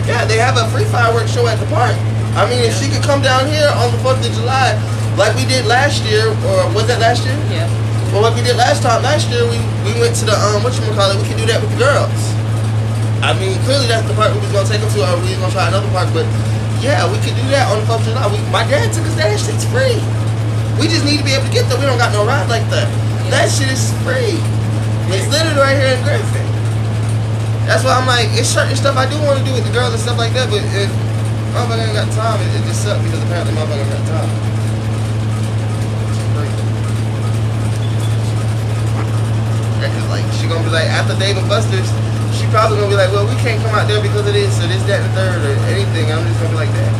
Speaker 2: Yeah, they have a free fireworks show at the park. I mean, if she could come down here on the 4th of July, like we did last year, or was that last year?
Speaker 1: Yeah.
Speaker 2: Well, like we did last year, we went to the, whatchamacallit, we could do that with the girls. I mean, clearly that's the park we was going to take them to, or we was going to try another park, but yeah, we could do that on the 4th of July. My dad took us there, that shit's free. We just need to be able to get there. We don't got no ride like that. That shit is free. It's literally right here in Griffin. That's why I'm like, it's certain stuff I do want to do with the girls and stuff like that, but if motherfucker ain't got time, it just sucks because apparently motherfucker ain't got time. Yeah, cause like, she gonna be like, after Dave and Buster's, she probably gonna be like, well, we can't come out there because of this, or this, that, and the third, or anything. I'm just gonna be like that.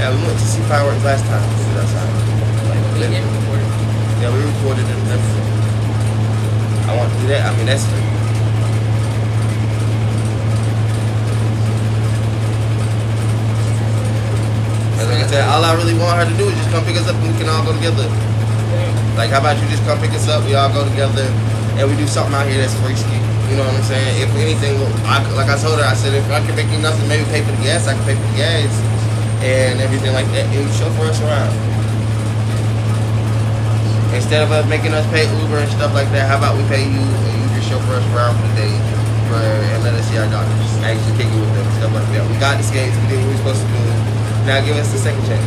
Speaker 2: Yeah, we went to see fireworks last time. Yeah, we recorded it and everything. I want to do that. I mean, that's free. And like I said, all I really want her to do is just come pick us up and we can all go together. Like, how about you just come pick us up, we all go together, and we do something out here that's free ski. You know what I'm saying? If anything, like I told her, I said, if I can make you nothing, maybe pay for the gas, I can pay for the gas. And everything like that, and chauffeur us around. Instead of us making us pay Uber and stuff like that, how about we pay you and you just chauffeur us around for the day and let us see our doctors, actually kick it with them, stuff like that. We got the skates, we did what we were supposed to do. Now give us the second chance.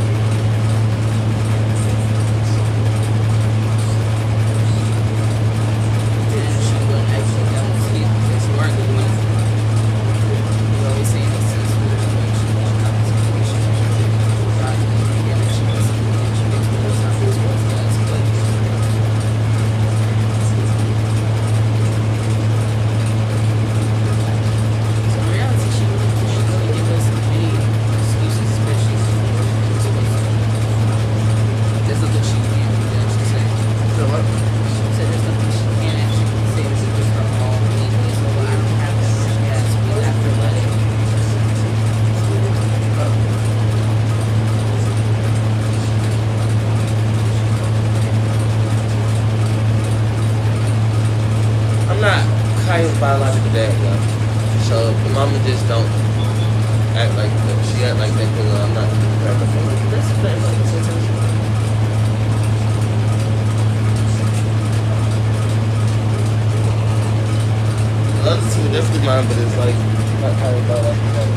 Speaker 2: Biological dad, though. So the mama just don't act like that. She act like that because I'm not. That's the thing. The other two are definitely mine, but it's like not kind of biological dad.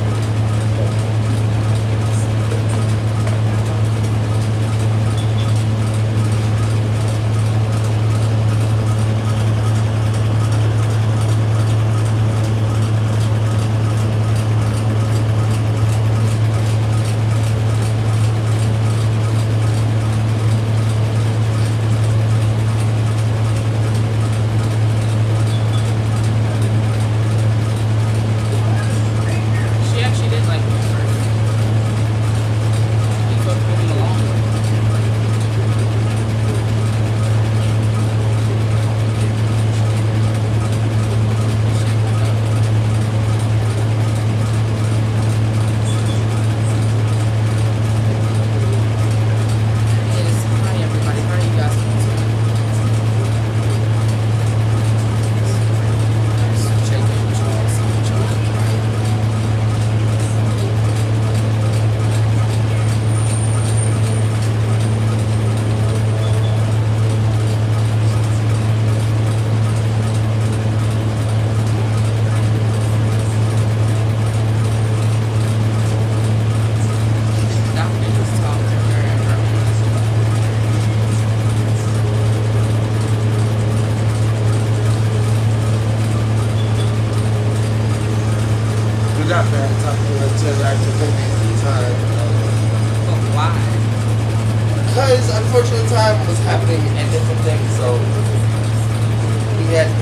Speaker 2: because unfortunately time was happening and different things, so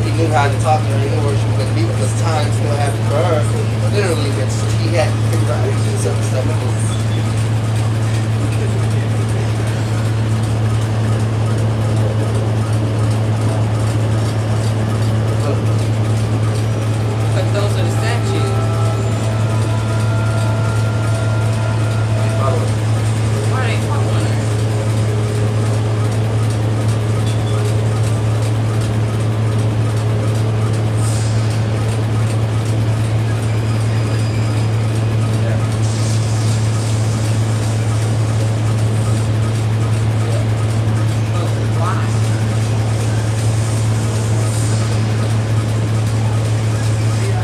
Speaker 2: he knew how to talk to her, he knew where she was gonna be because time still happened for her. Literally, he had to figure out how to do certain stuff.
Speaker 1: But those are the statues. Why are they following her?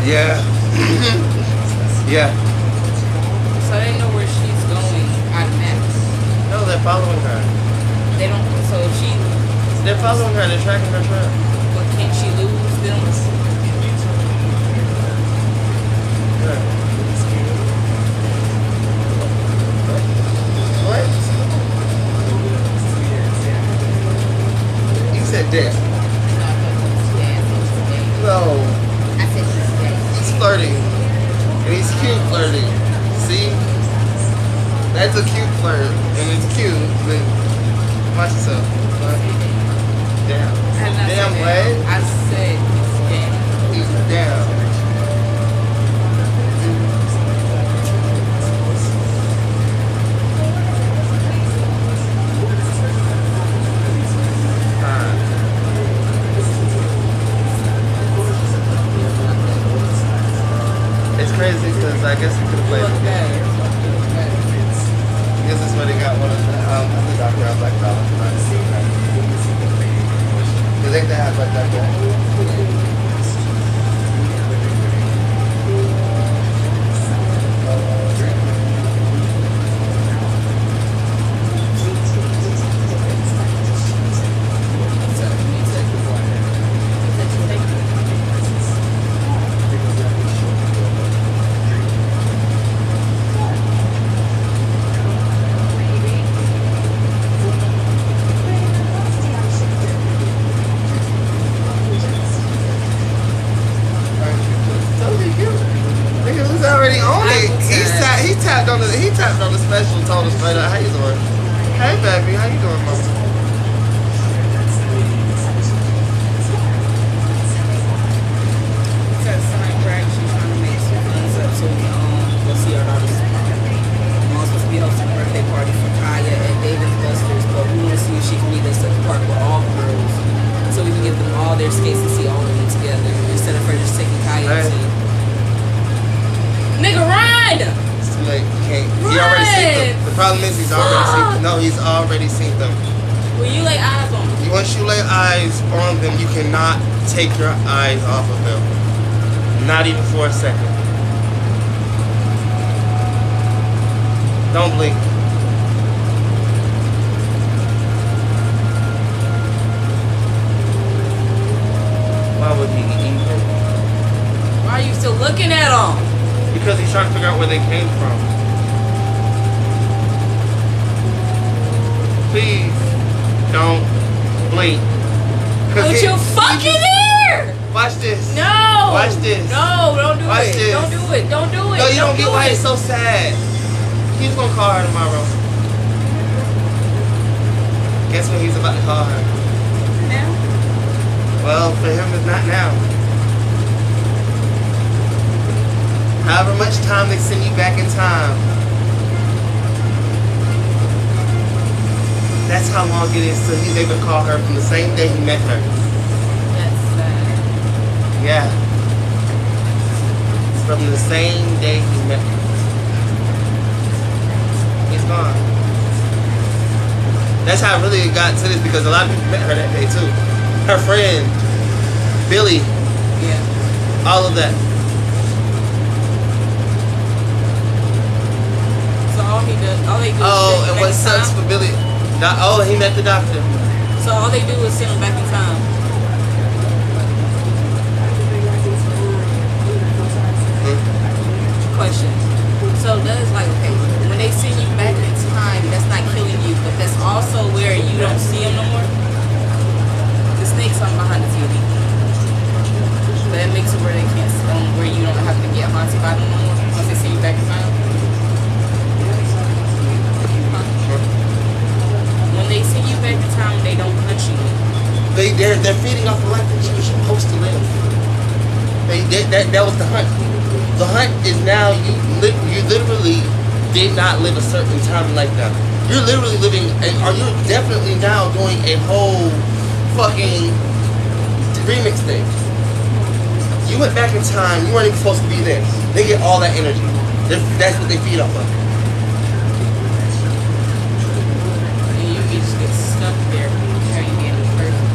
Speaker 2: Yeah. Yeah.
Speaker 1: So they know where she's going automatically.
Speaker 2: No, they're following her.
Speaker 1: They don't. So if she,
Speaker 2: They're following her. They're tracking her trail.
Speaker 1: but can't she lose them?
Speaker 2: Yeah. What? You said death. No.
Speaker 4: I said she's dead.
Speaker 2: He's flirting. And he's cute flirting. See? That's a cute flirt. And it's cute. But watch yourself. Damn. Damn what?
Speaker 1: I said yeah.
Speaker 2: He's down. It's crazy because I guess we could have played
Speaker 1: Look
Speaker 2: the game.
Speaker 1: better.
Speaker 2: I guess that's where they got one of the doctor out Black Dollar. You think they have Black Dollar? Already on it. He tapped on the special and told us straight up, how you doing? Hey baby, how you doing, mama?
Speaker 1: Because Sunny Craig, she's trying to make some things up so we can go see our daughter's. Mom's supposed to be hosting a birthday party for Kaya at David Buster's, but we want to see if she can meet us at the park with all the girls, so we can give them all their skates and see all of them together instead of her just taking Kaya
Speaker 2: Hey.
Speaker 1: to. Nigga, run!
Speaker 2: It's too late. You can't. He already seen them. The problem is he's already seen them. No, he's already seen them.
Speaker 1: Will you lay eyes on them?
Speaker 2: Once you lay eyes on them, you cannot take your eyes off of them. Not even for a second. Don't blink. Why would he even?
Speaker 1: Why are you still looking at them?
Speaker 2: Because he's trying to figure out where they came from. Please don't blink.
Speaker 1: Put your fucking ear!
Speaker 2: Watch this.
Speaker 1: No!
Speaker 2: Watch this.
Speaker 1: No, don't do
Speaker 2: Watch
Speaker 1: it.
Speaker 2: this.
Speaker 1: Don't do it. Don't do it.
Speaker 2: No, you don't get why
Speaker 1: it.
Speaker 2: he's so sad. He's gonna call her tomorrow. Guess when he's about to call her?
Speaker 1: Now?
Speaker 2: Well, for him, it's not now. However much time they send you back in time, that's how long it is till he's able to call her from the same day he met her.
Speaker 1: That's sad.
Speaker 2: Yeah. From the same day he met her. He's gone. That's how it really got to this because a lot of people met her that day too. Her friend, Billy,
Speaker 1: Yeah.
Speaker 2: all of that.
Speaker 1: So all he does, all they do
Speaker 2: Oh,
Speaker 1: is
Speaker 2: and
Speaker 1: send
Speaker 2: what
Speaker 1: him back in
Speaker 2: sucks
Speaker 1: time.
Speaker 2: for Billy, he met the doctor.
Speaker 1: So all they do is send him back in time. Question. So that's like, okay, when they send you back in time, that's not killing you, but that's also don't see them no more. The snake's on behind the TV. But it makes it where they can't, where you don't have to get haunted by them no more once they see you back in town. When they see you back in town, they don't punch you.
Speaker 2: They're feeding off the life that you were supposed to live. That was the hunt. The hunt is now you literally did not live a certain time like that. You're literally living, or you're definitely now doing a whole fucking remix thing. You went back in time. You weren't even supposed to be there. They get all that energy. That's what they feed off of.
Speaker 1: And you just get stuck there. How you get this person?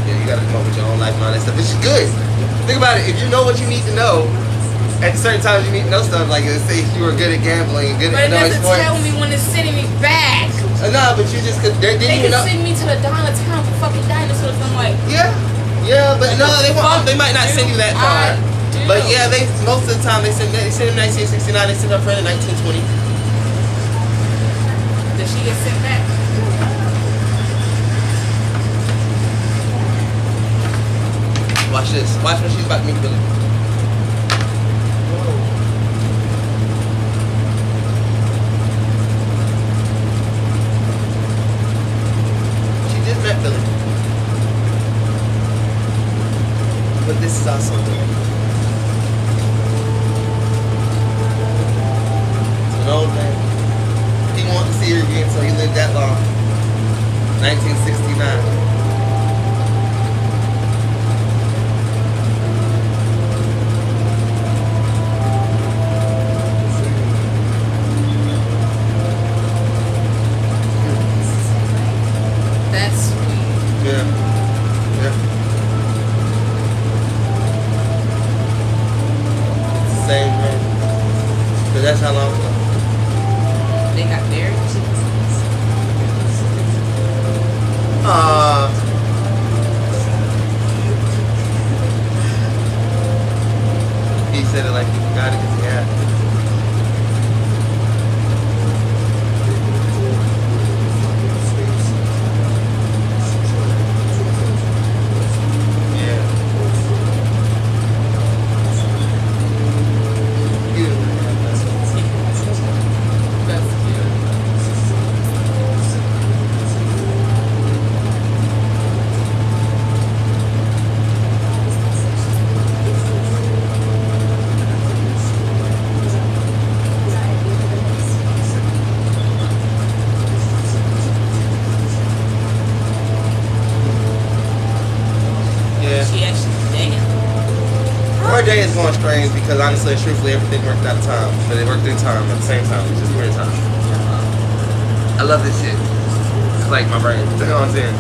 Speaker 2: Yeah, you gotta come up with your own life and all that stuff, which is good. Think about it. If you know what you need to know, at certain times you need to know stuff. Like, let's say if you were good at gambling, good
Speaker 1: but
Speaker 2: at knowing
Speaker 1: it doesn't
Speaker 2: sports.
Speaker 1: tell me when it's sending me back.
Speaker 2: No, but you just they
Speaker 1: They
Speaker 2: didn't even
Speaker 1: can
Speaker 2: know.
Speaker 1: send me to the dawn of time for fucking dinosaurs. I'm like,
Speaker 2: Yeah, but no, they won't. They might not send you that far. But yeah, most of the time they send in 1969. They send her friend in 1920.
Speaker 1: Does she get sent back?
Speaker 2: Watch this. Watch when she's about to meet Billy. She just met Billy. But this is also good. It's an old man. He wanted to see her again, so he lived that long. 1969.
Speaker 1: That's sweet.
Speaker 2: Yeah. It's the same man. But that's how long ago.
Speaker 1: They got married.
Speaker 2: He said it like he forgot it because he had it. Her day is going strange because honestly, truthfully, everything worked out of time. But it worked in time at the same time. It's just weird time. I love this shit. It's like my brain. You know what I'm saying?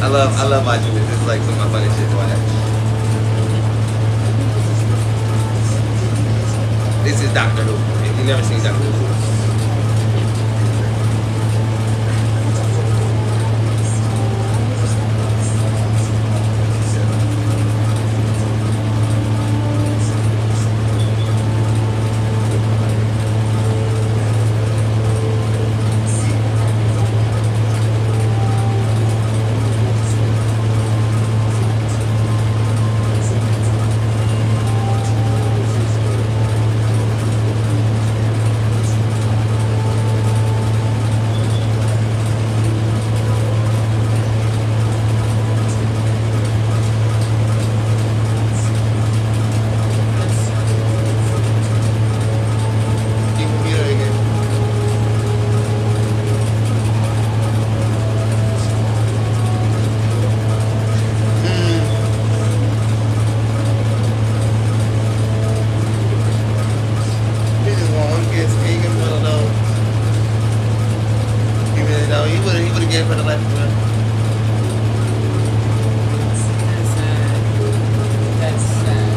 Speaker 2: I love watching this. It's like some of my funny shit to watch. This is Doctor Who. If you've never seen Doctor Who. For the life of him.
Speaker 1: That's sad.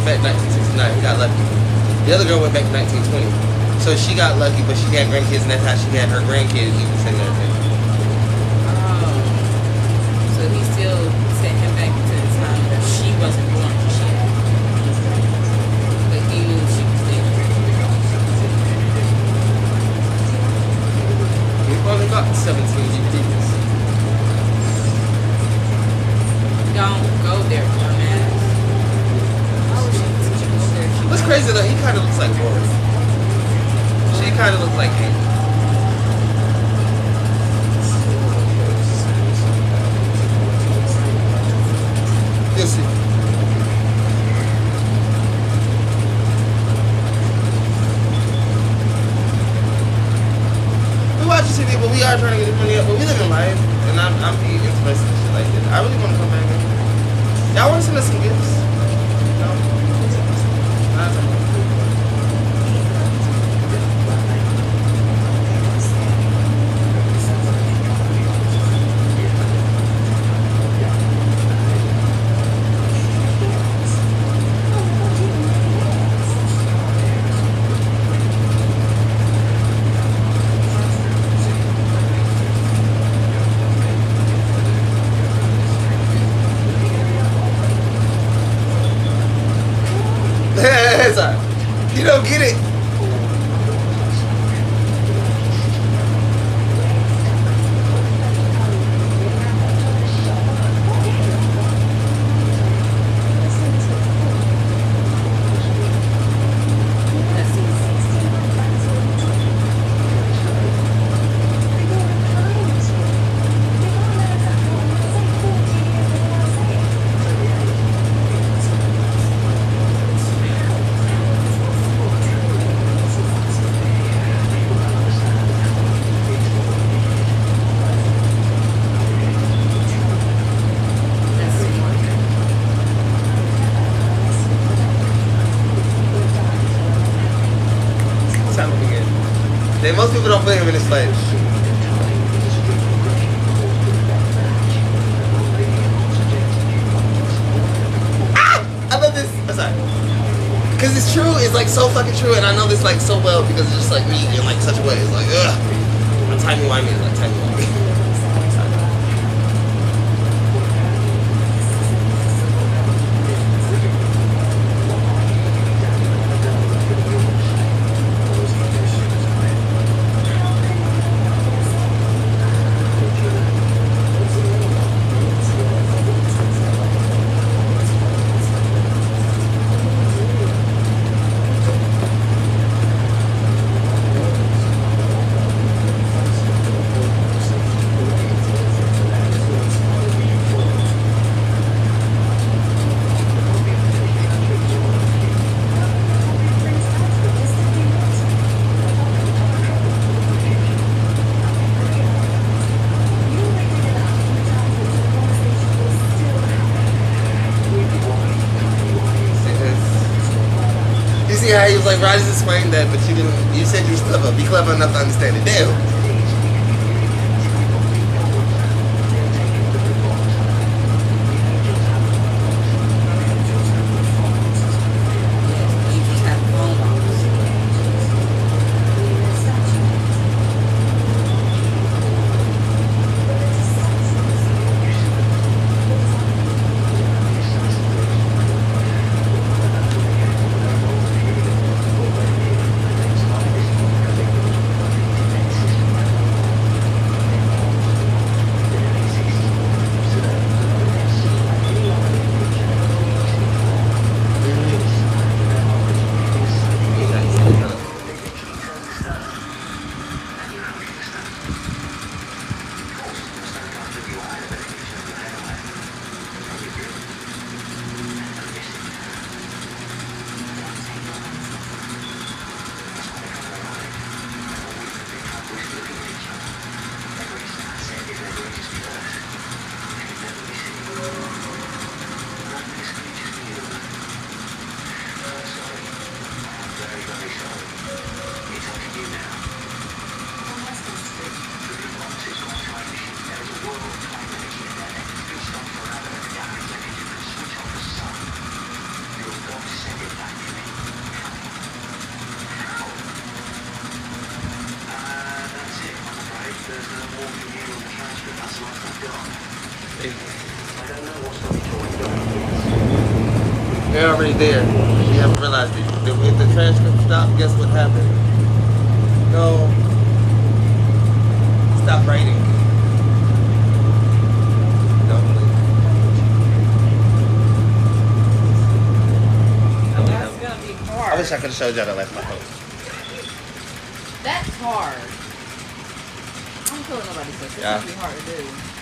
Speaker 2: back 1969. He got lucky. The other girl went back to 1920. So she got lucky, but she had grandkids, and that's how she had her grandkids even sitting there.
Speaker 1: So he still sent him back to the time that she wasn't born. But he knew she was there.
Speaker 2: We've only got 17 GPs.
Speaker 1: Don't go there, dumbass.
Speaker 2: What's crazy though, he kind of looks like Rory. She kind of looks like him. You'll see. We watch TV, but we are trying to get this money up. But we live in life, and I'm being interested in shit like this. I really want to come back in. Y'all want to send us some gifts? No? Sorry. You don't get it. Most people don't put him in his place. Ah! I love this. I'm sorry. Because it's true. It's like so fucking true. And I know this like so well because it's just like me in like such a way. It's like, ugh. Timey-wimey is like timey-wimey. Yeah, he was like, Rogers explained that, but you didn't. You said you was clever. Be clever enough to understand it. Damn. They're already there. You haven't realized it. If the transcript stopped, guess what happened? No. Stop writing. Don't believe.
Speaker 1: That's gonna be hard.
Speaker 2: I wish I could have showed y'all that last night.
Speaker 1: That's hard. I'm killing nobody says it's
Speaker 2: Yeah.
Speaker 1: gonna be hard to do.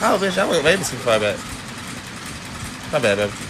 Speaker 2: Oh, bitch, I went way too far back. My bad, baby.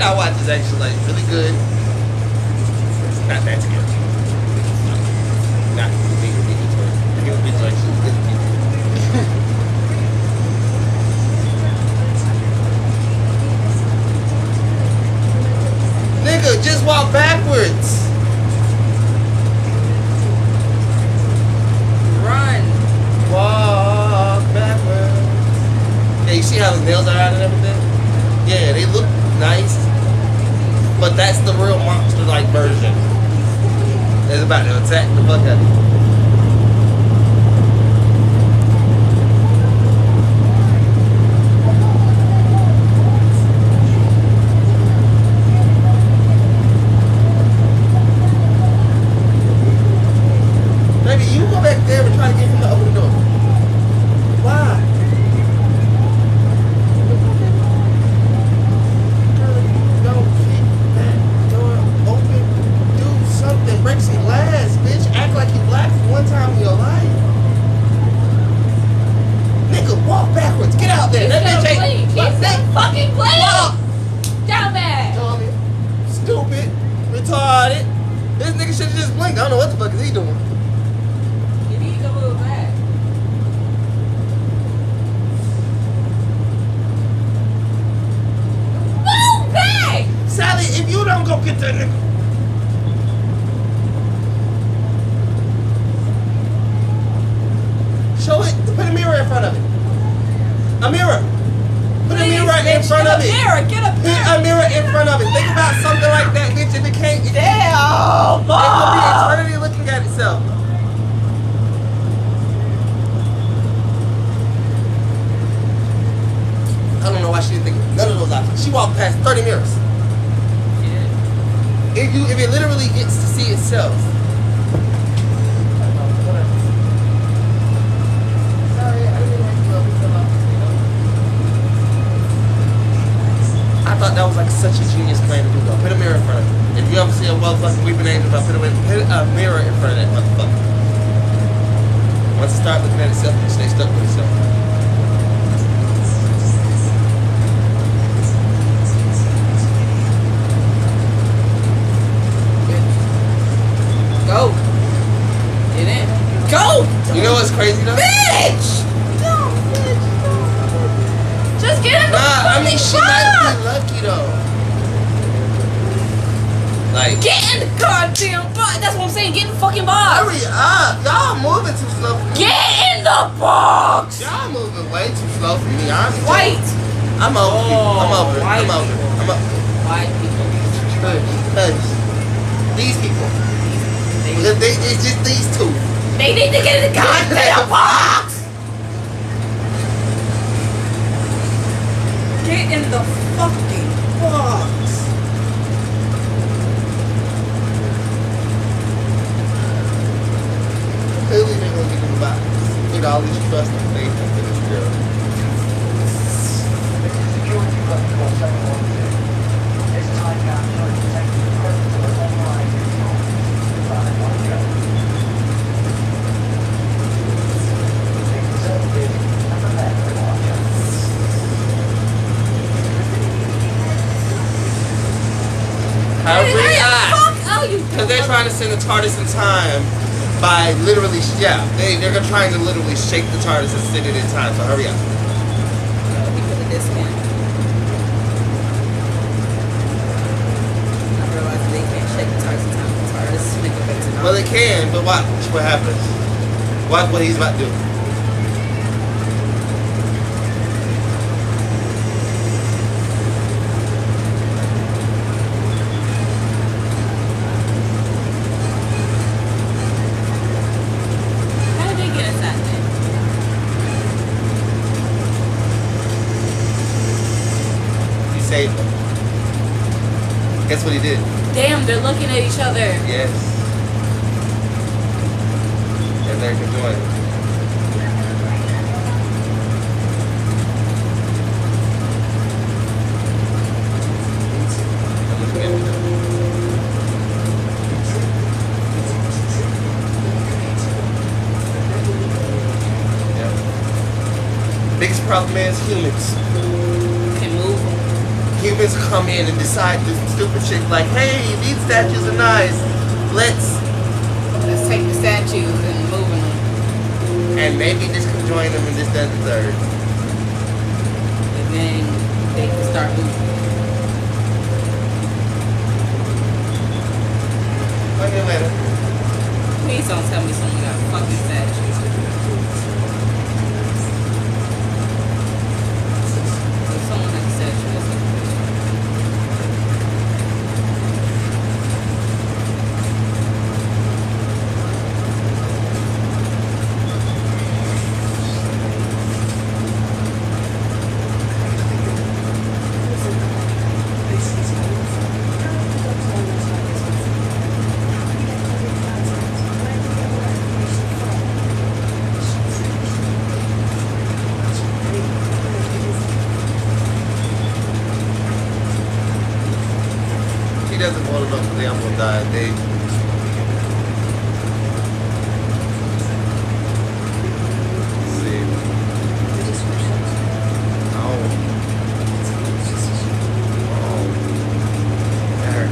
Speaker 2: I watch is actually like really good. It's not that good. Not big it's actually good. Nigga, just walk backwards.
Speaker 1: Run.
Speaker 2: Walk backwards. Yeah, you see how the nails are out and everything? Yeah, they look nice. But that's the real monster-like version. It's about to attack the fuck out of you. Baby, you go back there and try to get him to open the door. Why? Break some glass, bitch. Act like you black for one time in your life. Nigga, walk backwards. Get out there. That bitch ain't.
Speaker 4: He's fucking playing. Down bad.
Speaker 2: Dummy. Stupid. Retarded. This nigga should have just blinked. I don't know what the fuck is he doing.
Speaker 1: You need to move back.
Speaker 4: Move back!
Speaker 2: Sally, if you don't go get that nigga. Show it. Put a mirror in front of it. A mirror. Put a mirror in front of it.
Speaker 1: Get a mirror.
Speaker 2: Put a mirror in front of it. Think about something like that, bitch. If it can't,
Speaker 1: Damn.
Speaker 2: it will be eternity looking at itself. I don't know why she didn't think of none of those options. She walked past 30 mirrors.
Speaker 1: Yeah.
Speaker 2: If it literally gets to see itself. I thought that was like such a genius plan to do though. Put a mirror in front of it. If you ever see a motherfucking weeping angel, put a mirror in front of that motherfucker. Once it starts looking at itself, it stay stuck with itself.
Speaker 1: Go. Get in. Go.
Speaker 2: You know what's crazy though?
Speaker 1: Bitch. No, bitch. Just get in the
Speaker 2: Nah, I mean she
Speaker 1: fucking
Speaker 2: might
Speaker 1: box.
Speaker 2: be lucky though. Like
Speaker 1: Get in the goddamn box. That's what I'm saying. Get in the fucking box.
Speaker 2: hurry up. Y'all moving too slow for me.
Speaker 1: Get in the box.
Speaker 2: Y'all moving way too slow for me.
Speaker 1: White.
Speaker 2: I'm over people. I'm over it.
Speaker 1: white
Speaker 2: I'm over it. I'm over it.
Speaker 1: White people.
Speaker 2: Hush. These people. Because it's just these two.
Speaker 4: They need to get in the goddamn box!
Speaker 1: Get in the fucking box.
Speaker 2: Clearly they're gonna get in the box. Put all this trust and faith into this girl.
Speaker 5: Security protocol 712. This time gap shows detected presence of online control. Valid one go. Please reserve the and prepare for departure.
Speaker 2: Hurry up!
Speaker 4: Oh, you.
Speaker 2: Because they're trying to send the TARDIS in time by literally, yeah, they're trying to literally shake the TARDIS and send it in time, so hurry up.
Speaker 1: Because of this one. I realized they can't shake the TARDIS in time. The TARDIS make a better.
Speaker 2: Well, they can, but watch what happens. Watch what he's about to do.
Speaker 1: How did they get us out there?
Speaker 2: He saved them. Guess what he did?
Speaker 4: Damn, they're looking at each other.
Speaker 2: Yes. And they're conjoined. I'm looking at them. Yeah. Biggest problem is humans.
Speaker 1: Can move them.
Speaker 2: Humans come in and decide this stupid shit like, hey, these statues are nice. Let's
Speaker 1: Take the statues and move them.
Speaker 2: and maybe this can join them and this, that, and the third.
Speaker 1: And then they can start moving.
Speaker 2: Okay, later.
Speaker 1: Please don't tell me someone got fucking statues. If someone has a statue, that's a
Speaker 2: He doesn't want to know today I'm gonna die a day. Let's see. Oh. There.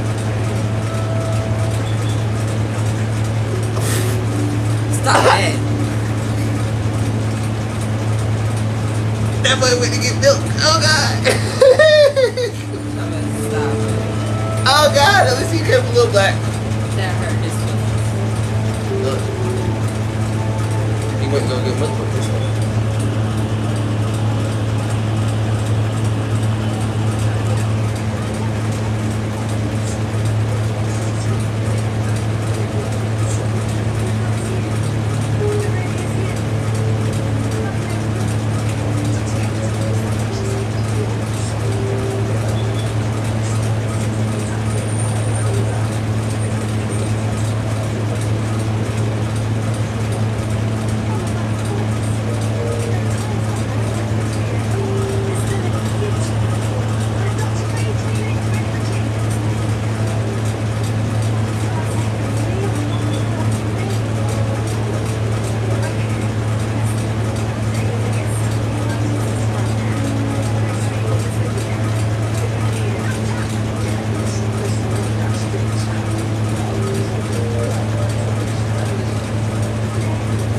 Speaker 1: stop that.
Speaker 2: That boy went to get milk. Oh god.
Speaker 1: Stop.
Speaker 2: Oh god, at least he kept a little black.
Speaker 1: That hurt his feelings.
Speaker 2: Look. He went to go get milk with this one.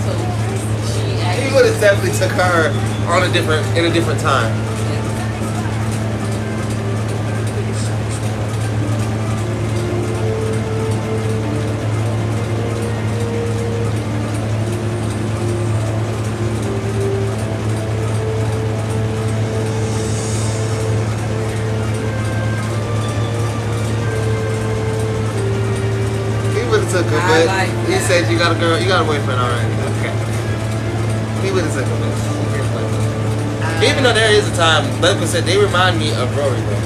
Speaker 1: So she
Speaker 2: He
Speaker 1: actually.
Speaker 2: would have definitely took her on in a different time. He would have took her,
Speaker 1: I
Speaker 2: but
Speaker 1: like
Speaker 2: he
Speaker 1: that.
Speaker 2: said you got a girl, you got a boyfriend already. Okay. He would have took her, but even though there is a time, like I said, they remind me of Rory though.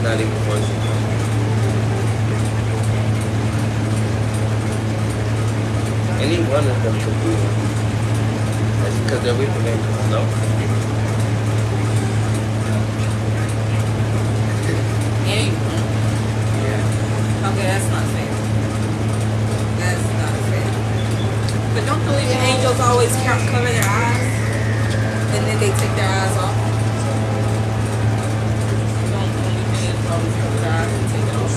Speaker 2: Not even close. Any one of them could be. That's because they're with the man. No?
Speaker 1: Anyone.
Speaker 2: Yeah.
Speaker 1: Okay, that's not fair. That's not fair. But don't believe the angels always cover their eyes and then they take their eyes off? Don't believe the angels always cover their eyes and take it off?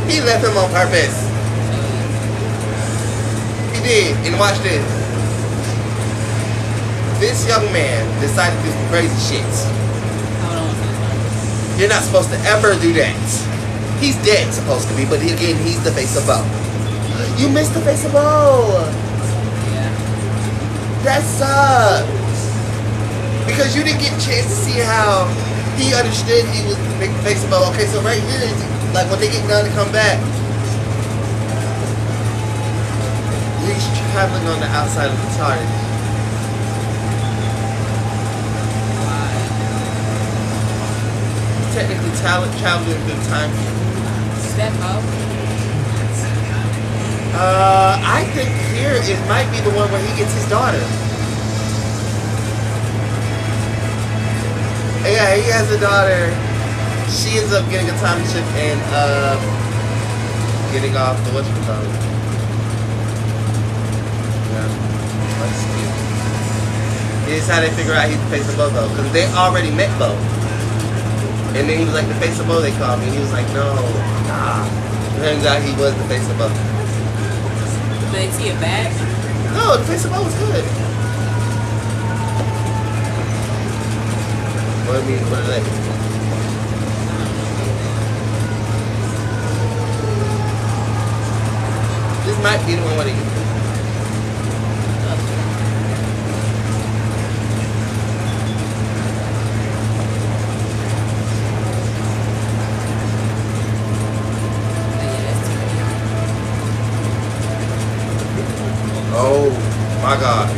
Speaker 2: He left him on purpose. He did. And watch this. This young man decided to do some crazy shit. You're not supposed to ever do that. He's dead, supposed to be, but again, he's the face of Bo. You missed the face of Bo.
Speaker 1: Yeah.
Speaker 2: That sucks. Because you didn't get a chance to see how he understood he was the face of Bo. Okay, so right here, like when they get done to come back, he's traveling on the outside of the TARDIS. Technically traveling through time.
Speaker 1: Step up.
Speaker 2: I think here it might be the one where he gets his daughter. Yeah, he has a daughter. She ends up getting a time ship and getting off the whatchamacallit. Yeah, that's cute. Here's how they figure out he's the face of Bo though, because they already met Bo. And then he was like, the face of Bo, they called me. And he was like, no, nah. It turns out he was the face of Bo.
Speaker 1: But is he a bad?
Speaker 2: No, the face of Bo was good. What do you mean? What are they? This might be the one where they get my God.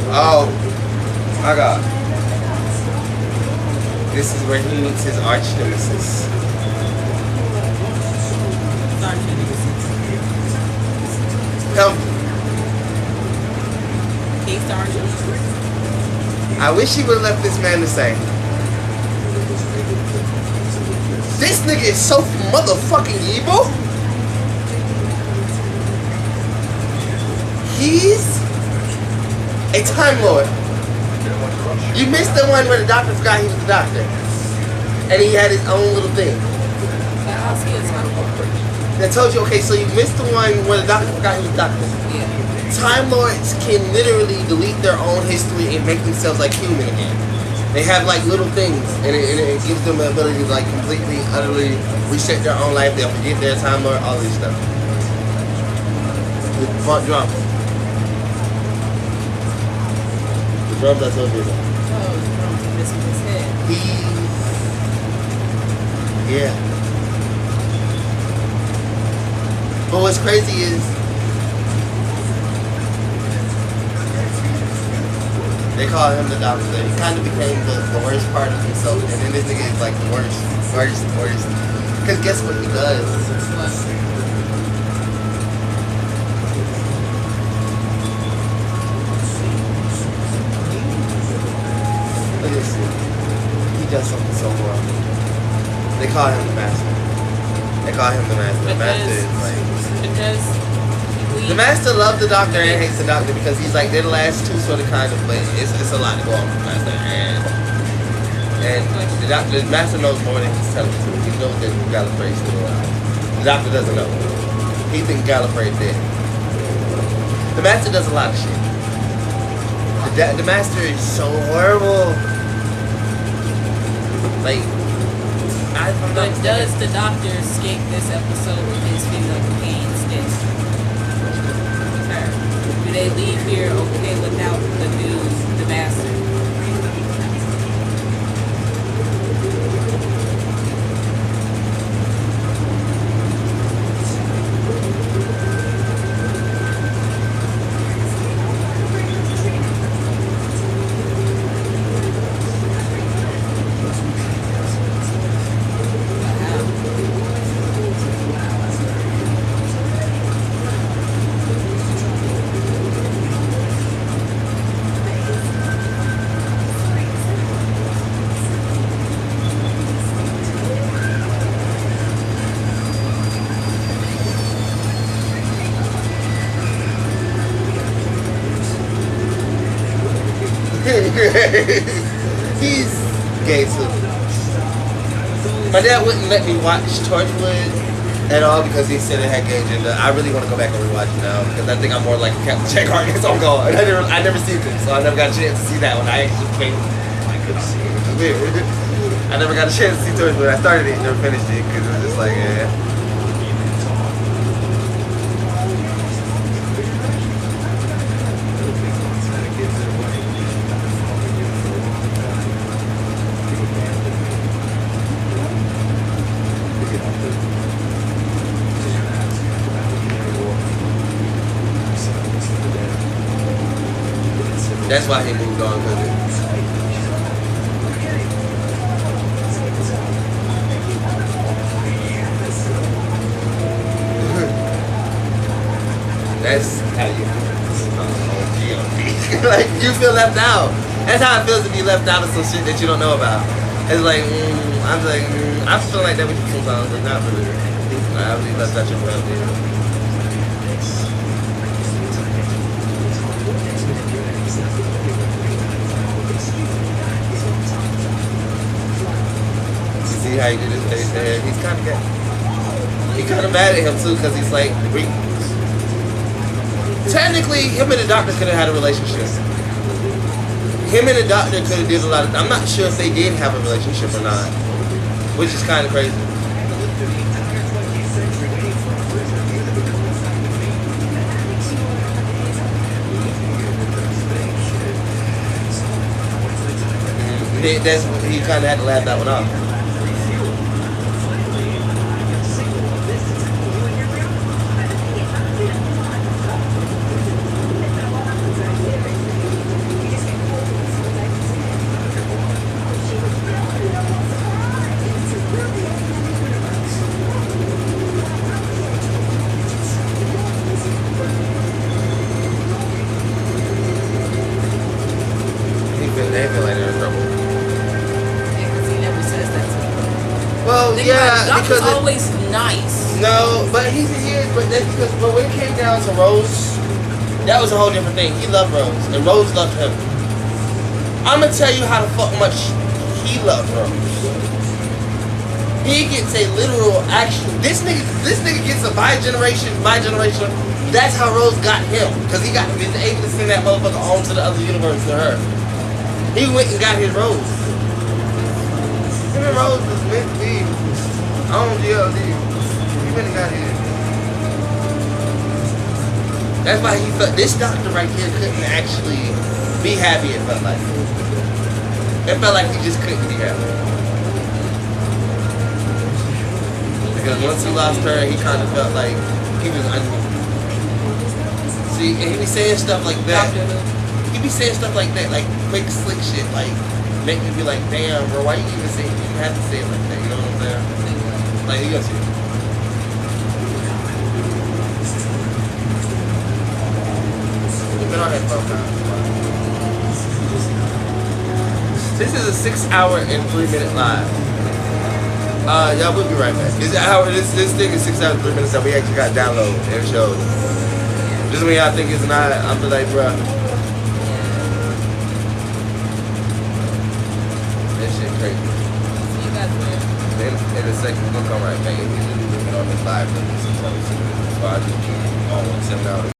Speaker 2: Oh my God. This is where he meets his arch nemesis. Come. I wish he would have left this man the same. This nigga is so motherfucking evil. He's a Time Lord. You missed the one where the doctor forgot he was the doctor. And he had his own little thing. That told you, okay, so you missed the one where the doctor forgot he was the doctor. Time Lords can literally delete their own history and make themselves like human again. They have like little things, and it gives them the ability to like completely, utterly reset their own life. They'll forget their Time Lord, all this stuff. The front drum. The drums I told you about.
Speaker 1: Oh, the drums are missing his head.
Speaker 2: Yeah. But what's crazy is they call him the doctor. He kind of became the worst part of himself, and then this nigga is like the worst. Because guess what he does? Look at this. He does something so wrong. They call him the master. The master is like. The master loves the doctor and hates the doctor because he's like, they're the last two sort of kind of, but it's a lot to go on with the master. And the master knows more than he's telling you. He knows that Gallifrey's still alive. The doctor doesn't know. He thinks Gallifrey's dead. The master does a lot of shit. The master is so horrible. Like,
Speaker 1: but does the doctor escape this episode with his female companion still? Do they leave here okay without the master?
Speaker 2: He's gay too. My dad wouldn't let me watch Torchwood at all because he said it had gay agenda. I really want to go back and rewatch it now because I think I'm more like Captain Jack Harkness on God. I never seen it, so I never got a chance to see that one. I actually came. I couldn't see it. It was weird. I never got a chance to see Torchwood. I started it and never finished it because it was just like, That's why he moved on, because that's how you like, you feel left out. That's how it feels to be left out of some shit that you don't know about. It's like, I feel like that with you sometimes, but not really. I really left out your family. See how he did his face there? He's kind of gay. He's kind of mad at him too because he's like, technically, him and the doctor could have had a relationship. Him and the doctor could have did a lot of. I'm not sure if they did have a relationship or not, which is kind of crazy. He kind of had to laugh that one off.
Speaker 4: Doc was always nice.
Speaker 2: No, but he is. But that's because when it came down to Rose, that was a whole different thing. He loved Rose, and Rose loved him. I'm gonna tell you how the fuck much he loved Rose. He gets a literal action. This nigga gets a bi-generation. That's how Rose got him, because he was able to send that motherfucker on to the other universe to her. He went and got his Rose. Him and Rose was meant to be on GLD. He went and got his. That's why he felt this doctor right here couldn't actually be happy. It felt like. It felt like he just couldn't be happy. Because once he lost her, he kind of felt like he was See, and he be saying stuff like that. He be saying stuff like that, like quick, slick shit, like make me be like, damn, bro, why you even say it? You didn't have to say it like that, you know what I'm saying? Like, you gonna see it. We've been on here for a while. This is a 6-hour and 3-minute live. Y'all, we'll be right back. This thing is 6 hours and 3 minutes that we actually got downloaded and showed. Just when y'all think it's not, I'm be like, bruh. That shit crazy.
Speaker 1: See you guys later.
Speaker 2: Then in a second, we're gonna come right back. We've been on this live for 6 hours. So I just keep on 7 hours.